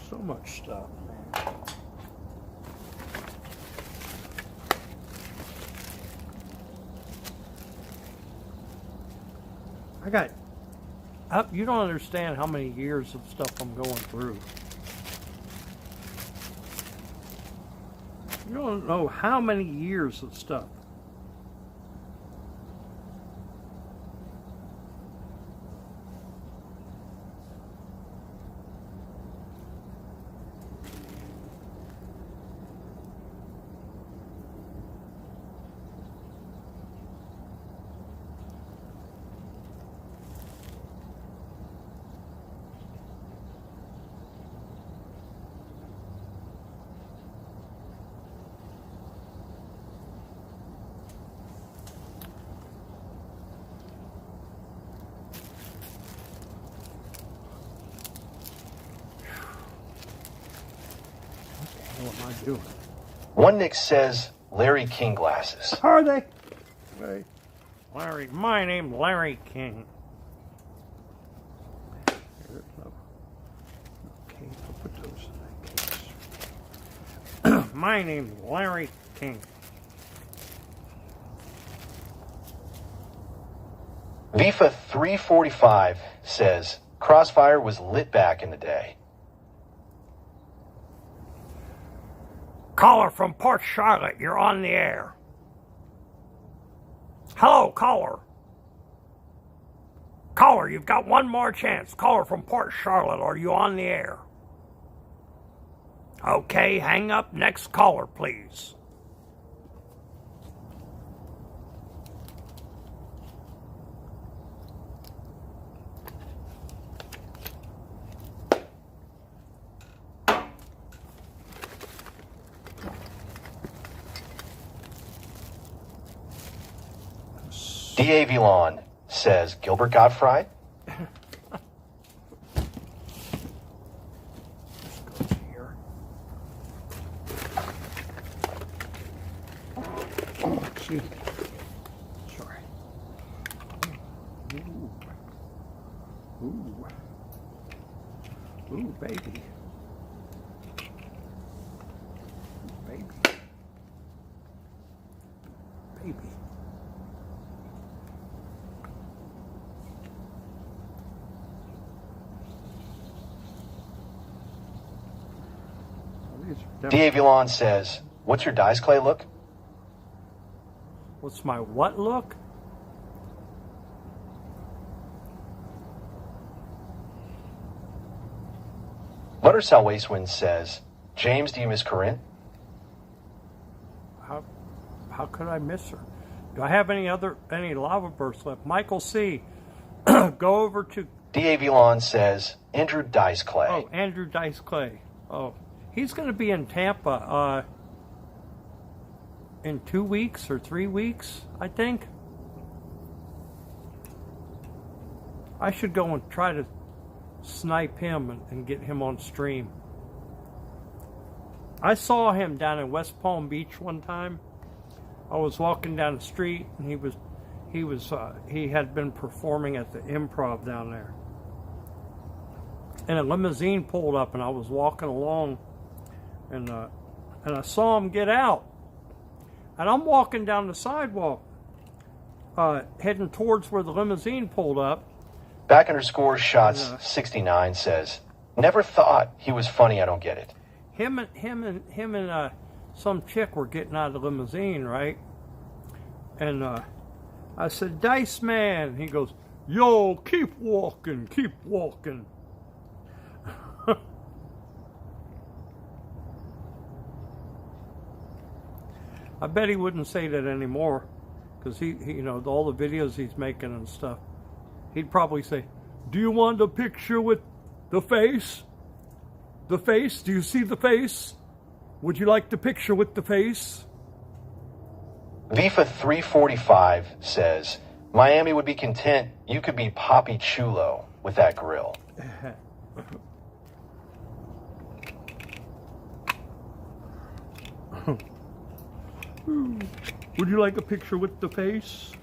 So much stuff, man. You don't understand how many years of stuff I'm going through. You don't know how many years of stuff. What am I doing? One Nick says Larry King glasses. How are they? Hey, Larry, my name's Larry King. Okay, I'll put those in that case. My name's Larry King. VIFA 345 says Crossfire was lit back in the day. Caller from Port Charlotte, you're on the air. Hello, caller. Caller, you've got one more chance. Caller from Port Charlotte, are you on the air? Okay, hang up. Next caller, please. D.A. Vilon says Gilbert got fried. Here. Oh, excuse me. Sorry. Ooh. Ooh. Ooh, baby. Baby. Baby. D.A. Vilon says, what's your dice clay look? What's my what look? Buttersell Wastewind says, James, do you miss Corinne? How could I miss her? Do I have any lava bursts left? Michael C. Go over to D.A. Vilon says, Andrew Dice Clay. Oh, Andrew Dice Clay. Oh, he's going to be in Tampa in 2 weeks or 3 weeks, I think. I should go and try to snipe him and get him on stream. I saw him down in West Palm Beach one time. I was walking down the street and he had been performing at the Improv down there. And a limousine pulled up and I was walking along and I saw him get out. And I'm walking down the sidewalk heading towards where the limousine pulled up. Back underscore shots 69 says, never thought he was funny. I don't get it. Him and some chick were getting out of the limousine, right? And I said, Dice Man. He goes, yo, keep walking, keep walking. I bet he wouldn't say that anymore, because he, you know, all the videos he's making and stuff. He'd probably say, do you want a picture with the face? The face? Do you see the face? Would you like the picture with the face? Vifa 345 says, Miami would be content. You could be Papi Chulo with that grill. Would you like a picture with the face?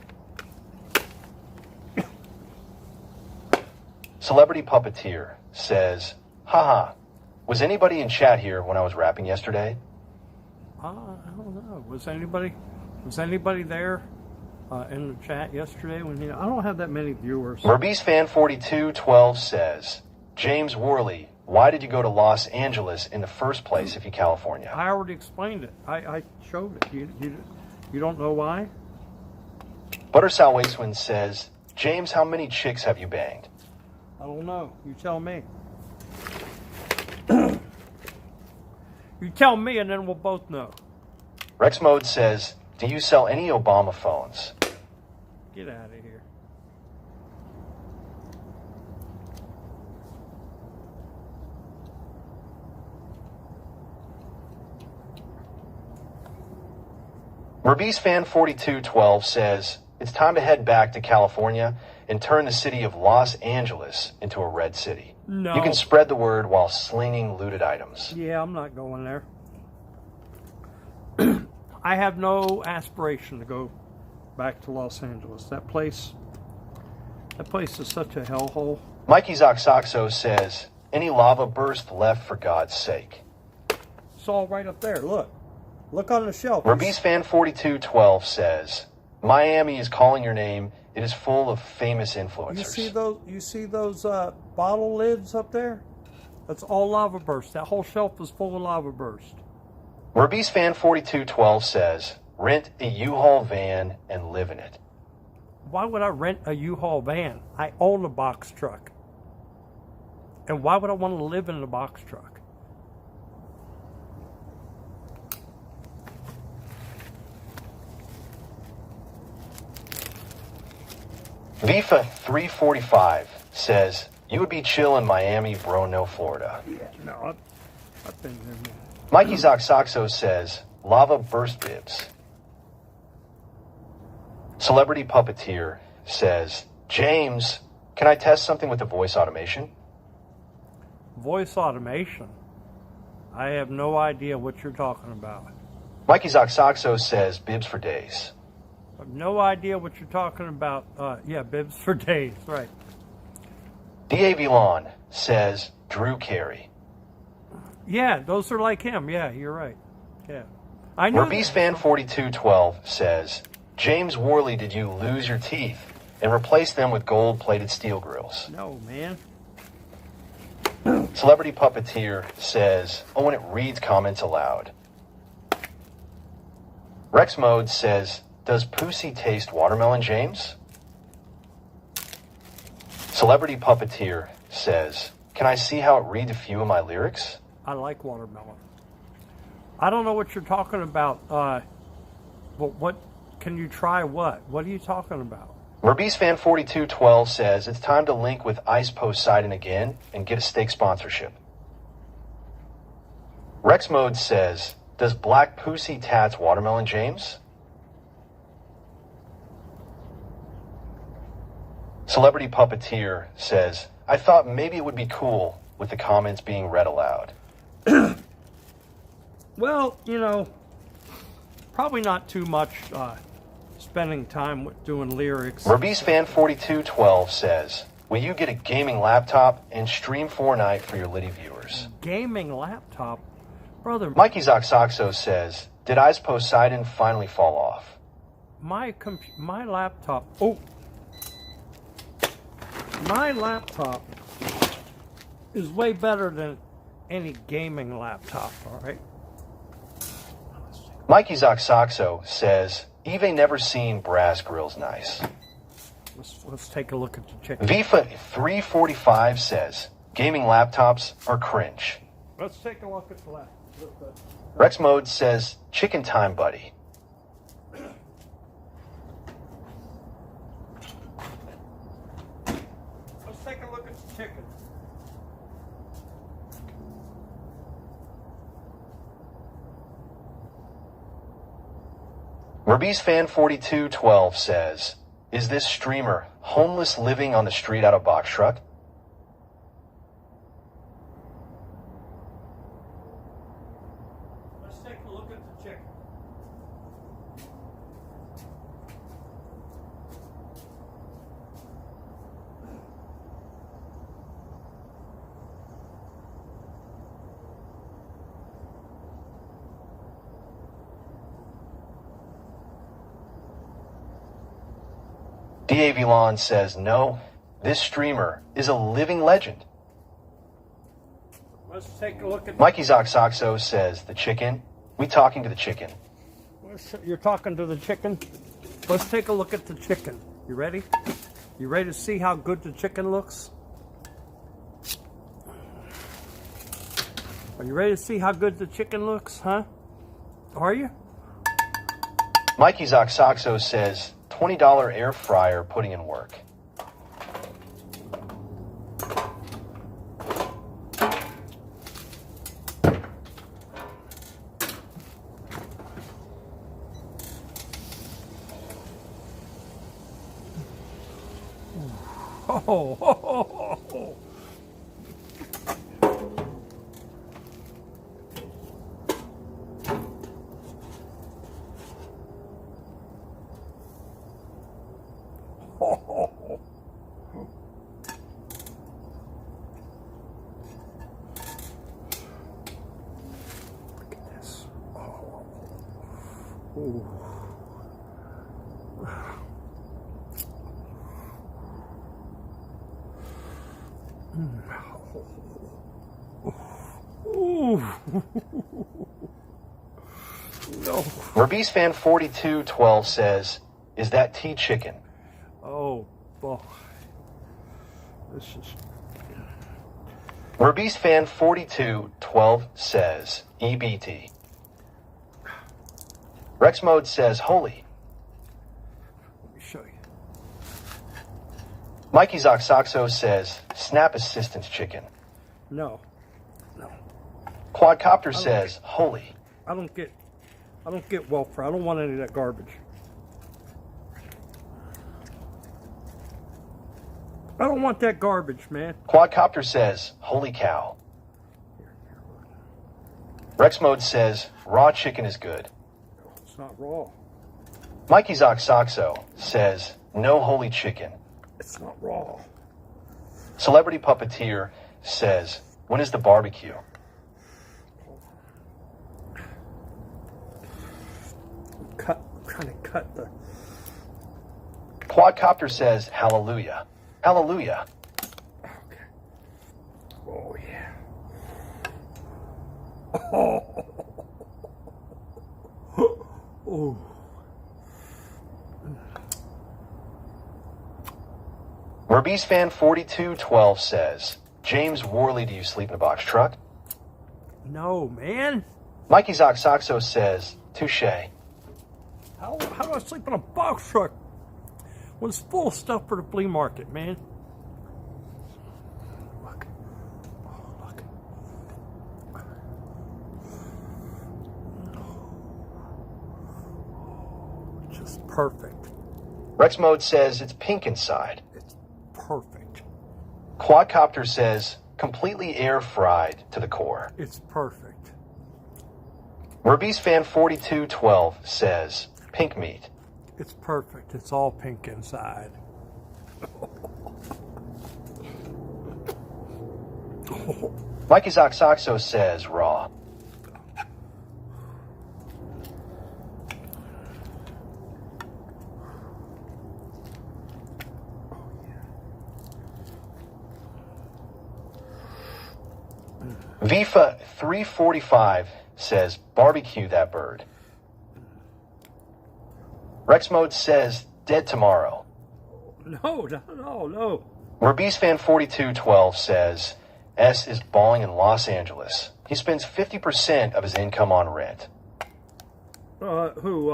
Celebrity Puppeteer says, haha, was anybody in chat here when I was rapping yesterday? I don't know. Was anybody there in the chat yesterday? When I don't have that many viewers. Merbees Fan 4212 says, James Worley, why did you go to Los Angeles in the first place if you California? I already explained it. I showed it. You don't know why? Buttersal Wastewind says, James, how many chicks have you banged? I don't know. You tell me. You tell me and then we'll both know. Rex Mode says, do you sell any Obama phones? Get out of here. Merbees Fan 4212 says, it's time to head back to California and turn the city of Los Angeles into a red city. No. You can spread the word while slinging looted items. Yeah, I'm not going there. I have no aspiration to go back to Los Angeles. That place is such a hellhole. Mikey Zoxoxo says, any lava burst left for God's sake? It's all right up there. Look on the shelf. Merbees Fan 4212 says, Miami is calling your name. It is full of famous influencers. You see those bottle lids up there? That's all lava burst. That whole shelf is full of lava burst. Merbees Fan 4212 says, rent a U-Haul van and live in it. Why would I rent a U-Haul van? I own a box truck. And why would I want to live in a box truck? Vifa 345 says, you would be chill in Miami, bro, no Florida. Yeah, no, I've been there. Mikey Zoxoxo says, lava burst bibs. Celebrity Puppeteer says, James, can I test something with the voice automation? Voice automation? I have no idea what you're talking about. Mikey Zoxoxo says, bibs for days. I have no idea what you're talking about. Yeah, bibs for days, right. D.A. Vilon says, Drew Carey. Yeah, those are like him. Yeah, you're right. Yeah. I know. Merbees Fan 4212 says, James Worley, did you lose your teeth and replace them with gold-plated steel grills? No, man. Celebrity Puppeteer says, oh, when it reads comments aloud. Rex Mode says, does Pussy taste watermelon, James? Celebrity Puppeteer says, can I see how it reads a few of my lyrics? I like watermelon. I don't know what you're talking about. But what can you try what? What are you talking about? Merbees Fan 4212 says, it's time to link with Ice Poseidon again and get a steak sponsorship. Rex Mode says, does Black Pussy tats watermelon, James? Celebrity Puppeteer says, I thought maybe it would be cool with the comments being read aloud. Well, you know, probably not too much spending time with doing lyrics. Merbees Fan 4212 says, will you get a gaming laptop and stream Fortnite for your Liddy viewers? Gaming laptop? Brother. Mikey Zoxoxo says, did Ice Poseidon finally fall off? my laptop. Oh, my laptop is way better than any gaming laptop. All right. Mikey Zoxoxo says, Eve never seen brass grills nice. Let's take a look at the chicken. Vifa 345 says, gaming laptops are cringe. Let's take a look at the laptop. Rex Mode says, chicken time, buddy. Let's take a look at the chicken. Rabis Fan 4212 says, is this streamer homeless living on the street out of box truck? Let's take a look at the chicken. D.A. Vilon says, no, this streamer is a living legend. Let's take a look at. Mikey Zoxoxo says, the chicken. We talking to the chicken. You're talking to the chicken? Let's take a look at the chicken. You ready? You ready to see how good the chicken looks? Are you ready to see how good the chicken looks, huh? Are you? Mikey Zoxoxo says, $20 air fryer putting in work. Oh, ho, ho, ho, ho. Ho, ho, ho. Look at this. Oh. Ooh. Ooh. No. Rabis Fan 4212 says, is that tea chicken? Oh, boy. This is. Rabis Fan 4212 says, EBT. Rex Mode says, holy. Let me show you. Mikey Zoxoxo says, snap assistance chicken. No. No. Quadcopter says, holy. I don't get welfare. I don't want any of that garbage. I don't want that garbage, man. Quadcopter says, holy cow. Rex Mode says, raw chicken is good. It's not raw. Mikey Zoxoxo says, no holy chicken. It's not raw. Celebrity Puppeteer says, when is the barbecue? I'm trying to cut the. Quadcopter says, hallelujah. Hallelujah. Okay. Oh yeah. Oh. Oh. Rabis Fan 4212 says, James Worley, do you sleep in a box truck? No, man. Mikey Zoxoxo says, touche. How do I sleep in a box truck when it's full of stuff for the flea market, man? Look. Oh, look. Oh, just perfect. Rex Mode says it's pink inside. It's perfect. Quadcopter says, completely air fried to the core. It's perfect. Rabis Fan 4212 says, pink meat. It's perfect. It's all pink inside. Mikey Zoxoxo says, raw. Vifa 345 says, barbecue that bird. Rex Mode says, dead tomorrow. No. Rabis Fan 4212 says, S is balling in Los Angeles. He spends 50% of his income on rent. Who?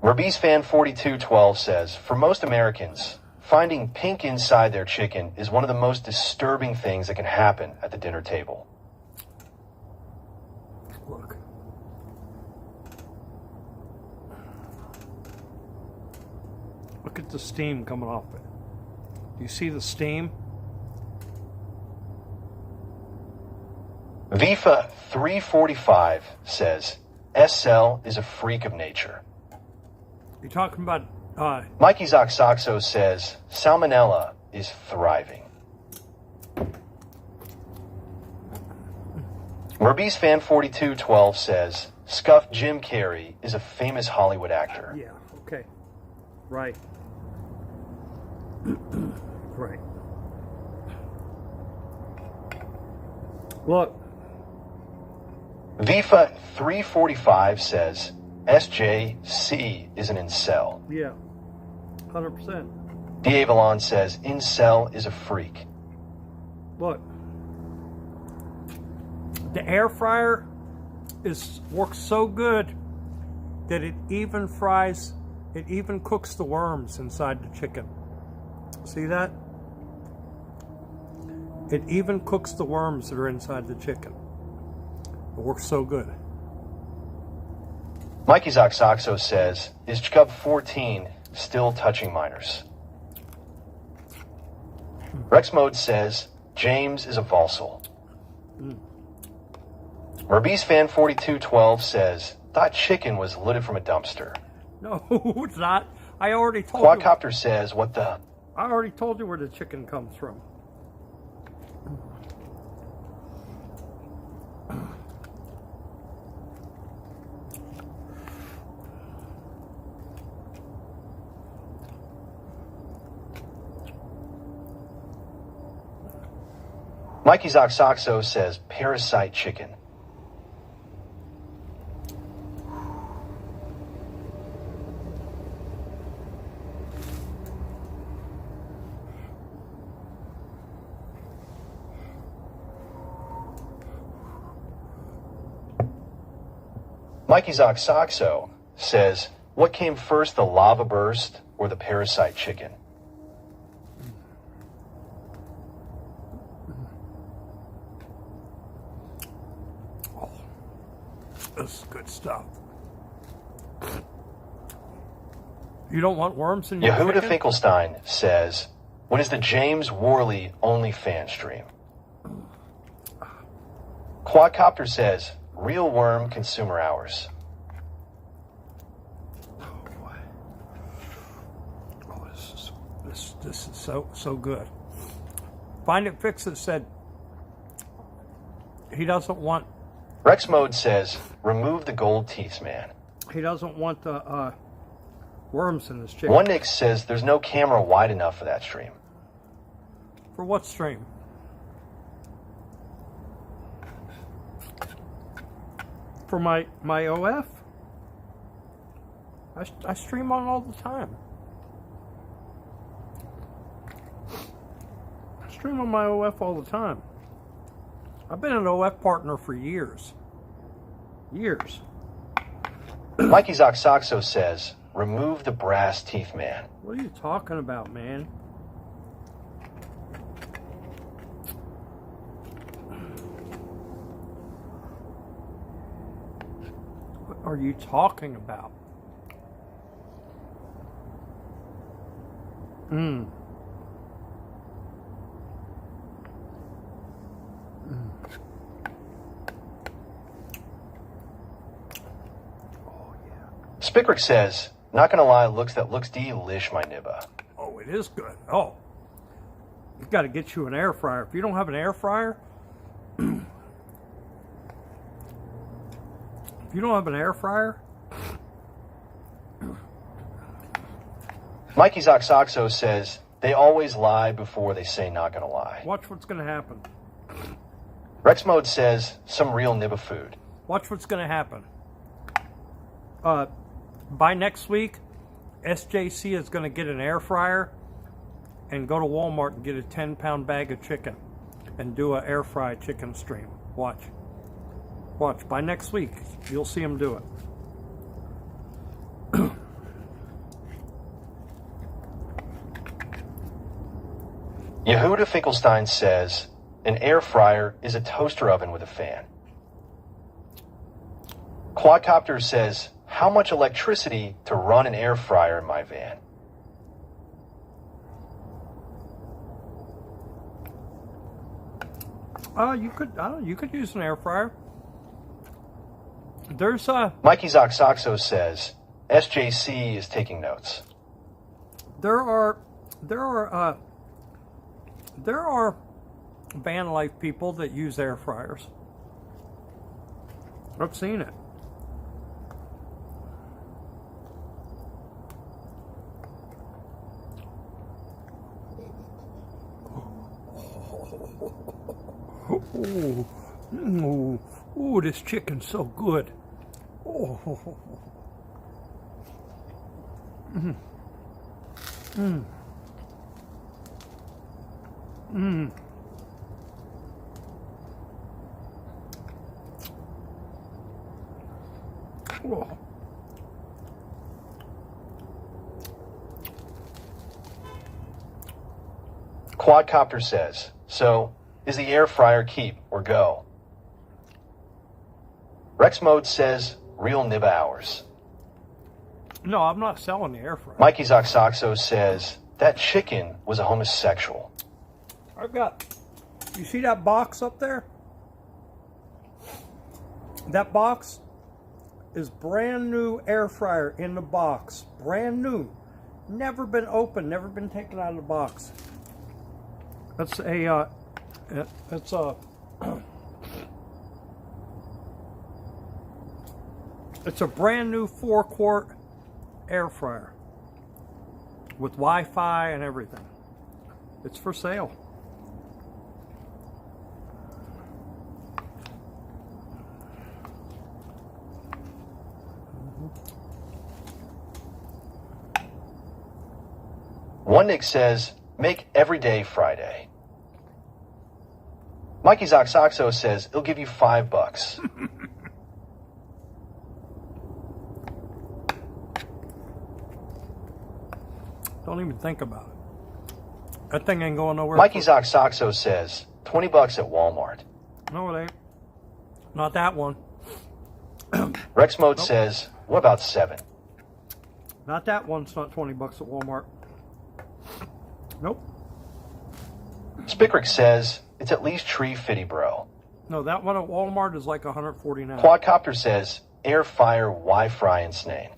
Rabis Fan 4212 says, for most Americans, finding pink inside their chicken is one of the most disturbing things that can happen at the dinner table. Look. Look at the steam coming off it. Do you see the steam? Vifa 345 says, SL is a freak of nature. You're talking about... Mikey Zoxoxo says, Salmonella is thriving. Rabis Fan 4212 says, Scuffed Jim Carrey is a famous Hollywood actor. Yeah, okay. Right. Right. Look. Vifa 345 says, SJC is an incel. Yeah. 100%. D'Avalon says, incel is a freak. Look. The air fryer works so good that it even cooks the worms inside the chicken. See that? It even cooks the worms that are inside the chicken. It works so good. Mikey Zoxoxo says, is Cub 14 still touching minors? Rex Mode says, James is a Volsel. Rabis Fan 4212 says, thought chicken was looted from a dumpster. No, it's not. I already told you. Quadcopter says, what the... I already told you where the chicken comes from. Mikey Zoxoxo says, parasite chicken. Mikey Zoxoxo says, what came first, the lava burst or the parasite chicken? Oh, this is good stuff. You don't want worms in your Yehuda chicken? Finkelstein says, when is the James Worley OnlyFans stream? Quadcopter says, real worm consumer hours. Oh, this is so good. Find It Fix It said he doesn't want... Rex Mode says, remove the gold teeth, man. He doesn't want the worms in his chicken. One Nick says, there's no camera wide enough for that stream. For what stream? For my OF? I stream on all the time. I stream on my OF all the time. I've been an OF partner for years. Years. Mikey Zoxoxo says, remove the brass teeth, man. What are you talking about, man? What are you talking about? Spickrick says, not gonna lie, looks delish, my nibba. Oh, it is good. Oh, you've got to get you an air fryer. If you don't have an air fryer, Mikey Zoxoxo says, they always lie before they say not gonna lie. watch what's going to happen. Rex Mode says some real nib of food. Watch what's going to happen. By next week, SJC is going to get an air fryer and go to Walmart and get a 10-pound bag of chicken and do an air fried chicken stream. Watch. Watch. By next week, you'll see him do it. Yehuda Finkelstein says an air fryer is a toaster oven with a fan. Quadcopter says, how much electricity to run an air fryer in my van? You could use an air fryer. There's Mikey Zoxoxo says SJC is taking notes. there are van life people that use air fryers. I've seen it. Oh, this chicken's so good. Oh. Mm. Mm. Mm. Oh. Quadcopter says, so is the air fryer keep or go? Rex Mode says real nib hours. No, I'm not selling the air fryer. Mikey Zoxoxo says that chicken was a homosexual. I've got, you see that box up there? That box is brand new air fryer in the box. Brand new. Never been opened, never been taken out of the box. That's a, it's a brand new 4-quart air fryer with Wi-Fi and everything. It's for sale. One Nick says, make every day Friday. Mikey Zoxoxo says, it'll give you $5. Don't even think about it. That thing ain't going nowhere. Mikey Zoxoxo says, $20 at Walmart. No, it ain't. Not that one. Rex Mode says, what about 7? Not that one. It's not $20 at Walmart. Nope. Spickrick says, it's at least tree fitty, bro. No, that one at Walmart is like $149. Quadcopter says, air fryer Wi-Fi and snane.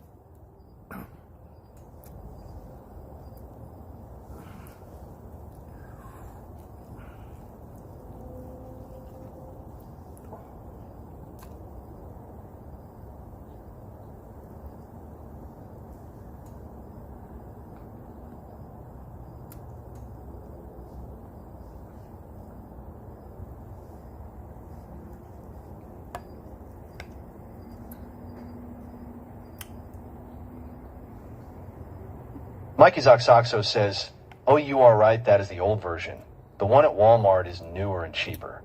Mikey Zoxoxo says, oh, you are right, that is the old version. The one at Walmart is newer and cheaper.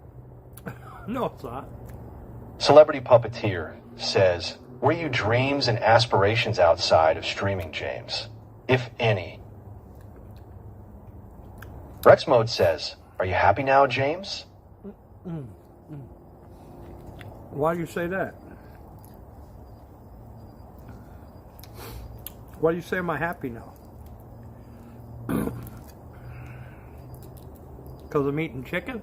No, it's not. Celebrity Puppeteer says, were you dreams and aspirations outside of streaming, James? If any. Rex Mode says, are you happy now, James? Why do you say that? Why do you say am I happy now? Because I'm eating chicken?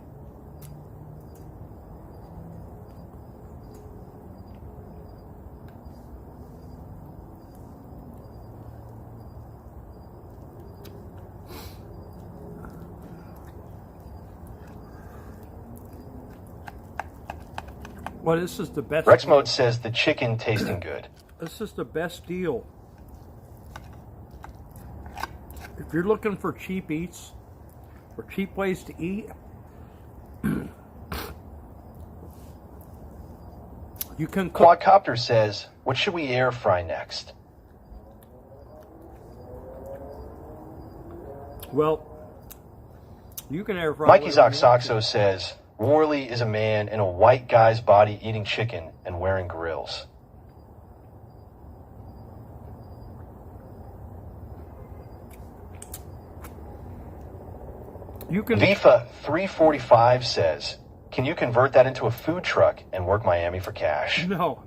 Well, this is the best. Rex Mode says the chicken tasting good. This is the best deal. If you're looking for cheap eats, or cheap ways to eat, You can cook. Quadcopter says, what should we air fry next? Well, you can air fry. Mikey whatever you want Zoxoxo says, Worley is a man in a white guy's body eating chicken and wearing grills. You can. Vifa 345 says, can you convert that into a food truck and work Miami for cash? No.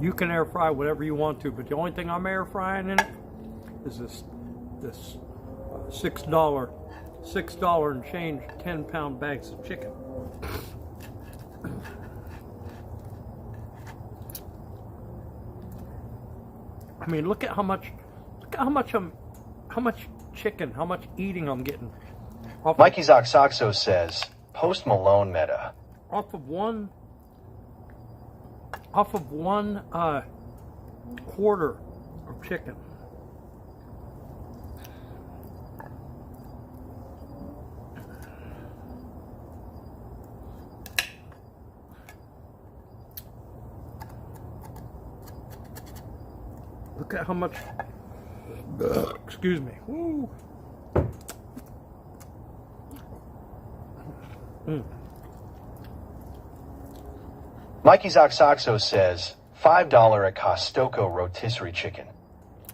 You can air fry whatever you want to, but the only thing I'm air frying in it is this $6 and change 10-pound bags of chicken. I mean, look at how much chicken, how much eating I'm getting. Mikey Zoxoxo says, Post Malone meta. Off of one quarter of chicken. Look at how much. Excuse me. Woo. Mikey Zoxoxo says, $5 at Costco rotisserie chicken.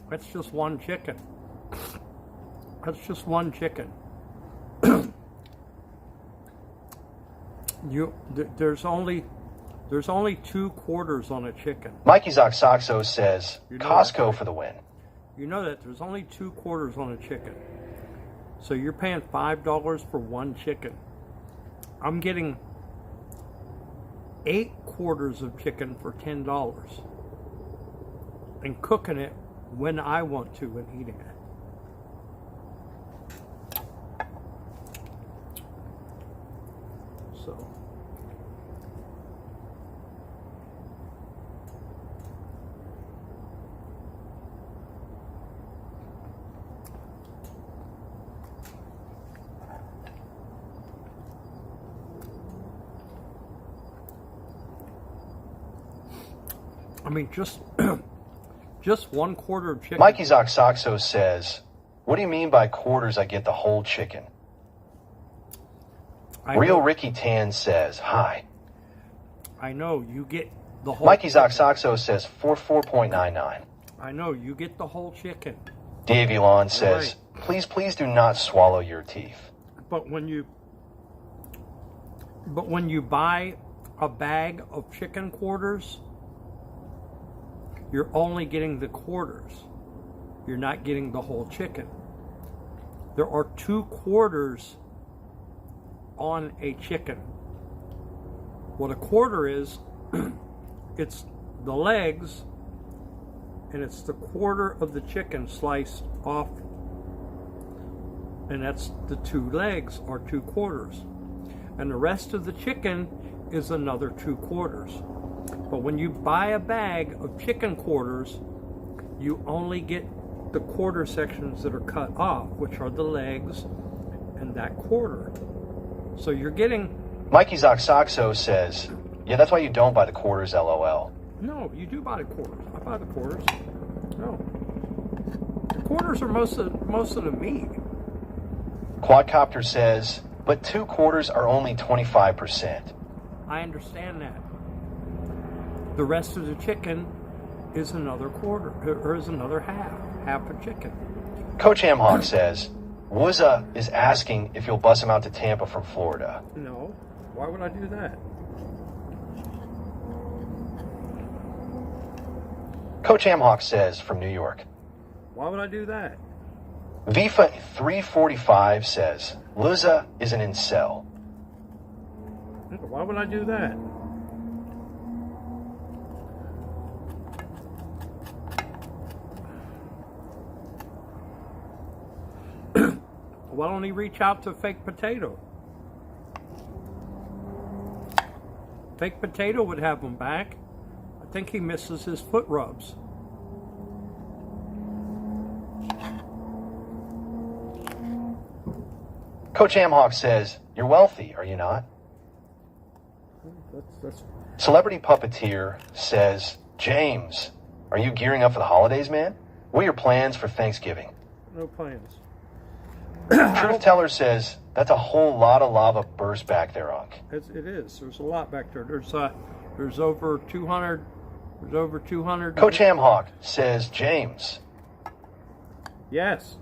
That's just one chicken. That's just one chicken. There's only 2 quarters on a chicken. Mikey Zoxoxo says, Costco for the win. You know that there's only 2 quarters on a chicken. So you're paying $5 for one chicken. I'm getting 8 quarters of chicken for $10 and cooking it when I want to and eating it. So I mean, just 1 quarter of chicken. Mikey Zoxoxo says, what do you mean by quarters I get the whole chicken? Real Ricky Tan says, hi. I know, you get the whole Mikey chicken. Zoxoxo says, 44.99. I know, you get the whole chicken. Dave Elon says, Right. please do not swallow your teeth. But when you buy a bag of chicken quarters, you're only getting the quarters. You're not getting the whole chicken. There are 2 quarters on a chicken. What a quarter is, it's the legs, and it's the quarter of the chicken sliced off, and that's the 2 legs are 2 quarters. And the rest of the chicken is another 2 quarters. But when you buy a bag of chicken quarters, you only get the quarter sections that are cut off, which are the legs and that quarter. So you're getting... Mikey Zoxoxo says, yeah, that's why you don't buy the quarters, LOL. No, you do buy the quarters. I buy the quarters. No. The quarters are most of the meat. Quadcopter says, but 2 quarters are only 25%. I understand that. The rest of the chicken is another quarter, or is another half a chicken. Coach Hamhawk says, Wuzza is asking if you'll bus him out to Tampa from Florida. No, why would I do that? Coach Hamhawk says from New York. Why would I do that? Vifa 345 says, Wuzza is an incel. Why would I do that? Why don't he reach out to Fake Potato? Fake Potato would have him back. I think he misses his foot rubs. Coach Hamhawk says, you're wealthy, are you not? That's Celebrity Puppeteer says, James, are you gearing up for the holidays, man? What are your plans for Thanksgiving? no plans. Truth Teller says, that's a whole lot of lava burst back there, Unc. It is. There's a lot back there. There's over 200. There's over 200. Coach Hamhawk says, James. Yes.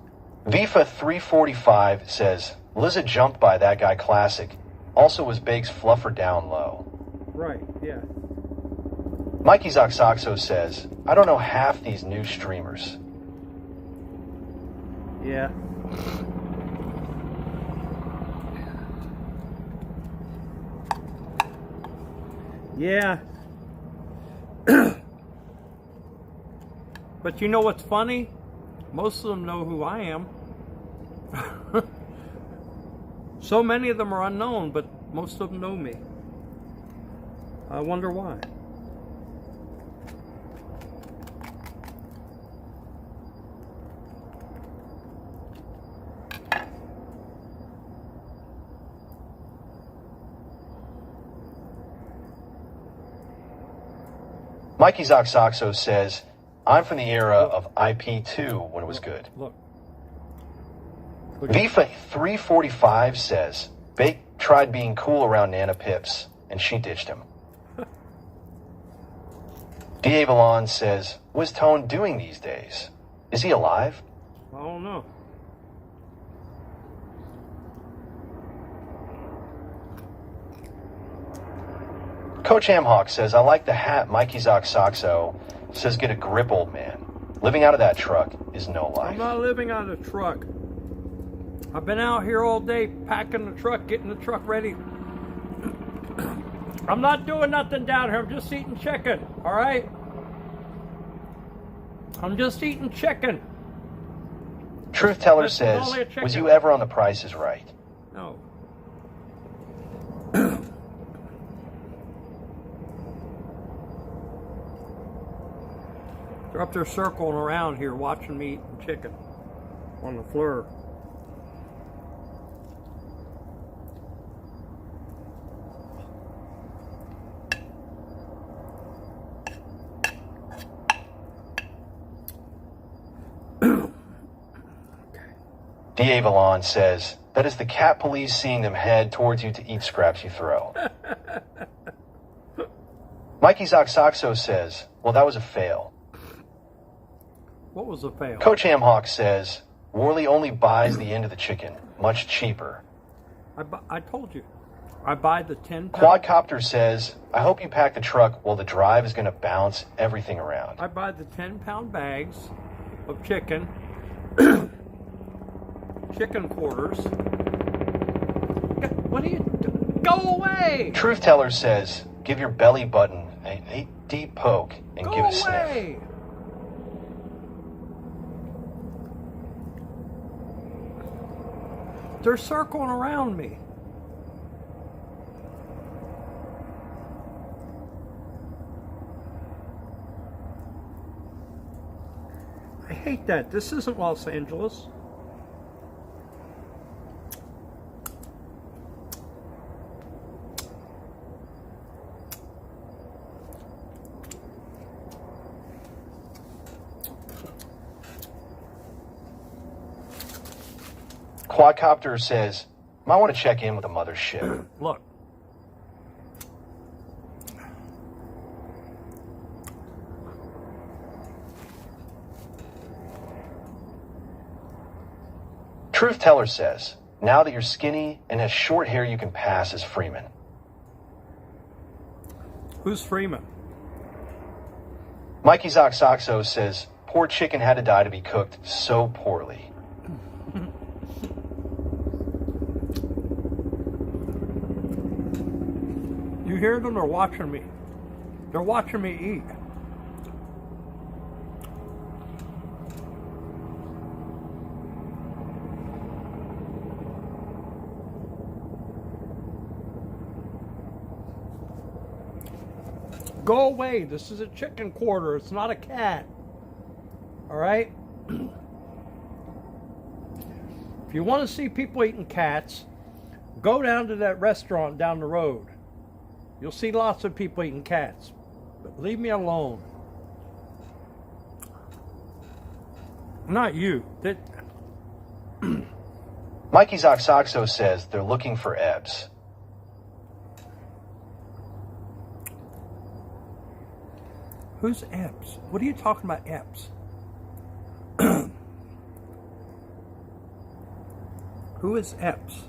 Vifa 345 says, Liza jumped by that guy classic. Also was Biggs fluffer down low. Right. Yeah. Mikey Zoxoxo says, I don't know half these new streamers. Yeah. Yeah. But you know what's funny? Most of them know who I am. So many of them are unknown, but most of them know me. I wonder why. Mikey Zoxoxo says, I'm from the era of IP2 when it was good. Look. Vifa 345 says, Bake tried being cool around Nana Pips, and she ditched him. D. Avalon says, what's Tone doing these days? Is he alive? I don't know. Coach Hamhawk says, I like the hat Mikey Zoxoxo says, get a grip, old man. Living out of that truck is no life. I'm not living on a truck. I've been out here all day packing the truck, getting the truck ready. I'm not doing nothing down here. I'm just eating chicken, all right? I'm just eating chicken. Truth Teller That's says, only a chicken. was you ever on The Price is Right? No. They're up there circling around here watching me eating chicken on the floor. D. Avalon says, that is the cat police seeing them head towards you to eat scraps you throw. Mikey Zoxoxo says, well, that was a fail. What was the fail? Coach Hamhawk says, Worley only buys the end of the chicken, much cheaper. I told you. I buy the 10 pound. Quadcopter says, I hope you pack the truck while the drive is going to bounce everything around. I buy the 10-pound bags of chicken, chicken quarters. What are you do? Go away! Truth Teller says, give your belly button a deep poke and Go give a sniff. away! They're circling around me. I hate that. This isn't Los Angeles. Quadcopter says, might want to check in with the mothership. Look. Truth Teller says, now that you're skinny and has short hair you can pass as Freeman. Who's Freeman? Mikey Zoxoxo says, poor chicken had to die to be cooked so poorly. You hear them? They're watching me. They're watching me eat. Go away. This is a chicken quarter. It's not a cat. All right? If you want to see people eating cats, go down to that restaurant down the road. You'll see lots of people eating cats, but leave me alone. Not you. Mikey Zoxoxo says they're looking for Ebbs. Who's Epps? What are you talking about, Epps? Who is Epps?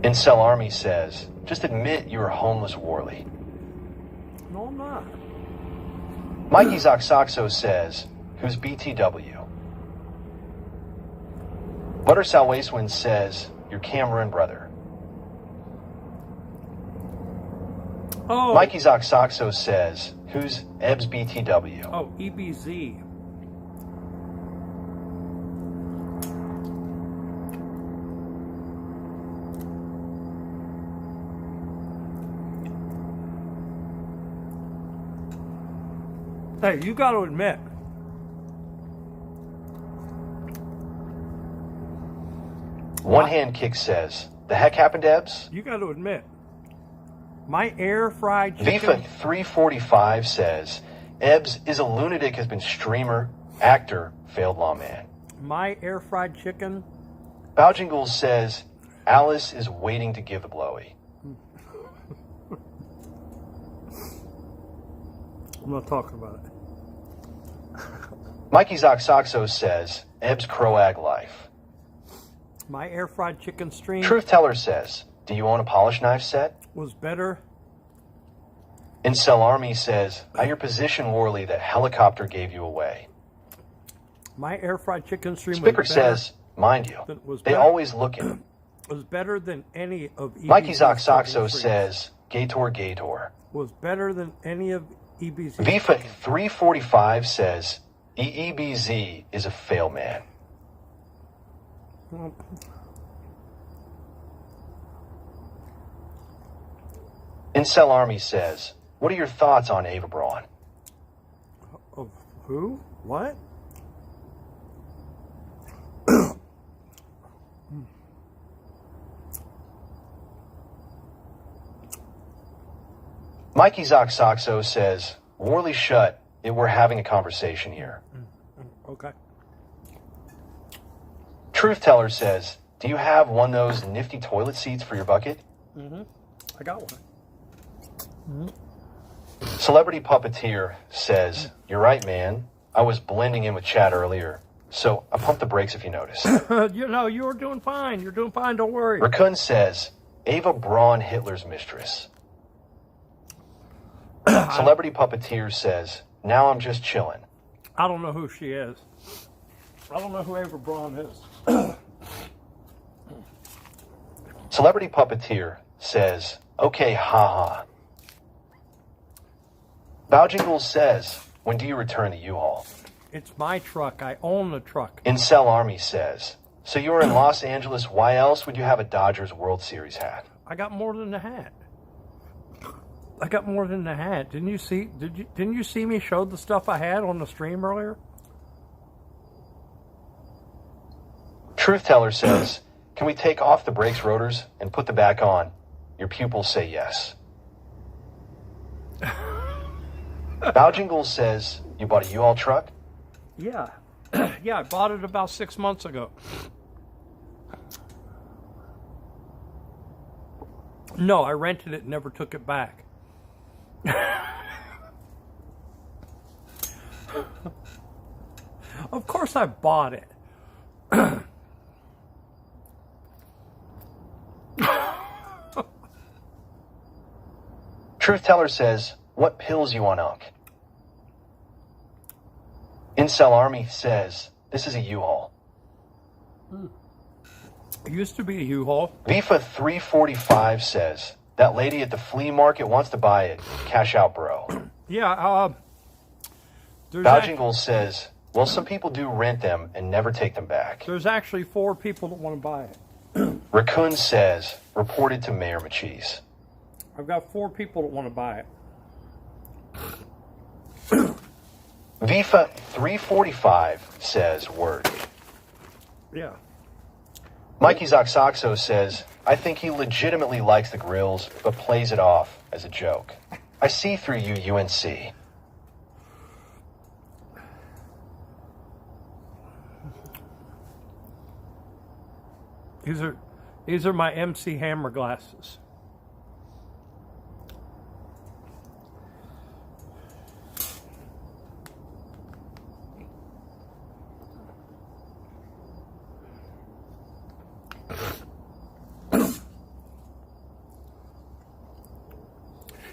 Incel Army says, just admit you're a homeless Worley. No, I'm not. Mikey Zoxoxo says, who's BTW? Butter Sal Wastewind says, your Cameroon brother. Oh. Mikey Zoxoxo says, who's Ebbs BTW? Oh, EBZ. Hey, you got to admit, One Hand Kick says, the heck happened to Ebbs? you got to admit, my air fried chicken. Vifa 345 says, Ebbs is a lunatic, has been streamer, actor, failed lawman. My air fried chicken. Boujingle says, Alice is waiting to give the blowy. I'm not talking about it. Mikey Zoxoxo says, Ebbs Croag life. My air fried chicken stream Truth Teller says, do you own a polish knife set? was better. Incel Army says, at your position, Worley, that helicopter gave you away. My air fried chicken stream Spickard was better. says, mind you, Was they better. always looking. Was better than any of EBZ's Mikey Zoxoxo streams. says, Gator. Was better than any of EBZ's Vifa streams. 345 says, EEBZ is a fail man. Well, Incel Army says, what are your thoughts on Ava Braun? of who? What? Mikey Zoxoxo says, Worley shut, we're having a conversation here. Okay. Truth Teller says, do you have one of those nifty toilet seats for your bucket? I got one. Celebrity Puppeteer says, you're right, man. I was blending in with chat earlier, so I pumped the brakes if you notice. You were doing fine. You're doing fine. Don't worry. Raccoon says, Ava Braun Hitler's mistress. Celebrity Puppeteer says, now I'm just chilling. I don't know who she is. I don't know who Ava Braun is. Celebrity Puppeteer says, okay, haha. Boujingle says, when do you return the U-Haul? It's my truck. I own the truck. Incel Army says, so you were in Los Angeles, why else would you have a Dodgers World Series hat? I got more than the hat. I got more than the hat. Didn't you see? Didn't you see me show the stuff I had on the stream earlier? Truth Teller says, can we take off the brakes rotors and put them back on? Your pupils say yes. Boujingle says, you bought a U-Haul truck? Yeah. Yeah, I bought it about 6 months ago. No, I rented it and never took it back. Of course I bought it. Truth Teller says, what pills you on, Unc? Incel Army says, this is a U-Haul. It used to be a U-Haul. Vifa 345 says, that lady at the flea market wants to buy it. Cash out, bro. Yeah, there's, Boujingle says, well, some people do rent them and never take them back. there's actually 4 people that want to buy it. Raccoon says, reported to Mayor Machis. I've got 4 people that want to buy it. VIFA 345 says word. Yeah. Mikey Zoxoxo says, I think he legitimately likes the grills, but plays it off as a joke. I see through you, UNC. These are my MC Hammer glasses.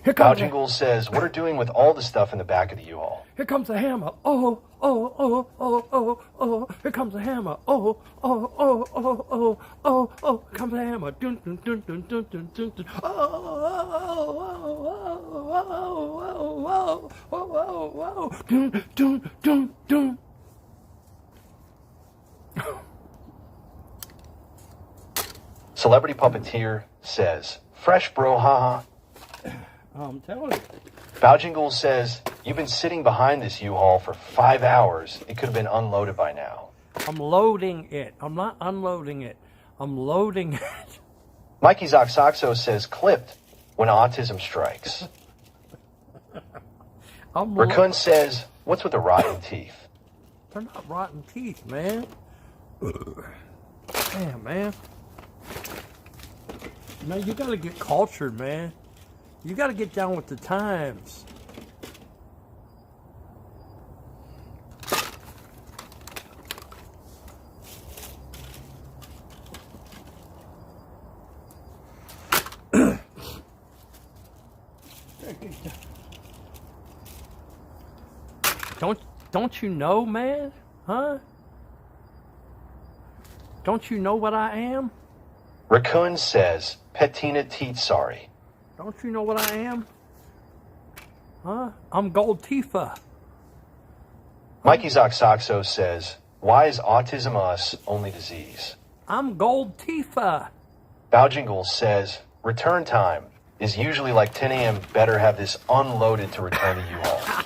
Here comes Jingle says, what are doing with all the stuff in the back of the U-Haul? Here comes the hammer. Oh, oh, oh, oh, oh, oh. Here comes the hammer. Oh, oh, oh, oh, oh, oh, oh. Here comes the hammer. Dun, dun, dun, dun, dun, dun, dun, dun. Oh, oh, oh, oh, oh, oh, oh, oh. Dun, dun, dun, dun. Celebrity Puppeteer says, fresh bro, haha. I'm telling you. Bowjingle says, you've been sitting behind this U-Haul for 5 hours. It could have been unloaded by now. I'm loading it. I'm not unloading it. I'm loading it. Mikey Zoxoxo says, clipped when autism strikes. Raccoon says, what's with the rotten teeth? They're not rotten teeth, man. Damn, man. Man, you gotta get cultured, man. You gotta get down with the times. Don't you know, man? Huh? Don't you know what I am? Raccoon says, Petina teeth sorry. Don't you know what I am? Huh? I'm Gold Tifa. Mikey Zoxoxo says, why is autism us only disease? I'm Gold Tifa. Bowjingle says, return time is usually like 10 a.m. Better have this unloaded to return to U-Haul.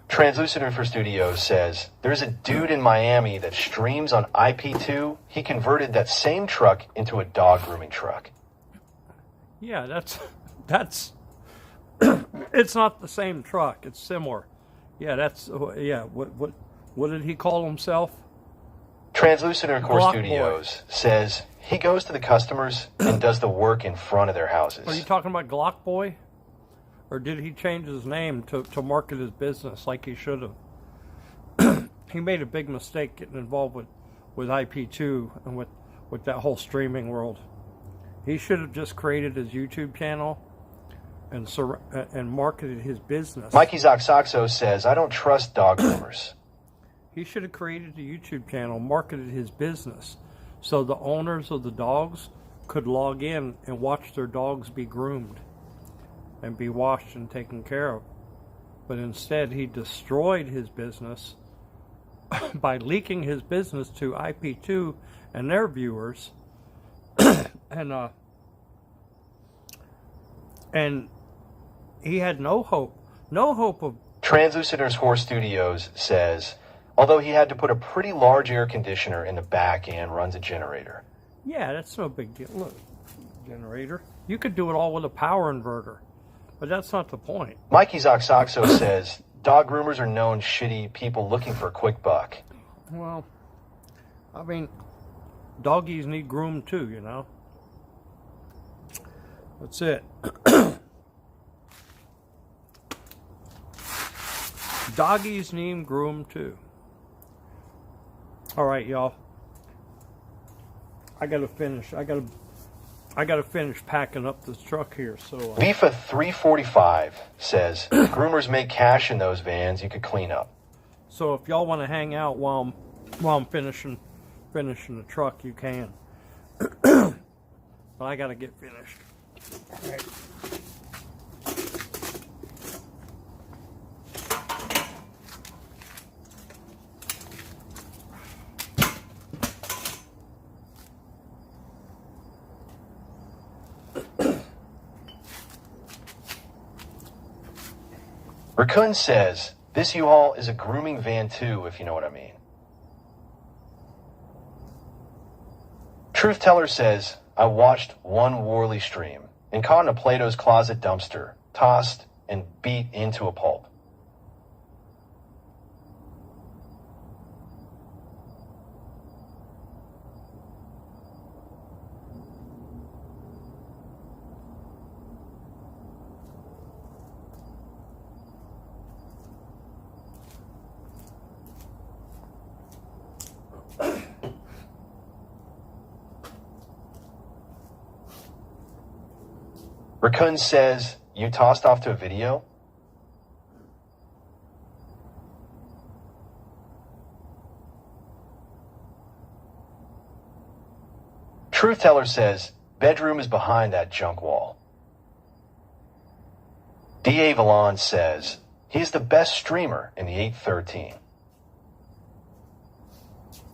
Translucent for Studios says, there's a dude in Miami that streams on IP2. He converted that same truck into a dog grooming truck. Yeah, that's it's not the same truck. It's similar. Yeah, what did he call himself? Translucent Core Glock Studios says he goes to the customers and does the work in front of their houses. Are you talking about Glock Boy? Or did he change his name to market his business like he should have? He made a big mistake getting involved with IP2 and with that whole streaming world. He should have just created his YouTube channel and marketed his business. Mikey Zoxoxo says, I don't trust dog groomers. He should have created a YouTube channel, marketed his business, so the owners of the dogs could log in and watch their dogs be groomed and be washed and taken care of. But instead, he destroyed his business by leaking his business to IP2 and their viewers. And he had no hope of... Translucent Horse Studios says, although he had to put a pretty large air conditioner in the back and runs a generator. Yeah, that's no big deal. Look, generator. You could do it all with a power inverter. But that's not the point. Mikey Zoxoxo says, dog groomers are known shitty people looking for a quick buck. Well, I mean, doggies need groomed too, you know. That's it. Doggies need groomed too. All right, y'all. I gotta finish packing up this truck here. So Lifa 345 says, groomers make cash in those vans you could clean up. So if y'all want to hang out while I'm finishing the truck, you can. But I gotta get finished. All right. Raccoon says, this U-Haul is a grooming van too, if you know what I mean. Truth Teller says, I watched one Worley stream and caught in a Plato's Closet dumpster, tossed and beat into a pulp. Raccoon says, you tossed off to a video? Truth Teller says, bedroom is behind that junk wall. D.A. Valon says, he's the best streamer in the 813.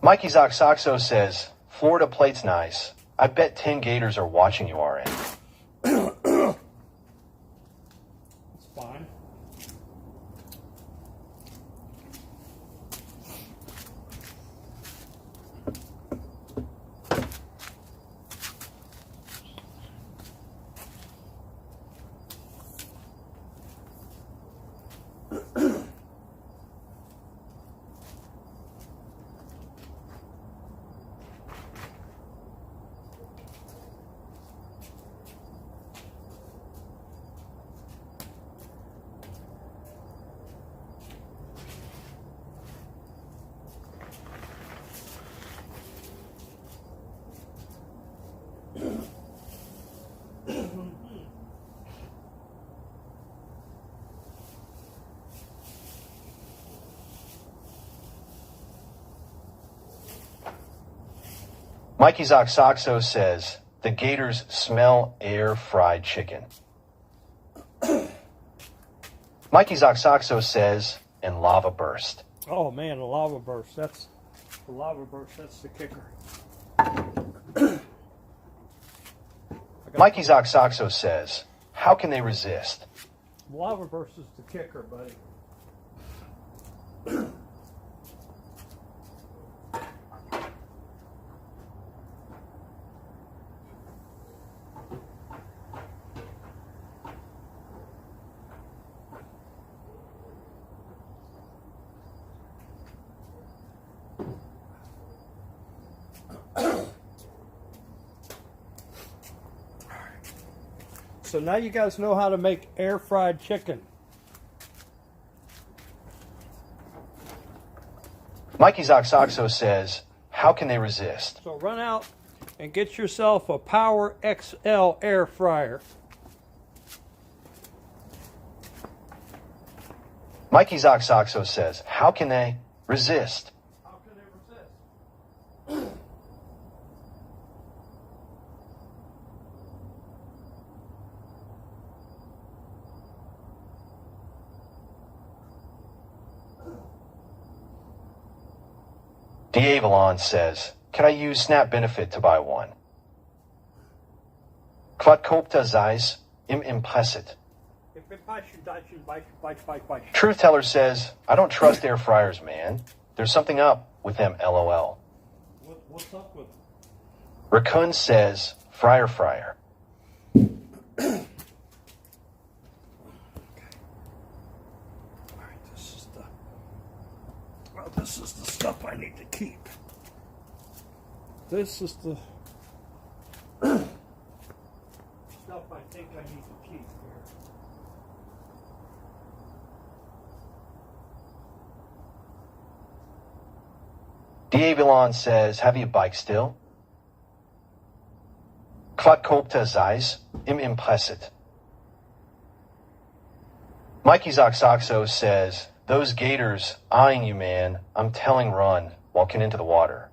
Mikey Zoxoxo says, Florida plate's nice. I bet 10 gators are watching you, RN. It's fine. Mikey Zoxoxo says, the gators smell air fried chicken. Mikey Zoxoxo says, and lava burst. Oh man, the lava burst. That's the lava burst. That's the kicker. Mikey Zoxoxo says, how can they resist? Lava burst is the kicker, buddy. So now you guys know how to make air fried chicken. Mikey Zoxoxo says, how can they resist? So run out and get yourself a Power XL air fryer. Mikey Zoxoxo says, how can they resist? How can they resist? D.A. Valon says, can I use SNAP benefit to buy one? Wat koopt Zeiss im Impresset? Truth Teller says, I don't trust air fryers, man. There's something up with them, LOL. What's up with them? Raccoon says, fryer. Alright, this is the stuff I need to keep. This is the stuff I think I need to keep here. D.A. Valon says, have you a bike still? Wat koopt Zeiss im Impresset? Mikey Zoxoxo says, those gators eyeing you, man. I'm telling run, walking into the water.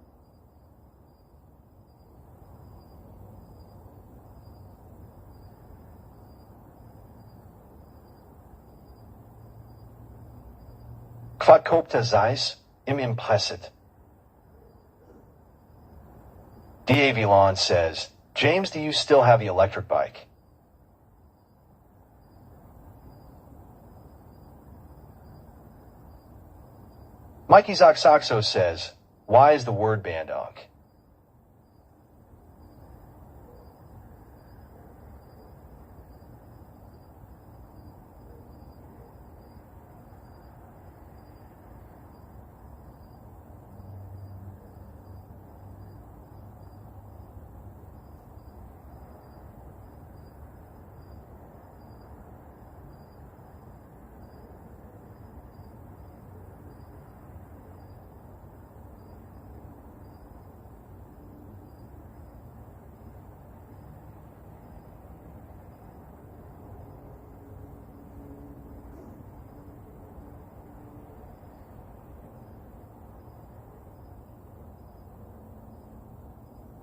Wat koopt Zeiss im Impresset? D.A. Valon says, James, do you still have the electric bike? Mikey Zoxoxo says, why is the word bandog?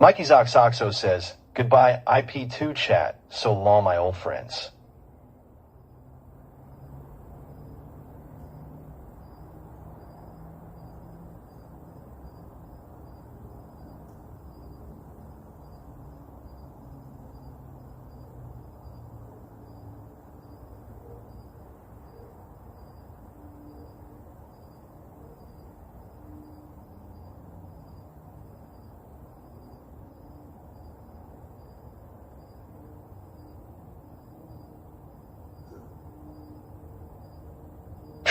Mikey Zoxoxo says, goodbye IP2 chat, so long my old friends.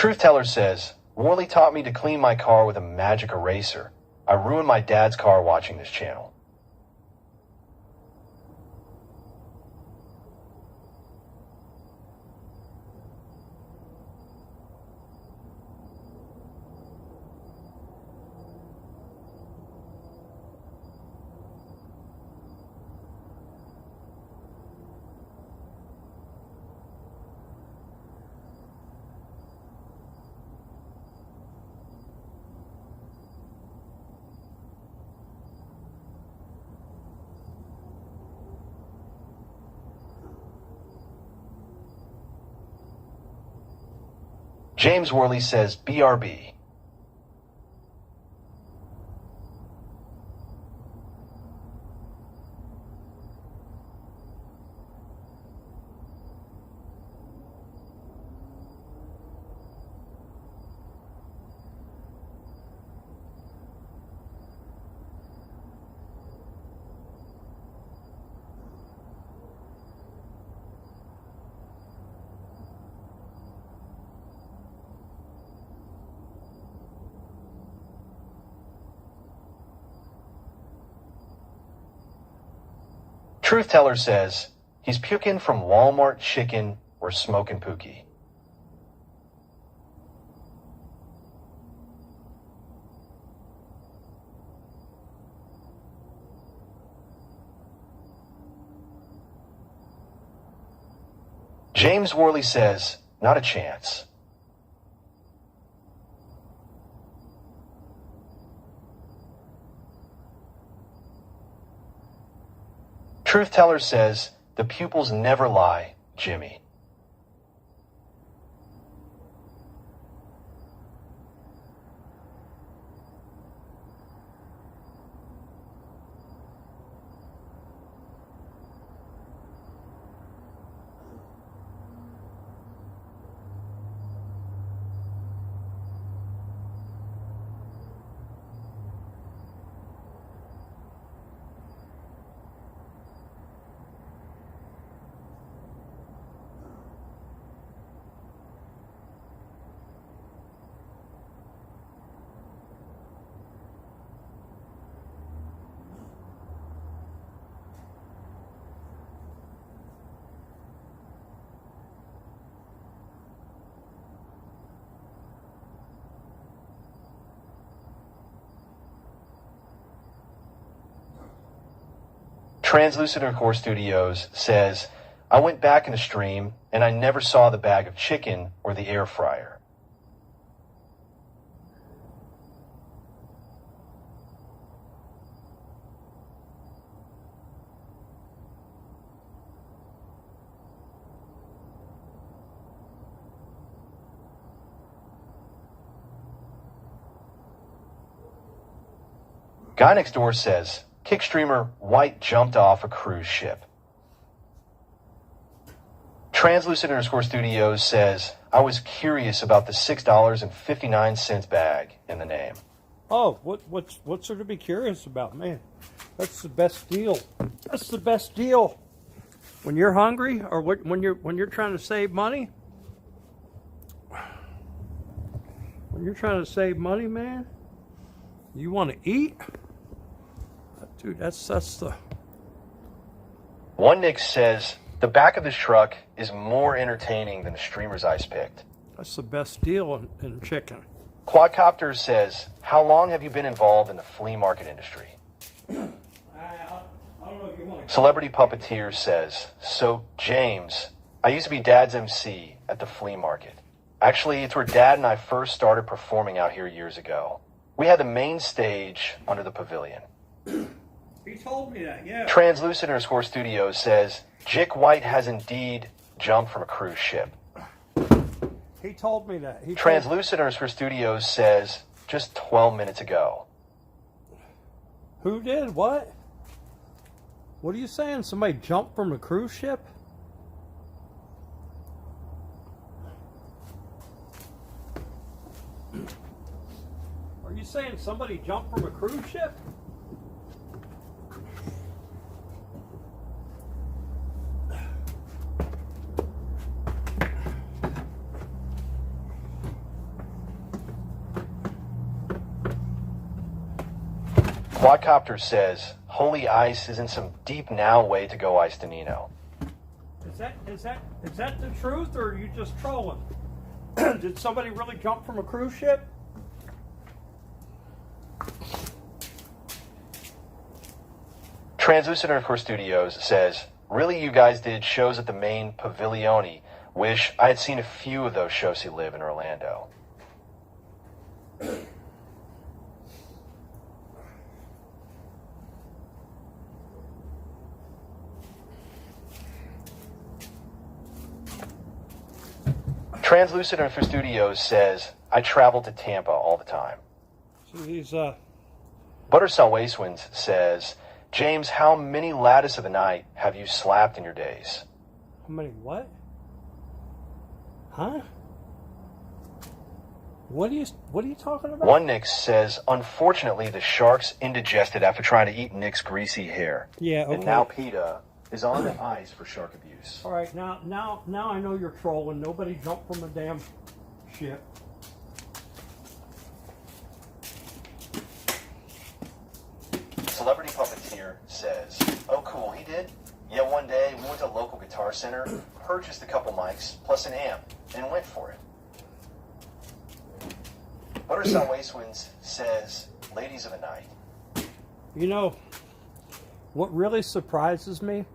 Truth Teller says, Worley taught me to clean my car with a magic eraser. I ruined my dad's car watching this channel. James Worley says, BRB. Truth Teller says, he's puking from Walmart chicken or smoking pookie. James Worley says, not a chance. Truth Teller says, the pupils never lie, Jimmy. Translucent Core Studios says, I went back in the stream and I never saw the bag of chicken or the air fryer. Guy Next Door says, Kick streamer White jumped off a cruise ship. Translucent_Studios says, I was curious about the $6.59 bag in the name. Oh, what's there to be curious about, man? That's the best deal. That's the best deal. When you're hungry, or when you're trying to save money. When you're trying to save money, man, you want to eat, dude. That's the. One Nick says the back of his truck is more entertaining than the streamer's ice picked. That's the best deal in chicken. Quadcopter says, how long have you been involved in the flea market industry? I don't know if you want to. Celebrity Puppeteer says, so James, I used to be Dad's MC at the flea market. Actually, it's where Dad and I first started performing out here years ago. We had the main stage under the pavilion. He told me that, yeah. Translucent_Studios says, Jick White has indeed jumped from a cruise ship. He told me that. Translucent_Studios says, just 12 minutes ago. Who did? What? What are you saying? Somebody jumped from a cruise ship? Are you saying somebody jumped from a cruise ship? Quadcopter says, Holy Ice isn't some deep now way to go Ice Danino. Is that the truth, or are you just trolling? Did somebody really jump from a cruise ship? Translucent_Studios says, really you guys did shows at the main Pavilioni. Wish I had seen a few of those shows you live in Orlando. Translucent_Studios says, I travel to Tampa all the time. So he's Buttersell Wastewinds says, James, how many lattice of the night have you slapped in your days? How many what? Huh? What are you talking about? One Nick says, unfortunately, the shark's indigested after trying to eat Nick's greasy hair. Yeah, okay. And now PETA is on the ice for shark abuse. All right, now I know you're trolling. Nobody jumped from a damn ship. Celebrity Puppeteer says, oh cool, he did? Yeah, one day we went to a local guitar center, purchased a couple mics, plus an amp, and went for it. Buttersell Wastewinds says, ladies of the night. You know, what really surprises me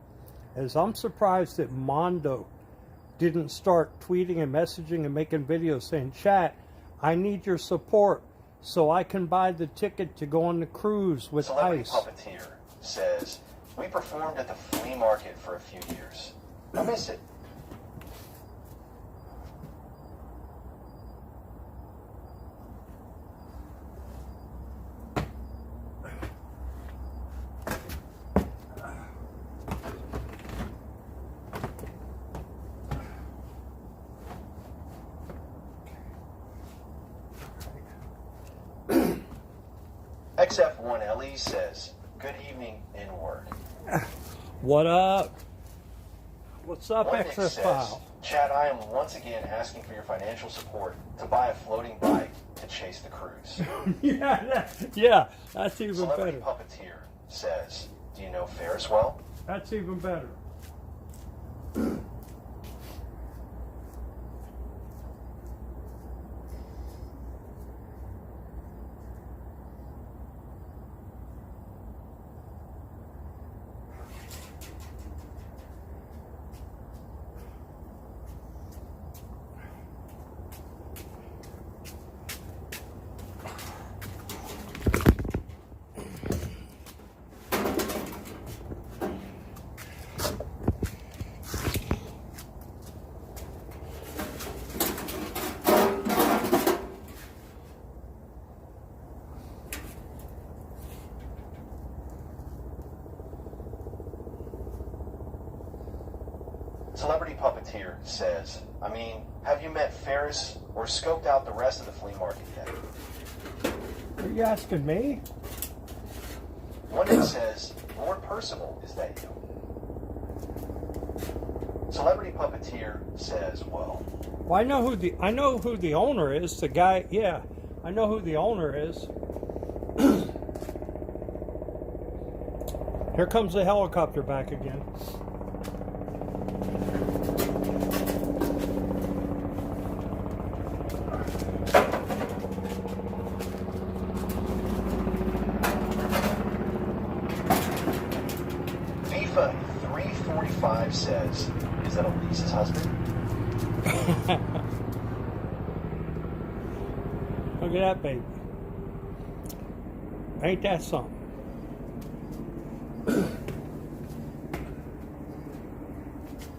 is I'm surprised that Mondo didn't start tweeting and messaging and making videos saying, chat, I need your support so I can buy the ticket to go on the cruise with Celebrity Ice. Puppeteer says, we performed at the flea market for a few years. I miss it. XF1LE says, good evening in work. What up? What's up, One Nick XF says, File? Chad, I am once again asking for your financial support to buy a floating bike to chase the cruise. yeah, that's even Celebrity better. Puppeteer says, do you know Ferris well? That's even better. Celebrity Puppeteer says, I mean, have you met Ferris or scoped out the rest of the flea market yet? Are you asking me? One Nick says, Lord Percival, is that you? Celebrity Puppeteer says, well, Well, I know who the owner is. The guy, yeah, I know who the owner is. Here comes the helicopter back again. FIFA 345 says, is that Elise's husband? Look at that baby. Ain't that something?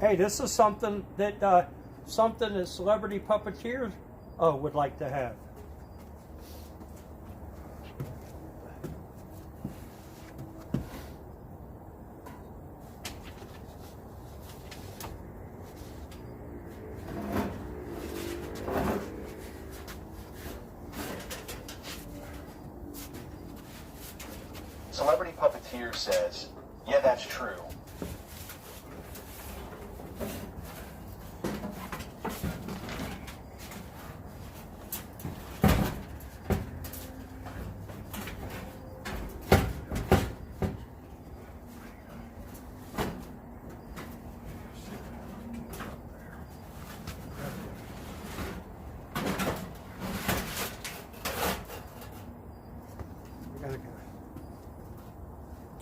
Hey, this is something that celebrity puppeteers would like to have. Celebrity Puppeteer says, yeah, that's true.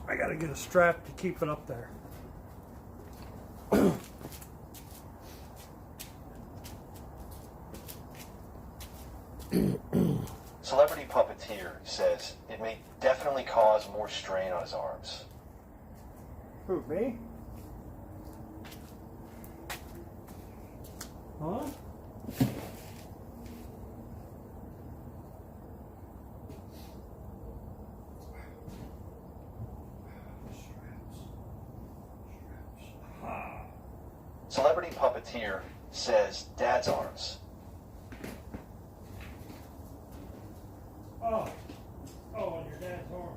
I gotta get a strap to keep it up there. Celebrity Puppeteer says it may definitely cause more strain on his arms. Who, me? Huh? Celebrity Puppeteer says dad's arms. Oh, on your dad's arms.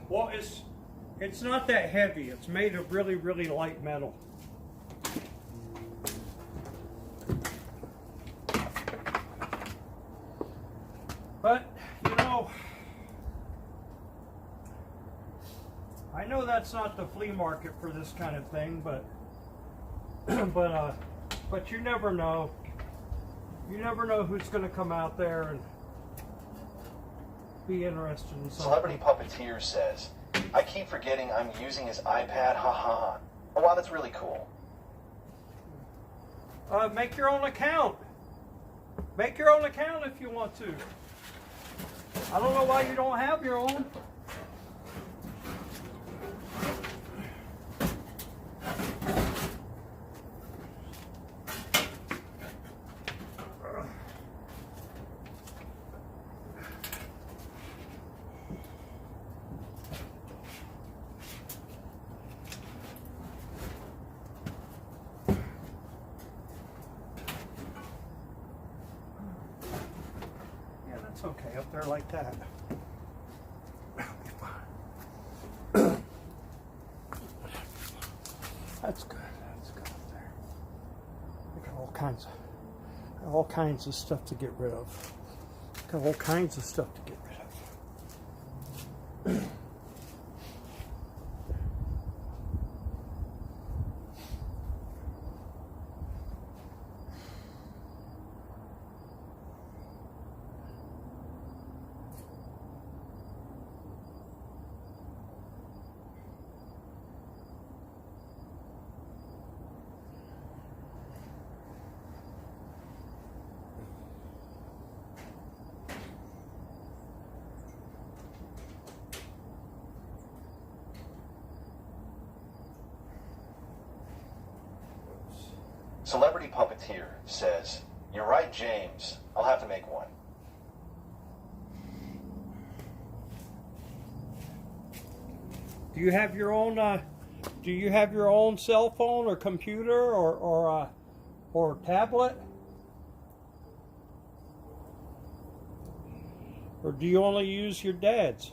Well, it's not that heavy. It's made of really, really light metal. But, you know, I know that's not the flea market for this kind of thing, but but you never know. You never know who's going to come out there and be interested in something. Celebrity Puppeteer says, I keep forgetting I'm using his iPad, ha ha ha. Oh wow, that's really cool. Make your own account. Make your own account if you want to. I don't know why you don't have your own. It's okay up there like that. That'll be fine. That's good. That's good up there. I got all kinds of stuff to get rid of. Got all kinds of stuff to get rid of. Celebrity Puppeteer says, you're right, James. I'll have to make one. Do you have your own? Do you have your own cell phone or computer or tablet? Or do you only use your dad's?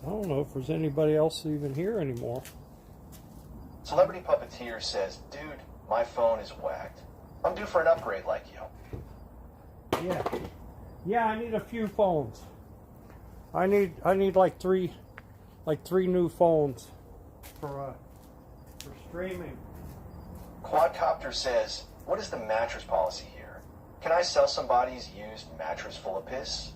I don't know if there's anybody else even here anymore. Celebrity Puppeteer says, dude, my phone is whacked. I'm due for an upgrade like you. Yeah, I need a few phones. I need like three new phones for streaming. Quadcopter says, what is the mattress policy here? Can I sell somebody's used mattress full of piss?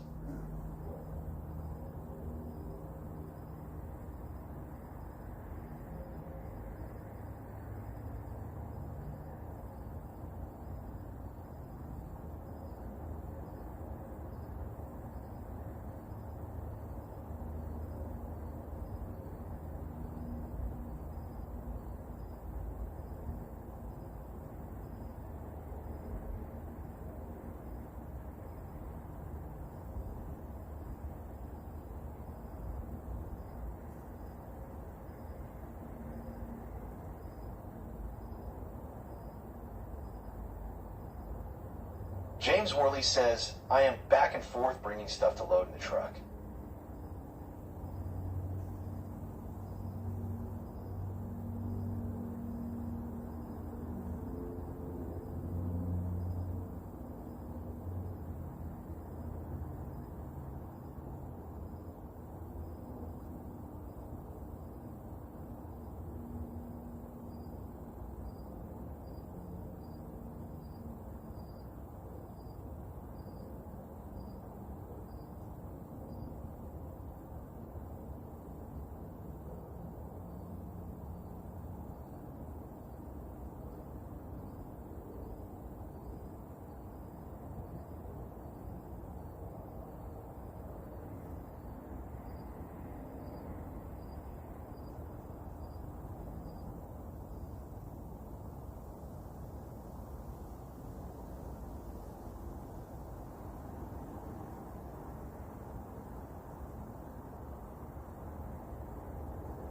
James Worley says, I am back and forth bringing stuff to load in the truck.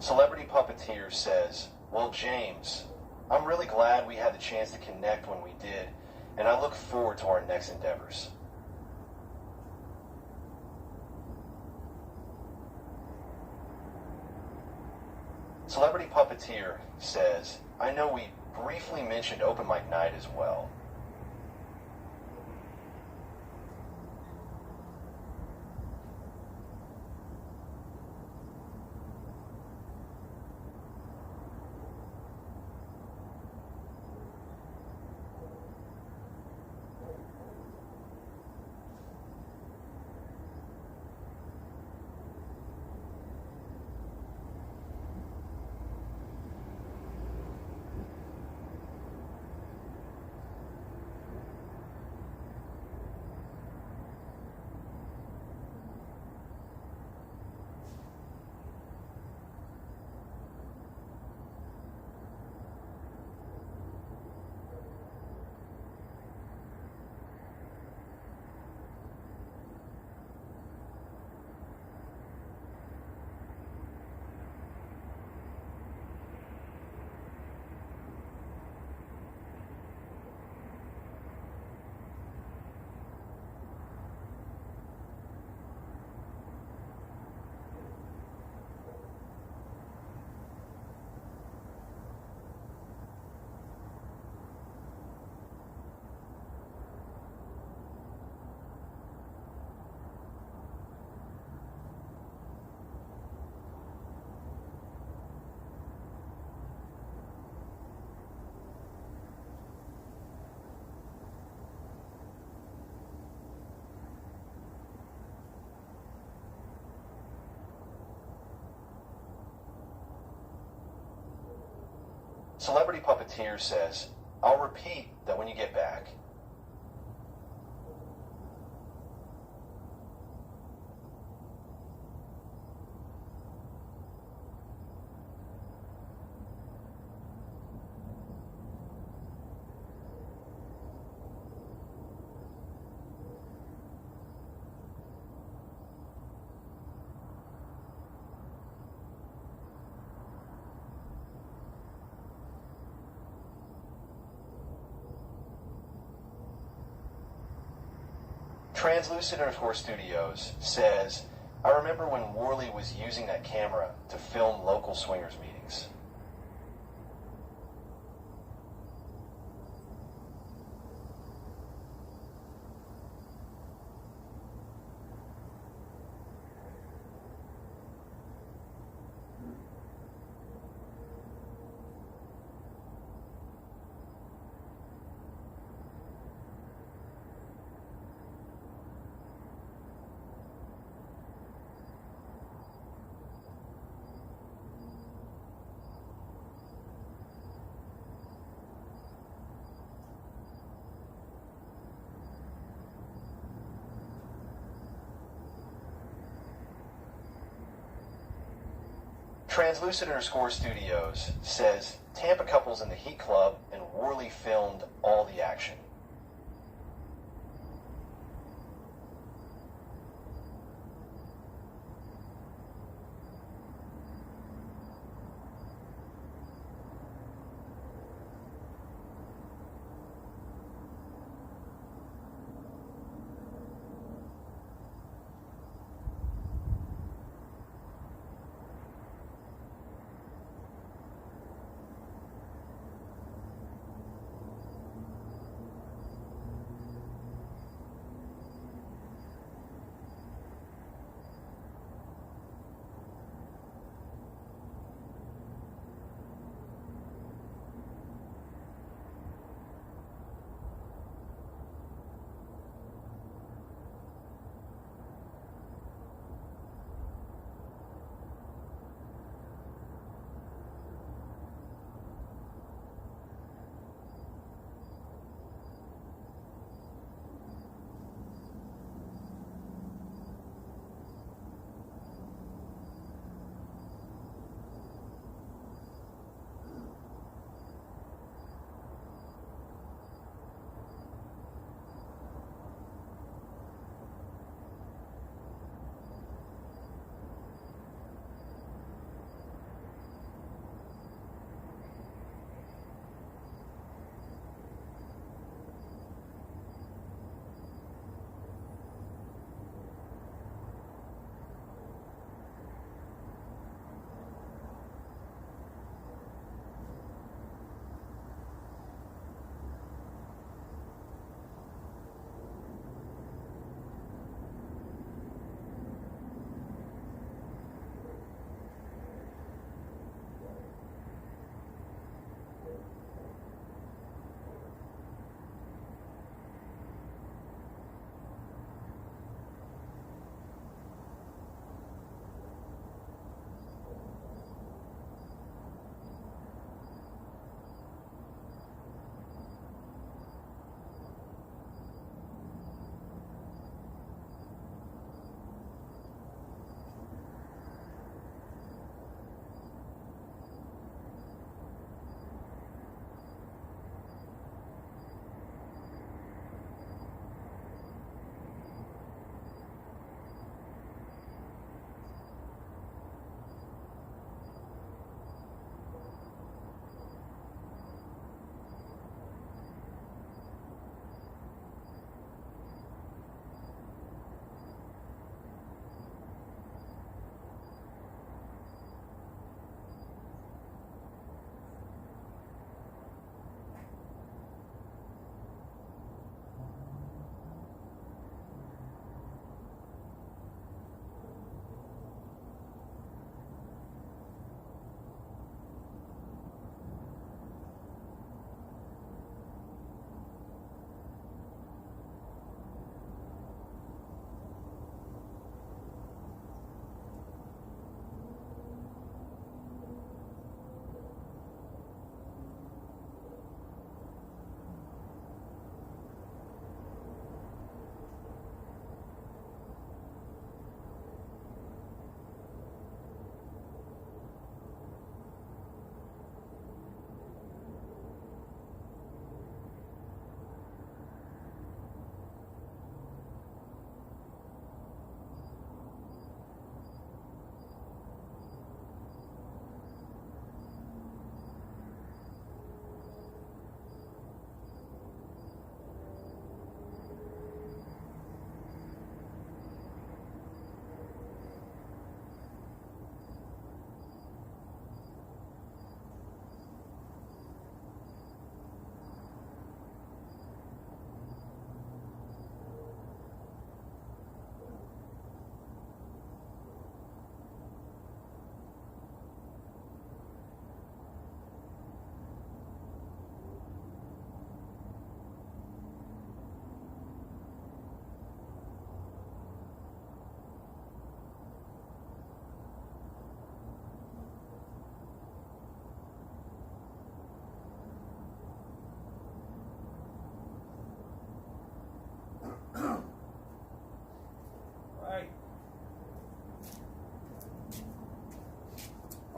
Celebrity Puppeteer says, well, James, I'm really glad we had the chance to connect when we did, and I look forward to our next endeavors. Celebrity Puppeteer says, I know we briefly mentioned open mic night as well. Celebrity Puppeteer says, I'll repeat that when you get back. Translucent_Studios says, I remember when Worley was using that camera to film local swingers meetings. Translucent_Studios says Tampa couples in the Heat Club and Worley filmed all the action.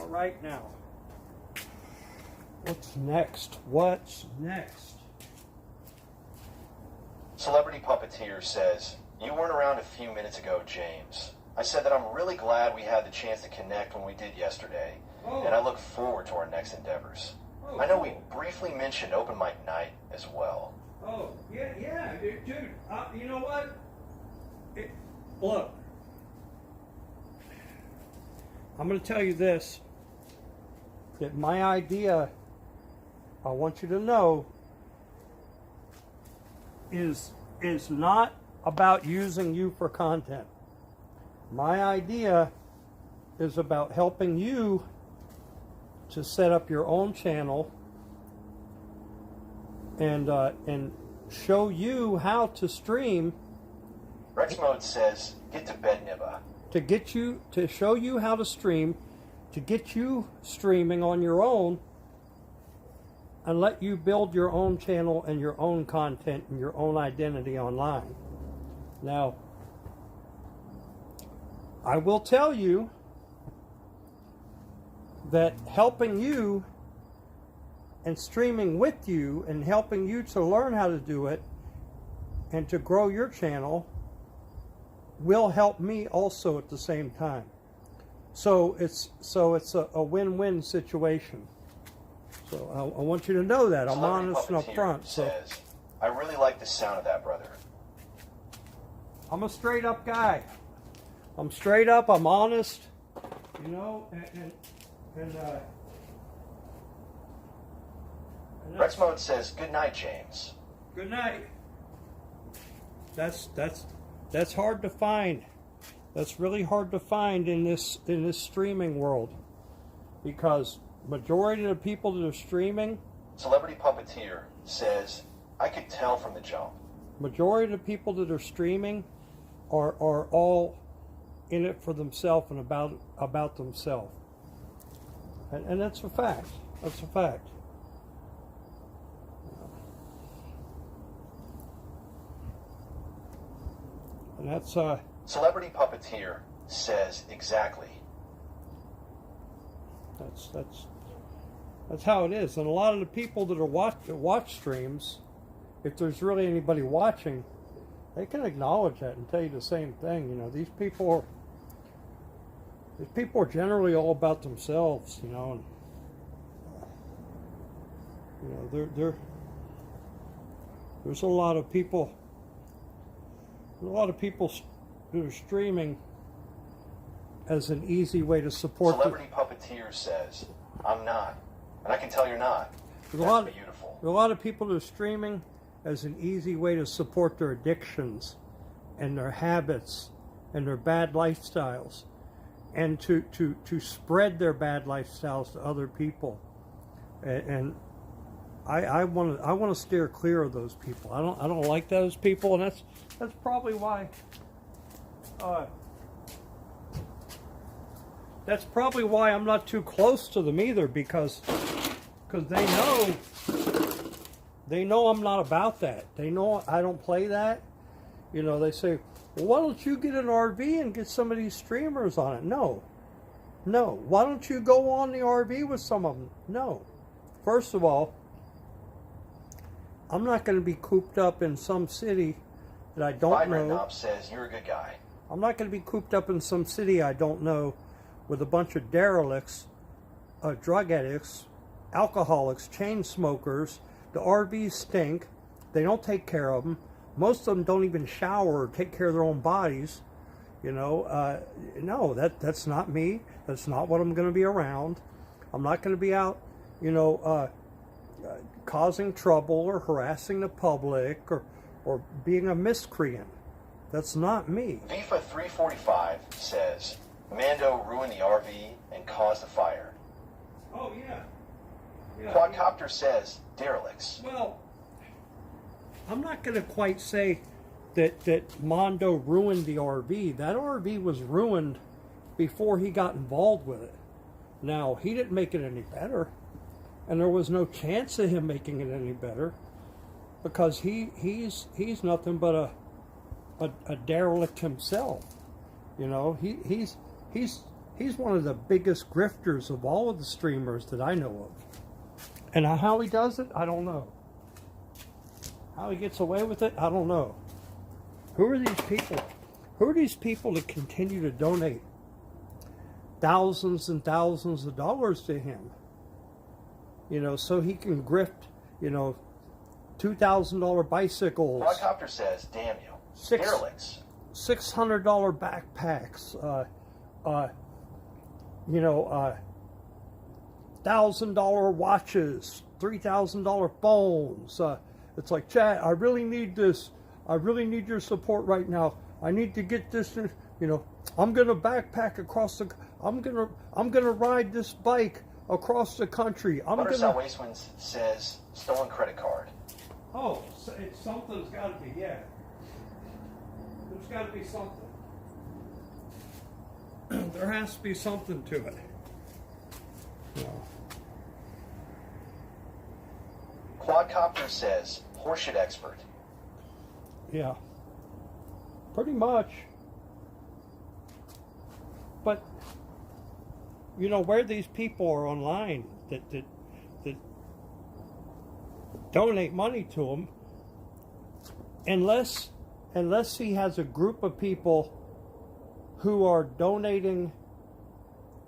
All right, now. What's next? What's next? Celebrity Puppeteer says, you weren't around a few minutes ago, James. I said that I'm really glad we had the chance to connect when we did yesterday, and I look forward to our next endeavors. I know we briefly mentioned open mic night as well. Oh, yeah, dude. You know what? Look, I'm going to tell you this, that my idea, I want you to know, is not about using you for content. My idea is about helping you to set up your own channel and show you how to stream. Rex Mode says, get to bed, Nibba. To show you how to stream, to get you streaming on your own, and let you build your own channel and your own content and your own identity online. Now, I will tell you that helping you and streaming with you and helping you to learn how to do it and to grow your channel will help me also at the same time. So it's a win-win situation. So I want you to know that. I'm honest and upfront. So says, I really like the sound of that, brother. I'm a straight up guy. I'm straight up, I'm honest, you know, and Rex Mode says, good night, James. good night. That's hard to find. That's really hard to find in this streaming world, because majority of the people that are streaming, Celebrity Puppeteer says, I could tell from the jump. majority of the people that are streaming are all in it for themselves and about themselves, and that's a fact. That's a fact. And that's Celebrity Puppeteer says exactly. That's how it is. And a lot of the people that are watch streams, if there's really anybody watching, they can acknowledge that and tell you the same thing. You know, these people are generally all about themselves. You know, and you know there's a lot of people. A lot of people who are streaming as an easy way to support. Celebrity Puppeteer says, I'm not. And I can tell you're not. That's beautiful. There are a lot of people who are streaming as an easy way to support their addictions and their habits and their bad lifestyles, and to spread their bad lifestyles to other people. And I want to steer clear of those people. I don't like those people, and that's probably why. That's probably why I'm not too close to them either, because they know I'm not about that. They know I don't play that. You know, they say, well, why don't you get an RV and get some of these streamers on it? No. Why don't you go on the RV with some of them? No. First of all, I'm not going to be cooped up in some city that I don't Vibrant know. Knob says, you're a good guy. I'm not going to be cooped up in some city I don't know with a bunch of derelicts, drug addicts, alcoholics, chain smokers. The RVs stink. They don't take care of them. Most of them don't even shower or take care of their own bodies. You know, no, that's not me. That's not what I'm going to be around. I'm not going to be out, you know, causing trouble or harassing the public or being a miscreant. That's not me. FIFA 345 says, Mando ruined the RV and caused the fire. Oh, yeah. Quadcopter says, derelicts. Well, I'm not going to quite say that Mondo ruined the RV. That RV was ruined before he got involved with it. Now, he didn't make it any better, and there was no chance of him making it any better, because he's nothing but a derelict himself. You know, he's He's one of the biggest grifters of all of the streamers that I know of. And how he does it, I don't know. How he gets away with it, I don't know. Who are these people? Who are these people that continue to donate thousands and thousands of dollars to him? You know, so he can grift, you know, $2,000 bicycles. Quadcopter says, damn you. Derelicts. $600 backpacks. You know, $1,000 watches, $3,000 phones. It's like, Chad, I really need this. I really need your support right now. I need to get this. You know, I'm gonna backpack across the. I'm gonna ride this bike across the country. Butterside Wastewind says stolen credit card. Oh, something's got to be. Yeah, there's got to be something. There has to be something to it. Yeah. Quadcopter says horseshit expert. Yeah, pretty much. But you know where these people are online that donate money to him, unless he has a group of people who are donating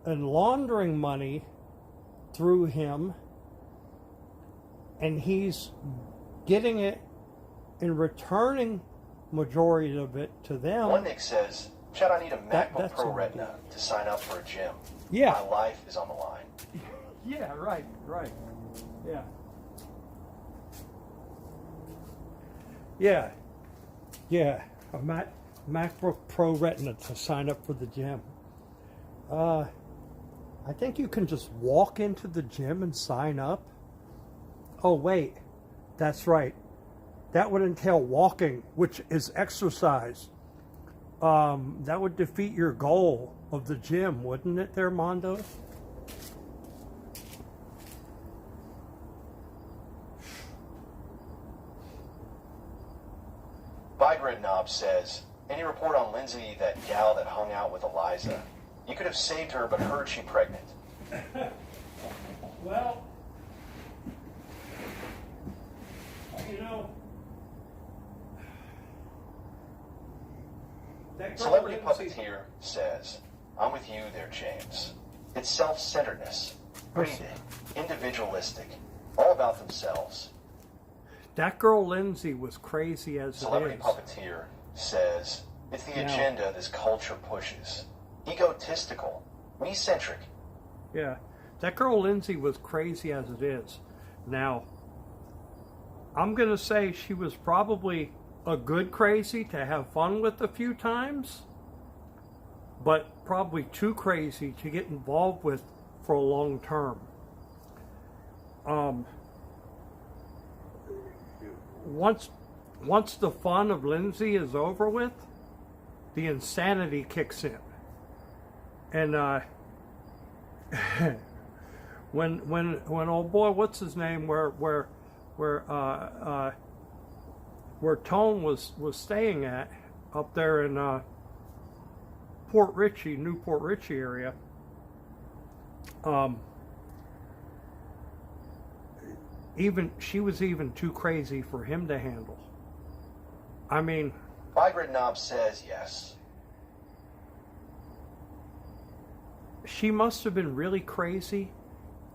and laundering money through him, and he's getting it and returning majority of it to them. One Nick says, Chad, I need a MacBook Pro Retina to sign up for a gym. Yeah. My life is on the line. Yeah, right. Yeah. Yeah. A MacBook Pro Retina to sign up for the gym. I think you can just walk into the gym and sign up. Oh, wait. That's right. That would entail walking, which is exercise. That would defeat your goal of the gym, wouldn't it there, Mondo? Bygrid Knob says, any report on Lindsay, that gal that hung out with Eliza? You could have saved her, but heard she pregnant. Well, you know, Celebrity Puppeteer says, I'm with you there, James. It's self-centeredness, greedy, individualistic, all about themselves. That girl Lindsay was crazy as Celebrity it is. Puppeteer says, it's the agenda this culture pushes. Egotistical, me-centric. Yeah, that girl Lindsay was crazy as it is. Now, I'm going to say she was probably a good crazy to have fun with a few times, but probably too crazy to get involved with for a long term. Once the fun of Lindsay is over with, the insanity kicks in. And when old boy, what's his name, where Tone was staying at up there in Port Richey, New Port Richey area, she was even too crazy for him to handle. I mean, Bygrid Knob says yes. She must have been really crazy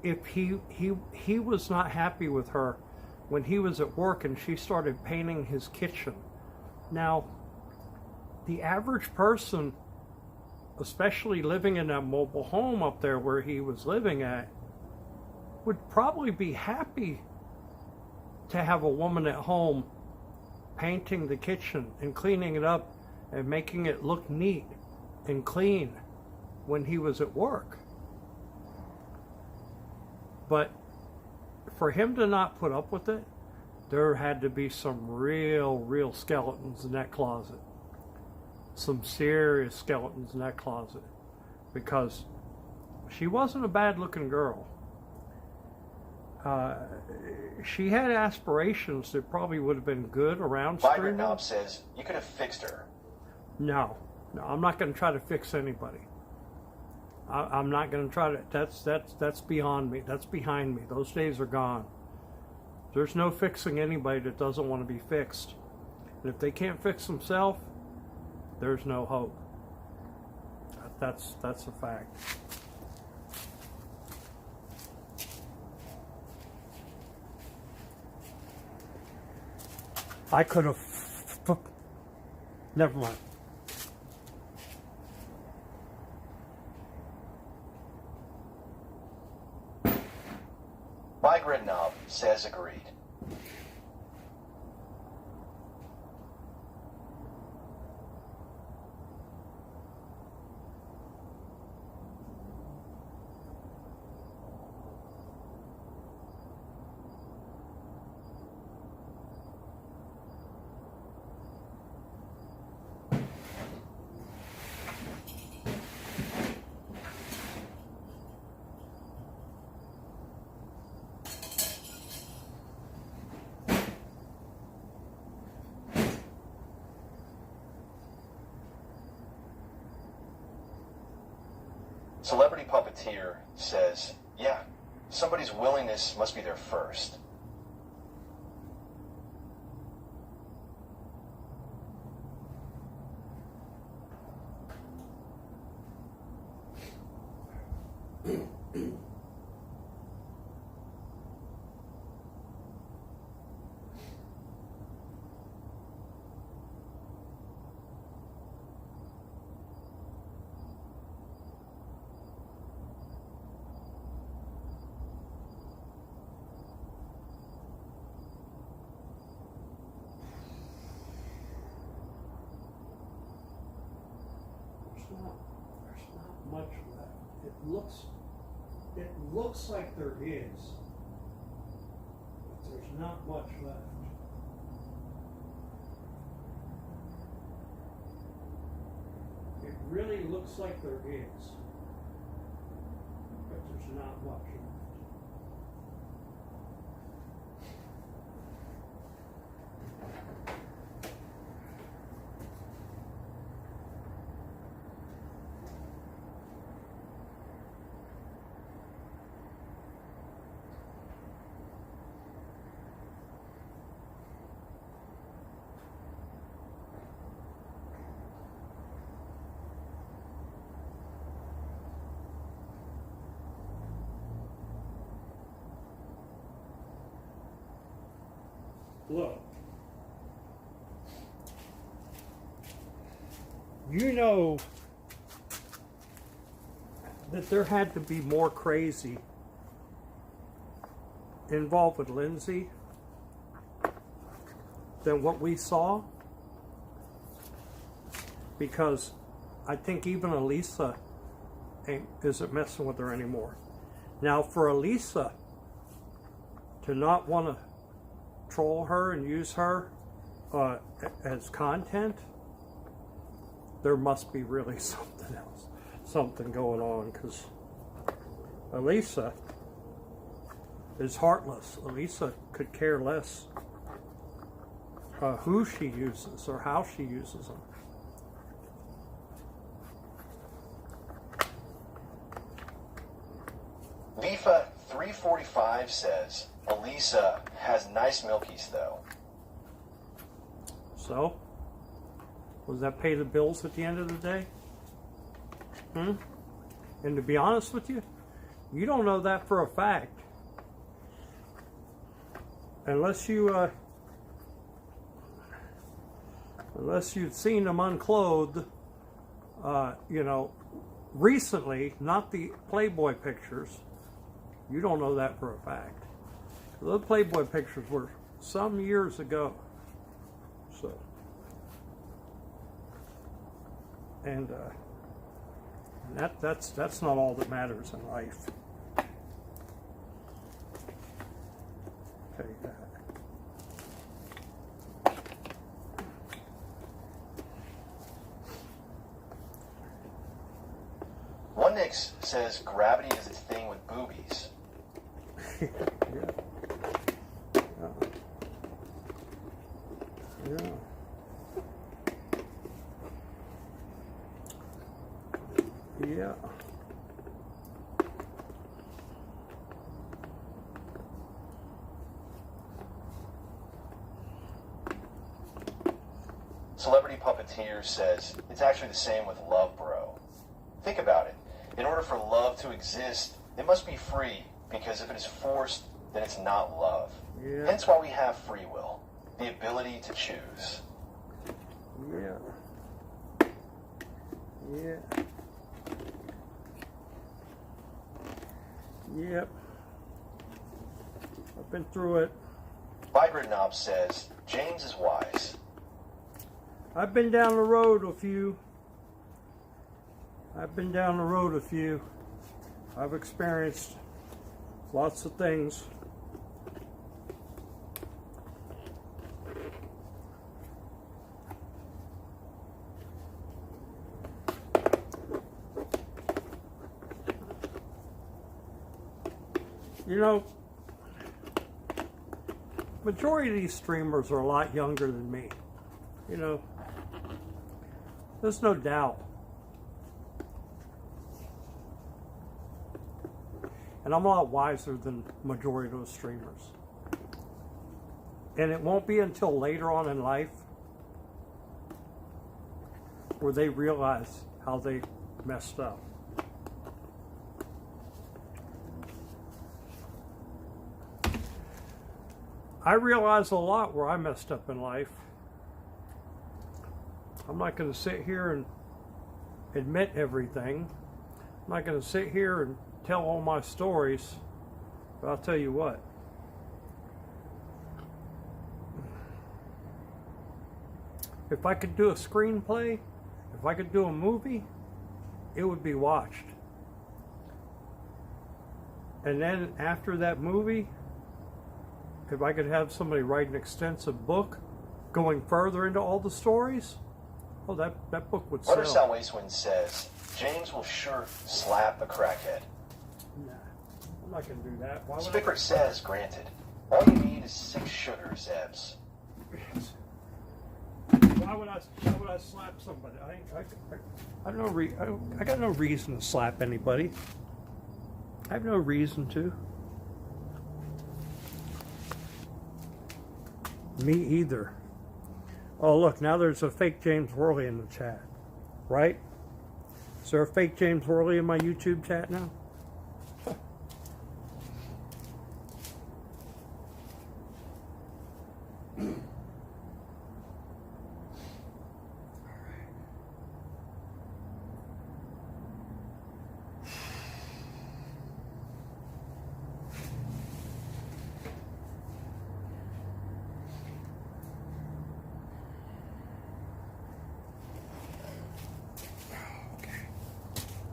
if he was not happy with her when he was at work and she started painting his kitchen. Now, the average person, especially living in that mobile home up there where he was living at, would probably be happy to have a woman at home painting the kitchen and cleaning it up and making it look neat and clean when he was at work. But for him to not put up with it, there had to be some real skeletons in that closet. Some serious skeletons in that closet. Because she wasn't a bad looking girl. She had aspirations that probably would have been good around Bygrid streaming. Knob says, you could have fixed her. No, I'm not going to try to fix anybody. I'm not going to try to. That's beyond me. That's behind me. Those days are gone. There's no fixing anybody that doesn't want to be fixed. And if they can't fix themselves, there's no hope. That's a fact. I could have. Never mind. Mike Redknob says agreed. Celebrity Puppeteer says, yeah, somebody's willingness must be there first. There's not much left. It looks like there is, but there's not much left. It really looks like there is, but there's not much left. Look, you know that there had to be more crazy involved with Lindsay than what we saw, because I think even Elisa isn't messing with her anymore. Now, for Elisa to not want to troll her and use her as content, there must be really something else, something going on, because Elisa is heartless. Elisa could care less who she uses or how she uses them. Lifa 345 says, Elisa has nice milkies though. So, does that pay the bills at the end of the day? And to be honest with you, you don't know that for a fact. Unless you've seen them unclothed, recently, not the Playboy pictures. You don't know that for a fact. Those Playboy pictures were some years ago. So, and that's not all that matters in life. Tell you that. One Nix says gravity is its thing with boobies. Yeah. Yeah. Celebrity Puppeteer says, it's actually the same with love, bro. Think about it. In order for love to exist, it must be free, because if it is forced, then it's not love. Yeah. Hence why we have free will, the ability to choose. Yeah. Yeah. Yep. I've been through it. Vibrant Knob says, James is wise. I've been down the road a few. I've been down the road a few. I've experienced lots of things. You know, majority of these streamers are a lot younger than me. You know, there's no doubt. And I'm a lot wiser than majority of those streamers. And it won't be until later on in life where they realize how they messed up. I realize a lot where I messed up in life. I'm not going to sit here and admit everything. I'm not going to sit here and tell all my stories, but I'll tell you what. If I could do a screenplay, if I could do a movie, it would be watched. And then after that movie, if I could have somebody write an extensive book going further into all the stories, oh, that book would sell. Buttersall Wastewind says, James will sure slap a crackhead. Nah, I'm not going to do that. Why would Spickert says, granted. All you need is 6 sugar zebs. Why would I slap somebody? I got no reason to slap anybody. I have no reason to. Me either. Oh, look, now there's a fake James Worley in the chat, right? Is there a fake James Worley in my YouTube chat now?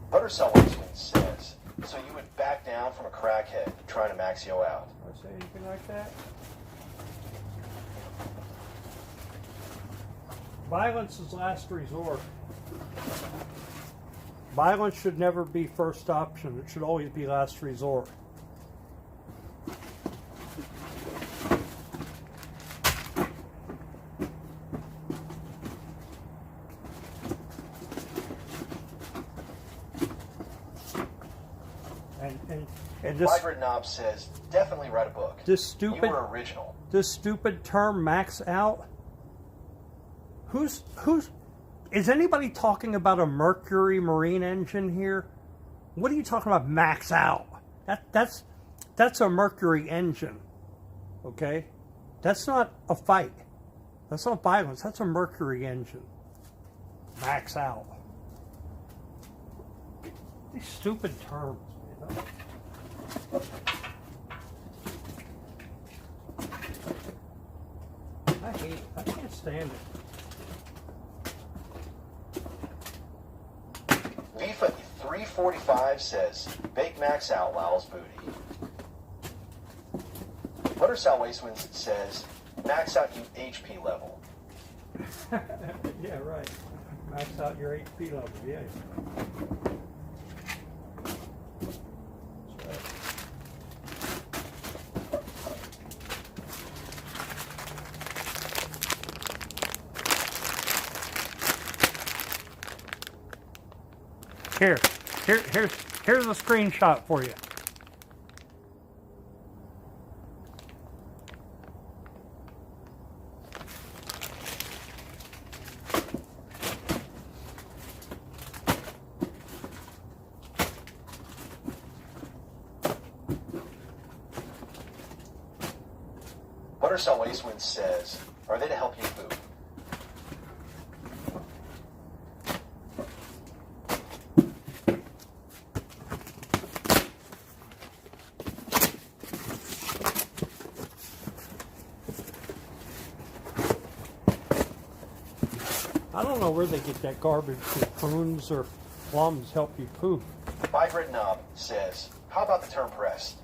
Buttersall Wastewind says, so you would back down from a crackhead trying to max you out. Did I say anything like that? Violence is last resort. Violence should never be first option. It should always be last resort. And this, Vibrant Knob says, definitely write a book. You were original. This stupid term, max out. Who's is anybody talking about a Mercury Marine engine here? What are you talking about, max out? That's a Mercury engine. Okay? That's not a fight. That's not violence. That's a Mercury engine. Max out. These stupid terms, man. I hate it. I can't stand it. FIFA 345 says, bake max out Lyle's booty. Buttersall Wastewind says, max out you HP level. Yeah, right. Max out your HP level. Yeah. Here's a screenshot for you. Carousel Wastewind says, are they to help you poop? I don't know where they get that garbage that prunes or plums help you poop. Vibrant Knob says, how about the term pressed?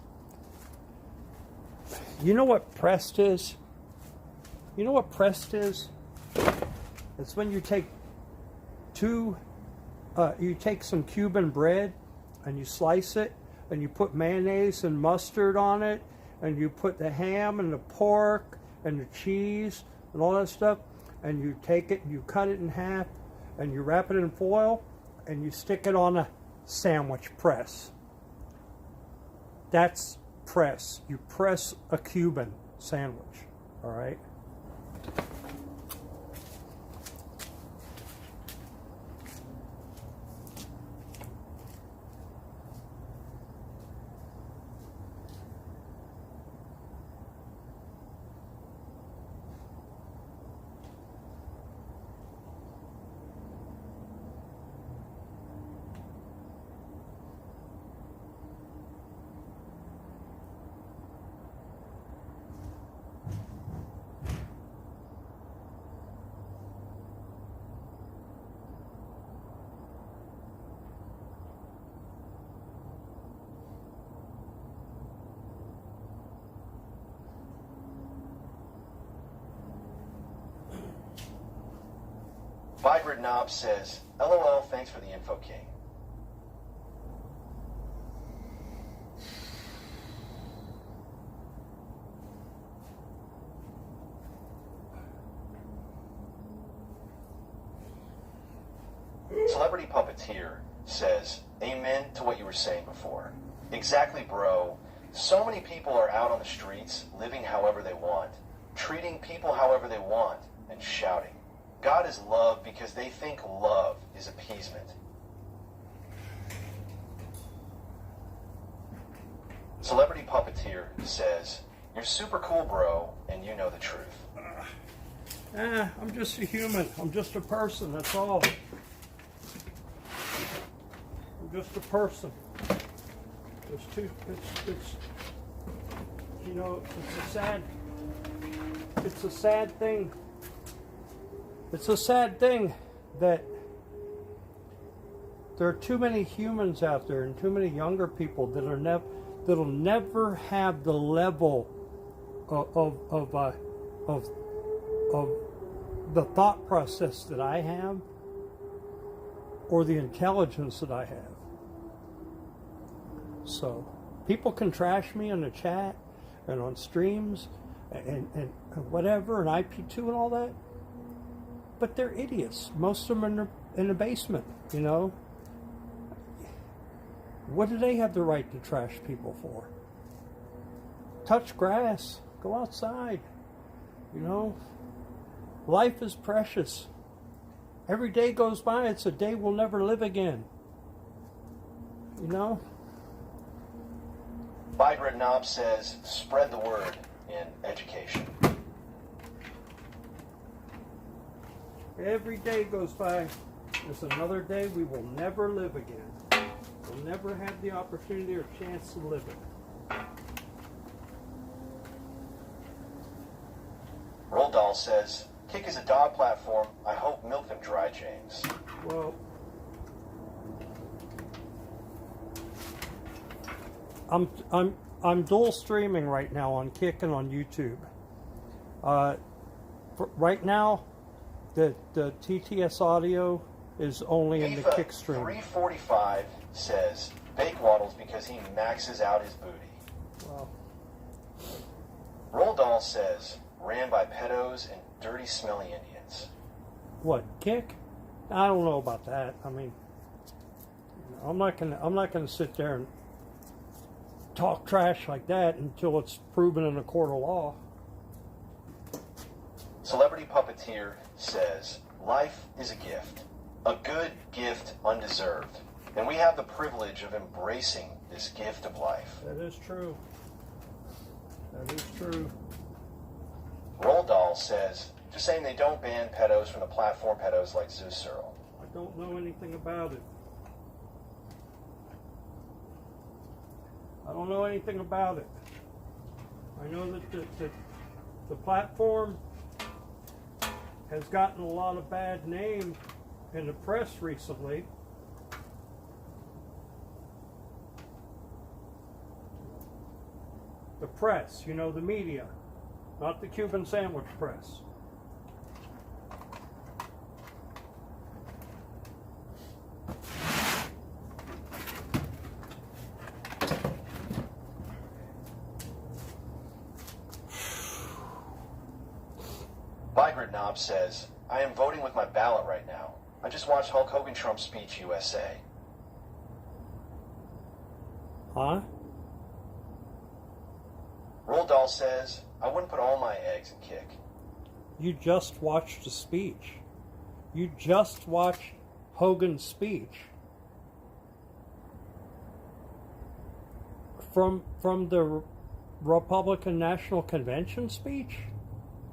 You know what pressed is? You know what pressed is? It's when you take you take some Cuban bread and you slice it and you put mayonnaise and mustard on it and you put the ham and the pork and the cheese and all that stuff, and you take it and you cut it in half and you wrap it in foil and you stick it on a sandwich press. That's press. You press a Cuban sandwich, all right? Vibrant Knob says, LOL, thanks for the info, King. Celebrity Puppeteer says, amen to what you were saying before. Exactly, bro. So many people are out on the streets, living however they want, treating people however they want, and shouting. God is love because they think love is appeasement. Celebrity Puppeteer says, you're super cool, bro, and you know the truth. I'm just a human. I'm just a person, that's all. I'm just a person. It's you know, it's a sad thing. It's a sad thing that there are too many humans out there and too many younger people that are that'll never have the level of the thought process that I have or the intelligence that I have. So people can trash me in the chat and on streams and whatever and IP2 and all that. But they're idiots. Most of them are in the basement, you know. What do they have the right to trash people for? Touch grass. Go outside. You know. Life is precious. Every day goes by, it's a day we'll never live again. You know. Vibrant Knob says, spread the word in education. Every day goes by, it's another day we will never live again. We'll never have the opportunity or chance to live it. Roll Doll says, Kick is a dog platform. I hope milk them dry, James. Well, I'm dual streaming right now on Kick and on YouTube. Right now, the TTS audio is only in the Kick stream. 345 says bake waddles because he maxes out his booty. Well, Roll Doll says ran by pedos and dirty, smelly Indians. what, Kick? I don't know about that. I mean, I'm not gonna sit there and talk trash like that until it's proven in a court of law. Celebrity Puppeteer says, life is a gift. A good gift undeserved. And we have the privilege of embracing this gift of life. That is true. That is true. Roll Doll says, just saying they don't ban pedos from the platform pedos like Zeus Searle. I don't know anything about it. I don't know anything about it. I know that the platform has gotten a lot of bad name in the press recently. The press, you know, the media, not the Cuban sandwich press. Vibrant Knob says, I am voting with my ballot right now. I just watched Hulk Hogan Trump's speech USA. Huh? Roll Doll says, I wouldn't put all my eggs in Kick. You just watched a speech. You just watched Hogan's speech. From the Republican National Convention speech?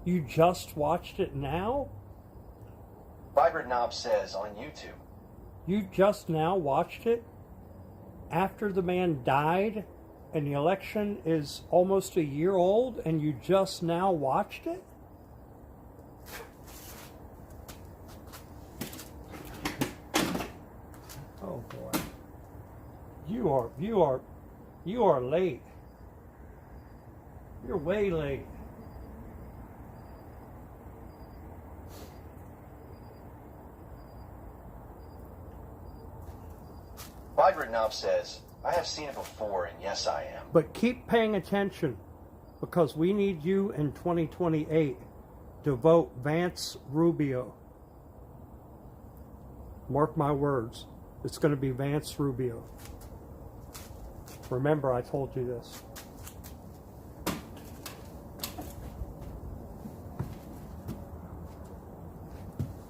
You just watched it now? Vibrant Knob says on YouTube. You just now watched it? After the man died and the election is almost a year old and you just now watched it? Oh boy. You are late. You're way late. Vibrant Knob says, I have seen it before, and yes, I am. But keep paying attention, because we need you in 2028 to vote Vance Rubio. Mark my words. It's going to be Vance Rubio. Remember, I told you this.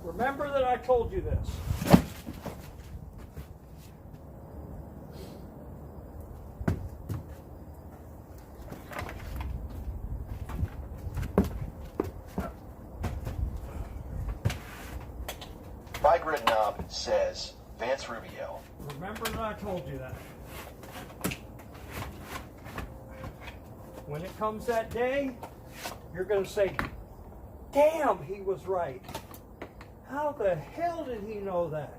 Remember that I told you this. Vibrant Knob says, Vance Rubio. Remember that I told you that. When it comes that day, you're going to say, damn, he was right. How the hell did he know that?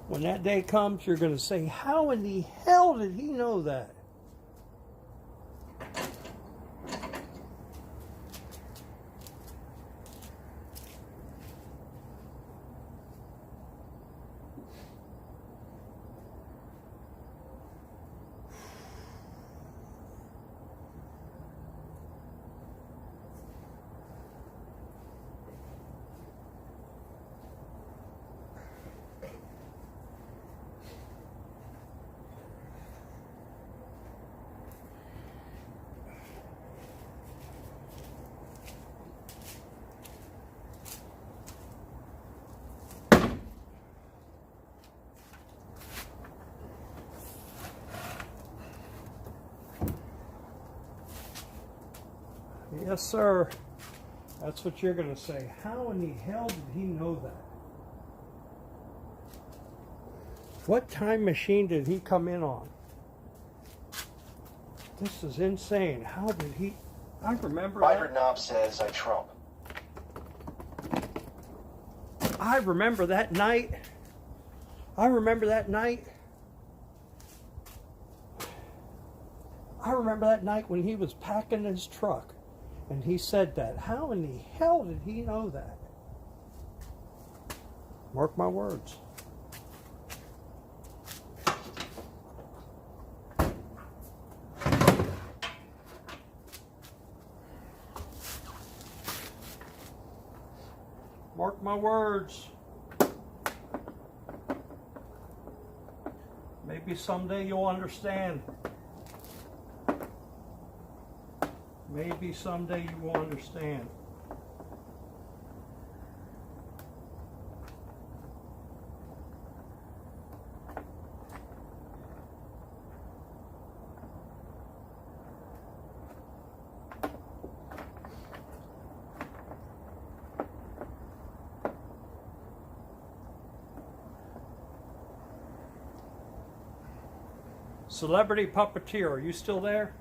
When that day comes, you're going to say, how in the hell did he know that? Yes, sir. That's what you're going to say. How in the hell did he know that? What time machine did he come in on? This is insane. How did he... I remember Vibrant that. Knob says, I Trump. I remember that night. I remember that night. I remember that night when he was packing his truck. And he said that. How in the hell did he know that? Mark my words. Mark my words. Maybe someday you'll understand. Maybe someday you will understand. Celebrity Puppeteer, are you still there?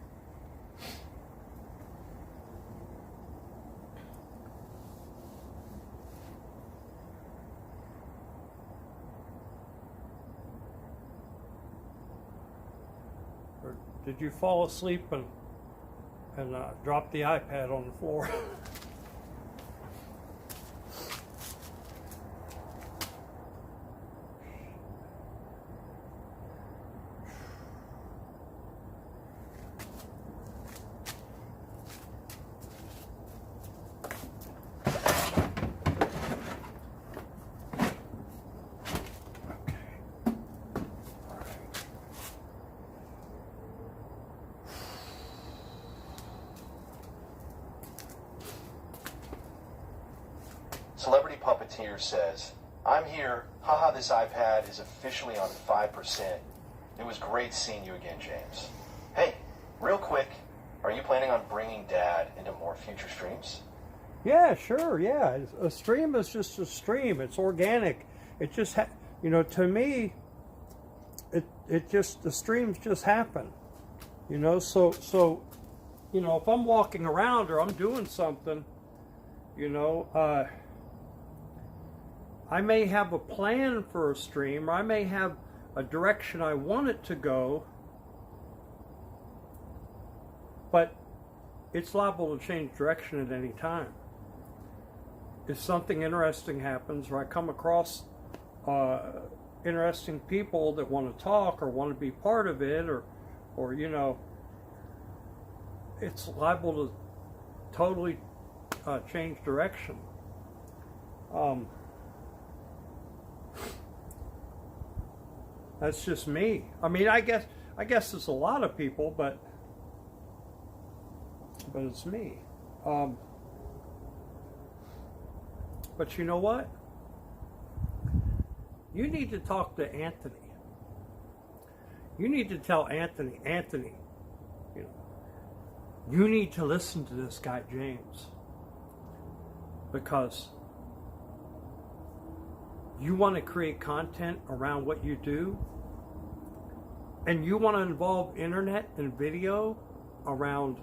Or did you fall asleep and drop the iPad on the floor? Celebrity Puppeteer says, I'm here. Haha, this iPad is officially on 5%. It was great seeing you again, James. Hey, real quick, are you planning on bringing Dad into more future streams? Yeah, sure, yeah. A stream is just a stream. It's organic. It just, to me, it just, the streams just happen. So, if I'm walking around or I'm doing something, I may have a plan for a stream, or I may have a direction I want it to go, but it's liable to change direction at any time. If something interesting happens, or I come across interesting people that want to talk or want to be part of it, or it's liable to totally change direction. That's just me. I mean, I guess it's a lot of people, but it's me. But you know what? You need to talk to Anthony. You need to tell Anthony, you need to listen to this guy, James. Because you want to create content around what you do, and you want to involve internet and video around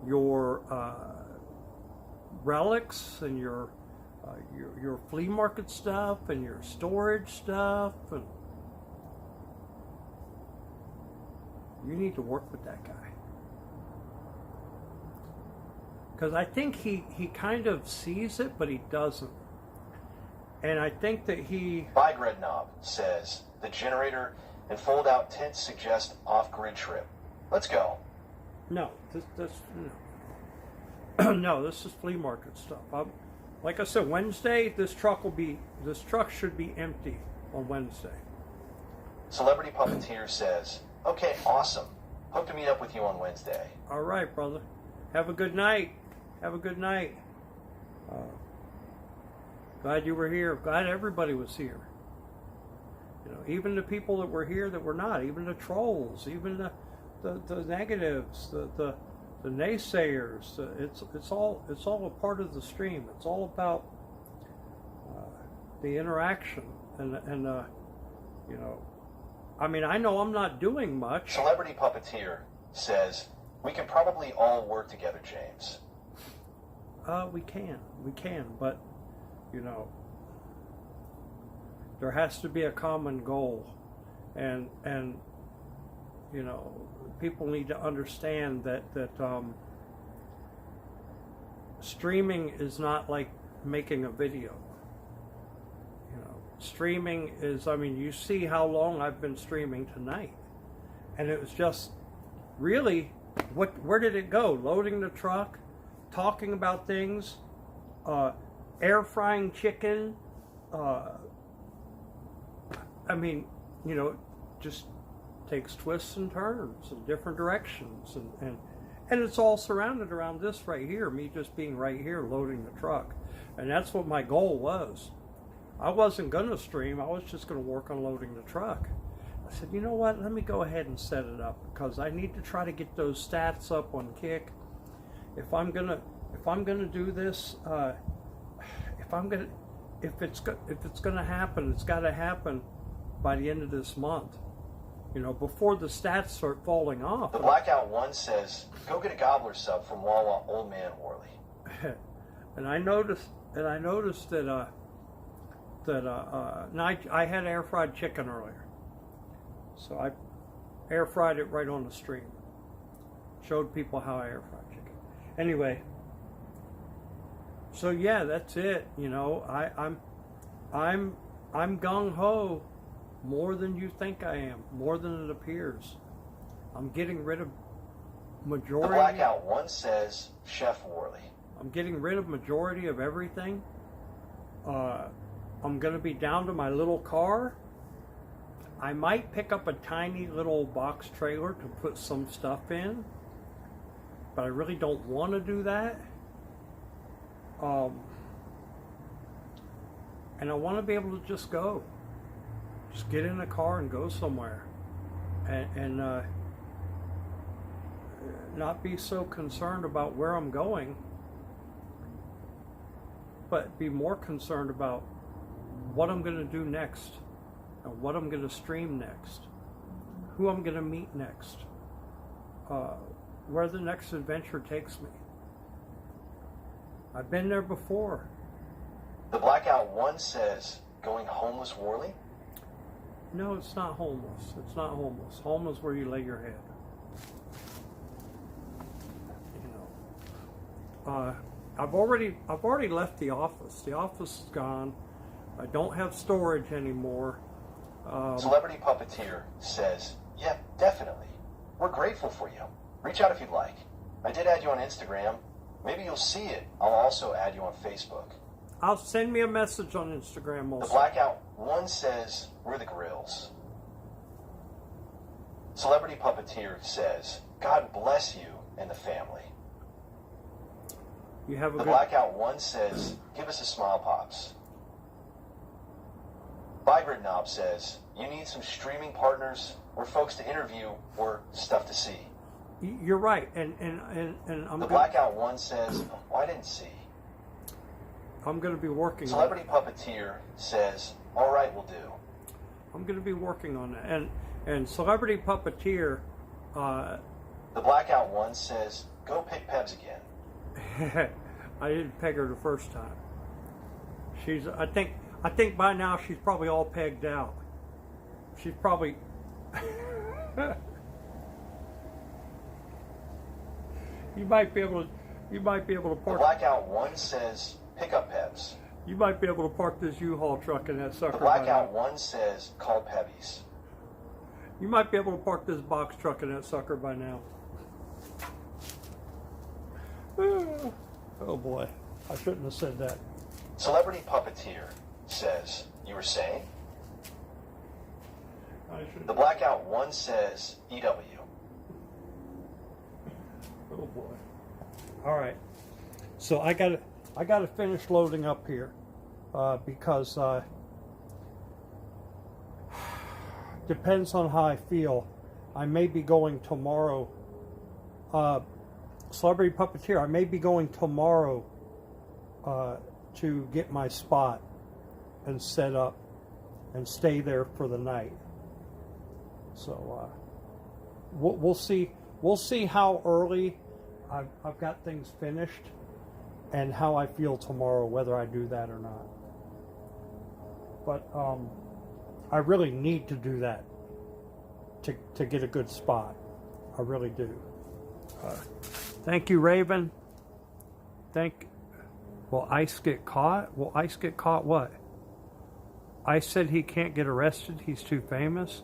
your relics and your flea market stuff and your storage stuff, and you need to work with that guy. Because I think he kind of sees it, but he doesn't. And I think that Bike Red Knob says, the generator and fold-out tent suggest off-grid trip. Let's go. No, no, this is flea market stuff. Like I said, Wednesday, this truck should be empty on Wednesday. Celebrity Puppeteer says, okay, awesome. Hope to meet up with you on Wednesday. All right, brother. Have a good night. Have a good night. Glad you were here. Glad everybody was here. Even the people that were here that were not, even the trolls, even the negatives, the naysayers. It's all a part of the stream. It's all about the interaction, and I mean, I know I'm not doing much. Celebrity Puppeteer says, we can probably all work together, James. We can, but there has to be a common goal, and people need to understand that streaming is not like making a video. Streaming is, I mean, you see how long I've been streaming tonight, and it was just really, where did it go? Loading the truck, talking about things, air frying chicken, I mean, just takes twists and turns in different directions, and it's all surrounded around this right here, me just being right here loading the truck. And that's what my goal was. I wasn't going to stream, I was just going to work on loading the truck. I said, you know what, let me go ahead and set it up, because I need to try to get those stats up on Kick. If I'm gonna do this, if it's gonna happen, it's got to happen by the end of this month. You know, before the stats start falling off. The Blackout 1 says, go get a gobbler sub from Wawa Old Man Worley. And I noticed that I had air fried chicken earlier, so I air fried it right on the stream. Showed people how I air fried chicken. Anyway, so yeah, that's it. You know, I'm gung ho more than you think I am, more than it appears. I'm getting rid of majority. The Blackout 1 says, Chef Worley. I'm getting rid of majority of everything. I'm going to be down to my little car. I might pick up a tiny little box trailer to put some stuff in, but I really don't want to do that. And I want to be able to just go. Just get in a car and go somewhere. And not be so concerned about where I'm going, but be more concerned about what I'm going to do next, and what I'm going to stream next, who I'm going to meet next, where the next adventure takes me. I've been there before. The Blackout 1 says, going homeless Worley? No, it's not homeless. It's not homeless. Home is where you lay your head. You know, I've already left the office. The office is gone. I don't have storage anymore. Celebrity Puppeteer says, yeah, definitely. We're grateful for you. Reach out if you'd like. I did add you on Instagram. Maybe you'll see it. I'll also add you on Facebook. I'll send me a message on Instagram also. The Blackout 1 says, we're the Grills. Celebrity Puppeteer says, God bless you and the family. You have a The good... Blackout 1 says, give us a smile, Pops. Vibrant Knob says, you need some streaming partners or folks to interview or stuff to see. You're right, and I'm The Blackout 1 says, oh, I didn't see. I'm going to be working Celebrity Puppeteer says, all right, will do. I'm going to be working on that. And Celebrity Puppeteer... The Blackout 1 says, go pick Pebs again. I didn't peg her the first time. I think by now she's probably all pegged out. She's probably... You might be able to The park... Blackout 1 says, pick up Pebs. You might be able to park this U-Haul truck in that sucker. The Blackout 1 says, call Pebbies. You might be able to park this box truck in that sucker by now. Oh boy, I shouldn't have said that. Celebrity Puppeteer says, you were saying? The Blackout 1 says, EW. Oh boy. All right. So I gotta finish loading up here because depends on how I feel. I may be going tomorrow. Celebrity Puppeteer, I may be going tomorrow to get my spot and set up and stay there for the night. So we'll see. We'll see how early I've got things finished and how I feel tomorrow, whether I do that or not. But I really need to do that to get a good spot. I really do. Thank you, Raven. Will Ice get caught? Will Ice get caught what? Ice said he can't get arrested. He's too famous.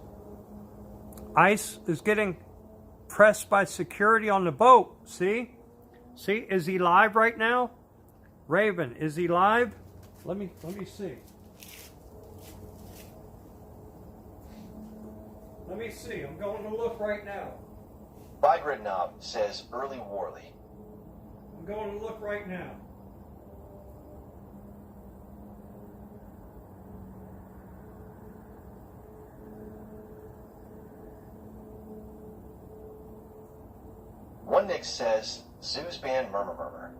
Ice is getting pressed by security on the boat. See? See? Is he live right now? Raven, is he live? Let me see. Let me see. I'm going to look right now. Vibrant Knob says, early Worley. I'm going to look right now. One Nick says, Zeus band Murmur Murmur.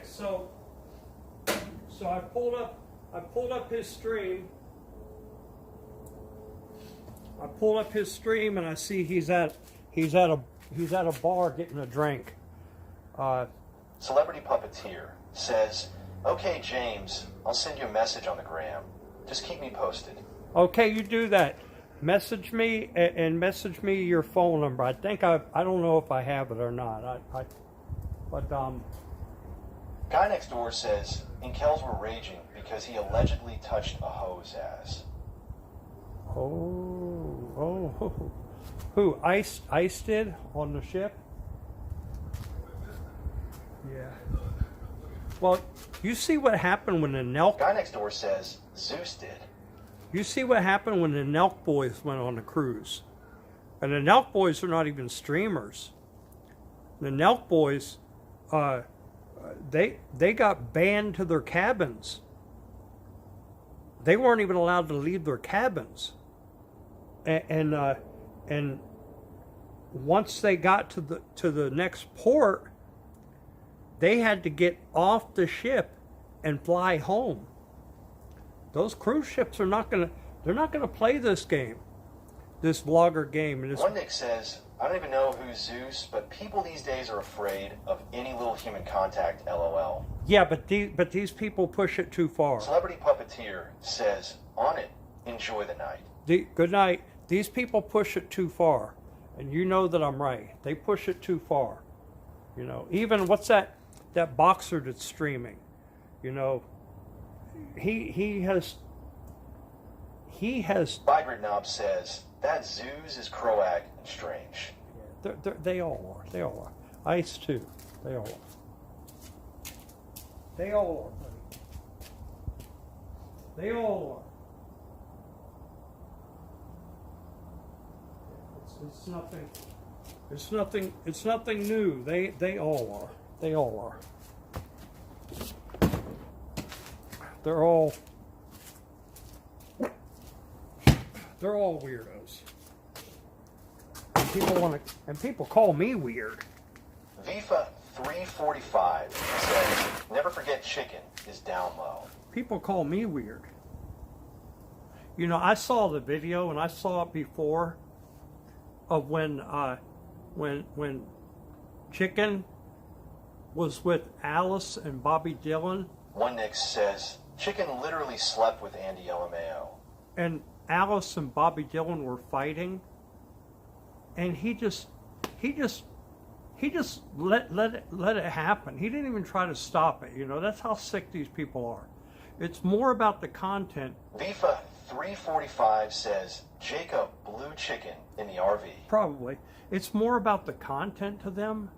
so I pulled up his stream. I pulled up his stream and I see he's at a bar getting a drink. Celebrity Puppeteer says, "Okay, James, I'll send you a message on the gram. Just keep me posted." Okay, you do that. Message me and message me your phone number. I think I don't know if I have it or not. But Guy next door says, Incels were raging because he allegedly touched a hose ass. Oh, who Ice did on the ship? Yeah. Well, you see what happened when the Nelk. Guy next door says Zeus did. You see what happened when the Nelk boys went on the cruise, and the Nelk boys are not even streamers. The Nelk boys, they got banned to their cabins. They weren't even allowed to leave their cabins, and once they got to the next port, they had to get off the ship and fly home. Those cruise ships are not gonna play this game, this vlogger game. And One Nick says, I don't even know who's Zeus, but people these days are afraid of any little human contact, LOL. Yeah, but these people push it too far. Celebrity Puppeteer says, on it, enjoy the night. Good night. These people push it too far, and you know that I'm right. They push it too far. You know, even what's that boxer that's streaming? You know, he has. Vibrant Knob says, that Zeus is Croag and strange. They all are. They all are. Ice too. They all are. They all are, buddy. They all are. It's nothing. It's nothing. It's nothing new. They all are. They all are. They're all weirdos. And people call me weird. Vifa 345 says, never forget chicken is down low. People call me weird. You know, I saw the video and I saw it before of when Chicken was with Alice and Bobby Dylan. One Nick says, Chicken literally slept with Andy LMAO. And Alice and Bobby Dylan were fighting, and he just let it happen. He didn't even try to stop it. You know, that's how sick these people are. It's more about the content. Vifa 345 says Jacob blew Chicken in the RV. Probably, it's more about the content to them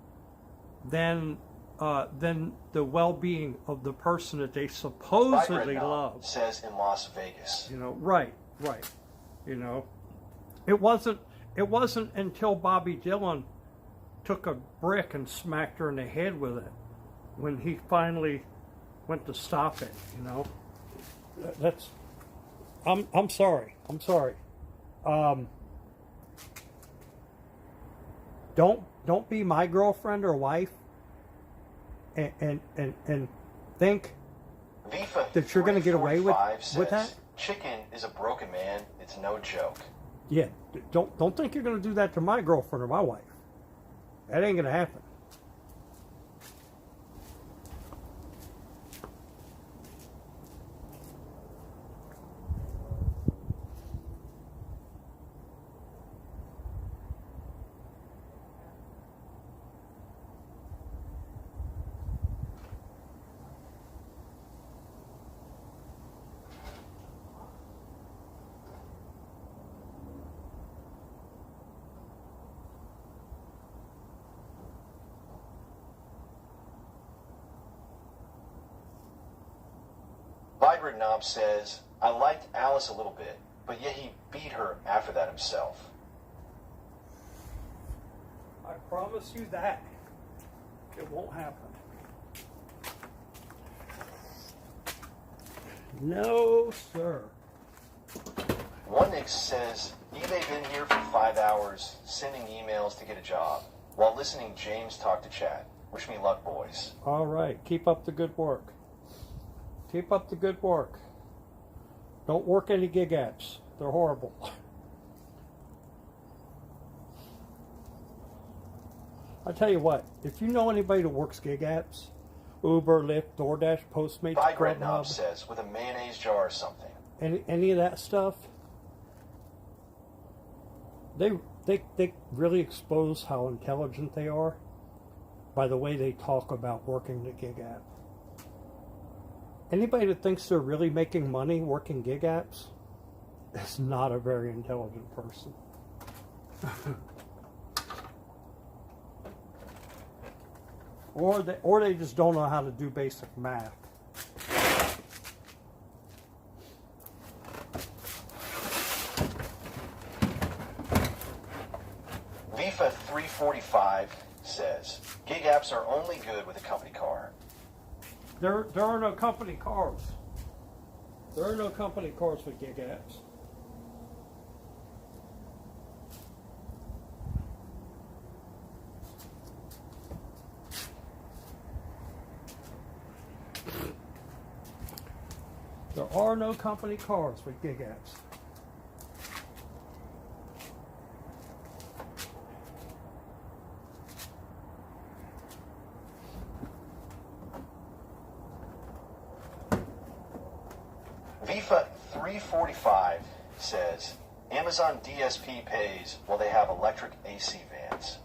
than the well-being of the person that they supposedly love. Says in Las Vegas. You know, right. You know, it wasn't until Bobby Dylan took a brick and smacked her in the head with it when he finally went to stop it. You know, that's. I'm sorry. Don't be my girlfriend or wife and think Vifa that you're going to get away with that. Chicken is a broken man. It's no joke. Yeah, don't think you're going to do that to my girlfriend or my wife. That ain't going to happen. Vibrant Knob says, I liked Alice a little bit, but yet he beat her after that himself. I promise you that. It won't happen. No, sir. One Nick says, eBay been here for 5 hours, sending emails to get a job, while listening James talk to chat. Wish me luck, boys. All right. Keep up the good work. Keep up the good work. Don't work any gig apps. They're horrible. I tell you what, if you know anybody that works gig apps, Uber, Lyft, DoorDash, Postmates, Buy Grubhub Grubhub, says with a mayonnaise jar or something. any of that stuff, they really expose how intelligent they are by the way they talk about working the gig app. Anybody that thinks they're really making money working gig apps is not a very intelligent person. Or they just don't know how to do basic math. VIFA 345 says gig apps are only good with a company car. There are no company cars. There are no company cars with gig apps. There are no company cars with gig apps. VIFA 345 says Amazon DSP pays while they have electric AC vans.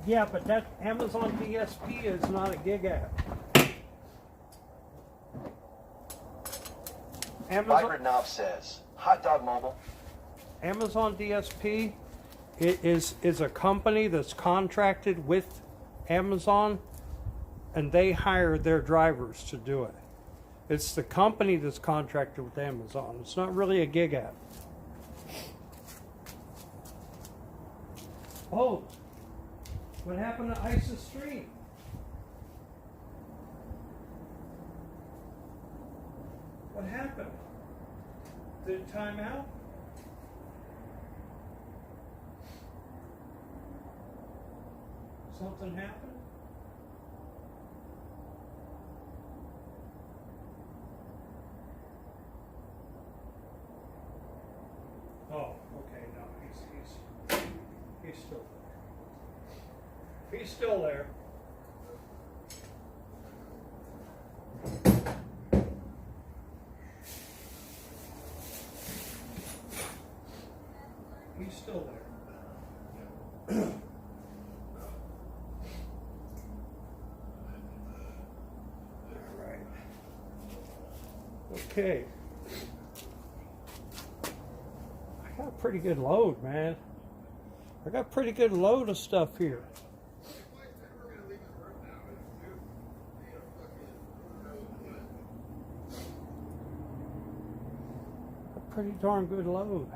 Yeah, but that Amazon DSP is not a gig app. Vibrant Knob says Hot Dog Mobile. Amazon DSP is a company that's contracted with Amazon, and they hire their drivers to do it. It's the company that's contracted with Amazon. It's not really a gig app. Oh, what happened to ISIS Stream? What happened? Did it time out? Something happened? Oh, okay, no, he's still there. He's still there. He's still there. All right. Okay. I got a pretty good load, man. I got a pretty good load of stuff here. A pretty darn good load.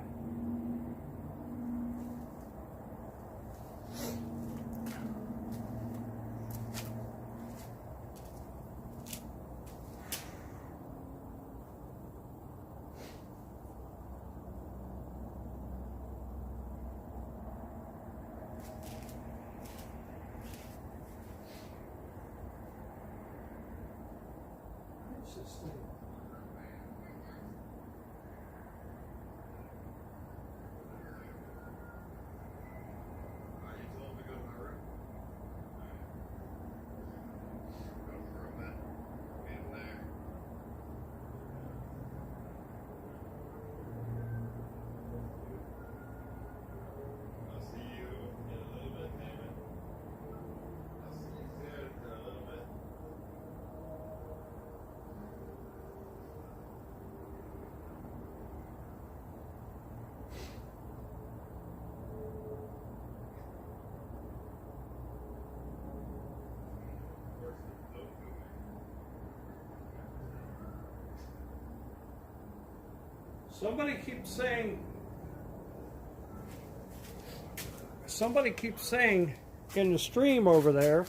Somebody keeps saying in the stream over there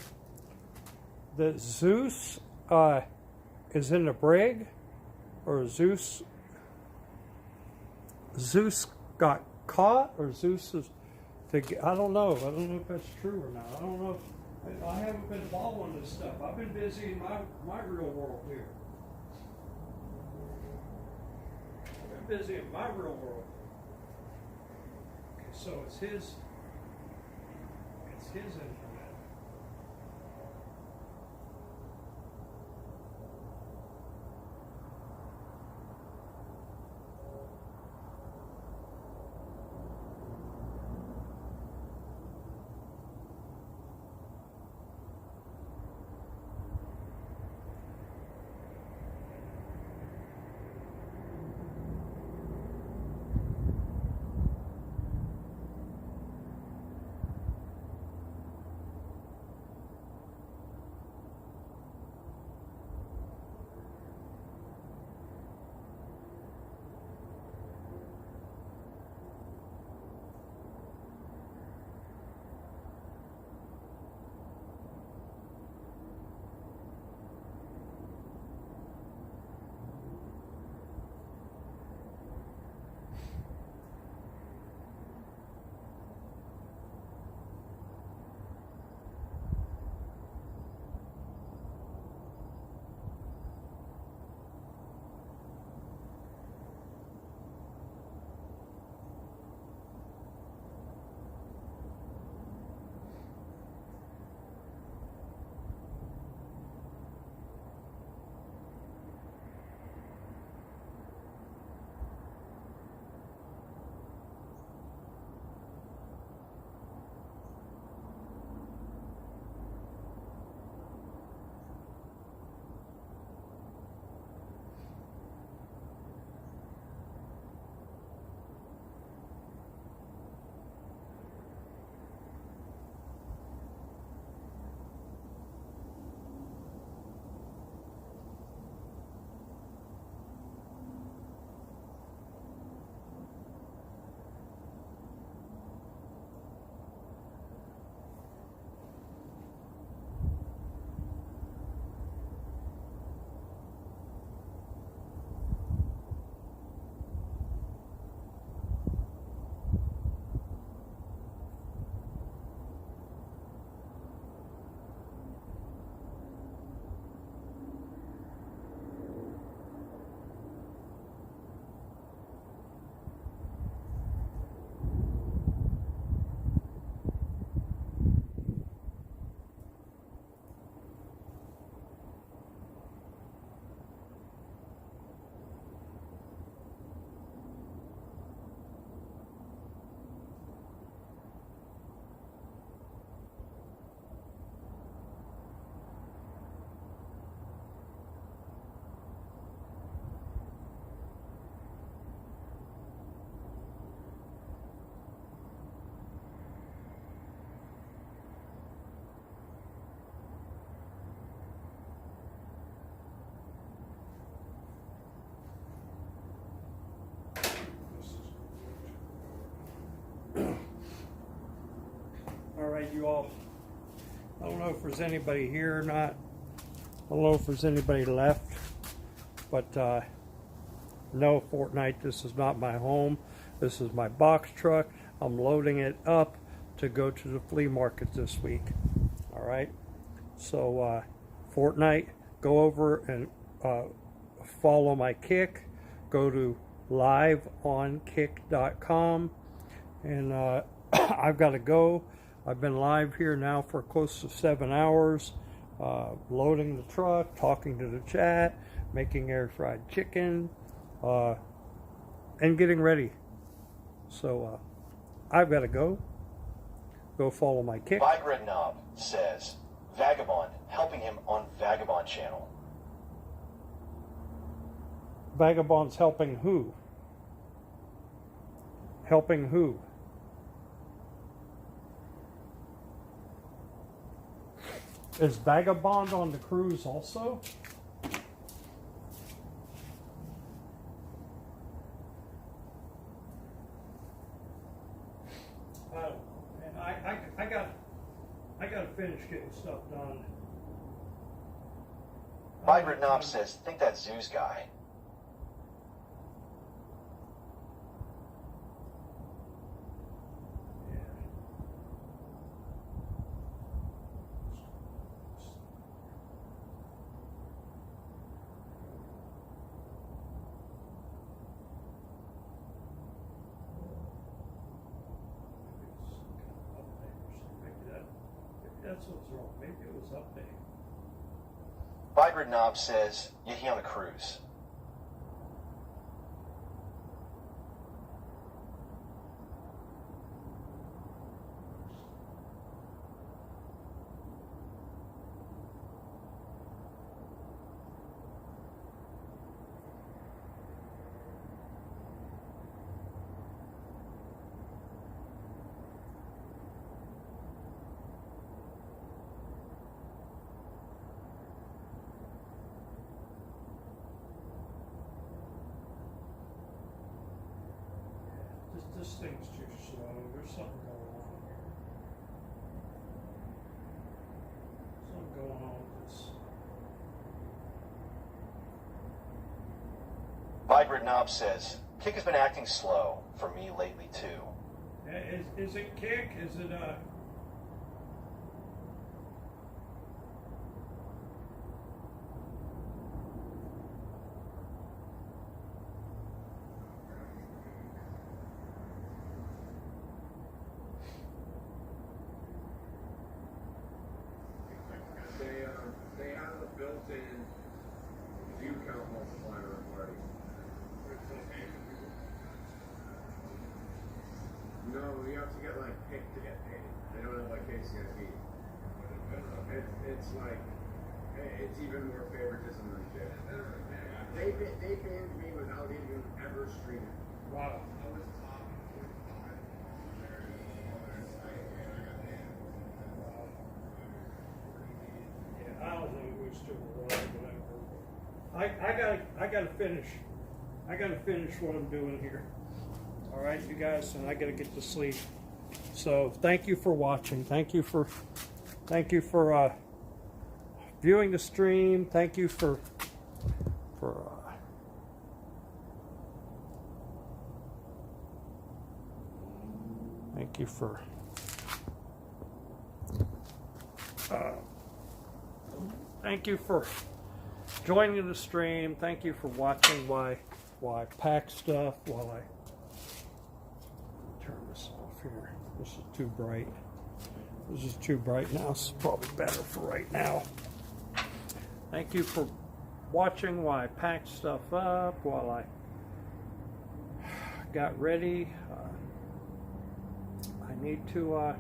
that Zeus is in the brig, or Zeus got caught, or Zeus is. I don't know. I don't know if that's true or not. I don't know. I haven't been following this stuff. I've been busy in my real world here. I've been busy in my real world. Okay, so it's his internet. All right, you all. I don't know if there's anybody here or not. I don't know if there's anybody left. But no, Fortnite, this is not my home. This is my box truck. I'm loading it up to go to the flea market this week. All right. So Fortnite, go over and follow my Kick. Go to liveonkick.com. And I've got to go. I've been live here now for close to 7 hours, loading the truck, talking to the chat, making air fried chicken, and getting ready. So I've got to go. Go follow my Kick. Vibrant Knob says, Vagabond helping him on Vagabond channel. Vagabond's helping who? Helping who? Is Vagabond on the cruise also? I got to finish getting stuff done. Vibrant Knob says, think that Zeus guy. that's what's wrong. Maybe it was updating. Vibrant Knob says, yeah, he on a cruise. This thing's too slow. There's something going on here. Something going on with this. Vibrant Knob says, Kick has been acting slow for me lately too. Is it Kick? Is it They have a built-in view count multiplier already. No, you have to get like picked to get paid. They don't have like KCIP. It's like it's even more favoritism than shit. They banned me without even ever streaming. wow? I don't know who's still alive, whatever. I gotta finish. I gotta finish what I'm doing here. All right, you guys, and I gotta get to sleep. So thank you for watching. Thank you for viewing the stream. Thank you for thank you for thank you for joining the stream. Thank you for watching while I pack stuff, while I turn this off here. This is too bright. This is too bright now. This is probably better for right now. Thank you for watching while I packed stuff up, while I got ready. I need to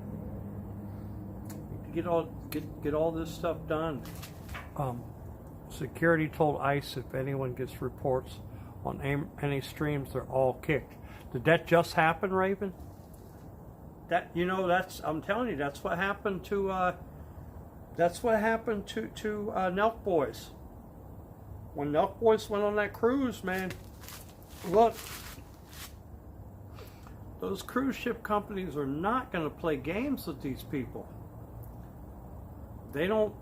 get all this stuff done. Security told ICE if anyone gets reports on any streams, they're all kicked. Did that just happen, Raven? That, you know, I'm telling you, that's what happened to Nelk Boys. When Nelk Boys went on that cruise, man, look, those cruise ship companies are not going to play games with these people. They don't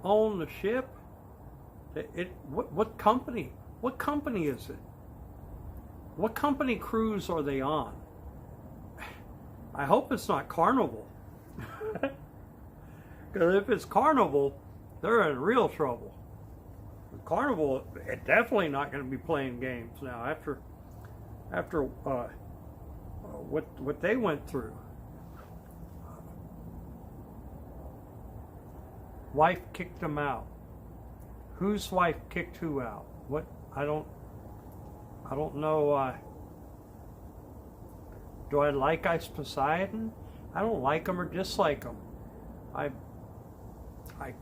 own the ship. What company? What company is it? What company cruise are they on? I hope it's not Carnival. Because if it's Carnival, they're in real trouble. Carnival is definitely not going to be playing games now after what they went through. Wife kicked them out. Whose wife kicked who out? What? I don't know. Do I like Ice Poseidon? I don't like him or dislike him. I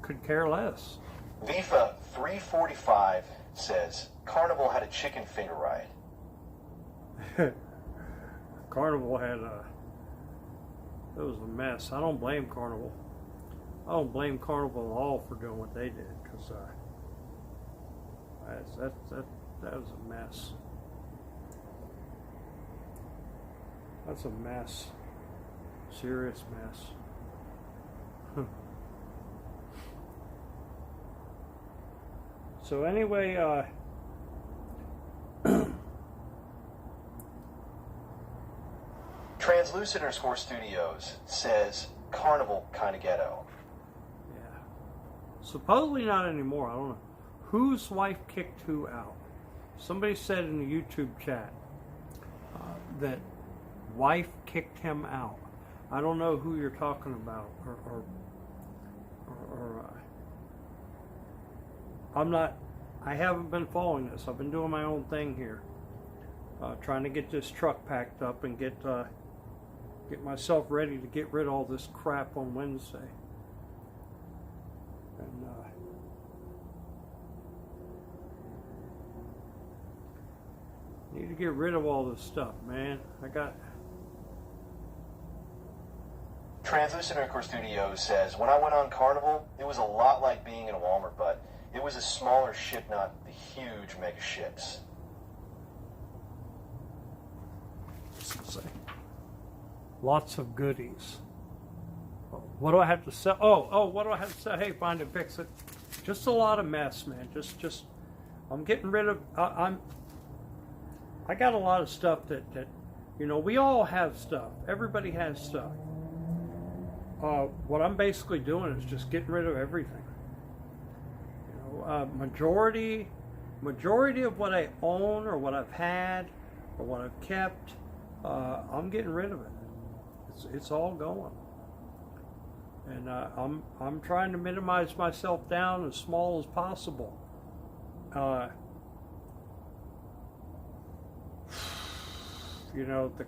could care less. Vifa 345 says, Carnival had a chicken finger ride. Carnival had it was a mess. I don't blame Carnival. I don't blame Carnival at all for doing what they did, because that was a mess. That's a mess. Serious mess. So anyway, Translucent_Studios says Carnival kinda ghetto. yeah. Supposedly not anymore. I don't know. Whose wife kicked who out? Somebody said in the YouTube chat that wife kicked him out. I don't know who you're talking about, or or I haven't been following this. I've been doing my own thing here, trying to get this truck packed up and get myself ready to get rid of all this crap on Wednesday. And need to get rid of all this stuff, man. Translucent Record Studios says, when I went on Carnival, it was a lot like being in a Walmart, but it was a smaller ship, not the huge mega ships. Lots of goodies. What do I have to say? What do I have to say? Hey, find it, fix it. Just a lot of mess, man. Just I'm getting rid of. I got a lot of stuff that we all have stuff. Everybody has stuff. What I'm basically doing is just getting rid of everything. Majority of what I own or what I've had or what I've kept, I'm getting rid of it. It's all going, and I'm trying to minimize myself down as small as possible. The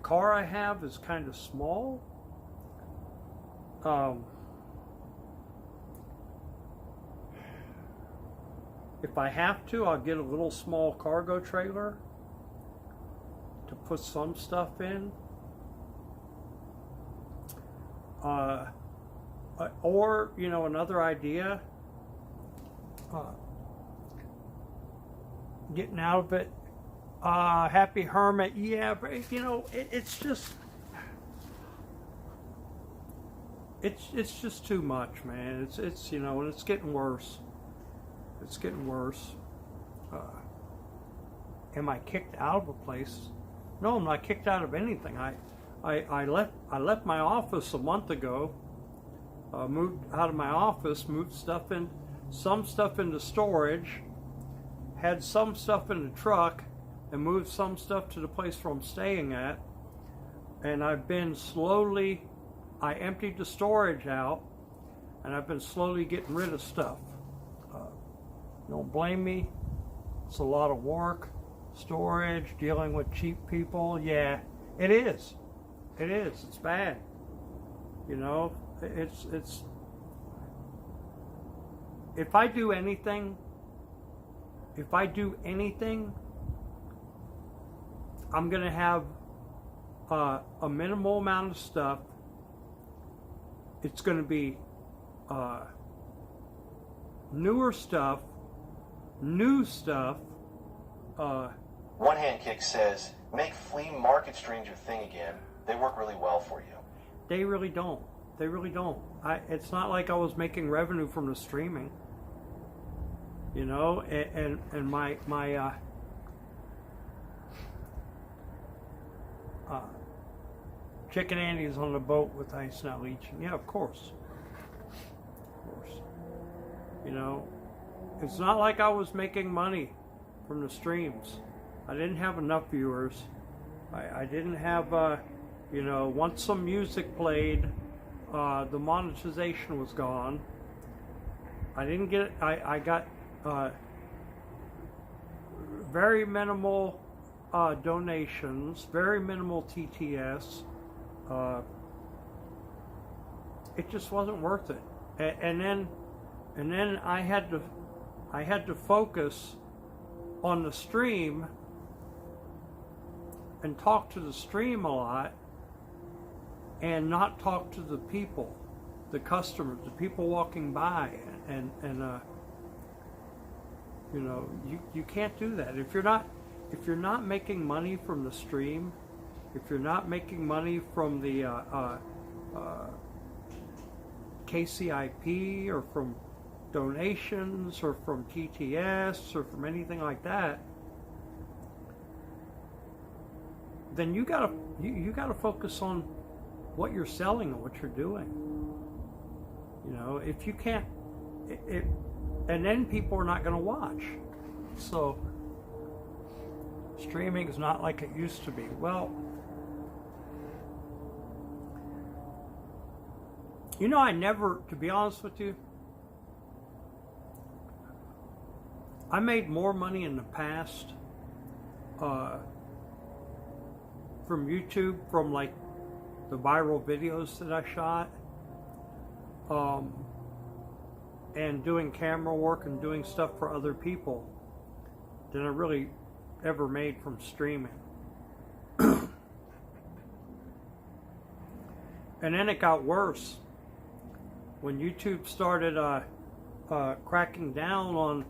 car I have is kind of small. If I have to, I'll get a little small cargo trailer to put some stuff in. Or, another idea, getting out of it. Happy Hermit, yeah, but it's just too much, man. It's and it's getting worse. It's getting worse. Am I kicked out of a place? No, I'm not kicked out of anything. I left my office a month ago. Moved out of my office, moved some stuff into storage, had some stuff in the truck, and moved some stuff to the place where I'm staying at. And I emptied the storage out, and I've been slowly getting rid of stuff. Don't blame me. It's a lot of work, storage, dealing with cheap people. Yeah, it is. It is. It's bad. It's. If I do anything, I'm gonna have a minimal amount of stuff. It's gonna be newer stuff, new stuff. One Hand Kick says, make flea market streams your thing again. They work really well for you. They really don't. It's not like I was making revenue from the streaming. And my Chicken Andy's on the boat with ice not leaching. Yeah, of course. It's not like I was making money from the streams. I didn't have enough viewers. I didn't have, once some music played, the monetization was gone. I didn't get, I got very minimal donations, very minimal TTS. It just wasn't worth it. And then I had to focus on the stream and talk to the stream a lot and not talk to the people, the customers, the people walking by, and you can't do that if you're not making money from the stream, if you're not making money from the KCIP or from donations or from TTS or from anything like that, then you gotta focus on what you're selling and what you're doing. If you can't, and then people are not going to watch. So streaming is not like it used to be. Well, I never, to be honest with you, I made more money in the past from YouTube, from like the viral videos that I shot, and doing camera work and doing stuff for other people than I really ever made from streaming. And then it got worse when YouTube started cracking down on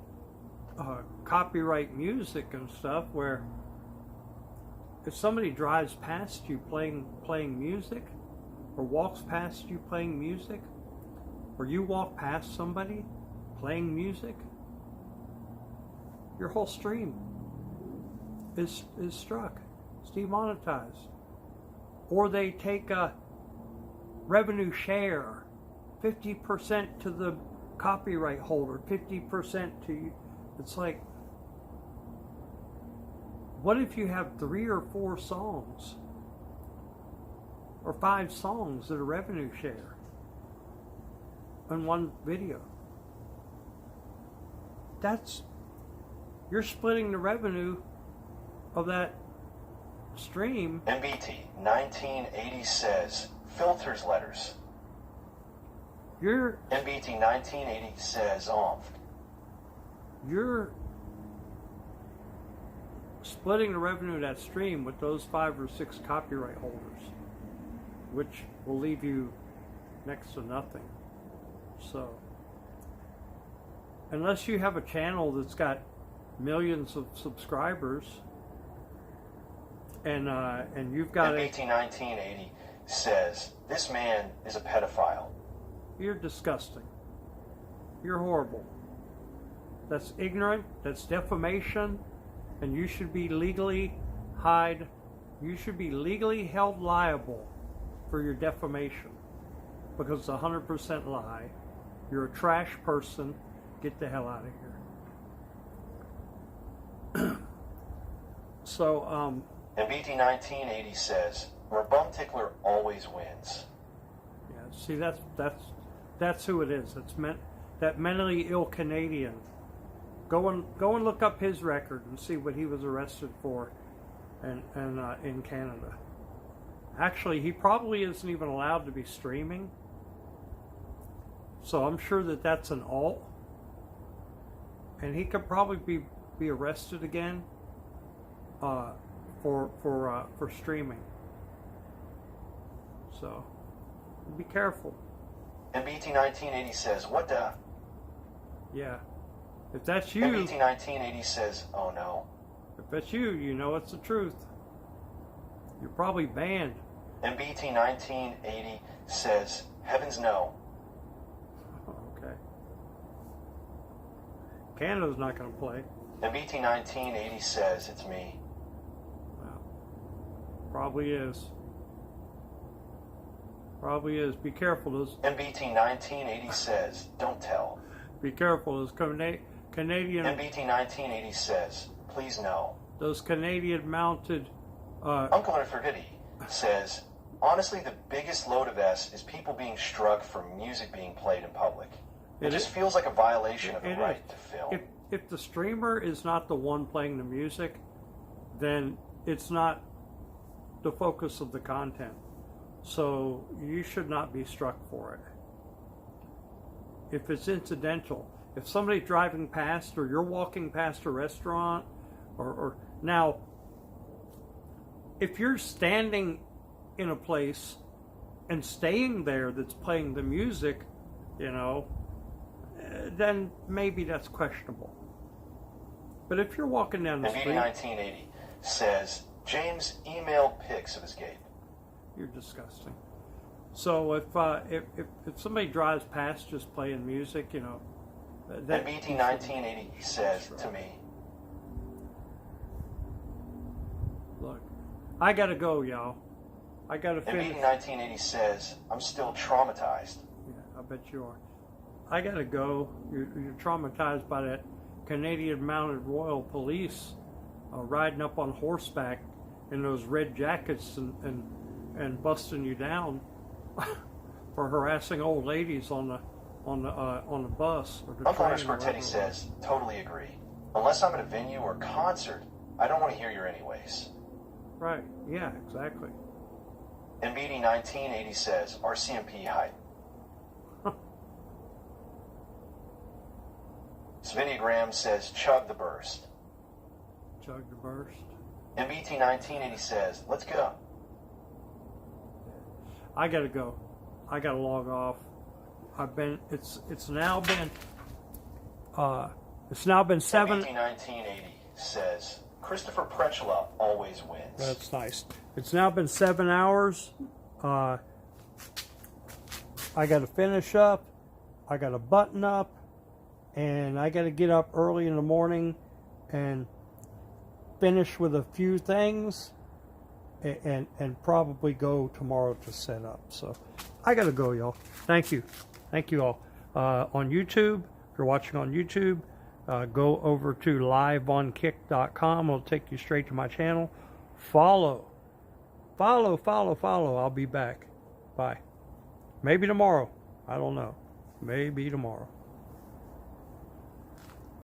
copyright music and stuff, where if somebody drives past you playing music, or walks past you playing music, or you walk past somebody playing music, your whole stream is struck, it's demonetized. Or they take a revenue share, 50% to the copyright holder, 50% to you. It's like, what if you have 3 or 4 songs or 5 songs that are revenue share in one video? You're splitting the revenue of that stream. MBT 1980 says filters letters. MBT 1980 says You're splitting the revenue of that stream with those 5 or 6 copyright holders, which will leave you next to nothing. So, unless you have a channel that's got millions of subscribers, and you've got MBT 1980 says this man is a pedophile. You're disgusting. You're horrible. That's ignorant. That's defamation, and you should be legally held liable for your defamation, because it's 100% lie. You're a trash person. Get the hell out of here. So, MBT 1980 says Tickler always wins. Yeah, see, that's who it is. It's that mentally ill Canadian. Go and look up his record and see what he was arrested for, and in Canada. Actually, he probably isn't even allowed to be streaming. So I'm sure that that's an alt, and he could probably be arrested again for streaming. So be careful. MBT 1980 says, what the? Yeah. If that's you... MBT 1980 says, oh no. If that's you, you know it's the truth. You're probably banned. MBT 1980 says, heavens no. Okay. Canada's not going to play. MBT 1980 says, it's me. Well, probably is. Probably is. Be careful. Those MBT 1980 says, don't tell. Be careful. Those Canadian... MBT 1980 says, please no. Those Canadian mounted... Uncle Infervity says, honestly, the biggest load of S is people being struck for music being played in public. It just feels like a violation of the right to film. If the streamer is not the one playing the music, then it's not the focus of the content. So you should not be struck for it. If it's incidental, if somebody's driving past, or you're walking past a restaurant, or now, if you're standing in a place and staying there that's playing the music, you know, then maybe that's questionable. But if you're walking down the street... 1980 says, James emailed pics of his gate. You're disgusting. So if somebody drives past just playing music, you know... That BT 1980 says to me... Look, I gotta go, y'all. I gotta finish. BT 1980 says, I'm still traumatized. Yeah, I bet you are. I gotta go. You're traumatized by that Canadian Mounted Royal Police riding up on horseback in those red jackets and busting you down for harassing old ladies on the bus or the Uncle train. underscore Teddy says, totally agree. Unless I'm at a venue or concert, I don't want to hear you anyways. Right. Yeah, exactly. MBD 1980 says, RCMP height. Sveniagram says, chug the burst. Chug the burst. MBT 1980 says, let's go. I gotta go. I gotta log off. It's now been 7. MBT 1980 says, Christopher Prechula always wins. That's nice. It's now been 7 hours. I got to finish up. I got to button up, and I got to get up early in the morning and finish with a few things, and probably go tomorrow to set up. So I got to go, y'all. Thank you all. On YouTube, if you're watching on YouTube, go over to liveonkick.com. It'll take you straight to my channel. Follow. I'll be back. Bye. Maybe tomorrow. I don't know. Maybe tomorrow.